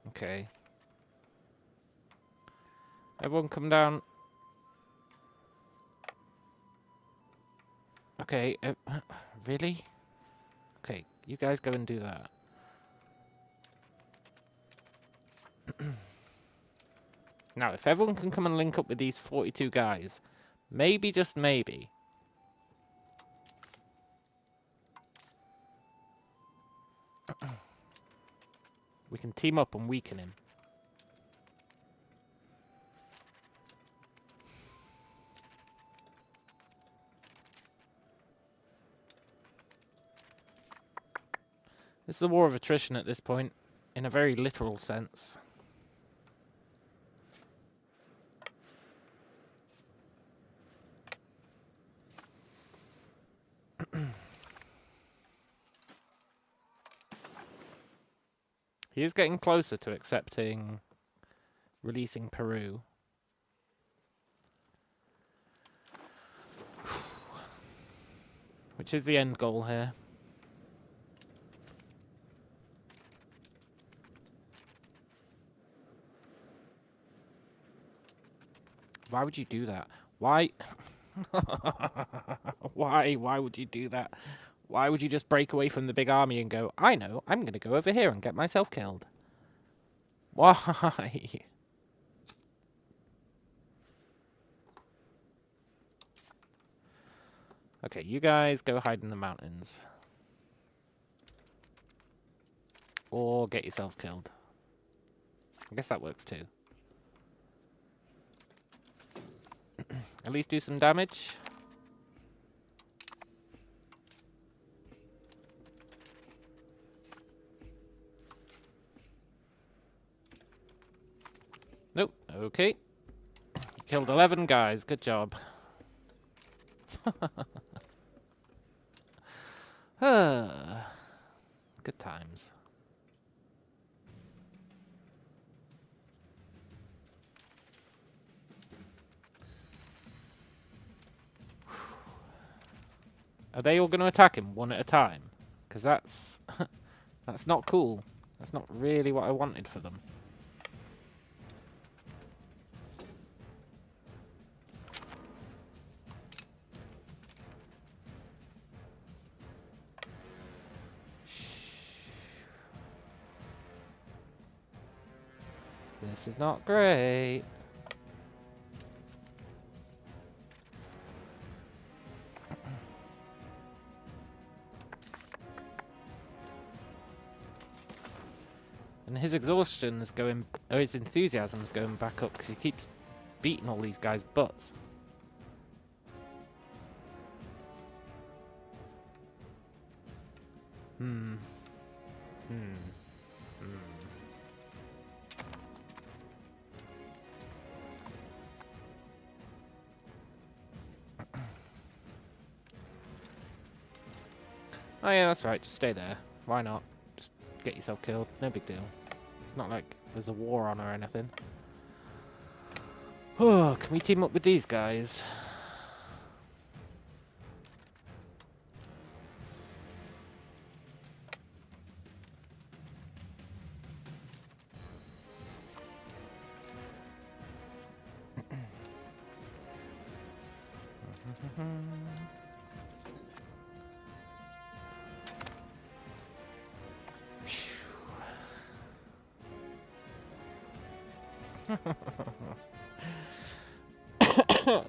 Okay. Everyone come down. Okay, really? Okay, you guys go and do that. Now, if everyone can come and link up with these 42 guys, maybe, just maybe, we can team up and weaken him. This is a war of attrition at this point, in a very literal sense. He is getting closer to accepting releasing Peru. Which is the end goal here. Why would you do that? Why? Why would you do that? Why would you just break away from the big army and go, I know, I'm going to go over here and get myself killed? Why? Okay, you guys go hide in the mountains. Or get yourselves killed. I guess that works too. At least do some damage. Nope. Okay. You killed 11 guys. Good job. Good times. Are they all going to attack him one at a time? Because that's that's not cool. That's not really what I wanted for them. This is not great. his exhaustion is going, or his enthusiasm is going back up because he keeps beating all these guys' butts. Oh yeah, that's right, just stay there. Why not? Just get yourself killed, no big deal. It's not like there's a war on or anything. Oh, can we team up with these guys?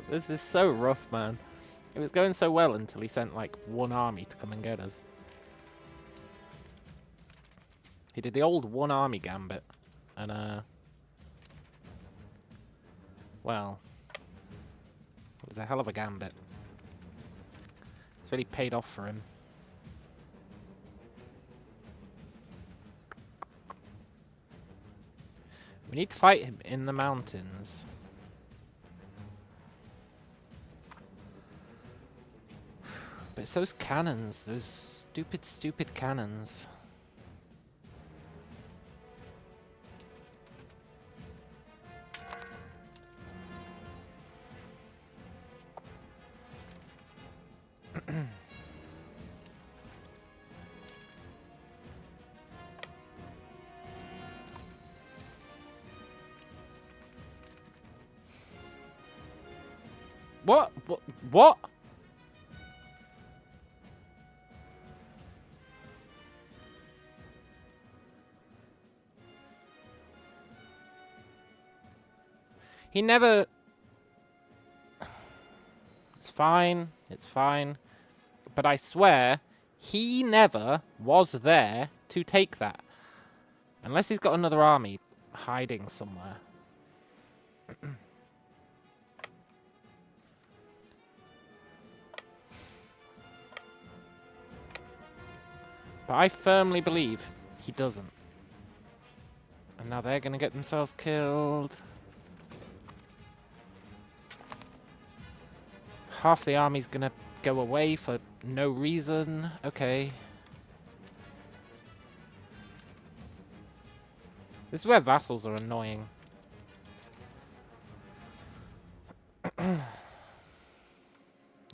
This is so rough, man. It was going so well until he sent like one army to come and get us. He did the old one army gambit, and well, it was a hell of a gambit. It's really paid off for him. We need to fight him in the mountains. But it's those cannons, those stupid, stupid cannons. What? What? He never... It's fine. It's fine. But I swear, he never was there to take that. Unless he's got another army hiding somewhere. But I firmly believe he doesn't. And now they're going to get themselves killed. Half the army's going to go away for no reason. Okay. This is where vassals are annoying. They're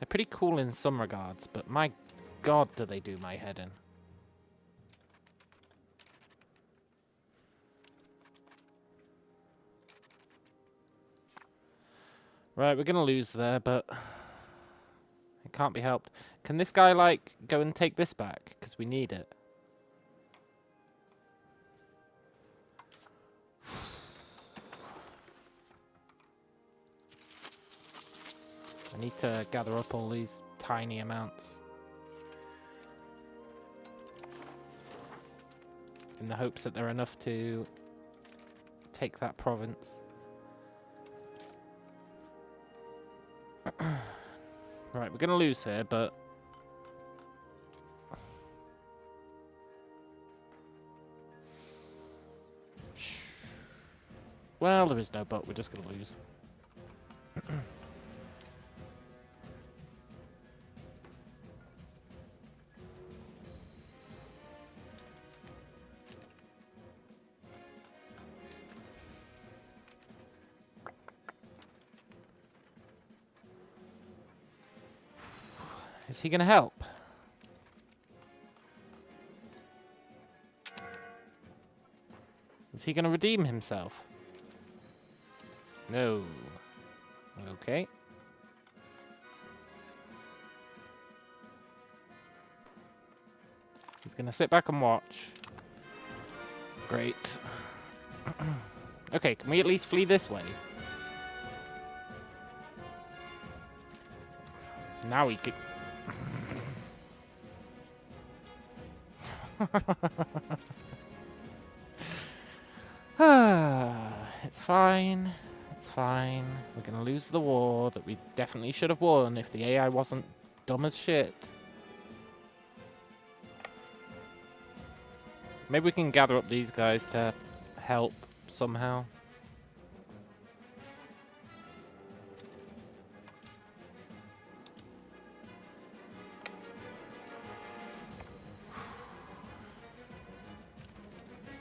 pretty cool in some regards, but my god do they do my head in. Right, we're gonna lose there, but it can't be helped. Can this guy, like, go and take this back? Because we need it. I need to gather up all these tiny amounts. In the hopes that they're enough to take that province. Right, we're gonna lose here, but... Well, there is no but, we're just gonna lose. Is he gonna help? Is he gonna redeem himself? No. Okay. He's gonna sit back and watch. Great. Okay, can we at least flee this way? Now we could... It's fine. It's fine. We're going to lose the war that we definitely should have won if the AI wasn't dumb as shit. Maybe we can gather up these guys to help somehow.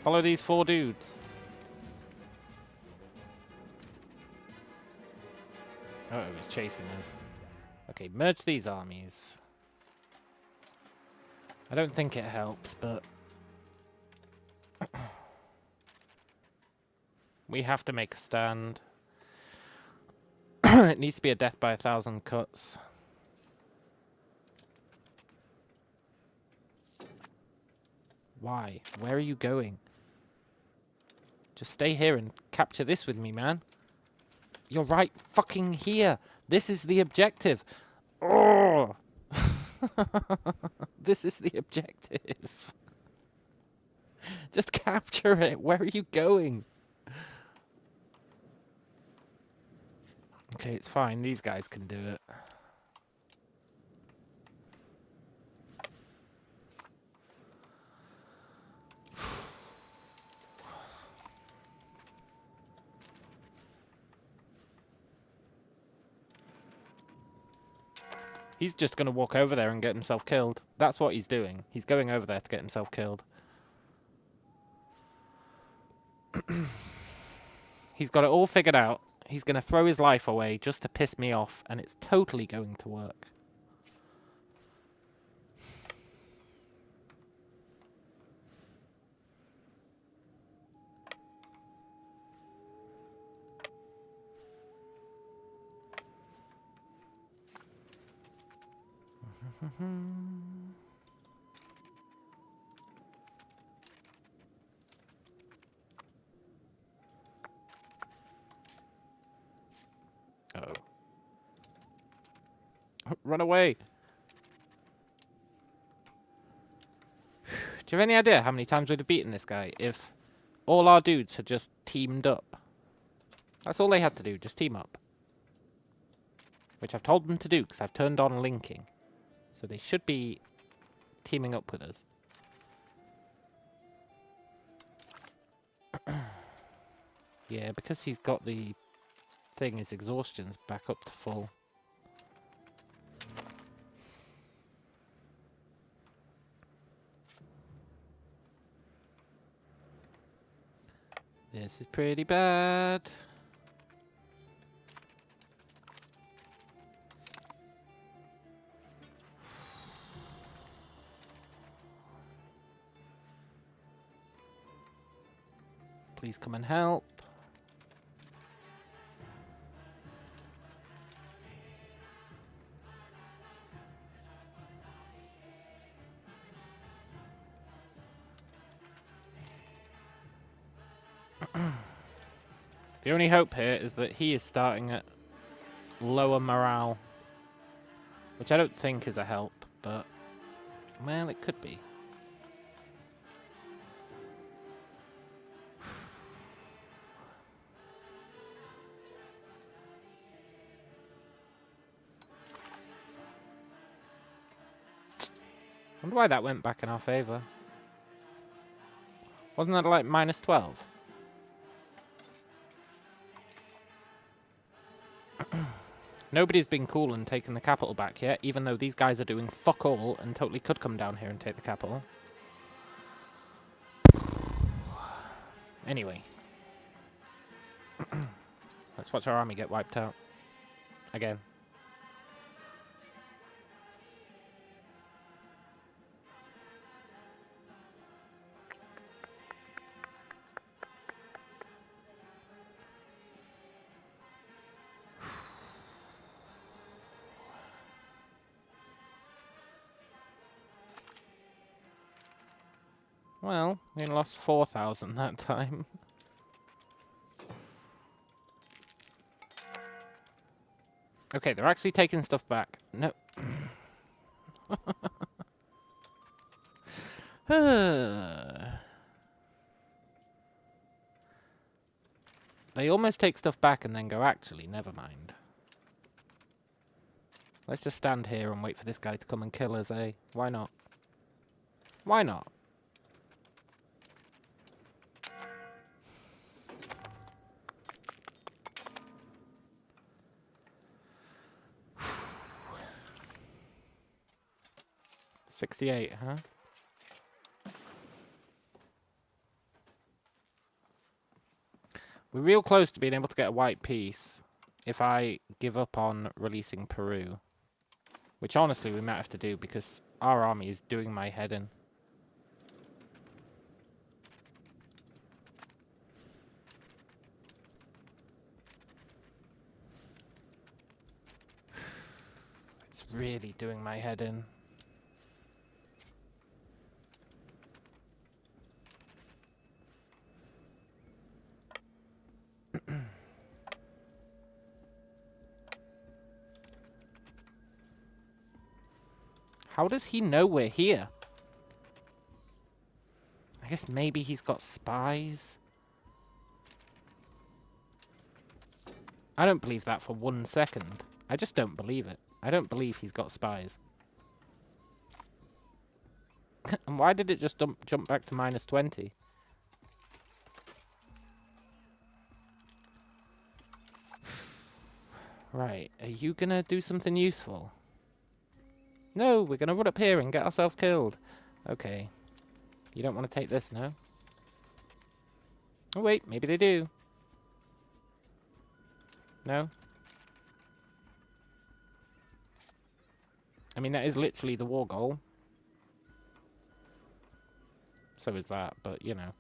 Follow these 4 dudes. Oh, he's chasing us. Okay, merge these armies. I don't think it helps, but we have to make a stand. It needs to be a death by 1,000 cuts. Why? Where are you going? Just stay here and capture this with me, man. You're right fucking here. This is the objective. Oh! This is the objective. Just capture it. Where are you going? Okay, it's fine. These guys can do it. He's just going to walk over there and get himself killed. That's what he's doing. He's going over there to get himself killed. He's got it all figured out. He's going to throw his life away just to piss me off, and it's totally going to work. Uh-oh. Run away! Do you have any idea how many times we'd have beaten this guy if all our dudes had just teamed up? That's all they had to do, just team up. Which I've told them to do, because I've turned on linking. So they should be teaming up with us. Yeah, because he's got the thing, his exhaustion's back up to full. This is pretty bad. Please come and help. The only hope here is that he is starting at lower morale. Which I don't think is a help, but... well, it could be. I wonder why that went back in our favour. Wasn't that like -12? Nobody's been cool and taken the capital back yet, even though these guys are doing fuck all and totally could come down here and take the capital. Anyway. Let's watch our army get wiped out. Again. Well, we lost 4,000 that time. Okay, they're actually taking stuff back. No. They almost take stuff back and then go, actually, never mind. Let's just stand here and wait for this guy to come and kill us, eh? Why not? Why not? $68, huh? We're real close to being able to get a white piece if I give up on releasing Peru. Which honestly we might have to do because our army is doing my head in. It's really doing my head in. How does he know we're here? I guess maybe he's got spies. I don't believe that for 1 second. I just don't believe it. I don't believe he's got spies. And why did it just jump back to -20? Right, are you gonna do something useful? No, we're gonna run up here and get ourselves killed. Okay. You don't want to take this, no? Oh wait, maybe they do. No? I mean, that is literally the war goal. So is that, but you know.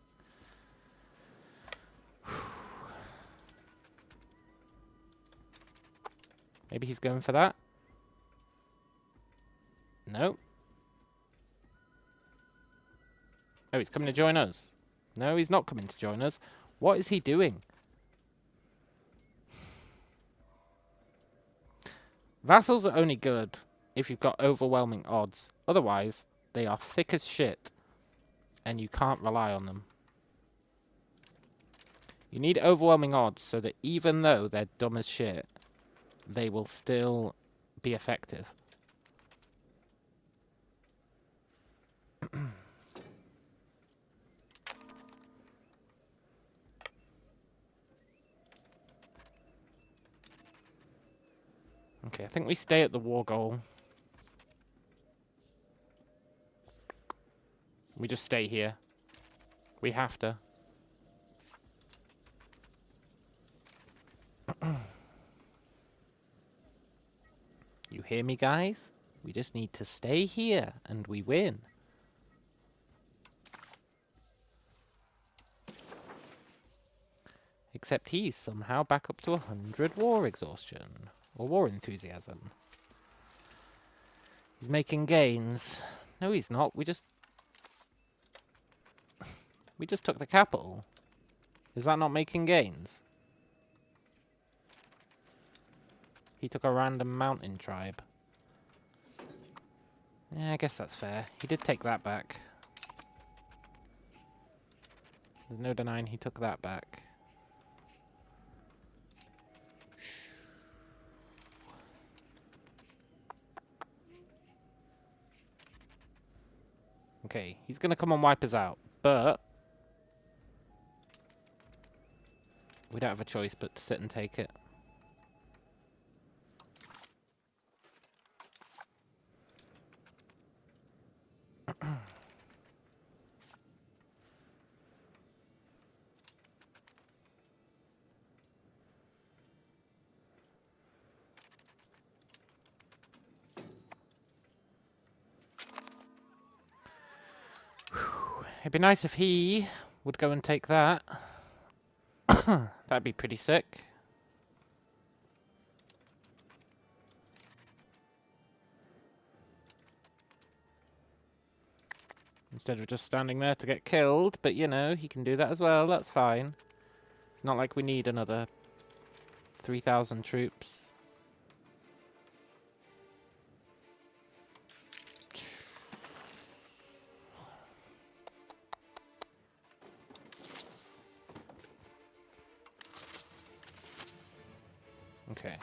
Maybe he's going for that? No. Oh, he's coming to join us. No, he's not coming to join us. What is he doing? Vassals are only good if you've got overwhelming odds. Otherwise, they are thick as shit, and you can't rely on them. You need overwhelming odds so that even though they're dumb as shit, they will still be effective. Okay, I think we stay at the war goal. We just stay here. We have to. You hear me, guys? We just need to stay here, and we win. Except he's somehow back up to 100 war exhaustion. Or war enthusiasm. He's making gains. No, he's not. We just took the capital. Is that not making gains? He took a random mountain tribe. Yeah, I guess that's fair. He did take that back. There's no denying he took that back. Okay, he's gonna come and wipe us out, but we don't have a choice but to sit and take it. It'd be nice if he would go and take that. That'd be pretty sick. Instead of just standing there to get killed, but you know, he can do that as well, that's fine. It's not like we need another 3,000 troops. Okay.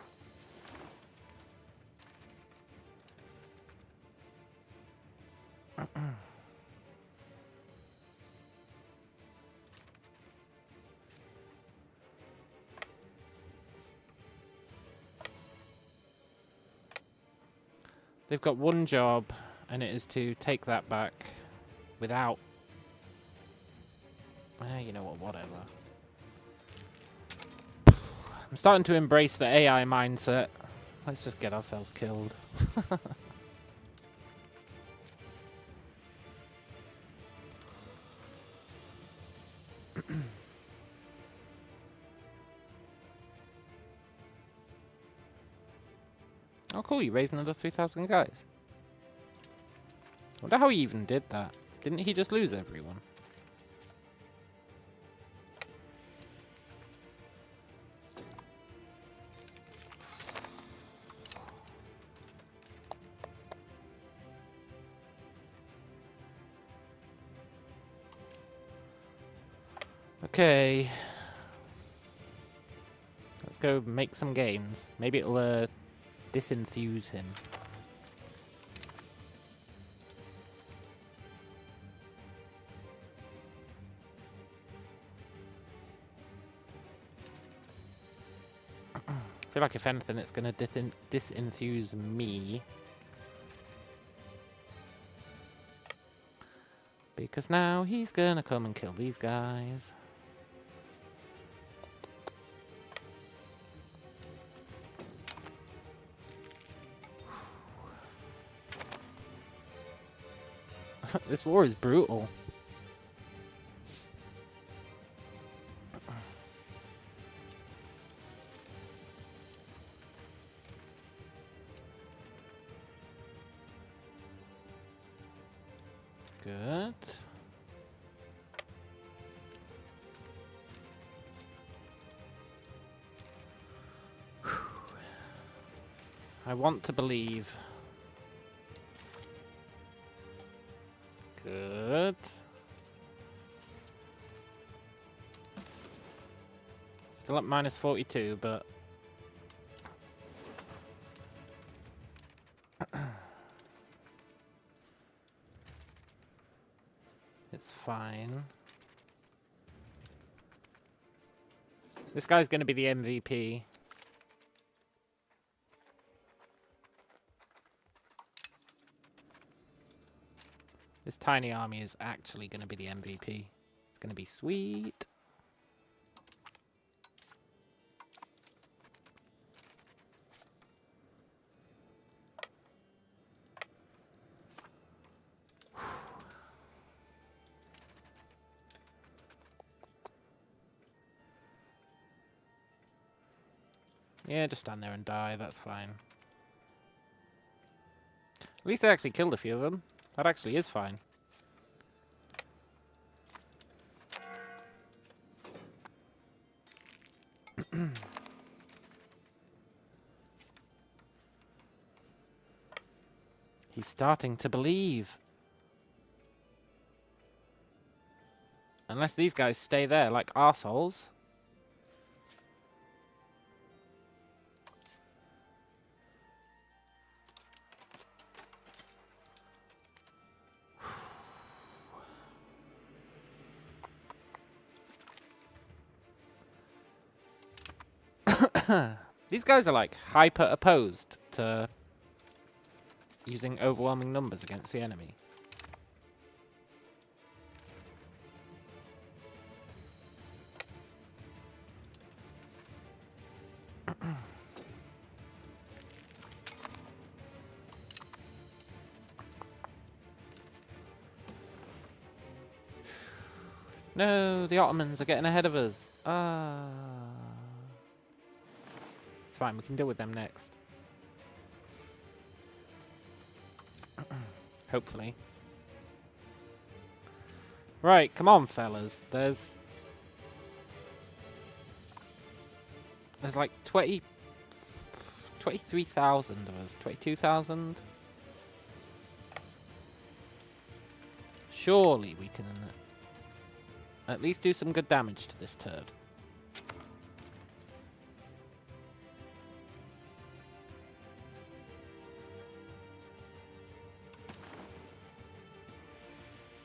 They've got one job, and it is to take that back without... you know what, whatever. I'm starting to embrace the AI mindset. Let's just get ourselves killed. Oh, cool, you raised another 3,000 guys. I wonder how he even did that. Didn't he just lose everyone? Okay. Let's go make some gains. Maybe it'll disenthuse him. I feel like if anything, it's going to disenthuse me. Because now he's going to come and kill these guys. This war is brutal. Good. I want to believe. Good. Still at minus 42, but... it's fine. This guy's going to be the MVP. This tiny army is actually going to be the MVP. It's going to be sweet. Yeah, just stand there and die. That's fine. At least I actually killed a few of them. That actually is fine. He's starting to believe. Unless these guys stay there like arseholes. These guys are like hyper opposed to using overwhelming numbers against the enemy. No, the Ottomans are getting ahead of us. It's fine, we can deal with them next. Hopefully. Right, come on, fellas. There's like 23,000 of us. 22,000? Surely we can at least do some good damage to this turd.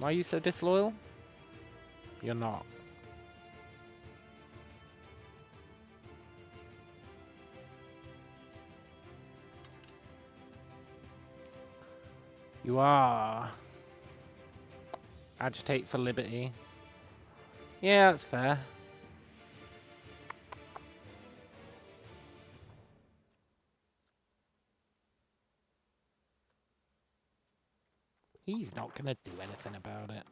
Why are you so disloyal? You're not. You are. Agitate for liberty. Yeah, that's fair. He's not going to do anything about it.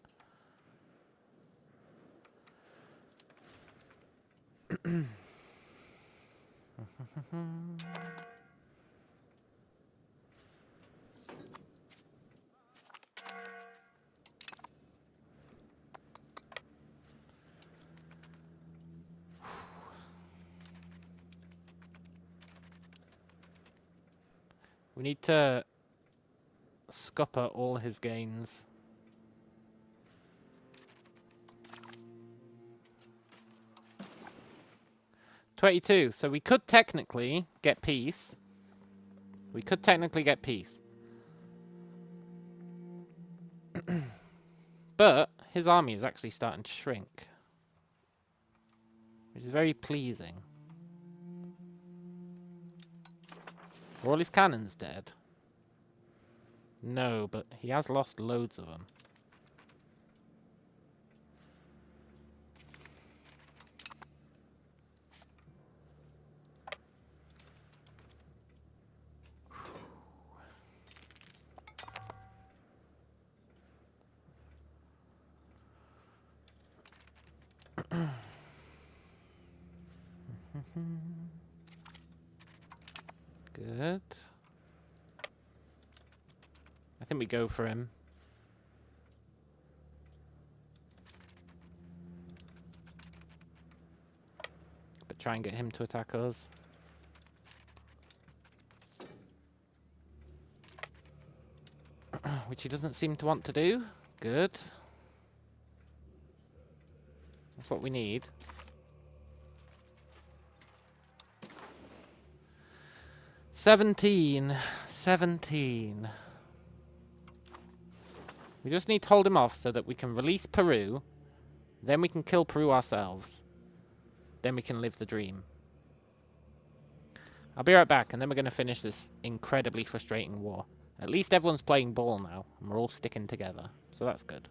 We need to scupper all his gains. $22. So we could technically get peace. We could technically get peace. But his army is actually starting to shrink, which is very pleasing. Are all his cannons dead? No, but he has lost loads of them. Good. I think we go for him. But try and get him to attack us. Which he doesn't seem to want to do. Good. That's what we need. Seventeen. We just need to hold him off so that we can release Peru. Then we can kill Peru ourselves. Then we can live the dream. I'll be right back, and then we're going to finish this incredibly frustrating war. At least everyone's playing ball now, and we're all sticking together. So that's good.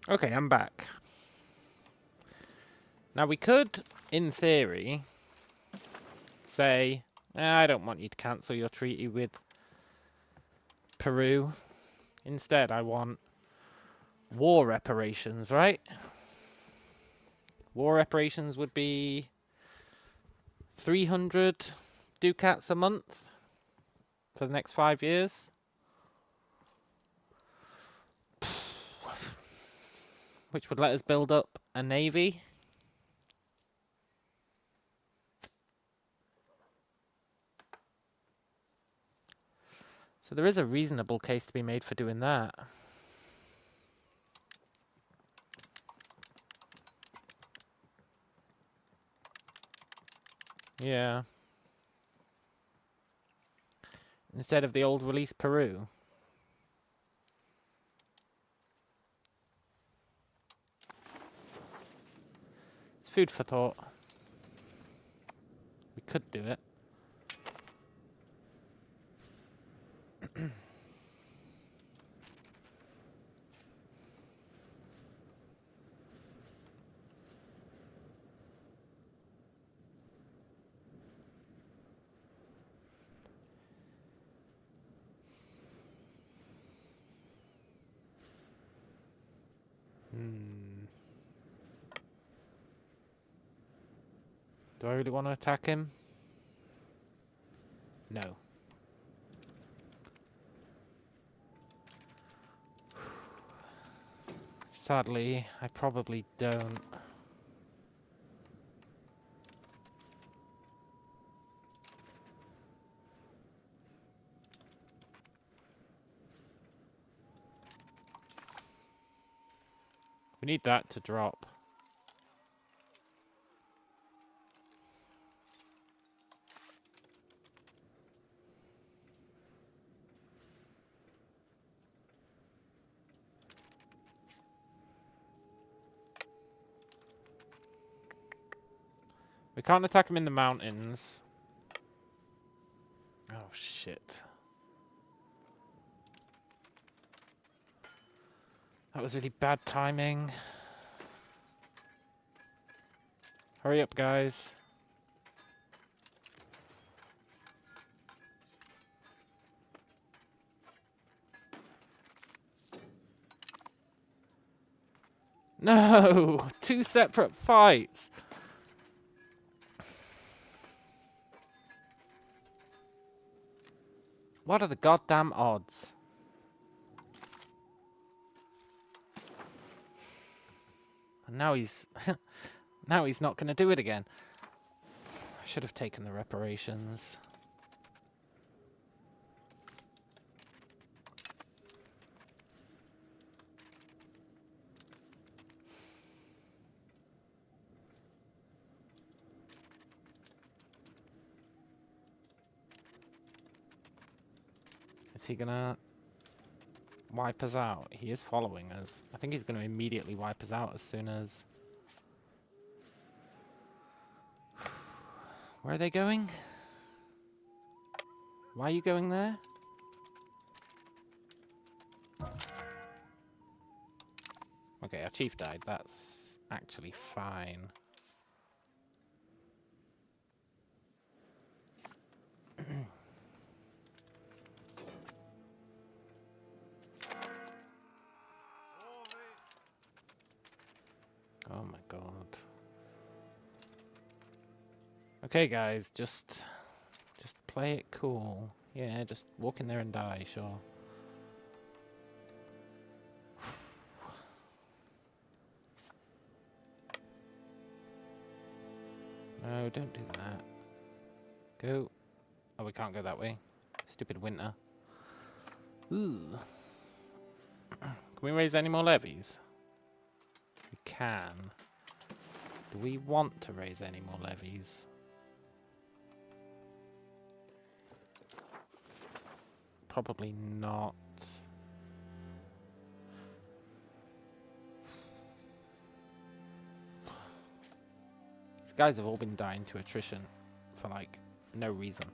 Okay, I'm back. Now we could, in theory, say, I don't want you to cancel your treaty with Peru. Instead, I want war reparations, right? War reparations would be 300 ducats a month for the next 5 years. Which would let us build up a navy. So there is a reasonable case to be made for doing that. Yeah. Instead of the old release Peru. It's food for thought. could do it. Do I really want to attack him? No. Sadly, I probably don't. We need that to drop. We can't attack him in the mountains. Oh, shit. That was really bad timing. Hurry up, guys. No! 2 separate fights! What are the goddamn odds? And now he's... now he's not going to do it again. I should have taken the reparations. Is he gonna wipe us out? He is following us. I think he's gonna immediately wipe us out as soon as... Where are they going? Why are you going there? Okay, our chief died. That's actually fine. Oh my god. Okay guys, just play it cool. Yeah, just walk in there and die, sure. No, don't do that. Go. Oh, we can't go that way. Stupid winter. Ooh. Can we raise any more levies? We can. Do we want to raise any more levies? Probably not. These guys have all been dying to attrition for like no reason.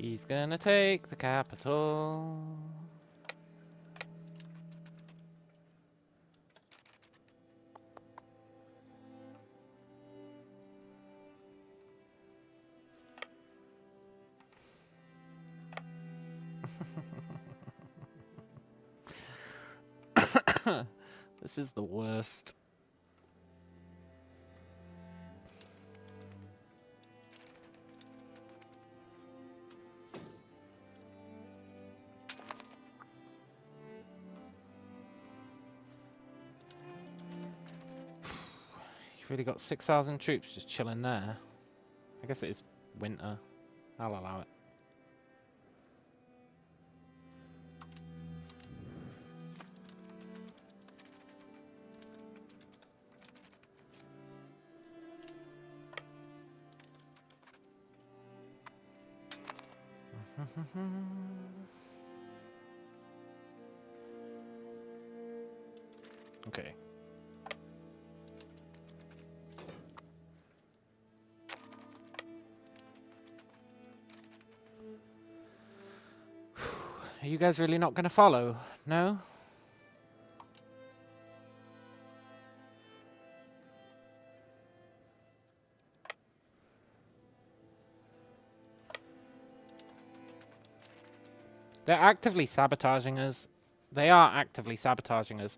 He's gonna take the capital. This is the worst. You've really got 6,000 troops just chilling there. I guess it is winter. I'll allow it. Okay. Are you guys really not going to follow? No? They're actively sabotaging us. They are actively sabotaging us.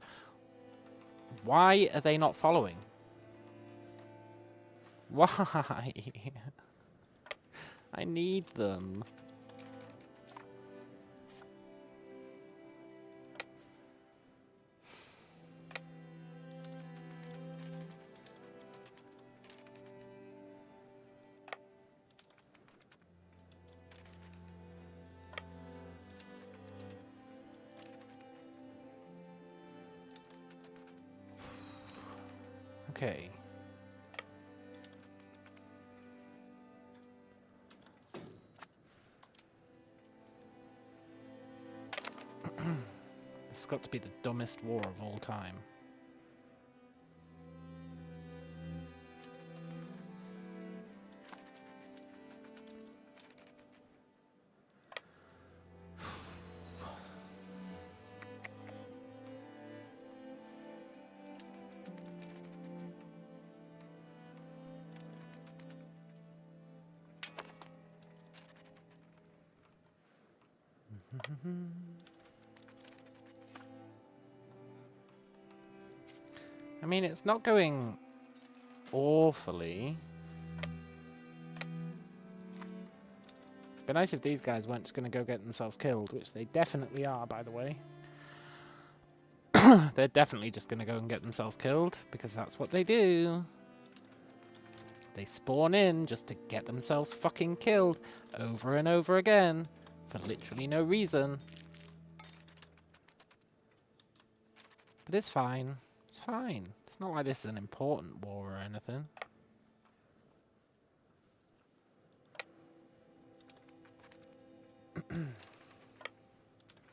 Why are they not following? Why? I need them. Okay. This has got to be the dumbest war of all time. I mean, it's not going awfully. Be nice if these guys weren't just going to go get themselves killed, which they definitely are, by the way. They're definitely just going to go and get themselves killed, because that's what they do. They spawn in just to get themselves fucking killed over and over again for literally no reason. But it's fine. It's fine. It's not like this is an important war or anything.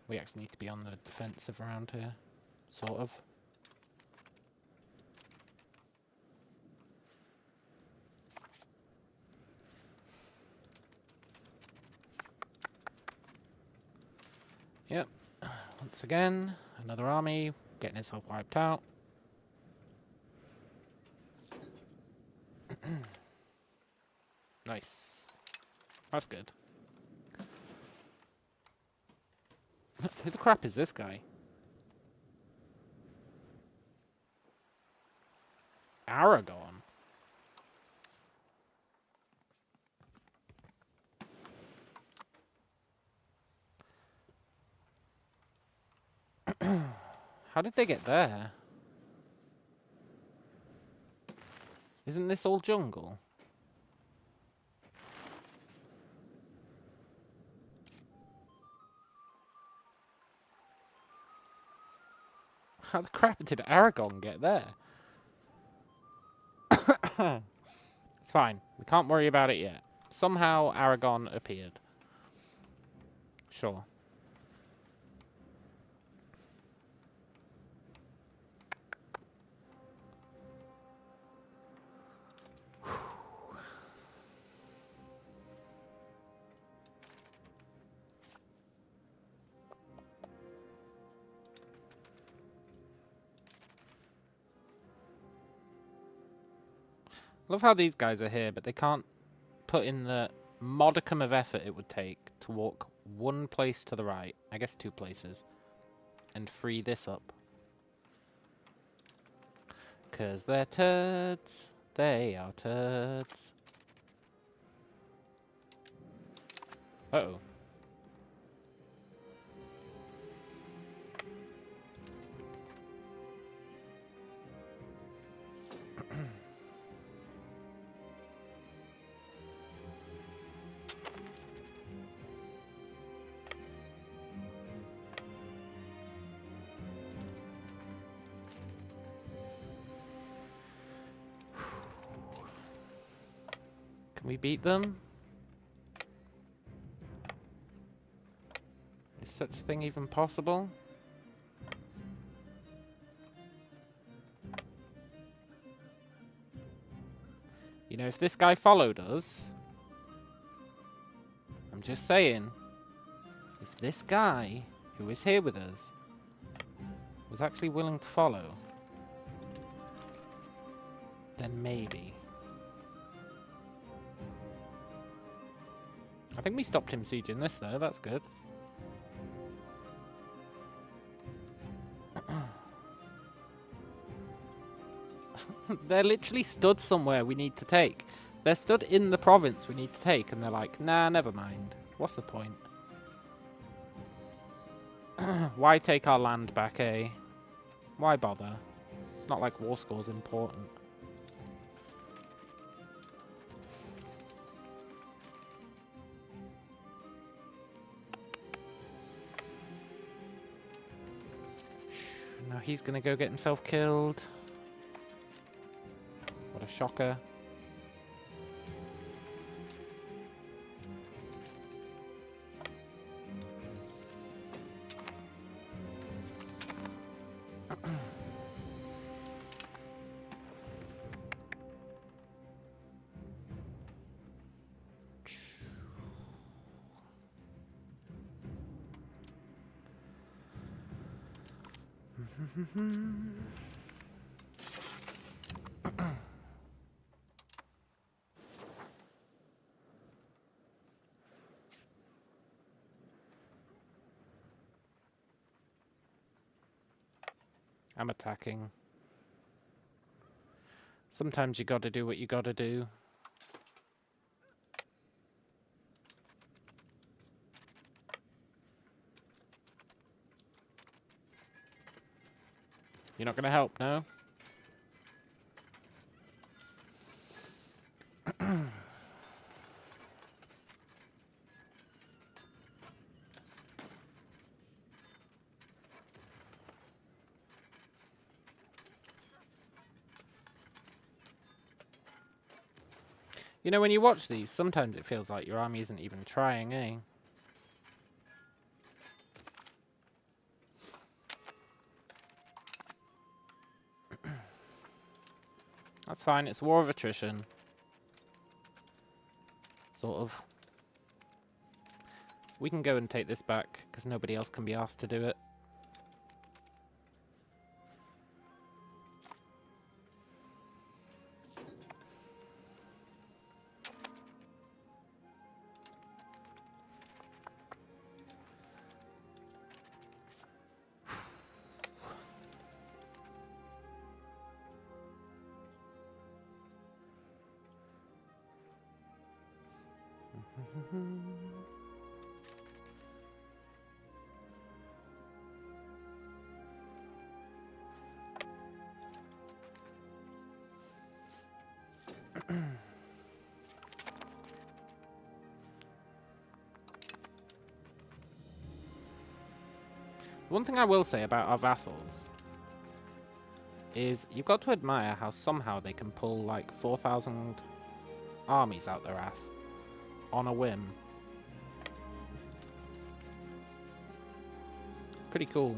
We actually need to be on the defensive around here. Sort of. Yep. Once again, another army getting itself wiped out. Nice. That's good. Who the crap is this guy? Aragon. How did they get there? Isn't this all jungle? How the crap did Aragon get there? It's fine. We can't worry about it yet. Somehow Aragon appeared. Sure. Love how these guys are here, but they can't put in the modicum of effort it would take to walk one place to the right, I guess 2 places, and free this up. 'Cause they're turds. They are turds. Uh-oh. Can we beat them? such a thing even possible? You know, if this guy followed us... I'm just saying, if this guy, who is here with us, was actually willing to follow, then maybe. I think we stopped him sieging this, though. That's good. They're literally stood somewhere we need to take. They're stood in the province we need to take, and they're like, nah, never mind. What's the point? Why take our land back, eh? Why bother? It's not like war score's important. Now he's gonna go get himself killed. What a shocker. I'm attacking. Sometimes you gotta do what you gotta do. You're not gonna help, no? You know, when you watch these, sometimes it feels like your army isn't even trying, eh? That's fine, it's a war of attrition. Sort of. We can go and take this back, because nobody else can be asked to do it. One thing I will say about our vassals is you've got to admire how somehow they can pull like 4,000 armies out their ass on a whim. It's pretty cool.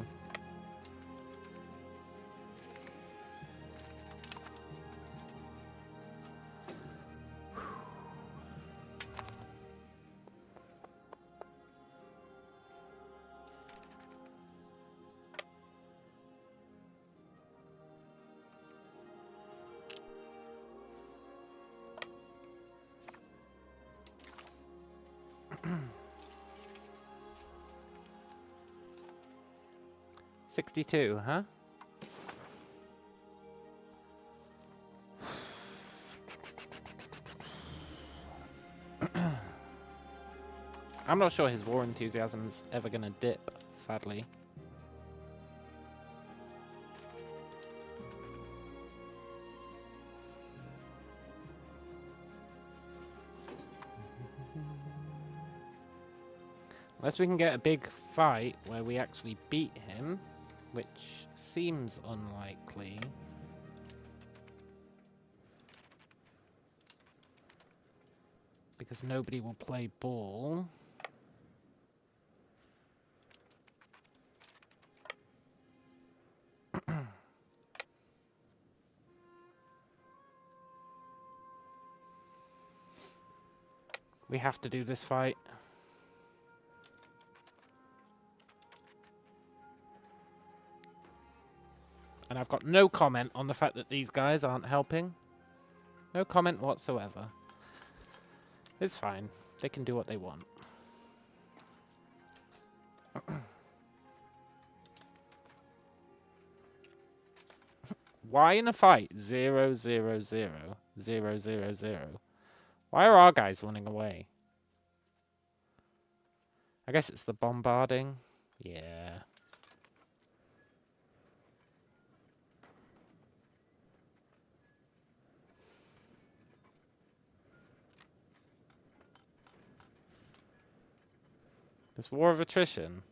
$62, huh? I'm not sure his war enthusiasm's ever gonna dip, sadly. Unless we can get a big fight where we actually beat him, which seems unlikely. Because nobody will play ball. We have to do this fight. And I've got no comment on the fact that these guys aren't helping. No comment whatsoever. It's fine. They can do what they want. Why in a fight? 0, 0, 0, 0, 0, 0. Why are our guys running away? I guess it's the bombarding. Yeah. This war of attrition.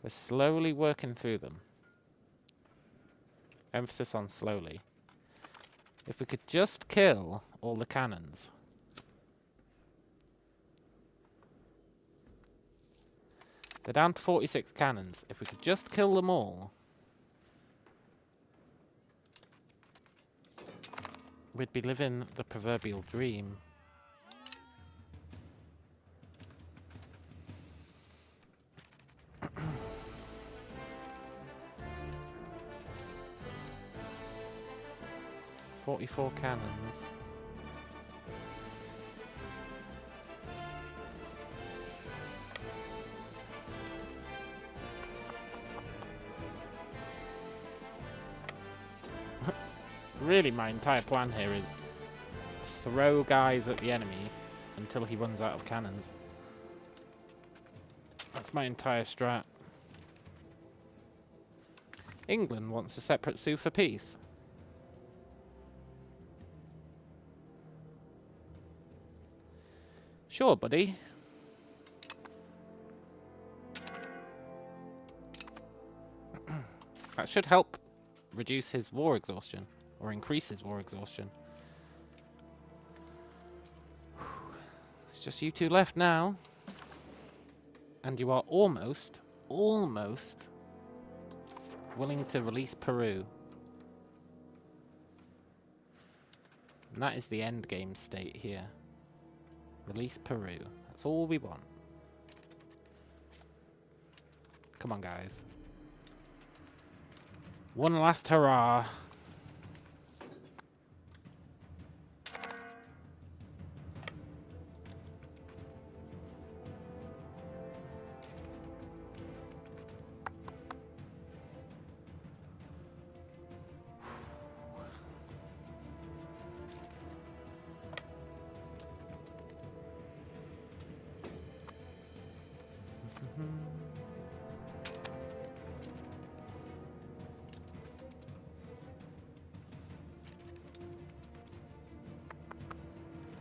We're slowly working through them. Emphasis on slowly. If we could just kill all the cannons. They're down to 46 cannons. If we could just kill them all, we'd be living the proverbial dream. .44 cannons. Really, my entire plan here is throw guys at the enemy until he runs out of cannons. That's my entire strat. England wants a separate sue for peace. Sure, buddy. That should help reduce his war exhaustion, or increase his war exhaustion. It's just you two left now. And you are almost willing to release Peru. And that is the end game state here. Release Peru. That's all we want. Come on, guys. One last hurrah.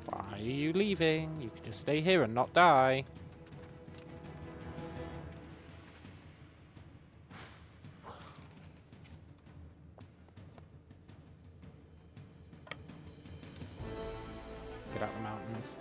Why are you leaving? You could just stay here and not die. Get out the mountains.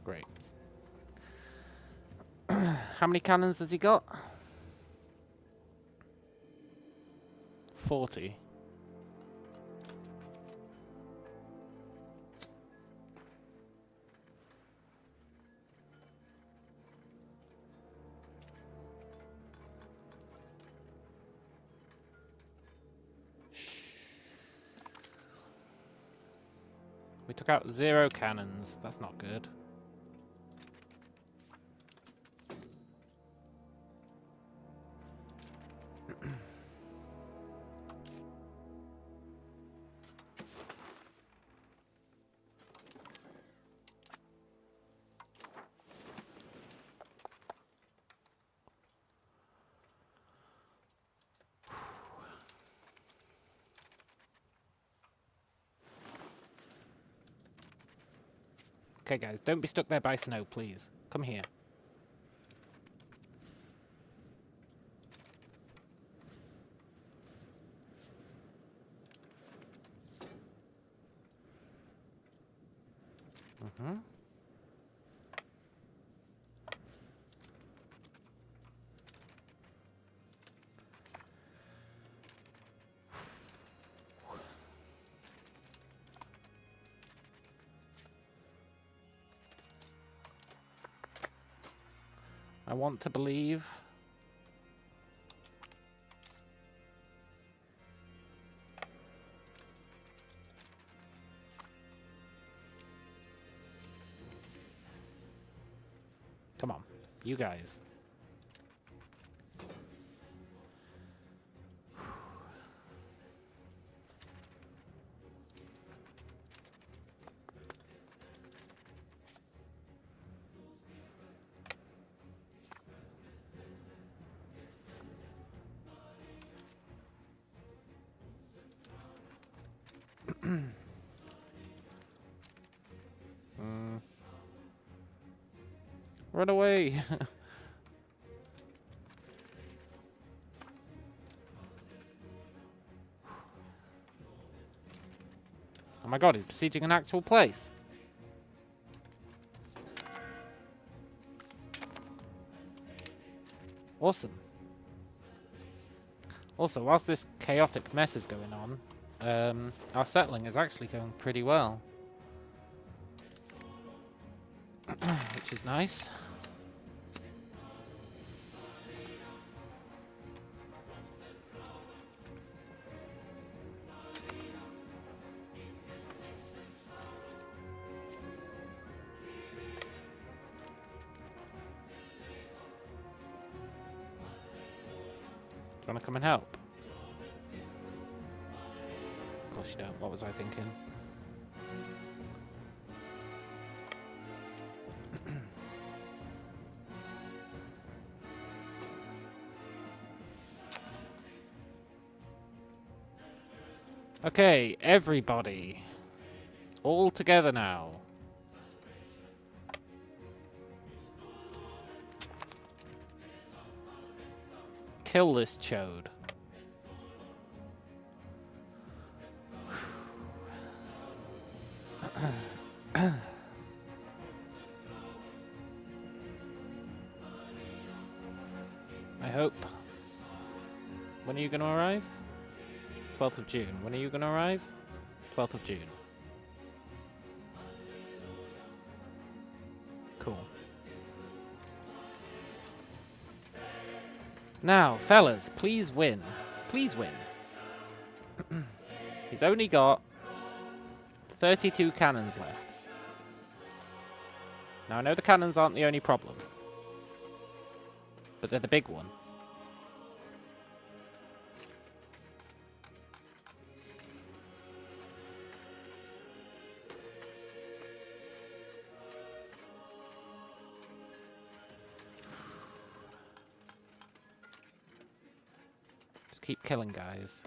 Great. How many cannons has he got? 40. We took out 0 cannons. That's not good. Okay, guys, don't be stuck there by snow, please. Come here. Mm-hmm. I want to believe. Come on, you guys. Run away! Oh my god, he's besieging an actual place. Awesome. Also, whilst this chaotic mess is going on, our settling is actually going pretty well. Which is nice. Do you want to come and help? Of course you don't. What was I thinking? Okay, everybody. All together now. Kill this chode. I hope. When are you going to arrive? 12th of June. When are you going to arrive? 12th of June. Cool. Now, fellas, please win. Please win. He's only got 32 cannons left. Now, I know the cannons aren't the only problem, but they're the big one. Just keep killing guys.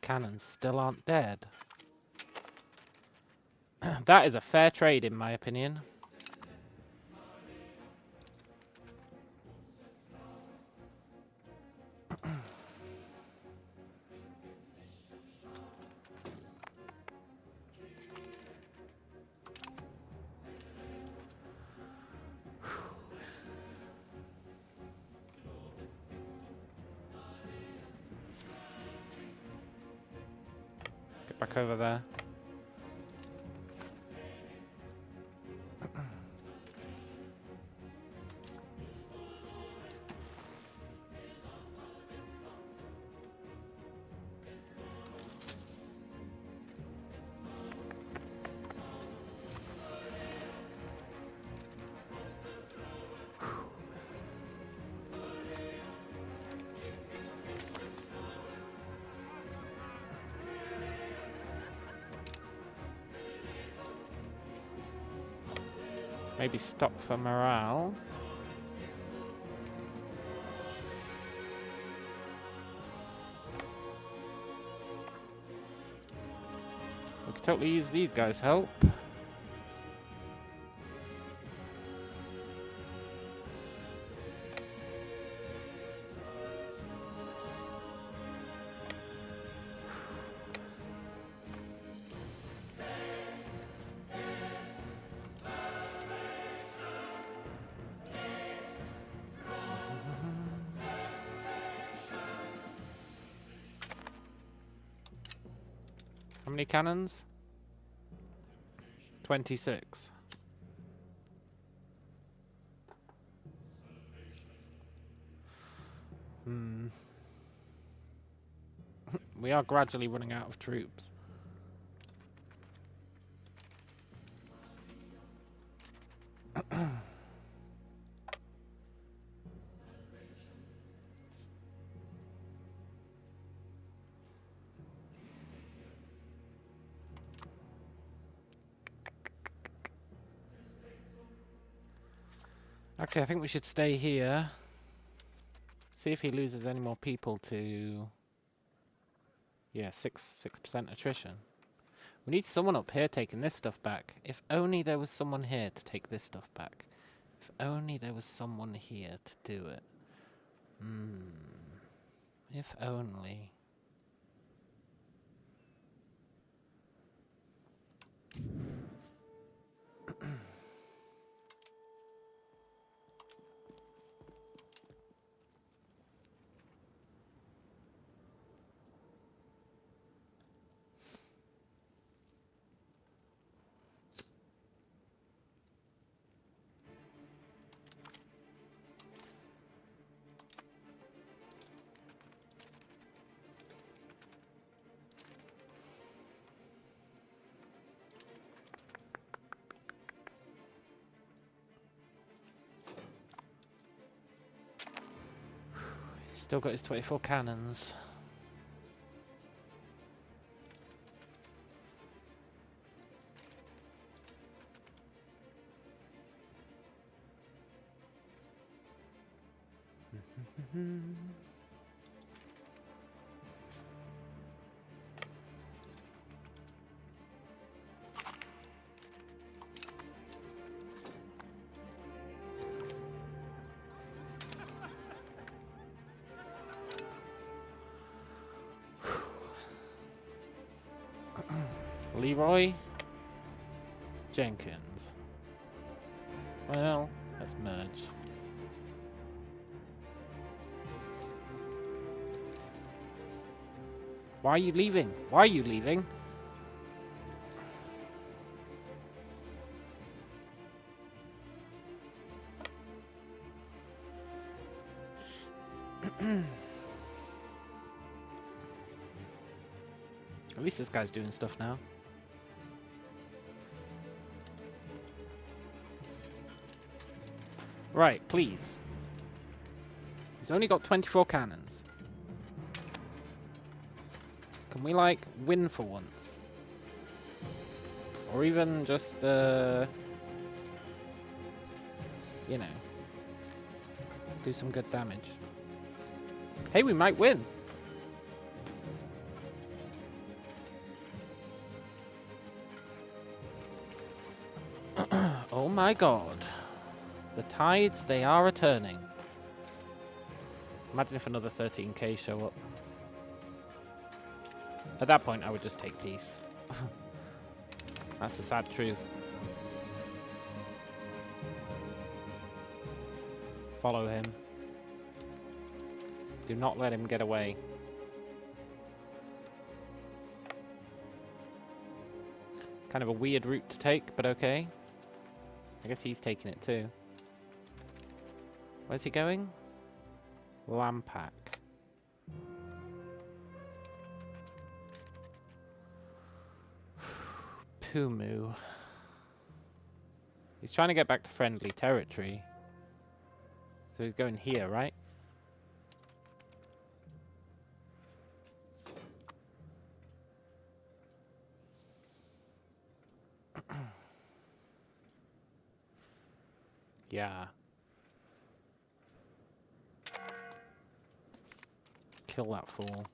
Cannons still aren't dead. That is a fair trade, in my opinion. Back over there. Maybe stop for morale. We could totally use these guys' help. How many cannons? 26. We are gradually running out of troops. Actually, I think we should stay here. See if he loses any more people to... Yeah, 6% attrition. We need someone up here taking this stuff back. If only there was someone here to take this stuff back. If only there was someone here to do it. If only. Still got his 24 cannons. Leroy Jenkins. Well, let's merge. Why are you leaving? Why are you leaving? At least this guy's doing stuff now. Right, please. He's only got 24 cannons. Can we, like, win for once? Or even just, you know, do some good damage. Hey, we might win. Oh my god. The tides, they are a-turning. Imagine if another 13k show up. At that point, I would just take peace. That's the sad truth. Follow him. Do not let him get away. It's kind of a weird route to take, but okay. I guess he's taking it too. Where's he going? Lampak. Pumu. He's trying to get back to friendly territory. So he's going here, right? Yeah. Kill that fool.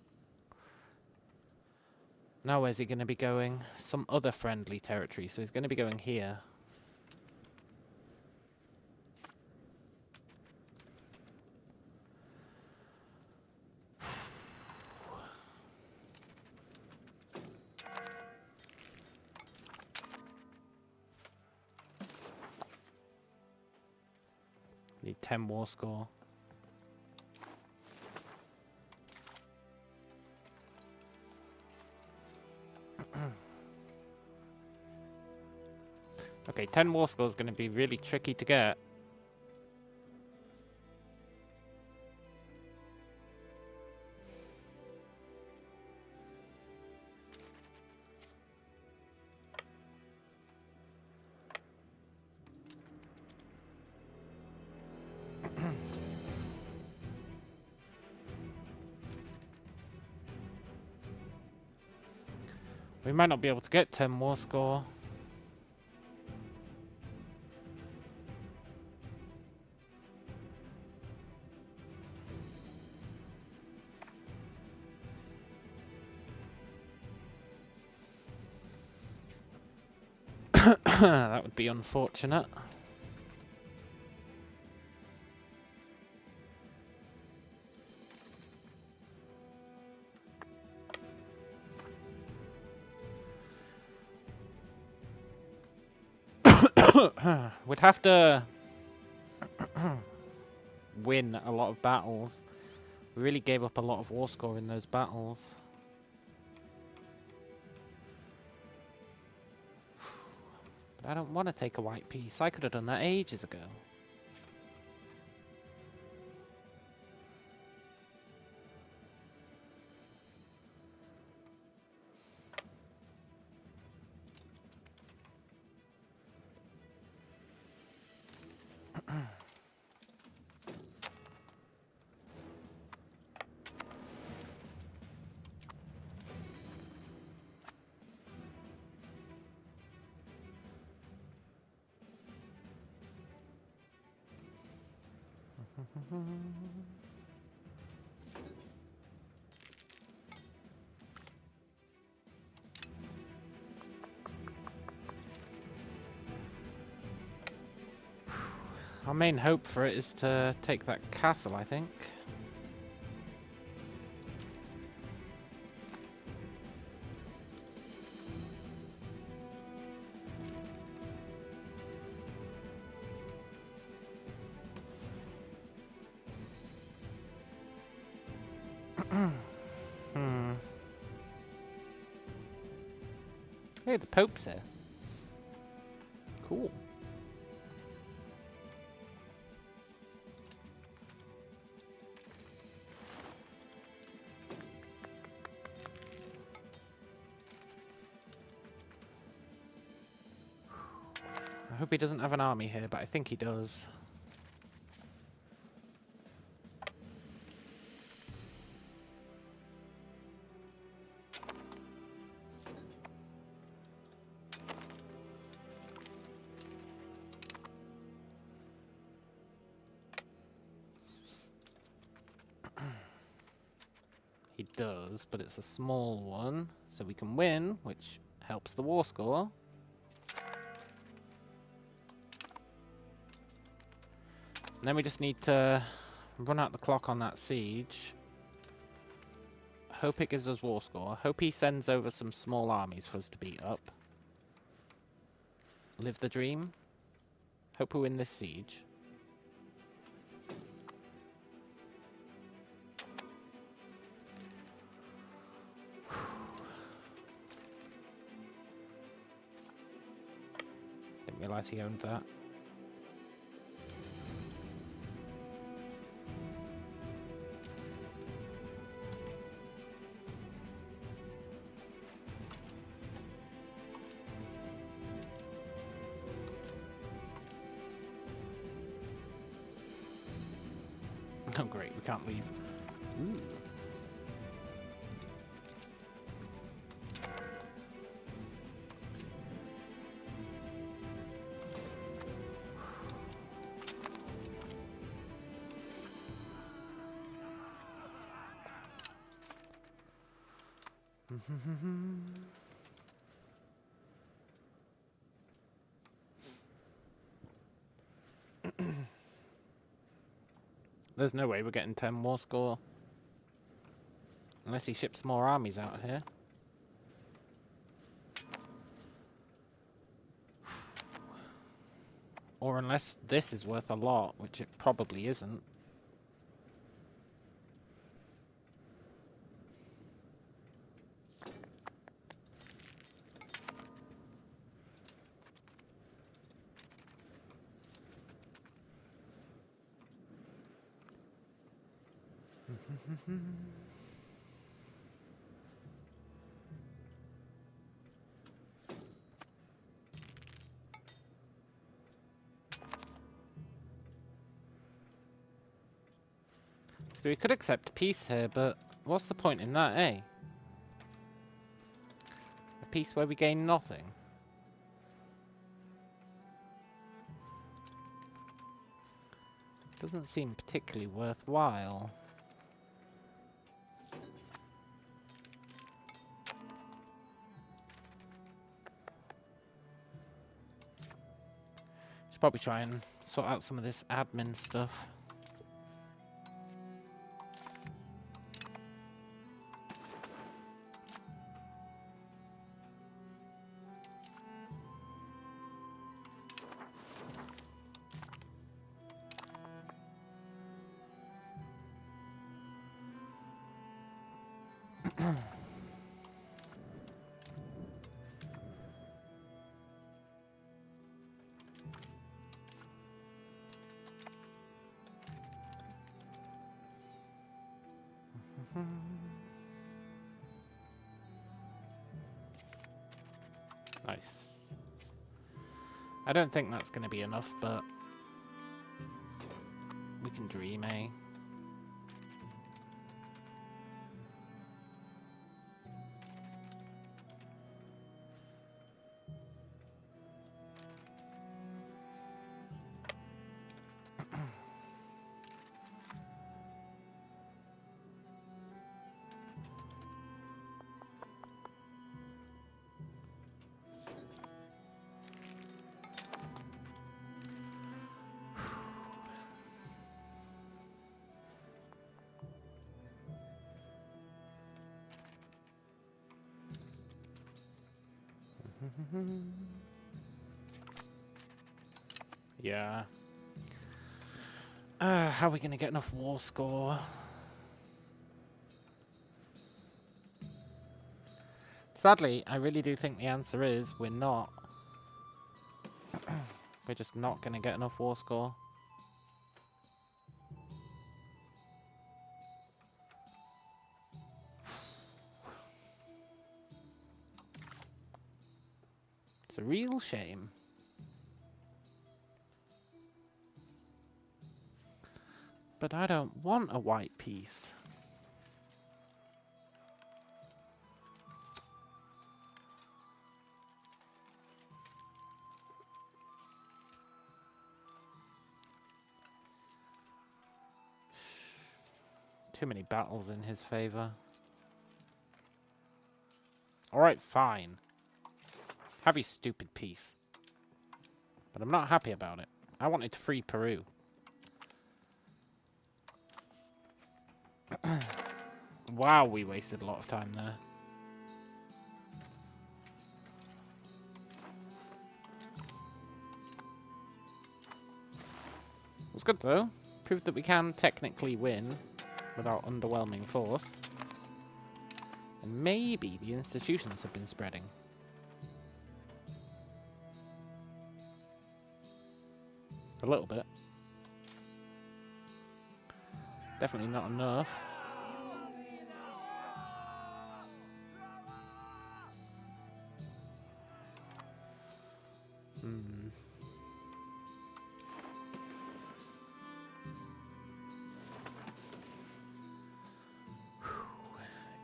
Now where's he going to be going? Some other friendly territory, so he's going to be going here. Need 10 war score. Okay, 10 war score is going to be really tricky to get. We might not be able to get 10 war score. That would be unfortunate. We'd have to win a lot of battles. We really gave up a lot of war score in those battles. But I don't want to take a white piece. I could have done that ages ago. Our main hope for it is to take that castle, I think. Hey, the Pope's here. Cool. I hope he doesn't have an army here, but I think he does. He does, but it's a small one, so we can win, which helps the war score. And then we just need to run out the clock on that siege. Hope it gives us war score. Hope he sends over some small armies for us to beat up. Live the dream. Hope we win this siege. Didn't realise he owned that. Oh great, we can't leave. Ooh. There's no way we're getting 10 war score. Unless he ships more armies out here. Or unless this is worth a lot, which it probably isn't. So we could accept peace here, but what's the point in that, eh? A peace where we gain nothing. Doesn't seem particularly worthwhile. Should probably try and sort out some of this admin stuff. Nice. I don't think that's going to be enough, but we can dream, eh? Yeah. How are we going to get enough war score? Sadly, I really do think the answer is we're not. We're just not going to get enough war score. It's a real shame. But I don't want a white piece. Too many battles in his favor. Alright, fine. Have your stupid piece. But I'm not happy about it. I wanted to free Peru. Wow, we wasted a lot of time there. It was good though. Proved that we can technically win without underwhelming force. And maybe the institutions have been spreading. A little bit. Definitely not enough.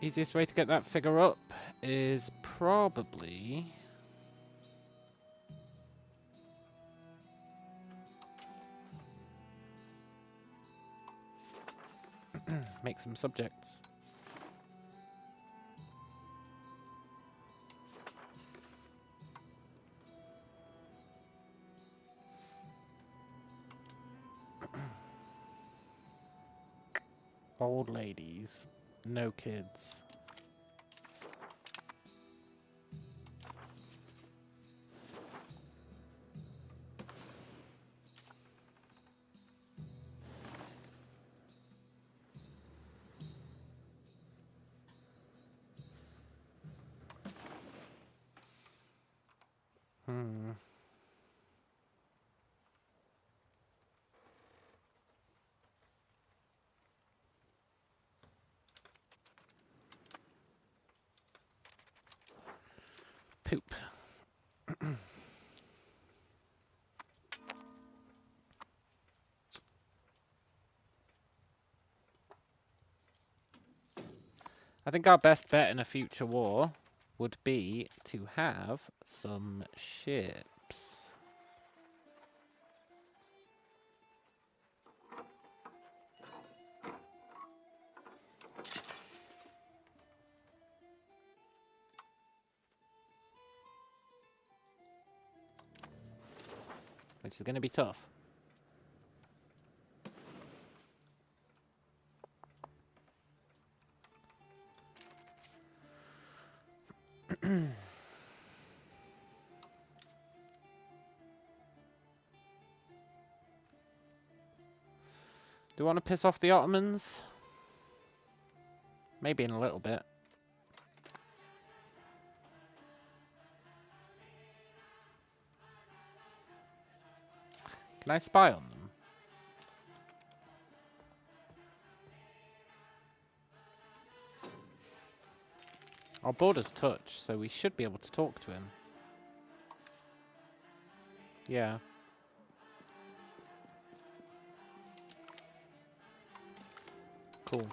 Easiest way to get that figure up is probably make some subjects. Old ladies. No kids. Poop. I think our best bet in a future war would be to have some ships. Which is going to be tough. Do you want to piss off the Ottomans? Maybe in a little bit. Can I spy on them? Our borders touch, so we should be able to talk to him. Yeah. Cool.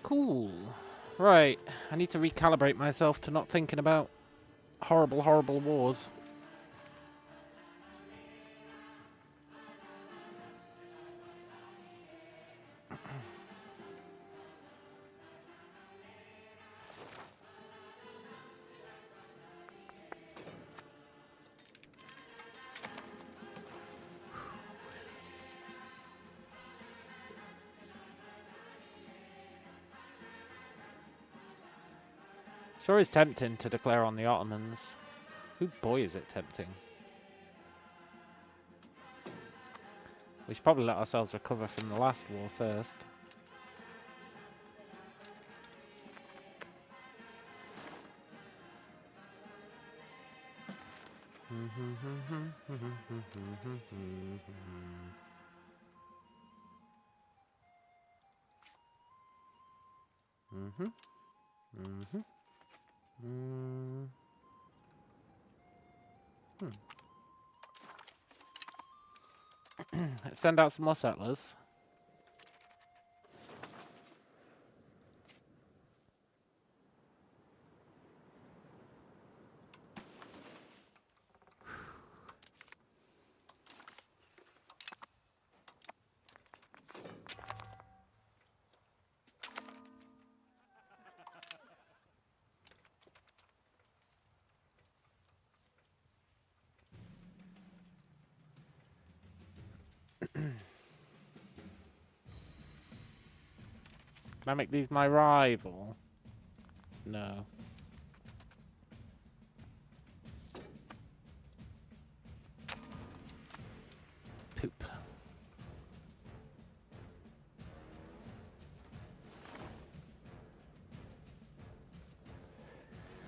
Cool. Right. I need to recalibrate myself to not thinking about horrible, horrible wars. Sure is tempting to declare on the Ottomans. Oh boy, is it tempting. We should probably let ourselves recover from the last war first. Let's send out some more settlers. Can I make these my rival? No. Poop.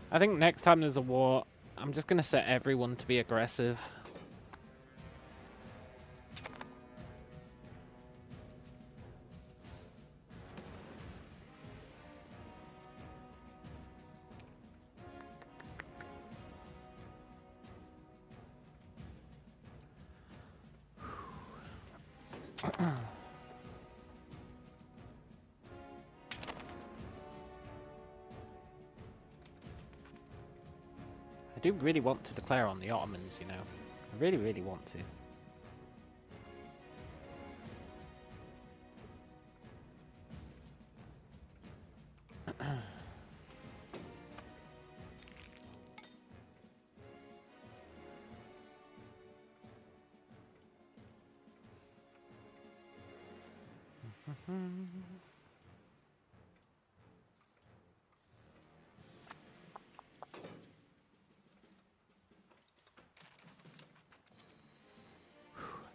I think next time there's a war, I'm just going to set everyone to be aggressive. I do really want to declare on the Ottomans, you know. I really, really want to.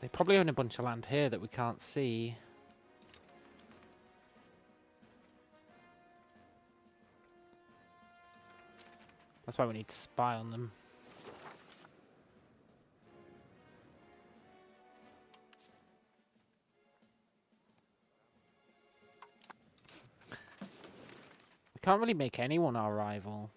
They probably own a bunch of land here that we can't see. That's why we need to spy on them. We can't really make anyone our rival.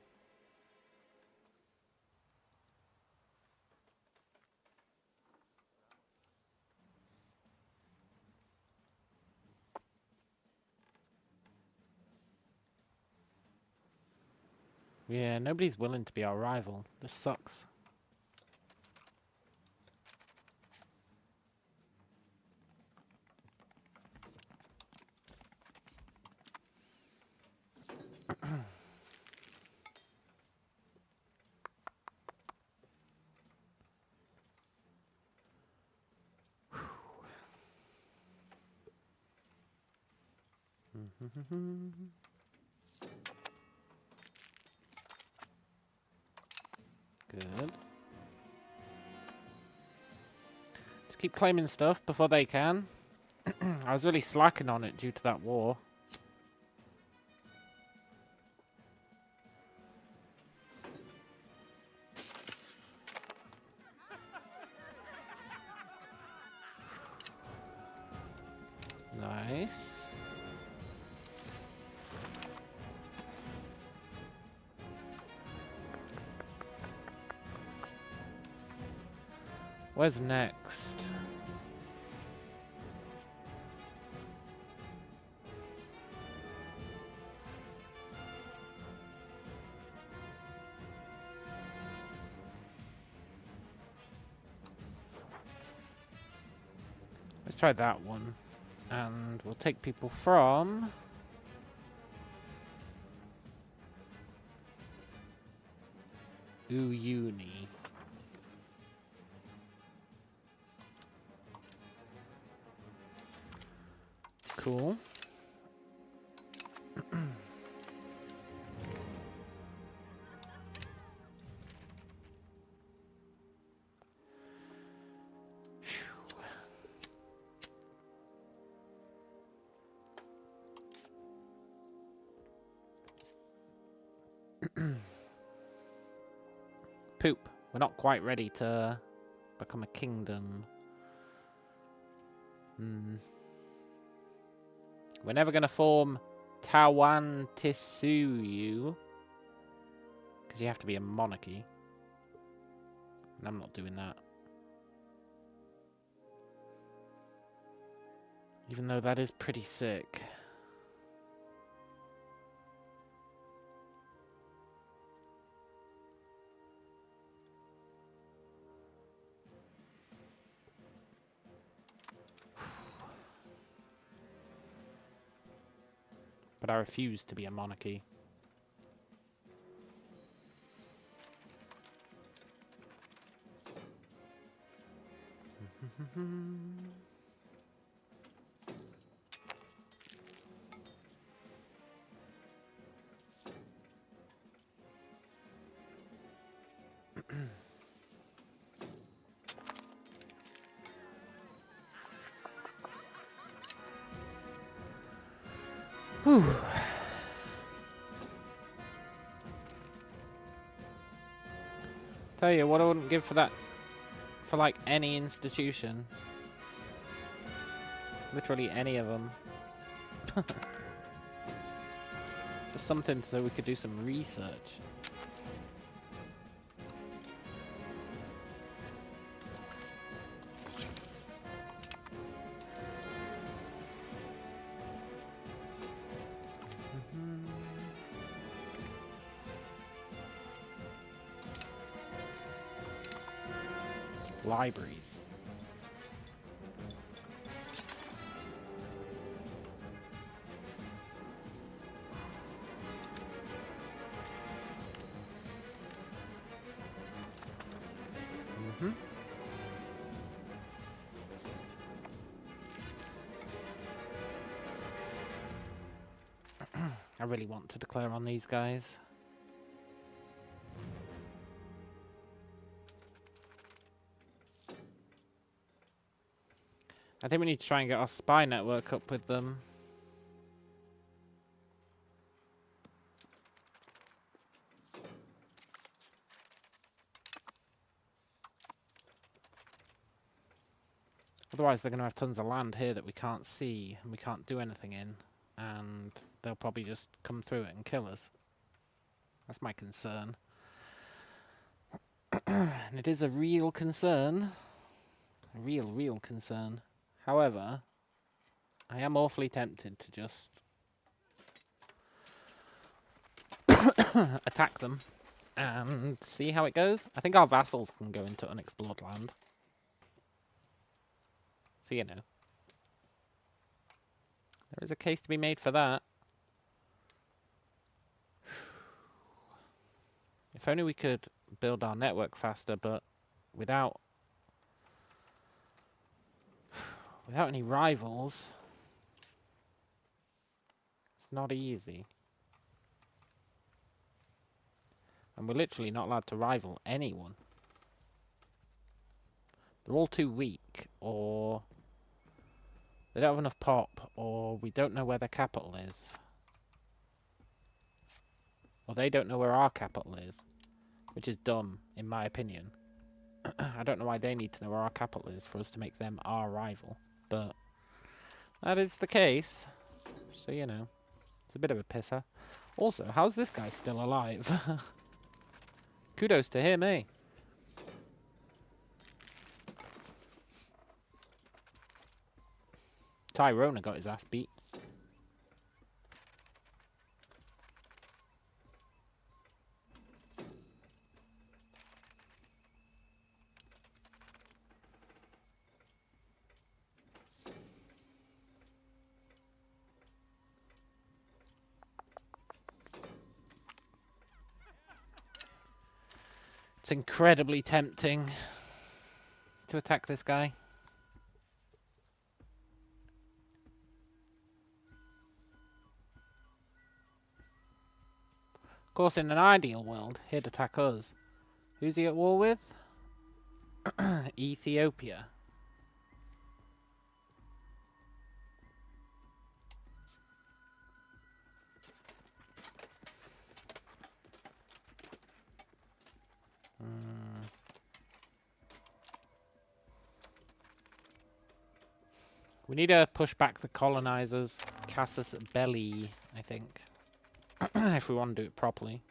Yeah, nobody's willing to be our rival. This sucks. Good. Just keep claiming stuff before they can. I was really slacking on it due to that war. Nice. Where's next? Let's try that one. And we'll take people from... Uni. Cool. Poop. We're not quite ready to become a kingdom. We're never going to form Tawan Tisuyu. Because you have to be a monarchy. And I'm not doing that. Even though that is pretty sick. But I refuse to be a monarchy. Whew. Tell you what I wouldn't give for that, for like any institution. Literally any of them. Just something so we could do some research. Libraries. I really want to declare on these guys. I think we need to try and get our spy network up with them. Otherwise, they're going to have tons of land here that we can't see and we can't do anything in. And they'll probably just come through it and kill us. That's my concern. And it is a real concern. A real concern. However, I am awfully tempted to just attack them and see how it goes. I think our vassals can go into unexplored land. So, you know. There is a case to be made for that. If only we could build our network faster, but without any rivals, it's not easy. And we're literally not allowed to rival anyone. They're all too weak, or they don't have enough pop, or we don't know where their capital is. Or they don't know where our capital is, which is dumb, in my opinion. I don't know why they need to know where our capital is for us to make them our rival, but that is the case. So, you know, it's a bit of a pisser. Also, how's this guy still alive? Kudos to him, eh? Tyrona got his ass beat. It's incredibly tempting to attack this guy. Of course, in an ideal world, he'd attack us. Who's he at war with? Ethiopia. We need to push back the colonizers. Casus Belli, I think. If we want to do it properly.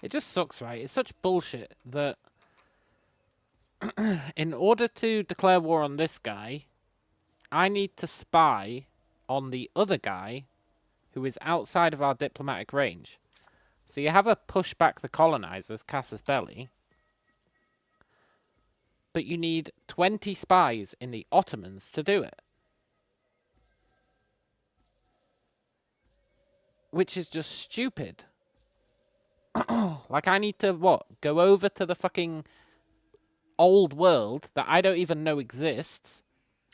It just sucks, right? It's such bullshit that in order to declare war on this guy, I need to spy on the other guy who is outside of our diplomatic range. So you have a push back the colonizers, Casus Belli, but you need 20 spies in the Ottomans to do it. Which is just stupid. Like, I need to, what, go over to the fucking old world that I don't even know exists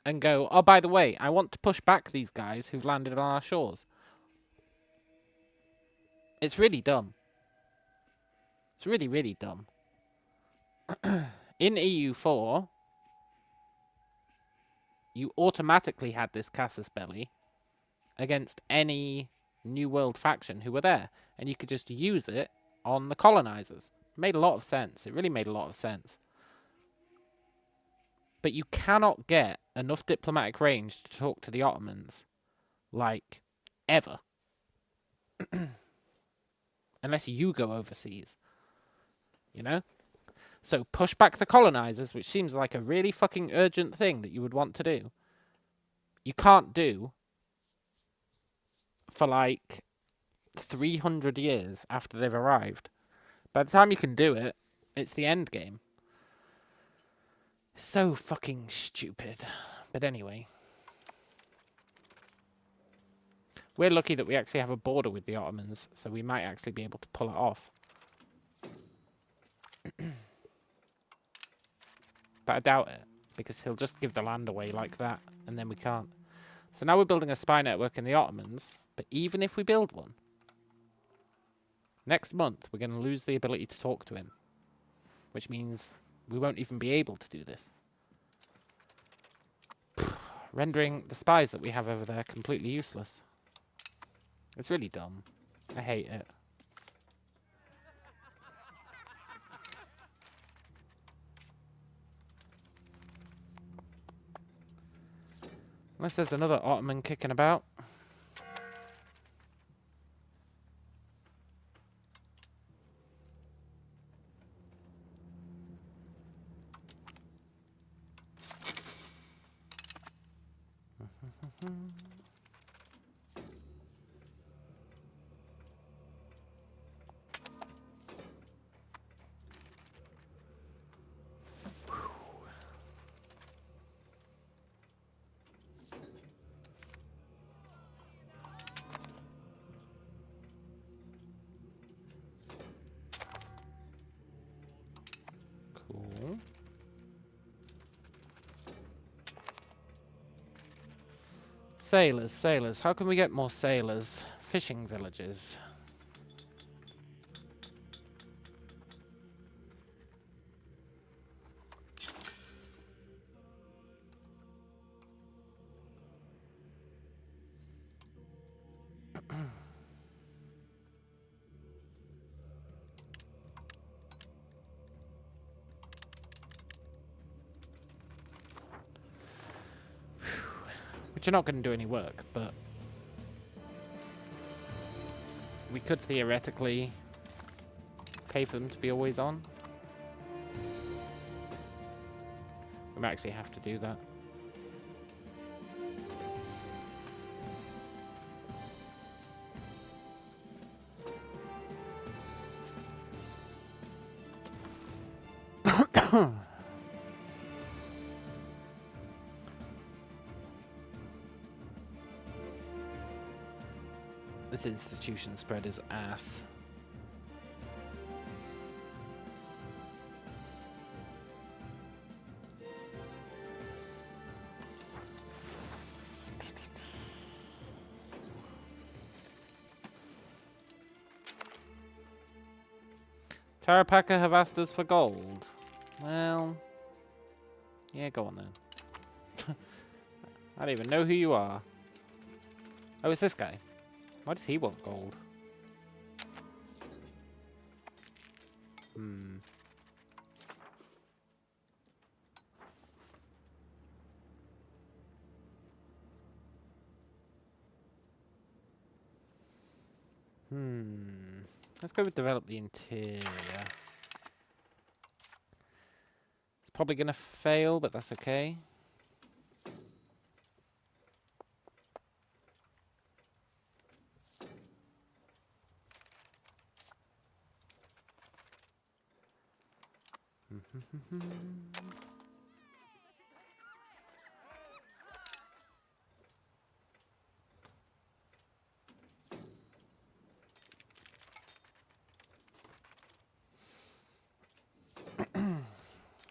and go, oh, by the way, I want to push back these guys who've landed on our shores. It's really dumb. It's really, really dumb. In EU4, you automatically had this Casus Belli against any New World faction who were there. And you could just use it on the colonizers. It made a lot of sense. It really made a lot of sense. But you cannot get enough diplomatic range to talk to the Ottomans. Like, ever. Unless you go overseas. You know? So push back the colonizers, which seems like a really fucking urgent thing that you would want to do. You can't do for like 300 years after they've arrived. By the time you can do it, it's the end game. So fucking stupid. But anyway. We're lucky that we actually have a border with the Ottomans, so we might actually be able to pull it off. But I doubt it, because he'll just give the land away like that, and then we can't. So now we're building a spy network in the Ottomans, but even if we build one, next month we're going to lose the ability to talk to him, which means we won't even be able to do this. Rendering the spies that we have over there completely useless. It's really dumb. I hate it. Unless there's another Ottoman kicking about. Cool. Sailors, sailors. How can we get more sailors? Fishing villages. Which are not going to do any work, but we could theoretically pay for them to be always on. We might actually have to do that. This institution spread is ass. Tarapaka have asked us for gold. Well, yeah, go on then. I don't even know who you are. Oh, it's this guy. Why does he want gold? Let's go with develop the interior. It's probably going to fail, but that's okay.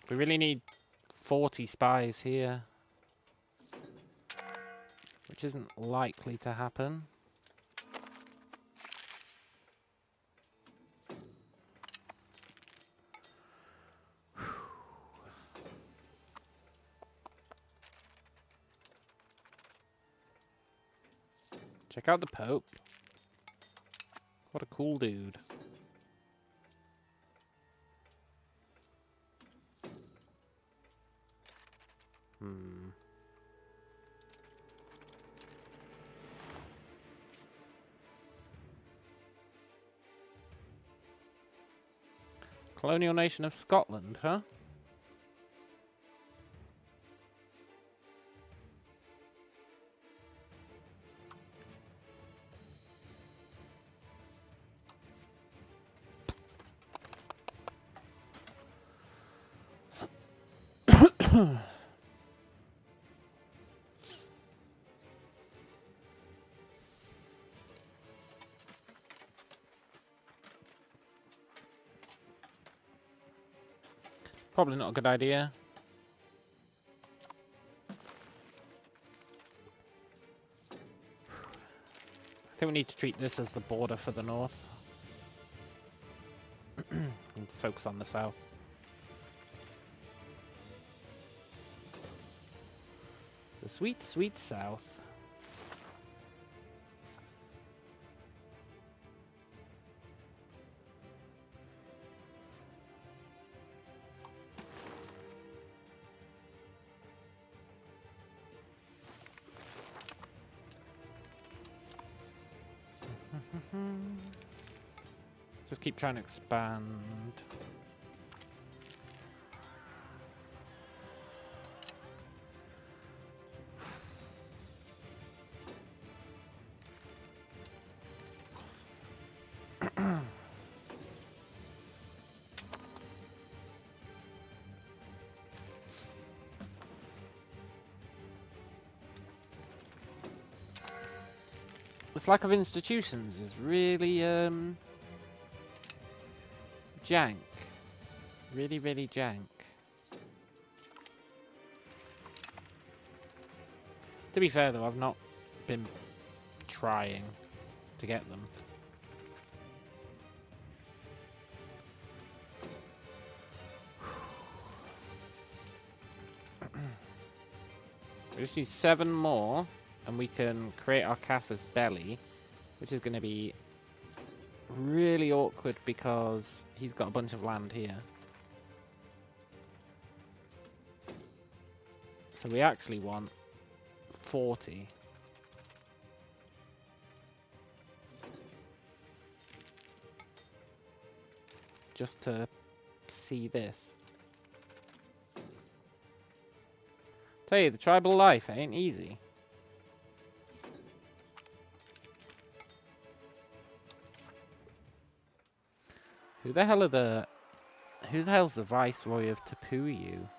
We really need 40 spies here, which isn't likely to happen. Check out the Pope. What a cool dude. Colonial nation of Scotland, huh? Probably not a good idea. I think we need to treat this as the border for the north. And focus on the south. The sweet, sweet south. Just keep trying to expand. This lack of institutions is really, jank. Really, really jank. To be fair, though, I've not been trying to get them. We just need 7 more. And we can create our Casus Belli, which is going to be really awkward because he's got a bunch of land here. So we actually want 40. Just to see this. Tell you, the tribal life ain't easy. Who the hell's the Viceroy of Tapuyu?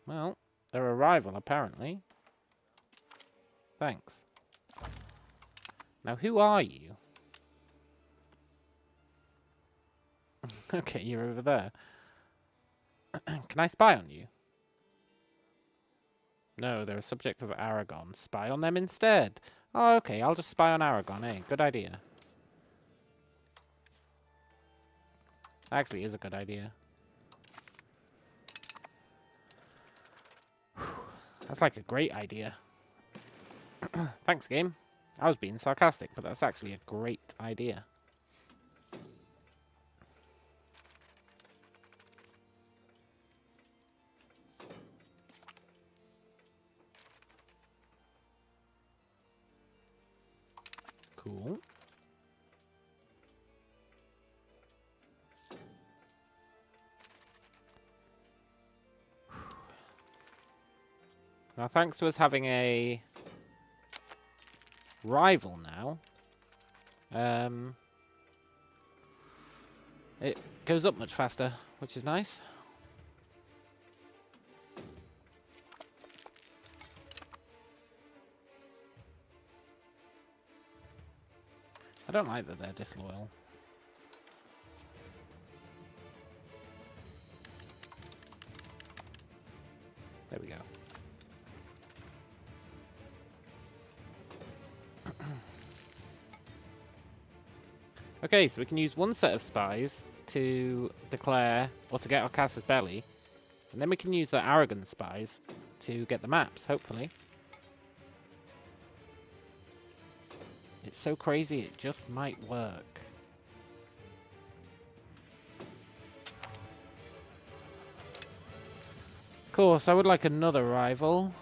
Well, they're a rival, apparently. Thanks. Now, who are you? Okay, you're over there. Can I spy on you? No, they're a subject of Aragon. Spy on them instead. Oh, okay, I'll just spy on Aragon, eh? Good idea. Actually, is a good idea. That's like a great idea. Thanks, game. I was being sarcastic, but that's actually a great idea. Cool. Now, thanks to us having a rival now, it goes up much faster, which is nice. I don't like that they're disloyal. There we go. Okay, so we can use one set of spies to declare or to get our Casus Belli, and then we can use the Aragon spies to get the maps, hopefully. It's so crazy, it just might work. Of course, I would like another rival.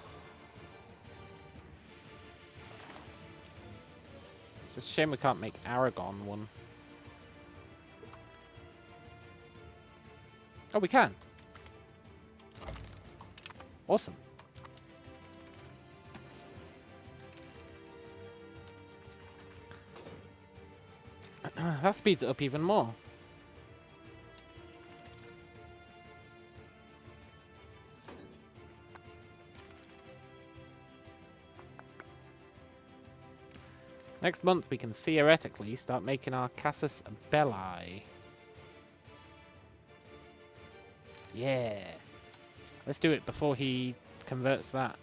Just a shame we can't make Aragon one. Oh, we can. Awesome. That speeds it up even more. Next month we can theoretically start making our casus belli. Yeah. Let's do it before he converts that.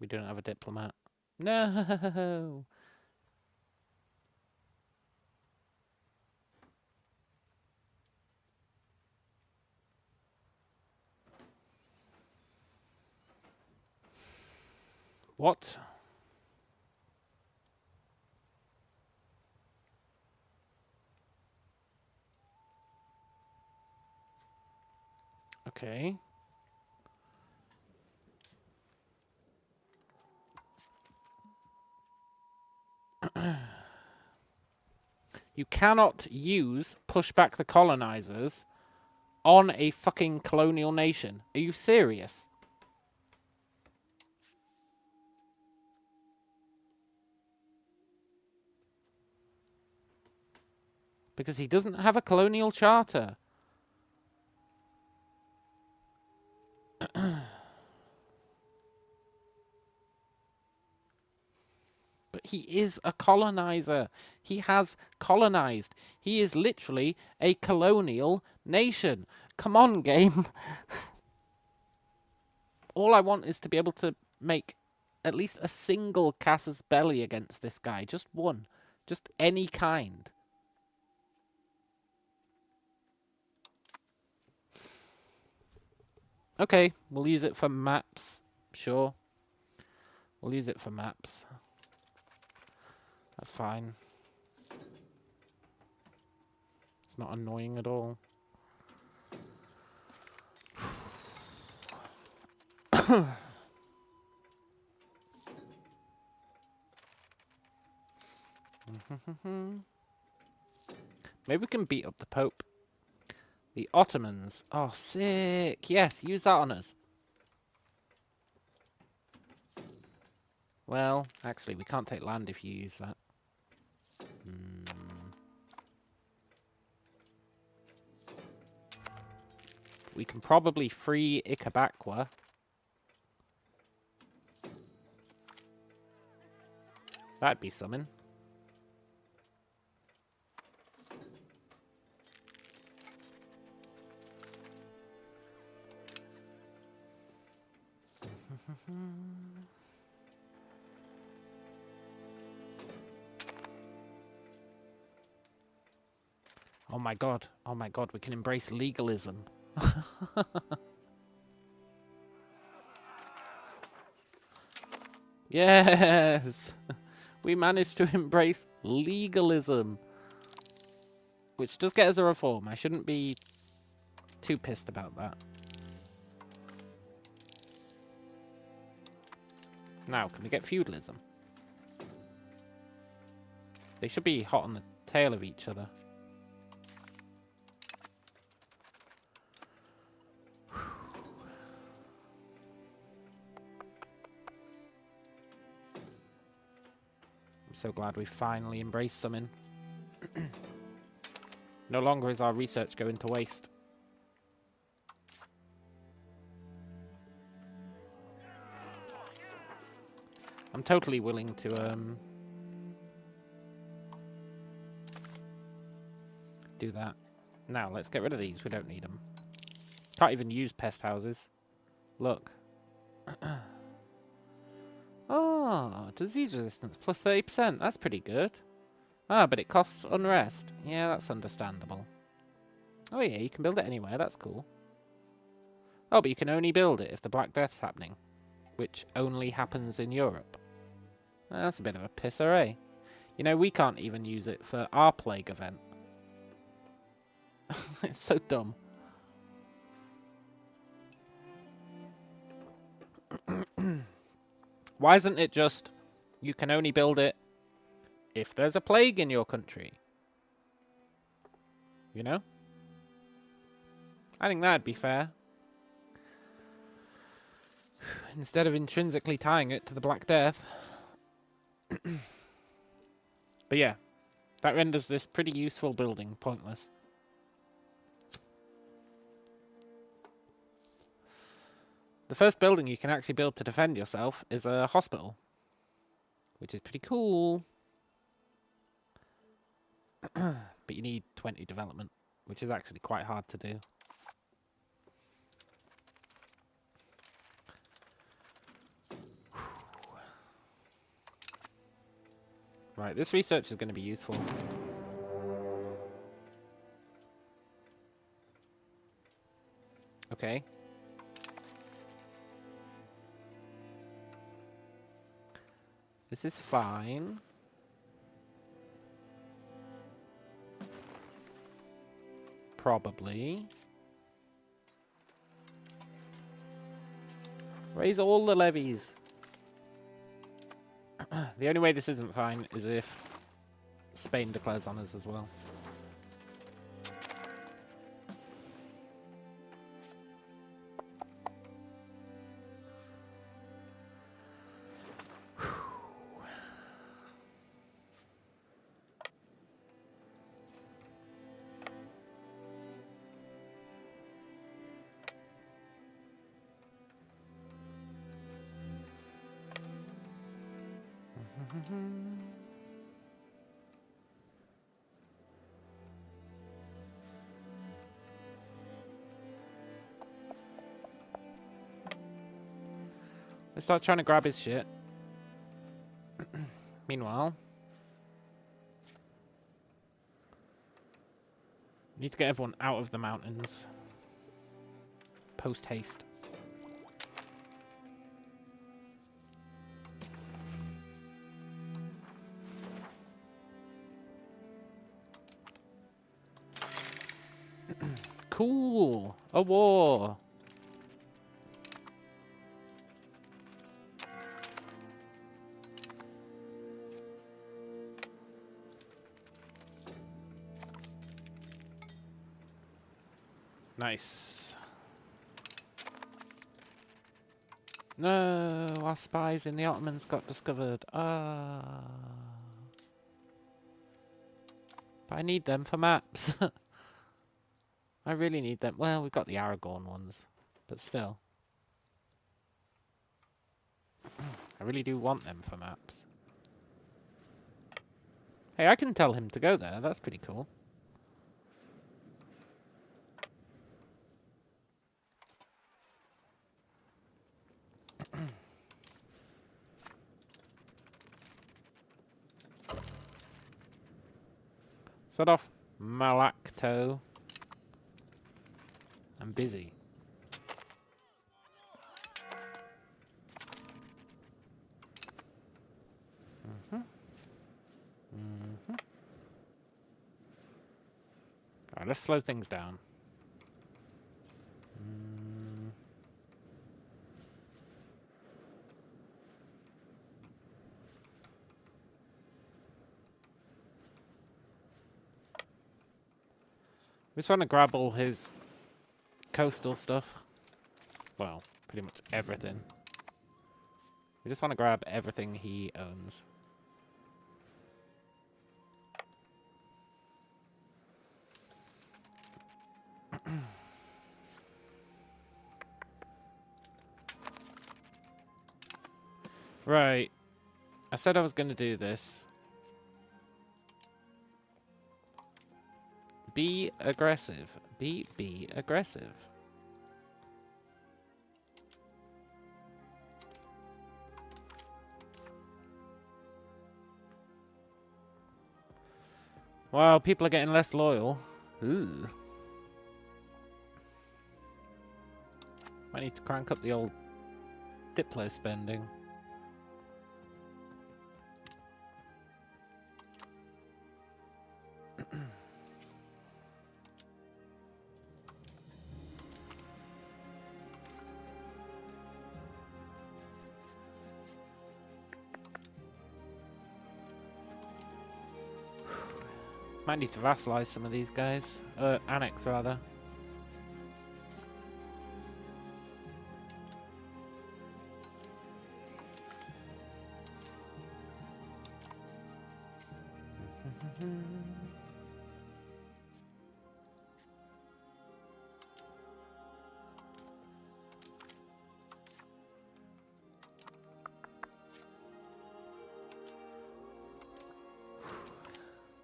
We don't have a diplomat. No. What? Okay. You cannot use push back the colonizers on a fucking colonial nation. Are you serious? Because he doesn't have a colonial charter. But he is a colonizer. He has colonized. He is literally a colonial nation. Come on, game. All I want is to be able to make at least a single casus belli against this guy. Just one. Just any kind. Okay, we'll use it for maps. Sure. We'll use it for maps. That's fine. It's not annoying at all. Maybe we can beat up the Pope. The Ottomans. Oh, sick. Yes, use that on us. Well, actually, we can't take land if you use that. We can probably free Ikabakwa. That'd be something. Oh my god. Oh my god, we can embrace legalism. Yes! We managed to embrace legalism. Which does get us a reform. I shouldn't be too pissed about that. Now, can we get feudalism? They should be hot on the tail of each other. I'm so glad we finally embraced something. No longer is our research going to waste. I'm totally willing to do that. Now, let's get rid of these. We don't need them. Can't even use pest houses. Look. Oh, disease resistance plus 30%. That's pretty good. Ah, but it costs unrest. Yeah, that's understandable. Oh yeah, you can build it anywhere. That's cool. Oh, but you can only build it if the Black Death's happening. Which only happens in Europe. That's a bit of a pisser, eh? You know, we can't even use it for our plague event. It's so dumb. Why isn't it just, you can only build it if there's a plague in your country? You know? I think that'd be fair. Instead of intrinsically tying it to the Black Death. But yeah, that renders this pretty useful building pointless. The first building you can actually build to defend yourself is a hospital, which is pretty cool. But you need 20 development, which is actually quite hard to do. Right, this research is going to be useful. Okay. This is fine. Probably. Raise all the levies. The only way this isn't fine is if Spain declares on us as well. Let's start trying to grab his shit. Meanwhile, need to get everyone out of the mountains. Post haste. Cool. A war. Nice. No, our spies in the Ottomans got discovered. Ah. But I need them for maps. I really need them. Well, we've got the Aragorn ones, but still. I really do want them for maps. Hey, I can tell him to go there. That's pretty cool. Set off Malacto. I'm busy. Alright, let's slow things down. We just want to grab all his coastal stuff. Well, pretty much everything. We just want to grab everything he owns. Right. I said I was going to do this. Be aggressive. Be aggressive. Wow, people are getting less loyal. Ooh. I need to crank up the old Diplo spending. Might need to vassalize some of these guys. Annex, rather.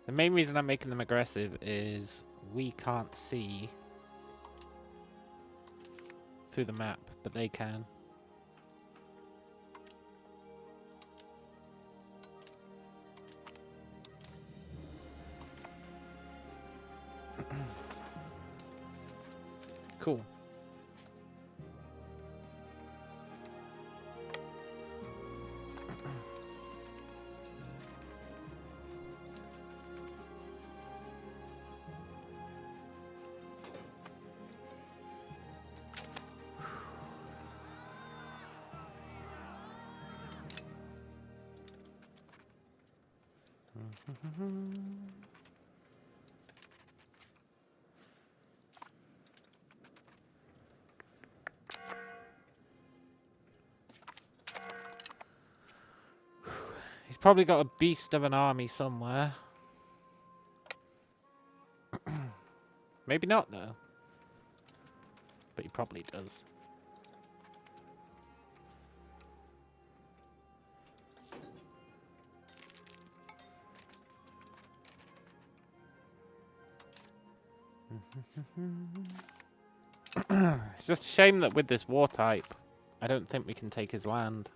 The main reason I'm making them aggressive is we can't see through the map, but they can. Cool. He's probably got a beast of an army somewhere. Maybe not, though. But he probably does. It's just a shame that with this war type, I don't think we can take his land.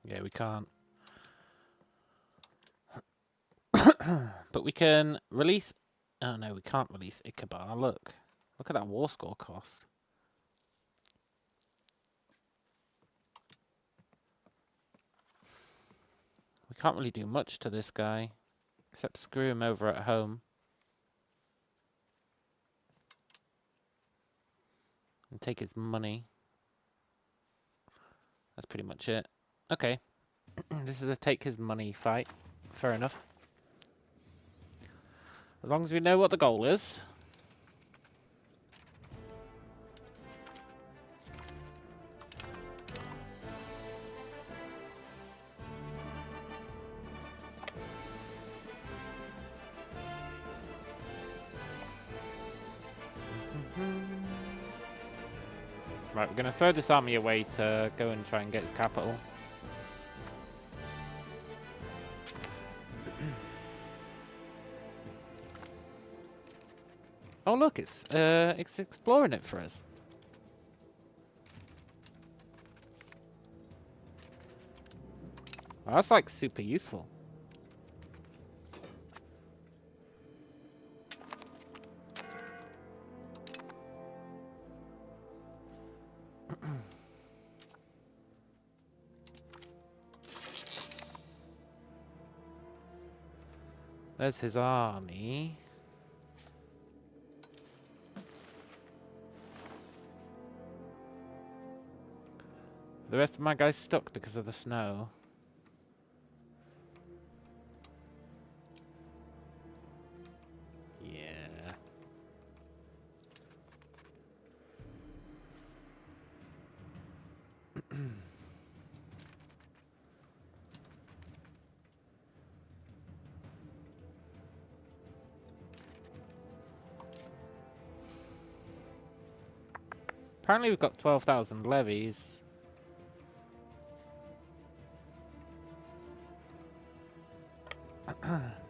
Yeah, we can't. But we can release... Oh, no, we can't release Ikabar. Look. Look at that war score cost. We can't really do much to this guy. Except screw him over at home. And take his money. That's pretty much it. Okay. This is a take his money fight. Fair enough. As long as we know what the goal is. Right, we're going to throw this army away to go and try and get his capital. Oh look, it's exploring it for us. Well, that's like super useful. There's his army. The rest of my guys stuck because of the snow. Yeah. Apparently we've got 12,000 levies.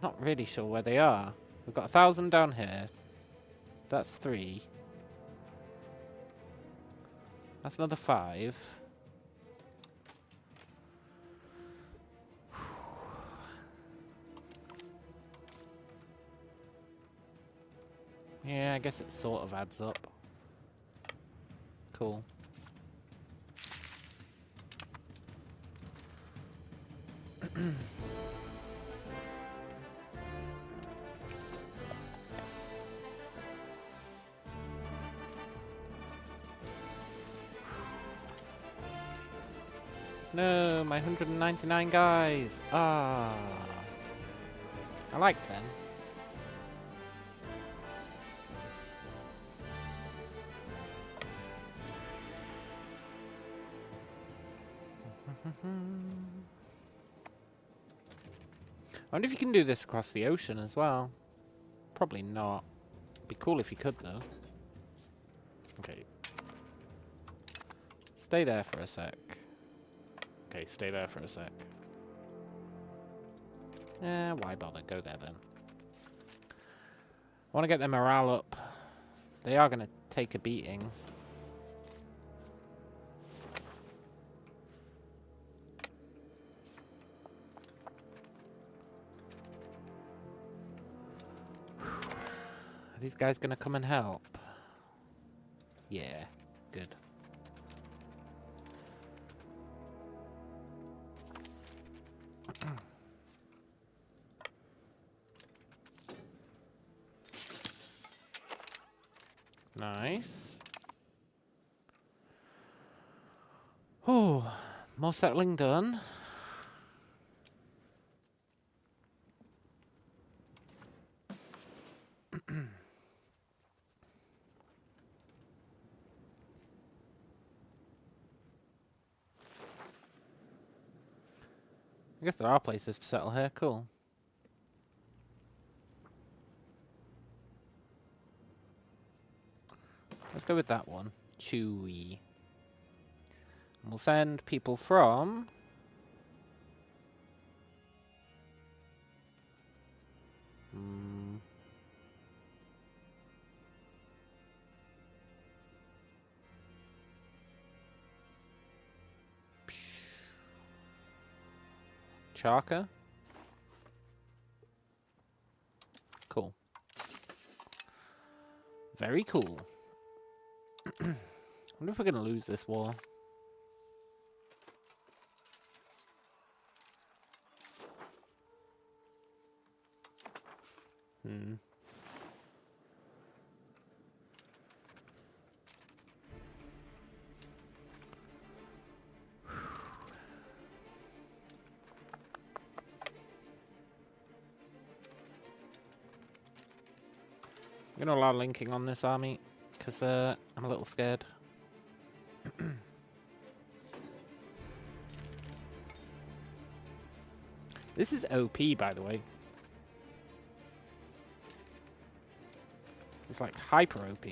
Not really sure where they are. We've got 1,000 down here. That's 3. That's another 5. Yeah, I guess it sort of adds up. Cool. No, my 199 guys. Ah. I like them. I wonder if you can do this across the ocean as well. Probably not. Be cool if you could, though. Okay. Let's Stay there for a sec. Okay, stay there for a sec. Why bother? Go there then. I want to get their morale up. They are going to take a beating. Are these guys going to come and help? Yeah, good. Nice. Oh, more settling done. I guess there are places to settle here. Cool. Let's go with that one. Chewy. And we'll send people from... Charka? Cool. Very cool. I wonder if we're going to lose this war. I'm going to allow linking on this army, because I'm a little scared. This is OP, by the way. It's like hyper OP.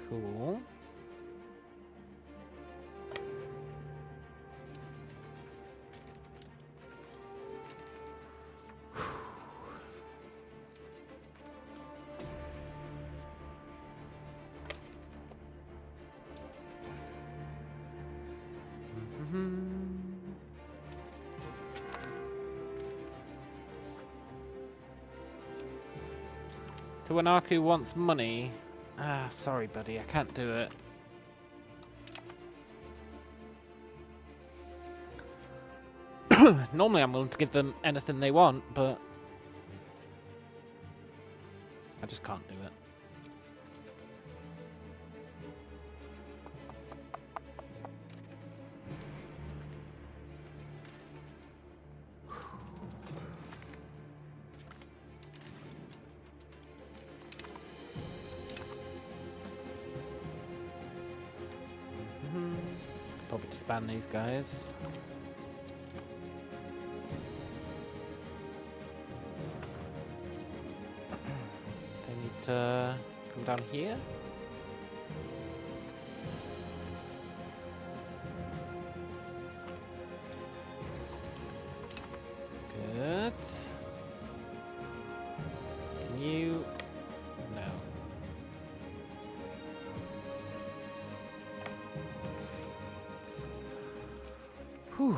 Cool. Tuanaku wants money. Ah, sorry, buddy, I can't do it. Normally I'm willing to give them anything they want, but I just can't do it. Probably disband these guys. They need to come down here. Good. Can you... No. Whew.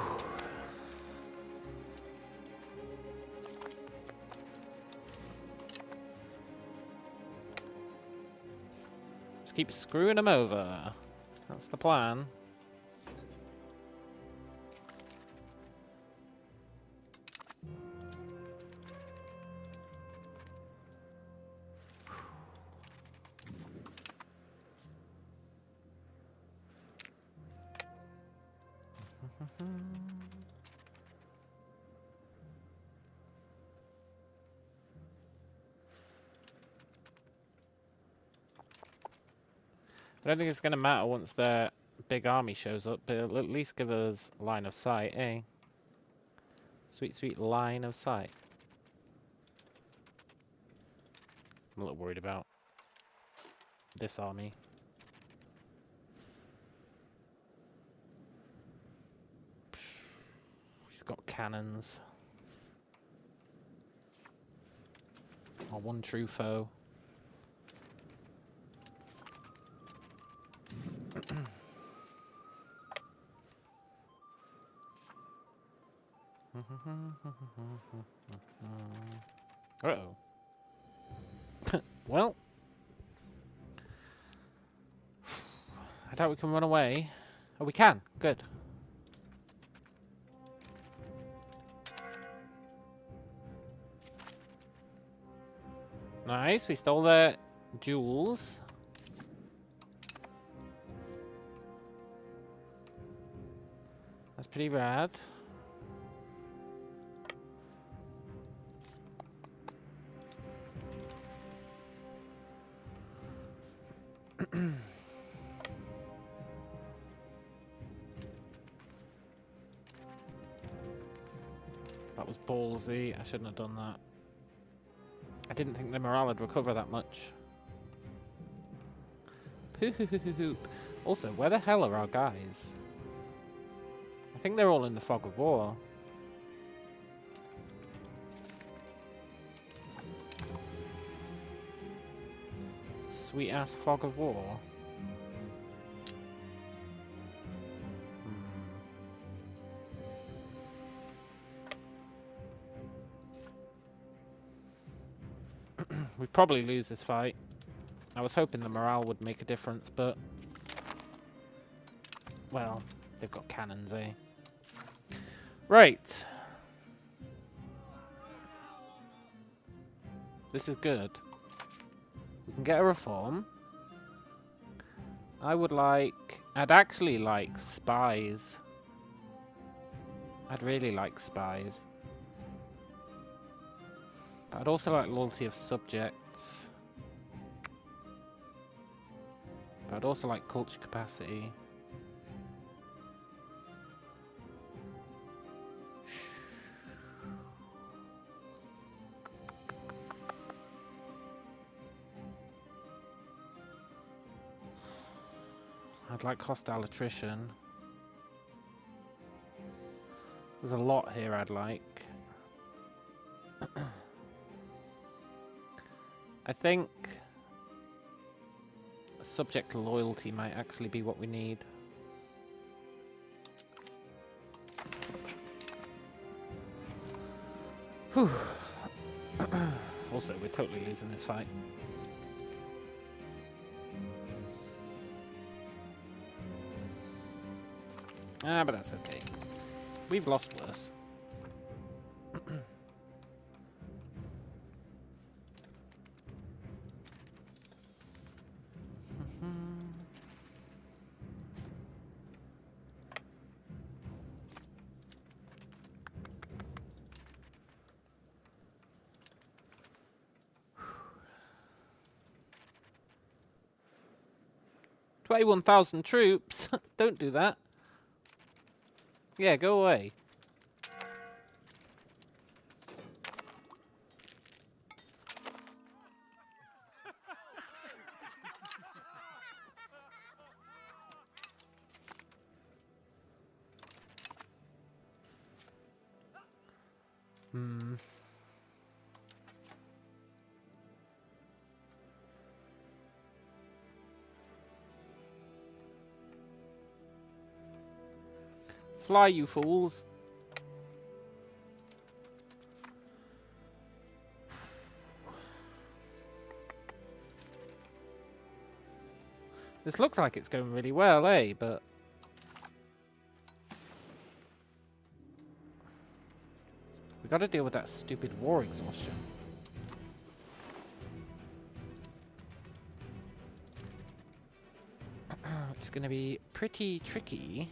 Just keep screwing them over. That's the plan. I don't think it's going to matter once they're big army shows up, but it'll at least give us line of sight, eh? Sweet, sweet line of sight. I'm a little worried about this army. He's got cannons. Our one true foe. Uh-oh. Well. I doubt we can run away. Oh, we can. Good. Nice. We stole their jewels. That's pretty rad. That was ballsy. I shouldn't have done that. I didn't think the morale would recover that much. Poop. Also, where the hell are our guys? I think they're all in the fog of war. Sweet ass fog of war. We'd probably lose this fight. I was hoping the morale would make a difference, but... well, they've got cannons, eh? Right. This is good. We can get a reform. I'd actually like spies. I'd really like spies. But I'd also like loyalty of subjects. But I'd also like culture capacity. I'd like hostile attrition. There's a lot here I'd like. I think subject loyalty might actually be what we need. Whew. Also, we're totally losing this fight. Ah, but that's okay. We've lost worse. $21,000 troops. Don't do that. Yeah, go away. Fly, you fools. This looks like it's going really well, eh? But we got to deal with that stupid war exhaustion. It's going to be pretty tricky.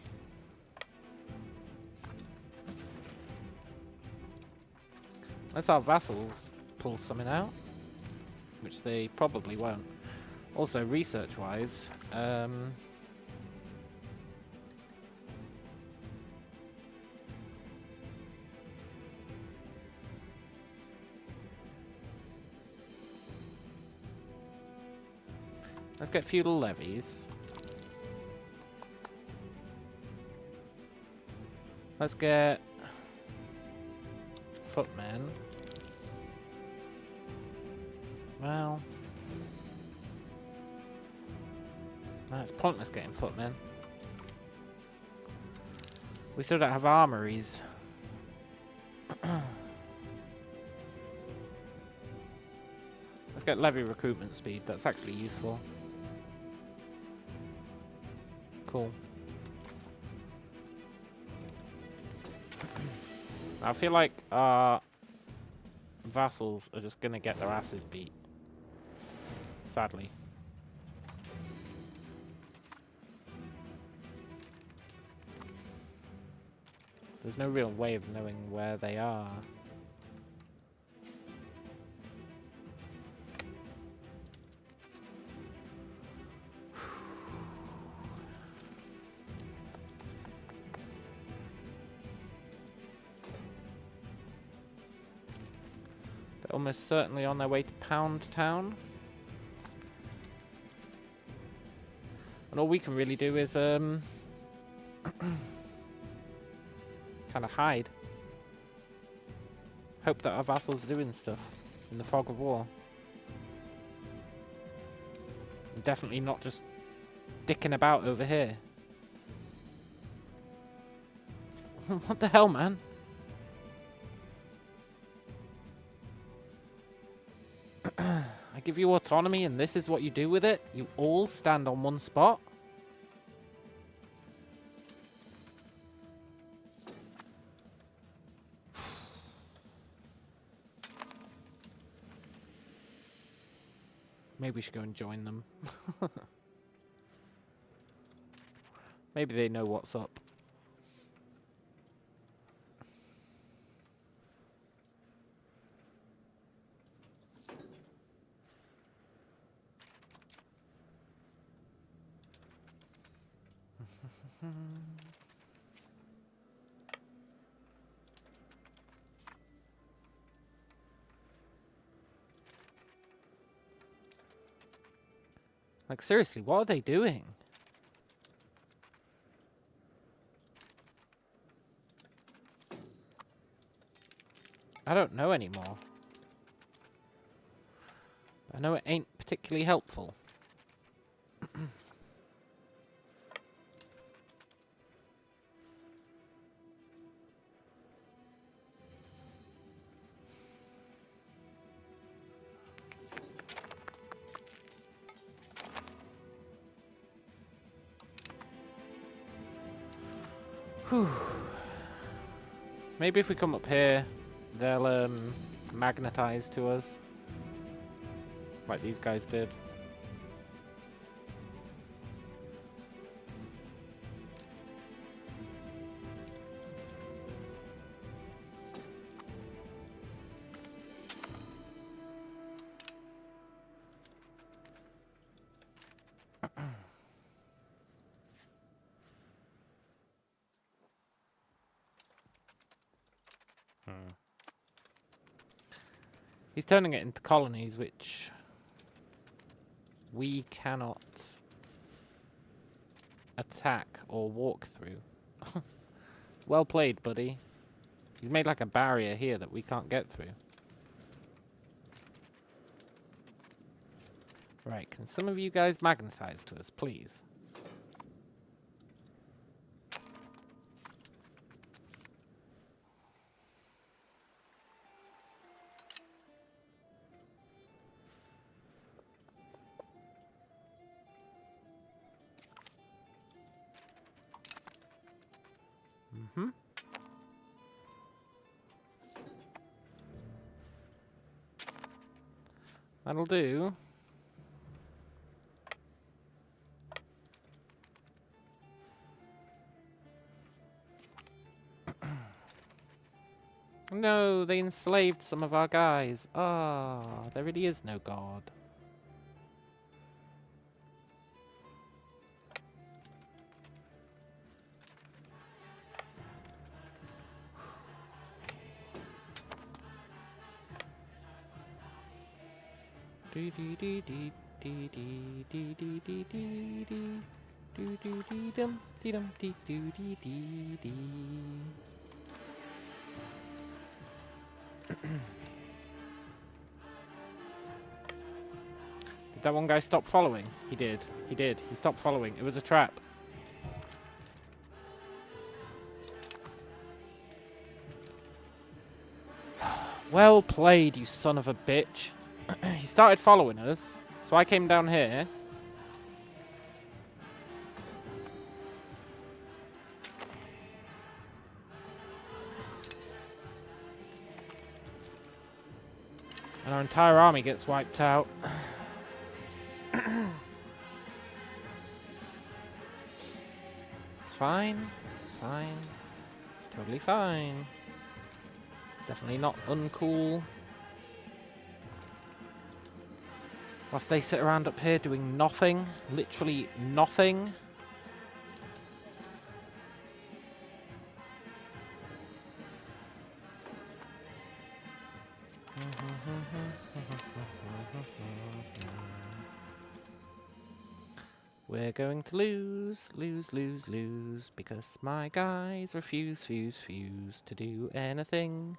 Unless our vassals pull something out, which they probably won't. Also, research-wise, Let's get feudal levies. Let's get footmen. Well, no, it's pointless getting footmen. We still don't have armories. Let's get levy recruitment speed. That's actually useful. Cool. I feel like our vassals are just gonna get their asses beat. Sadly. There's no real way of knowing where they are. They're almost certainly on their way to Pound Town. And all we can really do is kind of hide. Hope that our vassals are doing stuff in the fog of war. And definitely not just dicking about over here. What the hell, man? I give you autonomy and this is what you do with it? You all stand on one spot? Maybe we should go and join them. Maybe they know what's up. Like, seriously, what are they doing? I don't know anymore. I know it ain't particularly helpful. Whew. Maybe if we come up here, they'll magnetize to us. Like these guys did. He's turning it into colonies, which we cannot attack or walk through. Well played, buddy. He's made like a barrier here that we can't get through. Right, can some of you guys magnetize to us, please? Mm-hmm. That'll do. No, they enslaved some of our guys. Ah, there really is no god. Dee dee dee dee dee dee dee dee dee dee dee. Do do dee dum dee dum dee do dee dee dee. Did that one guy stop following? He did. He did. He stopped following. It was a trap. Well played, you son of a bitch. He started following us, so I came down here. And our entire army gets wiped out. It's fine. It's fine. It's totally fine. It's definitely not uncool. Whilst they sit around up here doing nothing. Literally nothing. We're going to lose, because my guys refuse to do anything.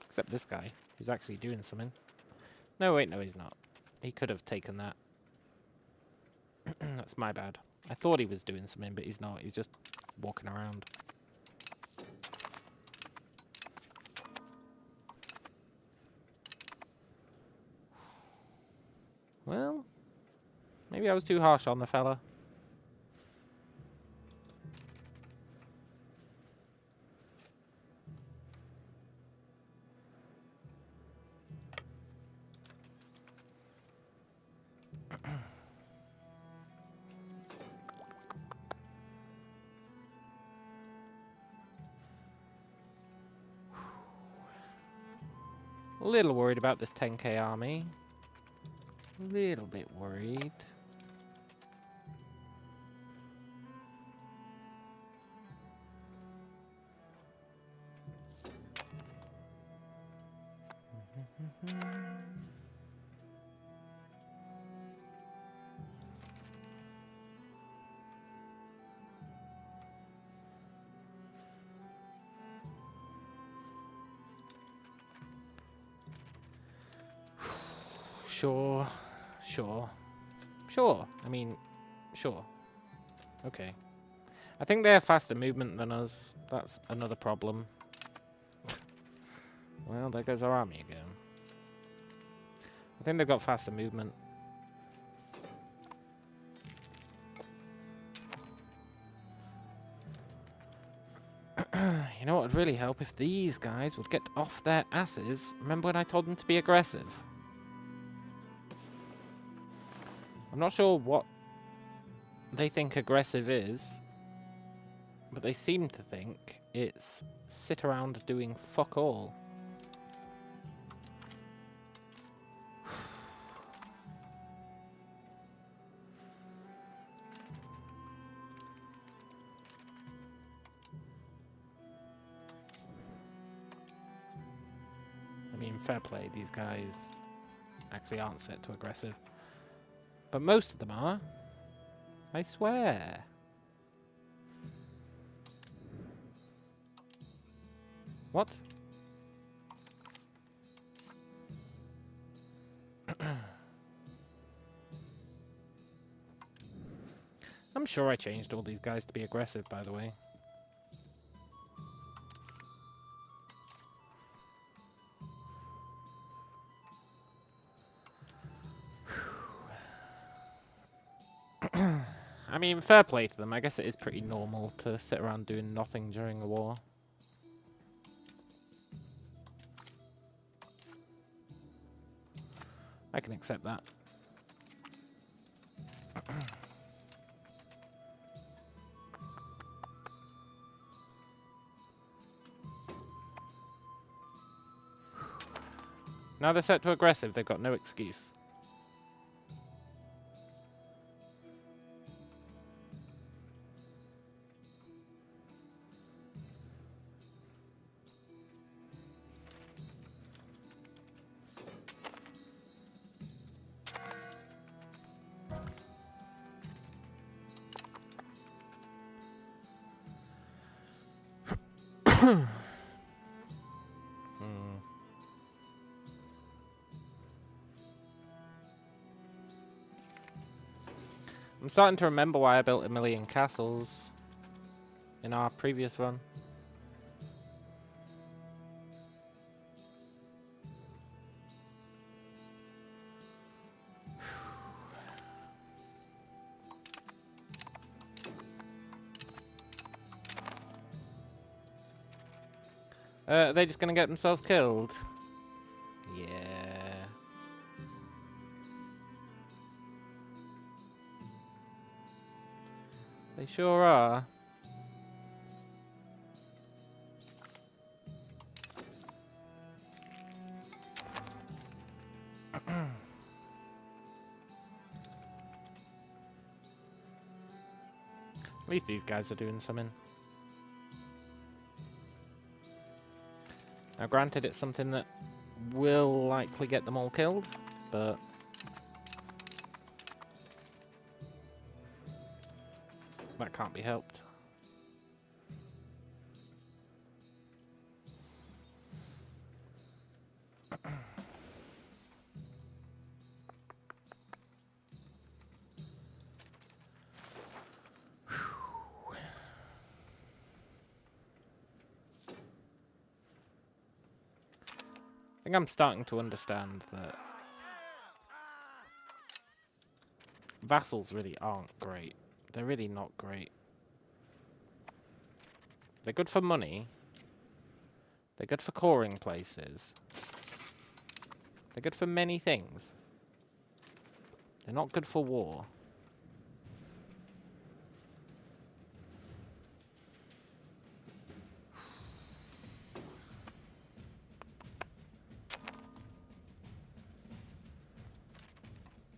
Except this guy, who's actually doing something. No, wait, no, he's not. He could have taken that. That's my bad. I thought he was doing something, but he's not. He's just walking around. Well, maybe I was too harsh on the fella. A little worried about this 10k army. A little bit worried. Sure. I mean, sure. Okay. I think they have faster movement than us. That's another problem. Well, there goes our army again. I think they've got faster movement. You know what would really help if these guys would get off their asses. Remember when I told them to be aggressive? I'm not sure what they think aggressive is, but they seem to think it's sit around doing fuck all. I mean, fair play, these guys actually aren't set to aggressive. But most of them are. I swear. What? I'm sure I changed all these guys to be aggressive, by the way. I mean, fair play to them. I guess it is pretty normal to sit around doing nothing during a war. I can accept that. Now they're set to aggressive, they've got no excuse. I'm starting to remember why I built 1,000,000 castles in our previous run. Are they just gonna get themselves killed? Yeah. They sure are. At least these guys are doing something. Now granted, it's something that will likely get them all killed, but that can't be helped. I think I'm starting to understand that vassals really aren't great. They're really not great. They're good for money. They're good for coring places. They're good for many things. They're not good for war.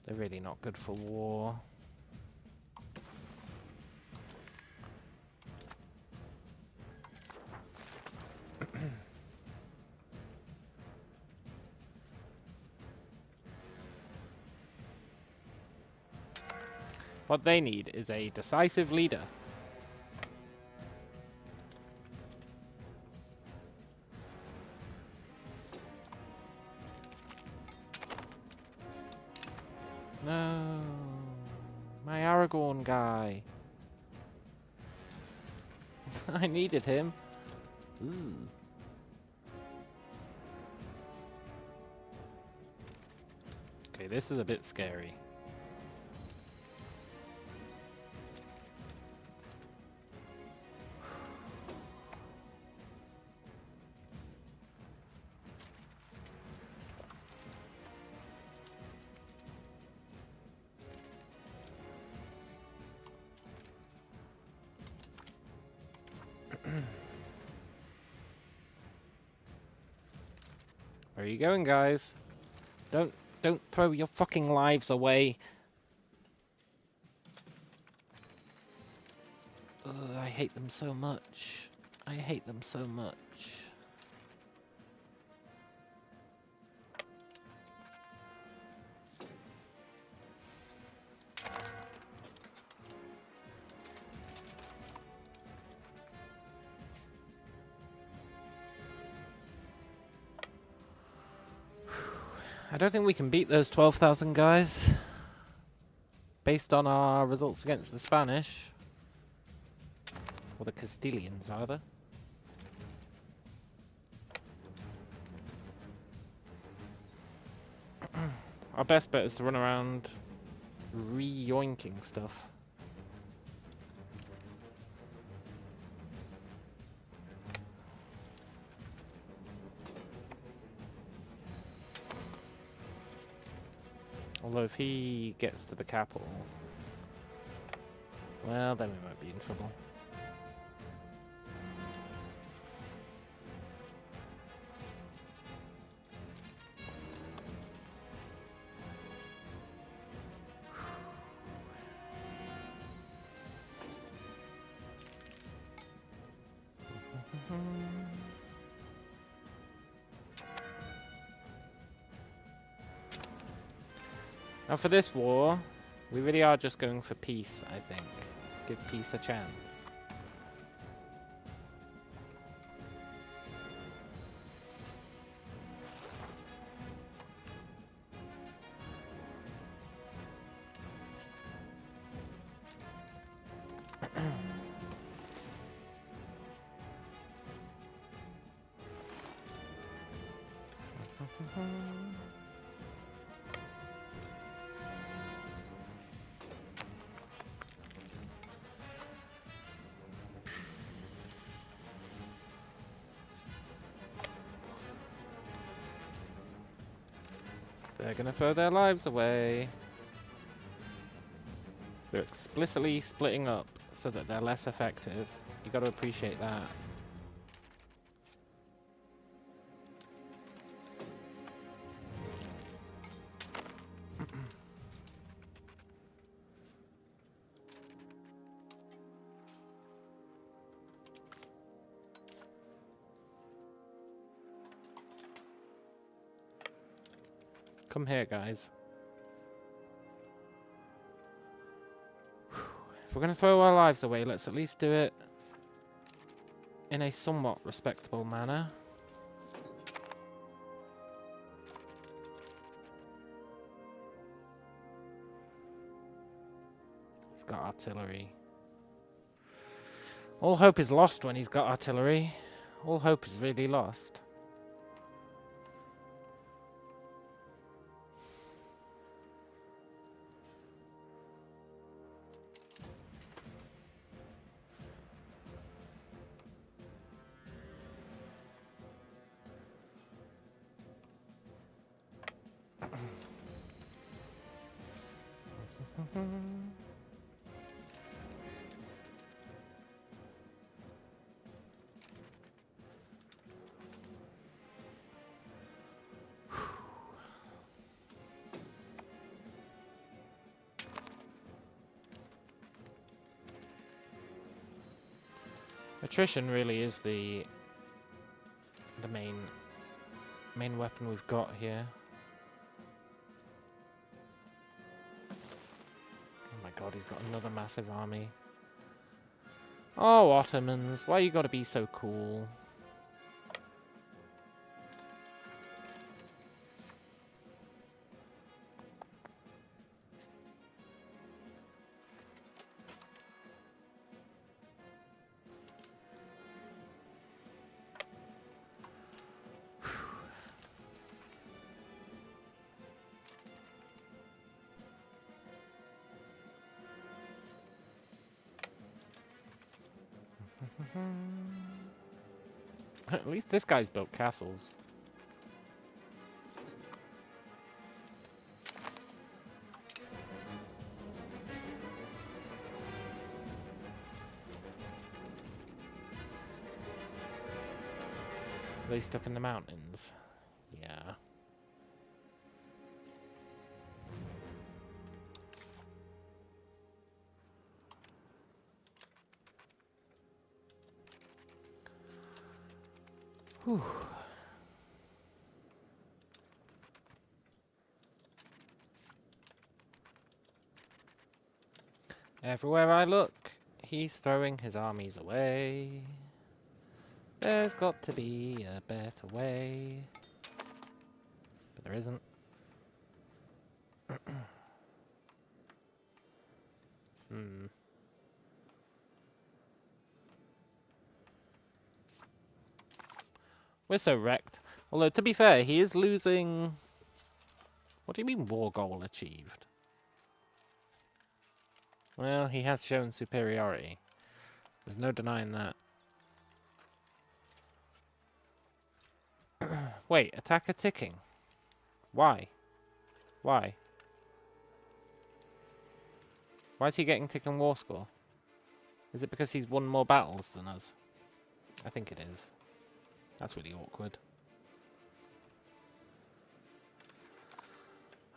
They're really not good for war. What they need is a decisive leader. No, my Aragorn guy. I needed him. Ooh. Okay, this is a bit scary. Where are you going, guys? Don't throw your fucking lives away. Ugh, I hate them so much. I hate them so much. I don't think we can beat those 12,000 guys. Based on our results against the Spanish. Or the Castilians, either. Our best bet is to run around re-yoinking stuff. Although if he gets to the capital, well, then we might be in trouble. Now for this war, we really are just going for peace, I think. Give peace a chance. They're gonna throw their lives away. They're explicitly splitting up so that they're less effective. You gotta appreciate that. Come here, guys. If we're going to throw our lives away, let's at least do it in a somewhat respectable manner. He's got artillery. All hope is lost when he's got artillery. All hope is really lost. Attrition really is the main weapon we've got here. Oh my god, he's got another massive army. Oh, Ottomans, why you gotta be so cool? At least this guy's built castles. Are they stuck in the mountains? Yeah. Whew. Everywhere I look, he's throwing his armies away. There's got to be a better way. But there isn't. We're so wrecked. Although, to be fair, he is losing... What do you mean, war goal achieved? Well, he has shown superiority. There's no denying that. Wait, attacker ticking. Why? Why? Why is he getting ticking war score? Is it because he's won more battles than us? I think it is. That's really awkward.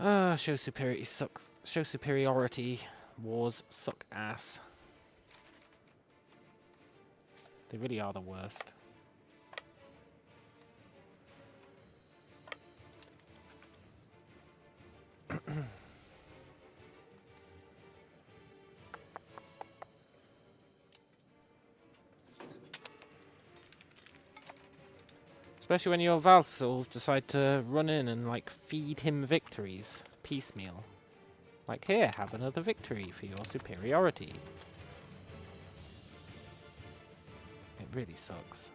Ah, show superiority sucks. Show superiority. Wars suck ass. They really are the worst. Especially when your vassals decide to run in and, like, feed him victories. Piecemeal. Like, here, have another victory for your superiority. It really sucks.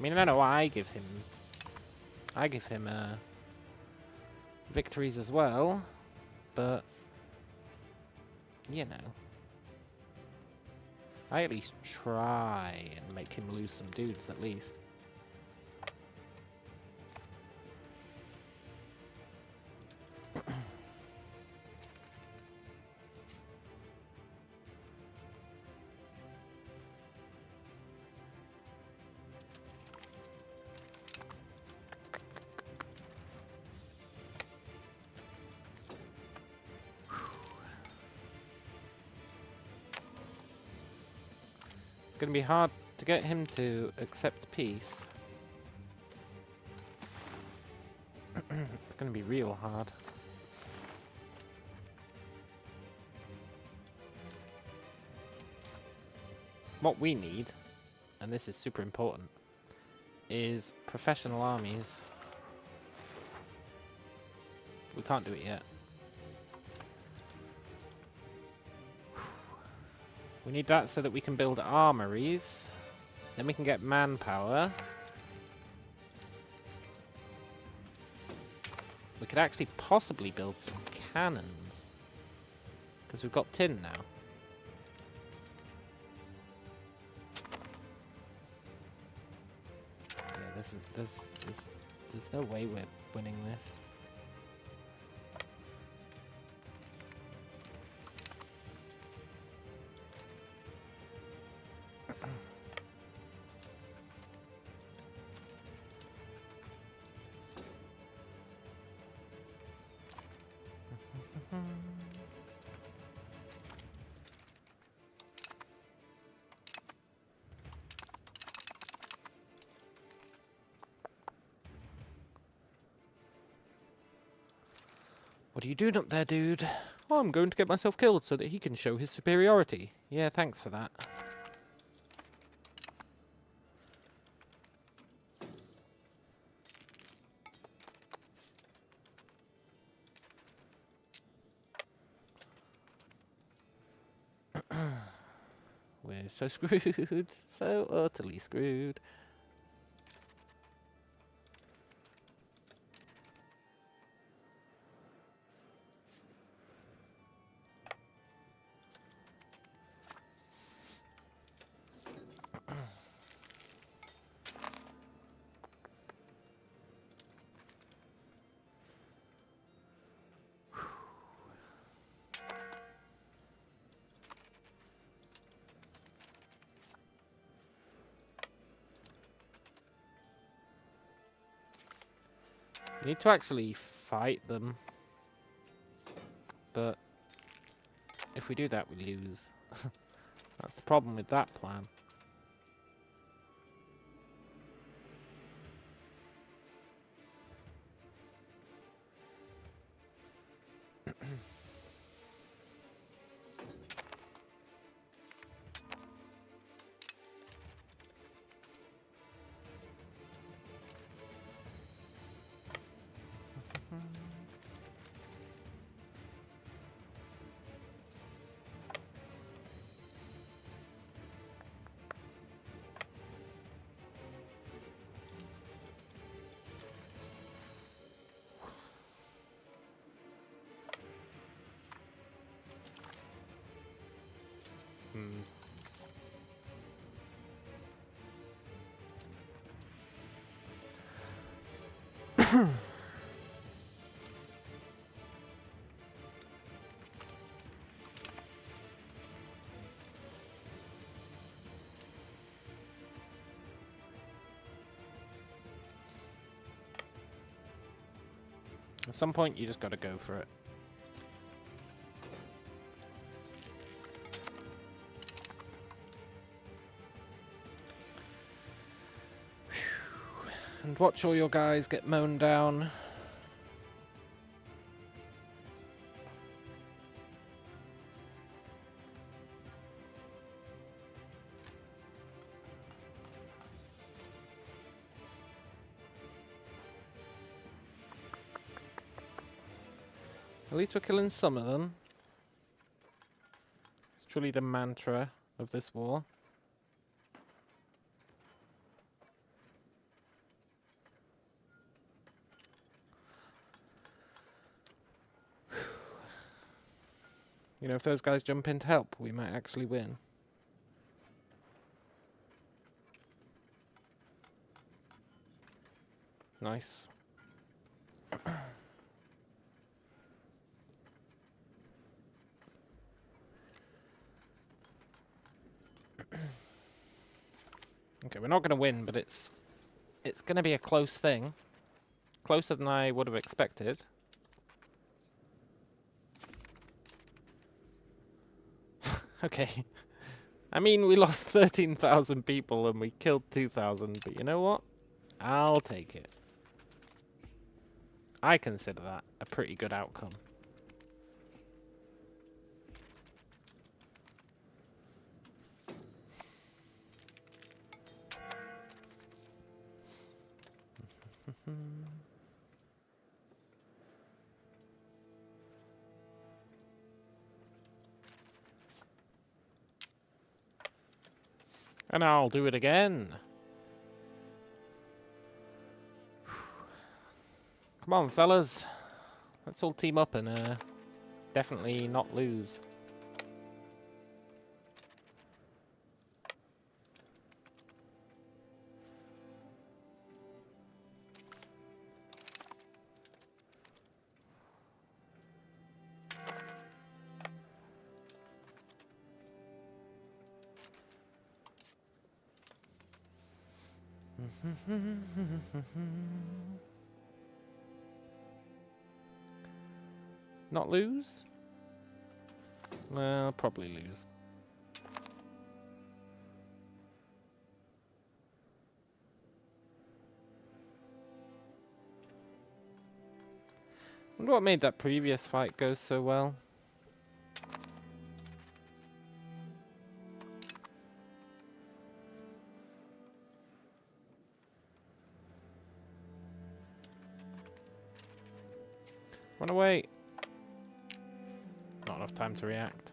I mean, I know I give him victories as well, but you know, I at least try and make him lose some dudes at least. It's gonna be hard to get him to accept peace. It's gonna be real hard. What we need, and this is super important, is professional armies. We can't do it yet. We need that so that we can build armories. Then we can get manpower. We could actually possibly build some cannons. Because we've got tin now. Yeah, there's no way we're winning this. What are you doing up there, dude? Oh, I'm going to get myself killed so that he can show his superiority. Yeah, thanks for that. We're so screwed. So utterly screwed. We need to actually fight them. But if we do that, we lose. That's the problem with that plan. At some point, you just got to go for it. And watch all your guys get mown down. At least we're killing some of them. It's truly the mantra of this war. You know, if those guys jump in to help, we might actually win. Nice. Okay, we're not going to win, but it's going to be a close thing. Closer than I would have expected. Okay. I mean, we lost 13,000 people and we killed 2,000, but you know what? I'll take it. I consider that a pretty good outcome. And I'll do it again. Come on, fellas. Let's all team up and definitely not lose. Not lose? Well, probably lose. Wonder what made that previous fight go so well. Run away. Not enough time to react.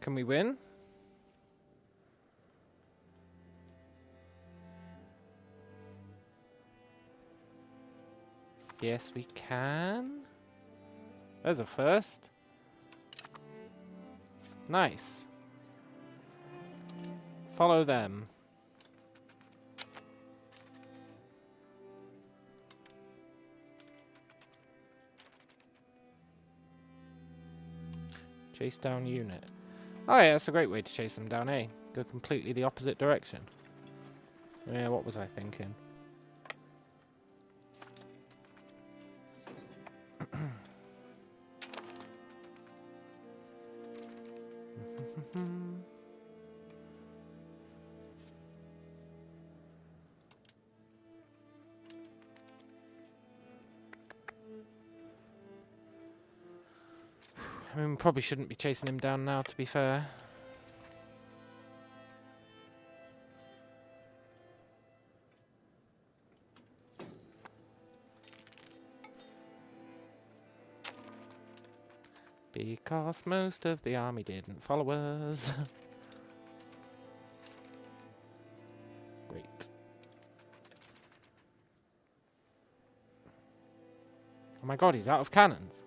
Can we win? Yes, we can. There's a first. Nice. Follow them. Chase down unit. Oh yeah, that's a great way to chase them down, eh? Go completely the opposite direction. Yeah, what was I thinking? I mean, we probably shouldn't be chasing him down now, to be fair. Because most of the army didn't follow us. Great. Oh my god, he's out of cannons.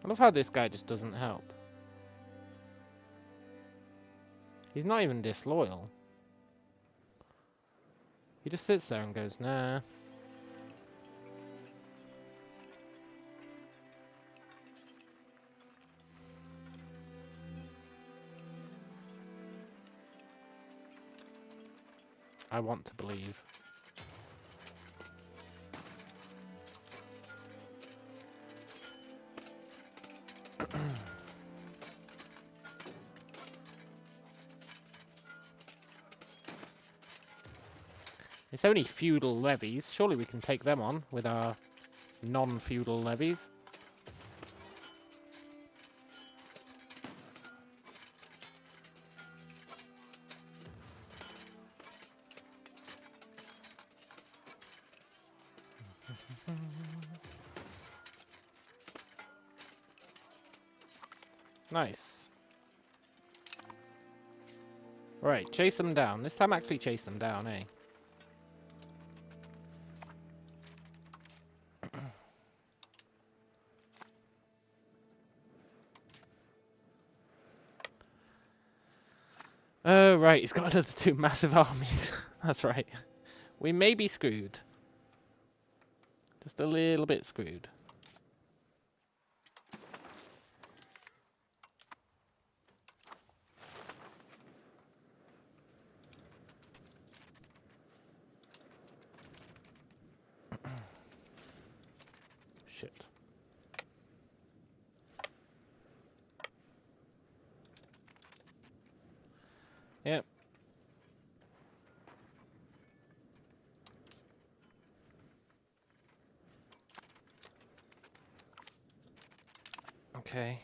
I love how this guy just doesn't help. He's not even disloyal. He just sits there and goes, nah. I want to believe. It's only feudal levies. Surely we can take them on with our non-feudal levies. Nice. Right, chase them down. This time actually chase them down, eh? Oh, right, he's got another 2 massive armies. That's right. We may be screwed. Just a little bit screwed. Shit. Yep. Okay.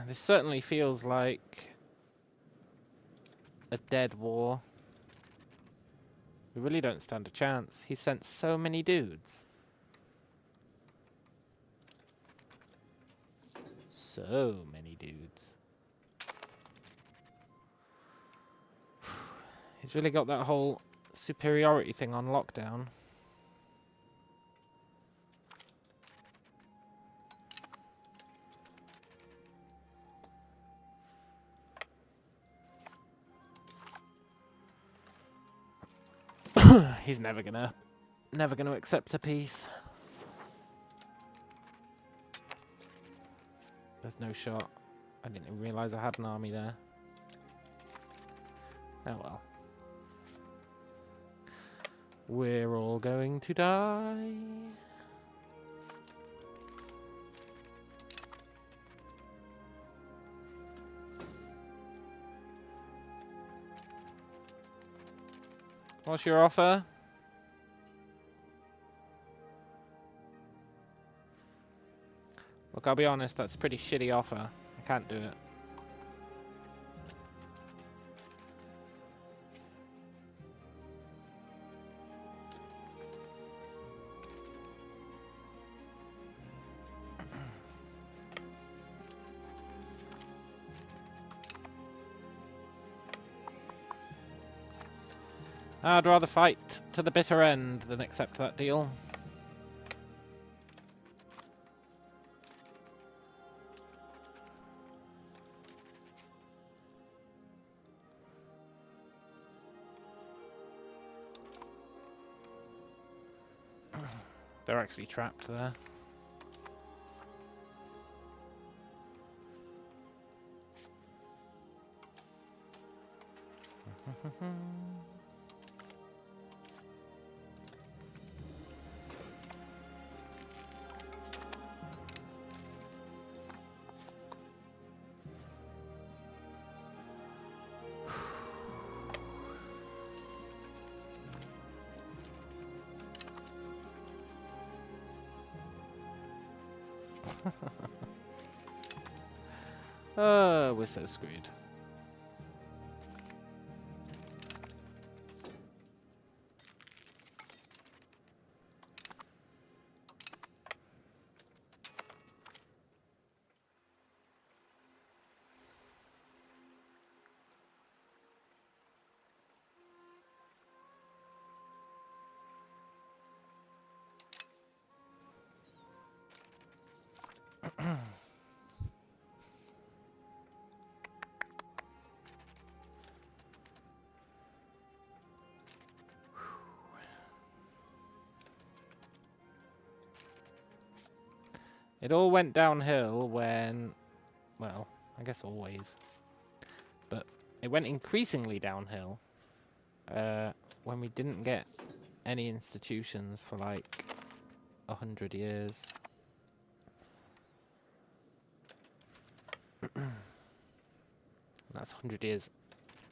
This certainly feels like a dead war. We really don't stand a chance. He sent so many dudes. So many dudes. He's really got that whole superiority thing on lockdown. He's never gonna accept a peace. There's no shot. I didn't even realise I had an army there. Oh well. We're all going to die. What's your offer? Look, I'll be honest, that's a pretty shitty offer. I can't do it. I'd rather fight to the bitter end than accept that deal. They're actually trapped there. We're so screwed. It all went downhill when, well, I guess always, but it went increasingly downhill when we didn't get any institutions for like 100 years. That's 100 years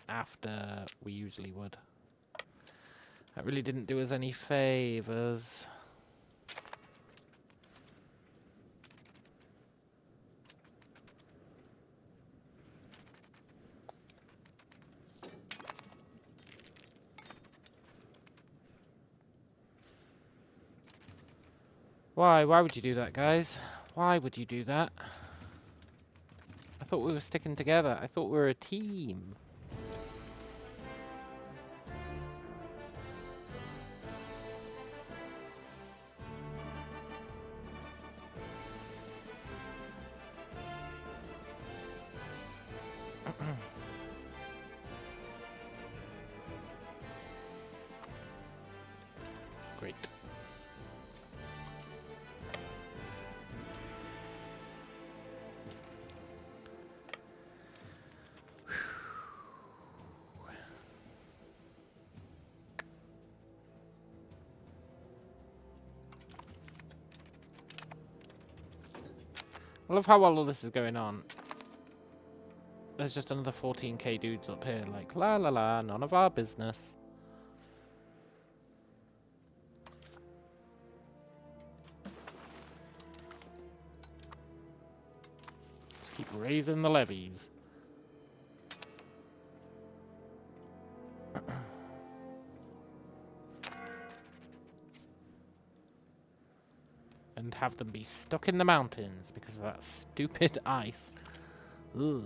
after we usually would. That really didn't do us any favours. Why? Why would you do that, guys? Why would you do that? I thought we were sticking together. I thought we were a team. Great. I love how well all this is going on. There's just another 14k dudes up here, like, la la la, none of our business. Just keep raising the levies. And have them be stuck in the mountains because of that stupid ice. Ugh.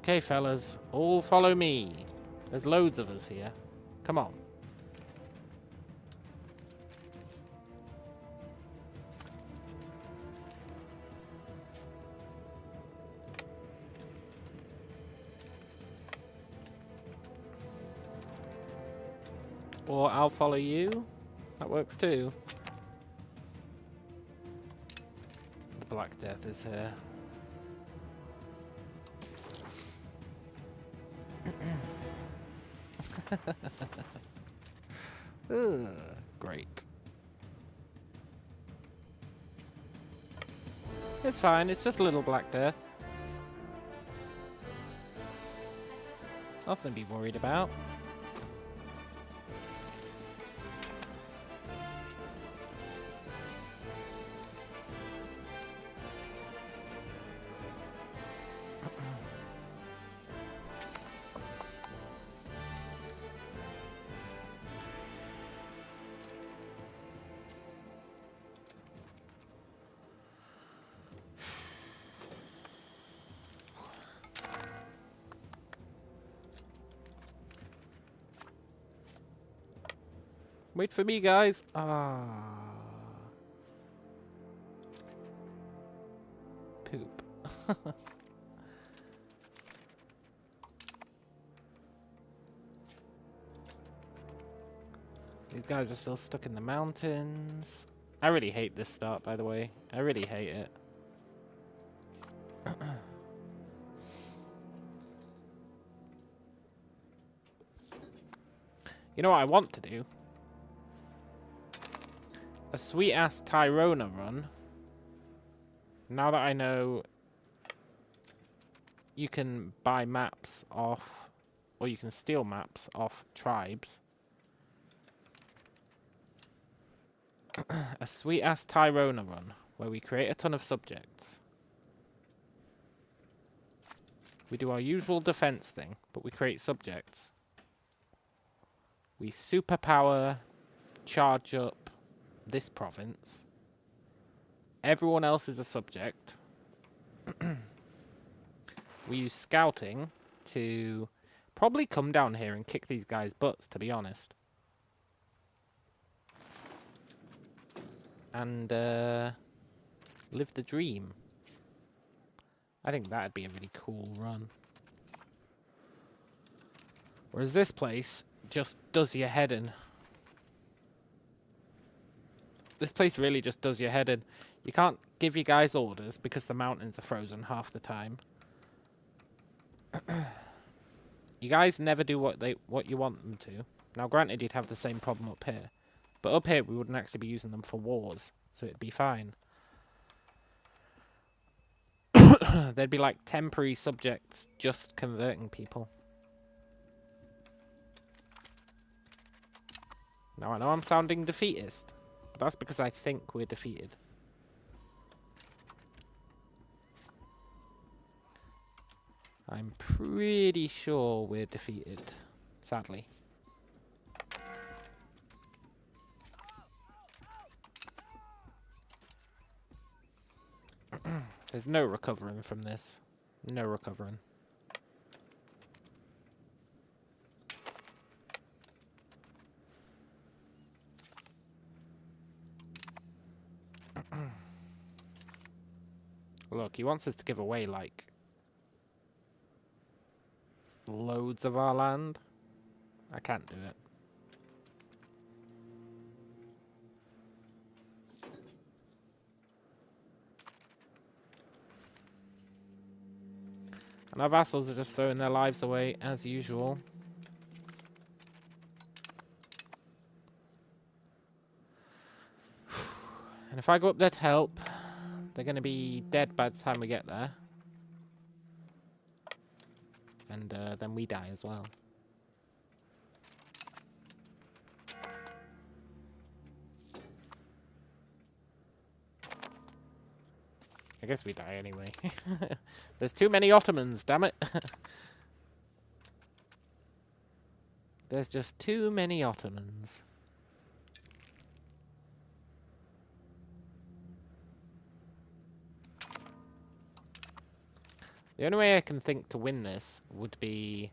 Okay, fellas, all follow me. There's loads of us here. Come on. Or I'll follow you. That works too. The Black Death is here. Great. It's fine, it's just a little Black Death. Nothing to be worried about. Wait for me, guys. Ah. Poop. These guys are still stuck in the mountains. I really hate this start, by the way. I really hate it. You know what I want to do? A sweet-ass Tyrona run. Now that I know you can buy maps off, or you can steal maps off tribes. A sweet-ass Tyrona run, where we create a ton of subjects. We do our usual defense thing, but we create subjects. We superpower, charge up this province. Everyone else is a subject. We use scouting to probably come down here and kick these guys' butts, to be honest. And live the dream. I think that'd be a really cool run. Whereas this place just does your head in. This place really just does your head in. You can't give you guys orders because the mountains are frozen half the time. You guys never do what you want them to. Now, granted, you'd have the same problem up here. But up here, we wouldn't actually be using them for wars. So it'd be fine. There'd be like temporary subjects just converting people. Now I know I'm sounding defeatist, but that's because I think we're defeated. I'm pretty sure we're defeated, sadly. There's no recovering from this. No recovering. Look, he wants us to give away, like, loads of our land. I can't do it. And our vassals are just throwing their lives away, as usual. And if I go up there to help, they're going to be dead by the time we get there. And then we die as well. I guess we die anyway. There's too many Ottomans, damn it. There's just too many Ottomans. The only way I can think to win this would be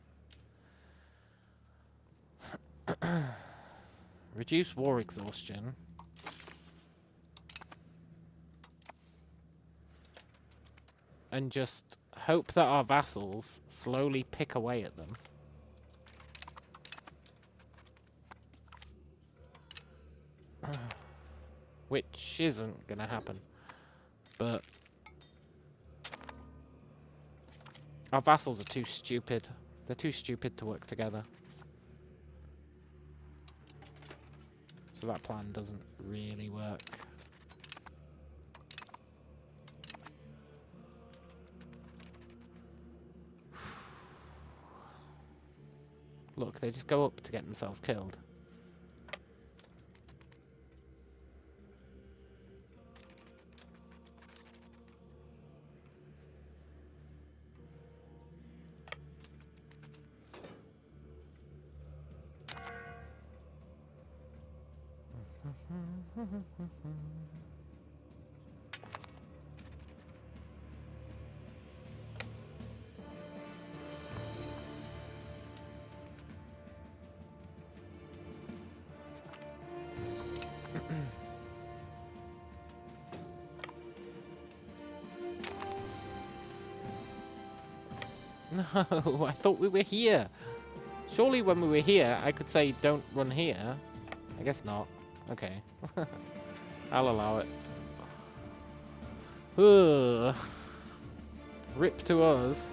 reduce war exhaustion. And just hope that our vassals slowly pick away at them. Which isn't gonna happen. But our vassals are too stupid. They're too stupid to work together. So that plan doesn't really work. Look, they just go up to get themselves killed. No, I thought we were here. Surely when we were here, I could say don't run here. I guess not. Okay. I'll allow it. Ugh. Rip to us.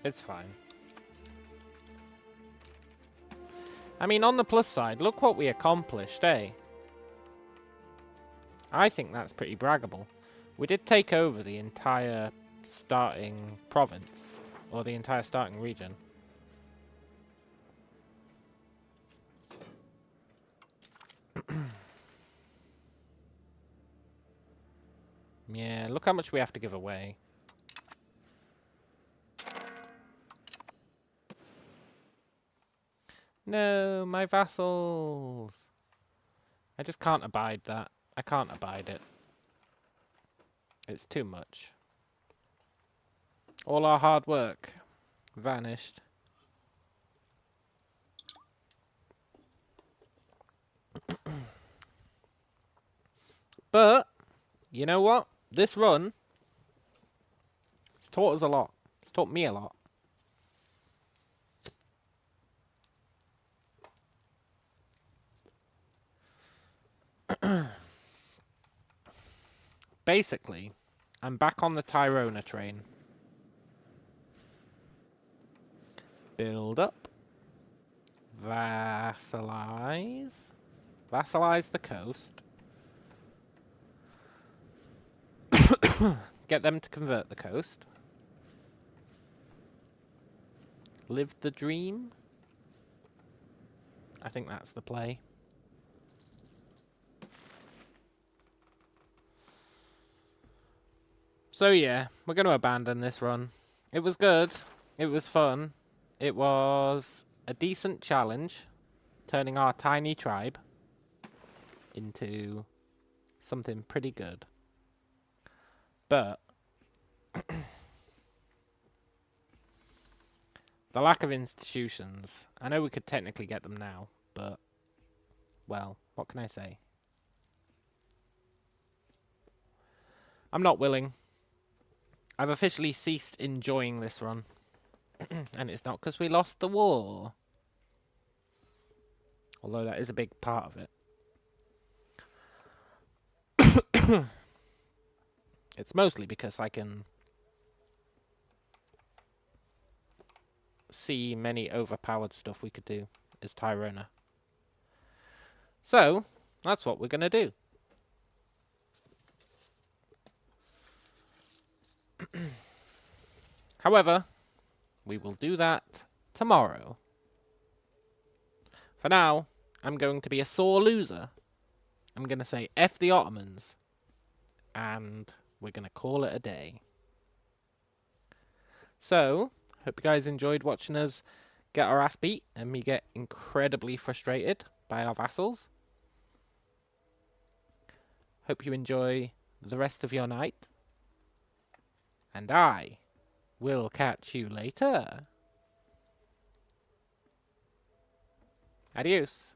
It's fine. I mean, on the plus side, look what we accomplished, eh? I think that's pretty braggable. We did take over the entire starting province, or the entire starting region. Yeah, look how much we have to give away. No, my vassals. I just can't abide that. I can't abide it. It's too much. All our hard work vanished. But, you know what? This run, it's taught us a lot. It's taught me a lot. basically, I'm back on the Tyrona train. Build up. Vassalize. Vassalize the coast. Get them to convert the coast. Live the dream. I think that's the play. So yeah, we're going to abandon this run. It was good. It was fun. It was a decent challenge, turning our tiny tribe into something pretty good. But the lack of institutions, I know we could technically get them now, but, well, what can I say? I'm not willing. I've officially ceased enjoying this run. And it's not because we lost the war. Although that is a big part of it. It's mostly because I can see many overpowered stuff we could do as Tyrona. So, that's what we're going to do. However, we will do that tomorrow. For now, I'm going to be a sore loser. I'm going to say F the Ottomans. And we're going to call it a day. So, hope you guys enjoyed watching us get our ass beat and me get incredibly frustrated by our vassals. Hope you enjoy the rest of your night. And I will catch you later. Adios.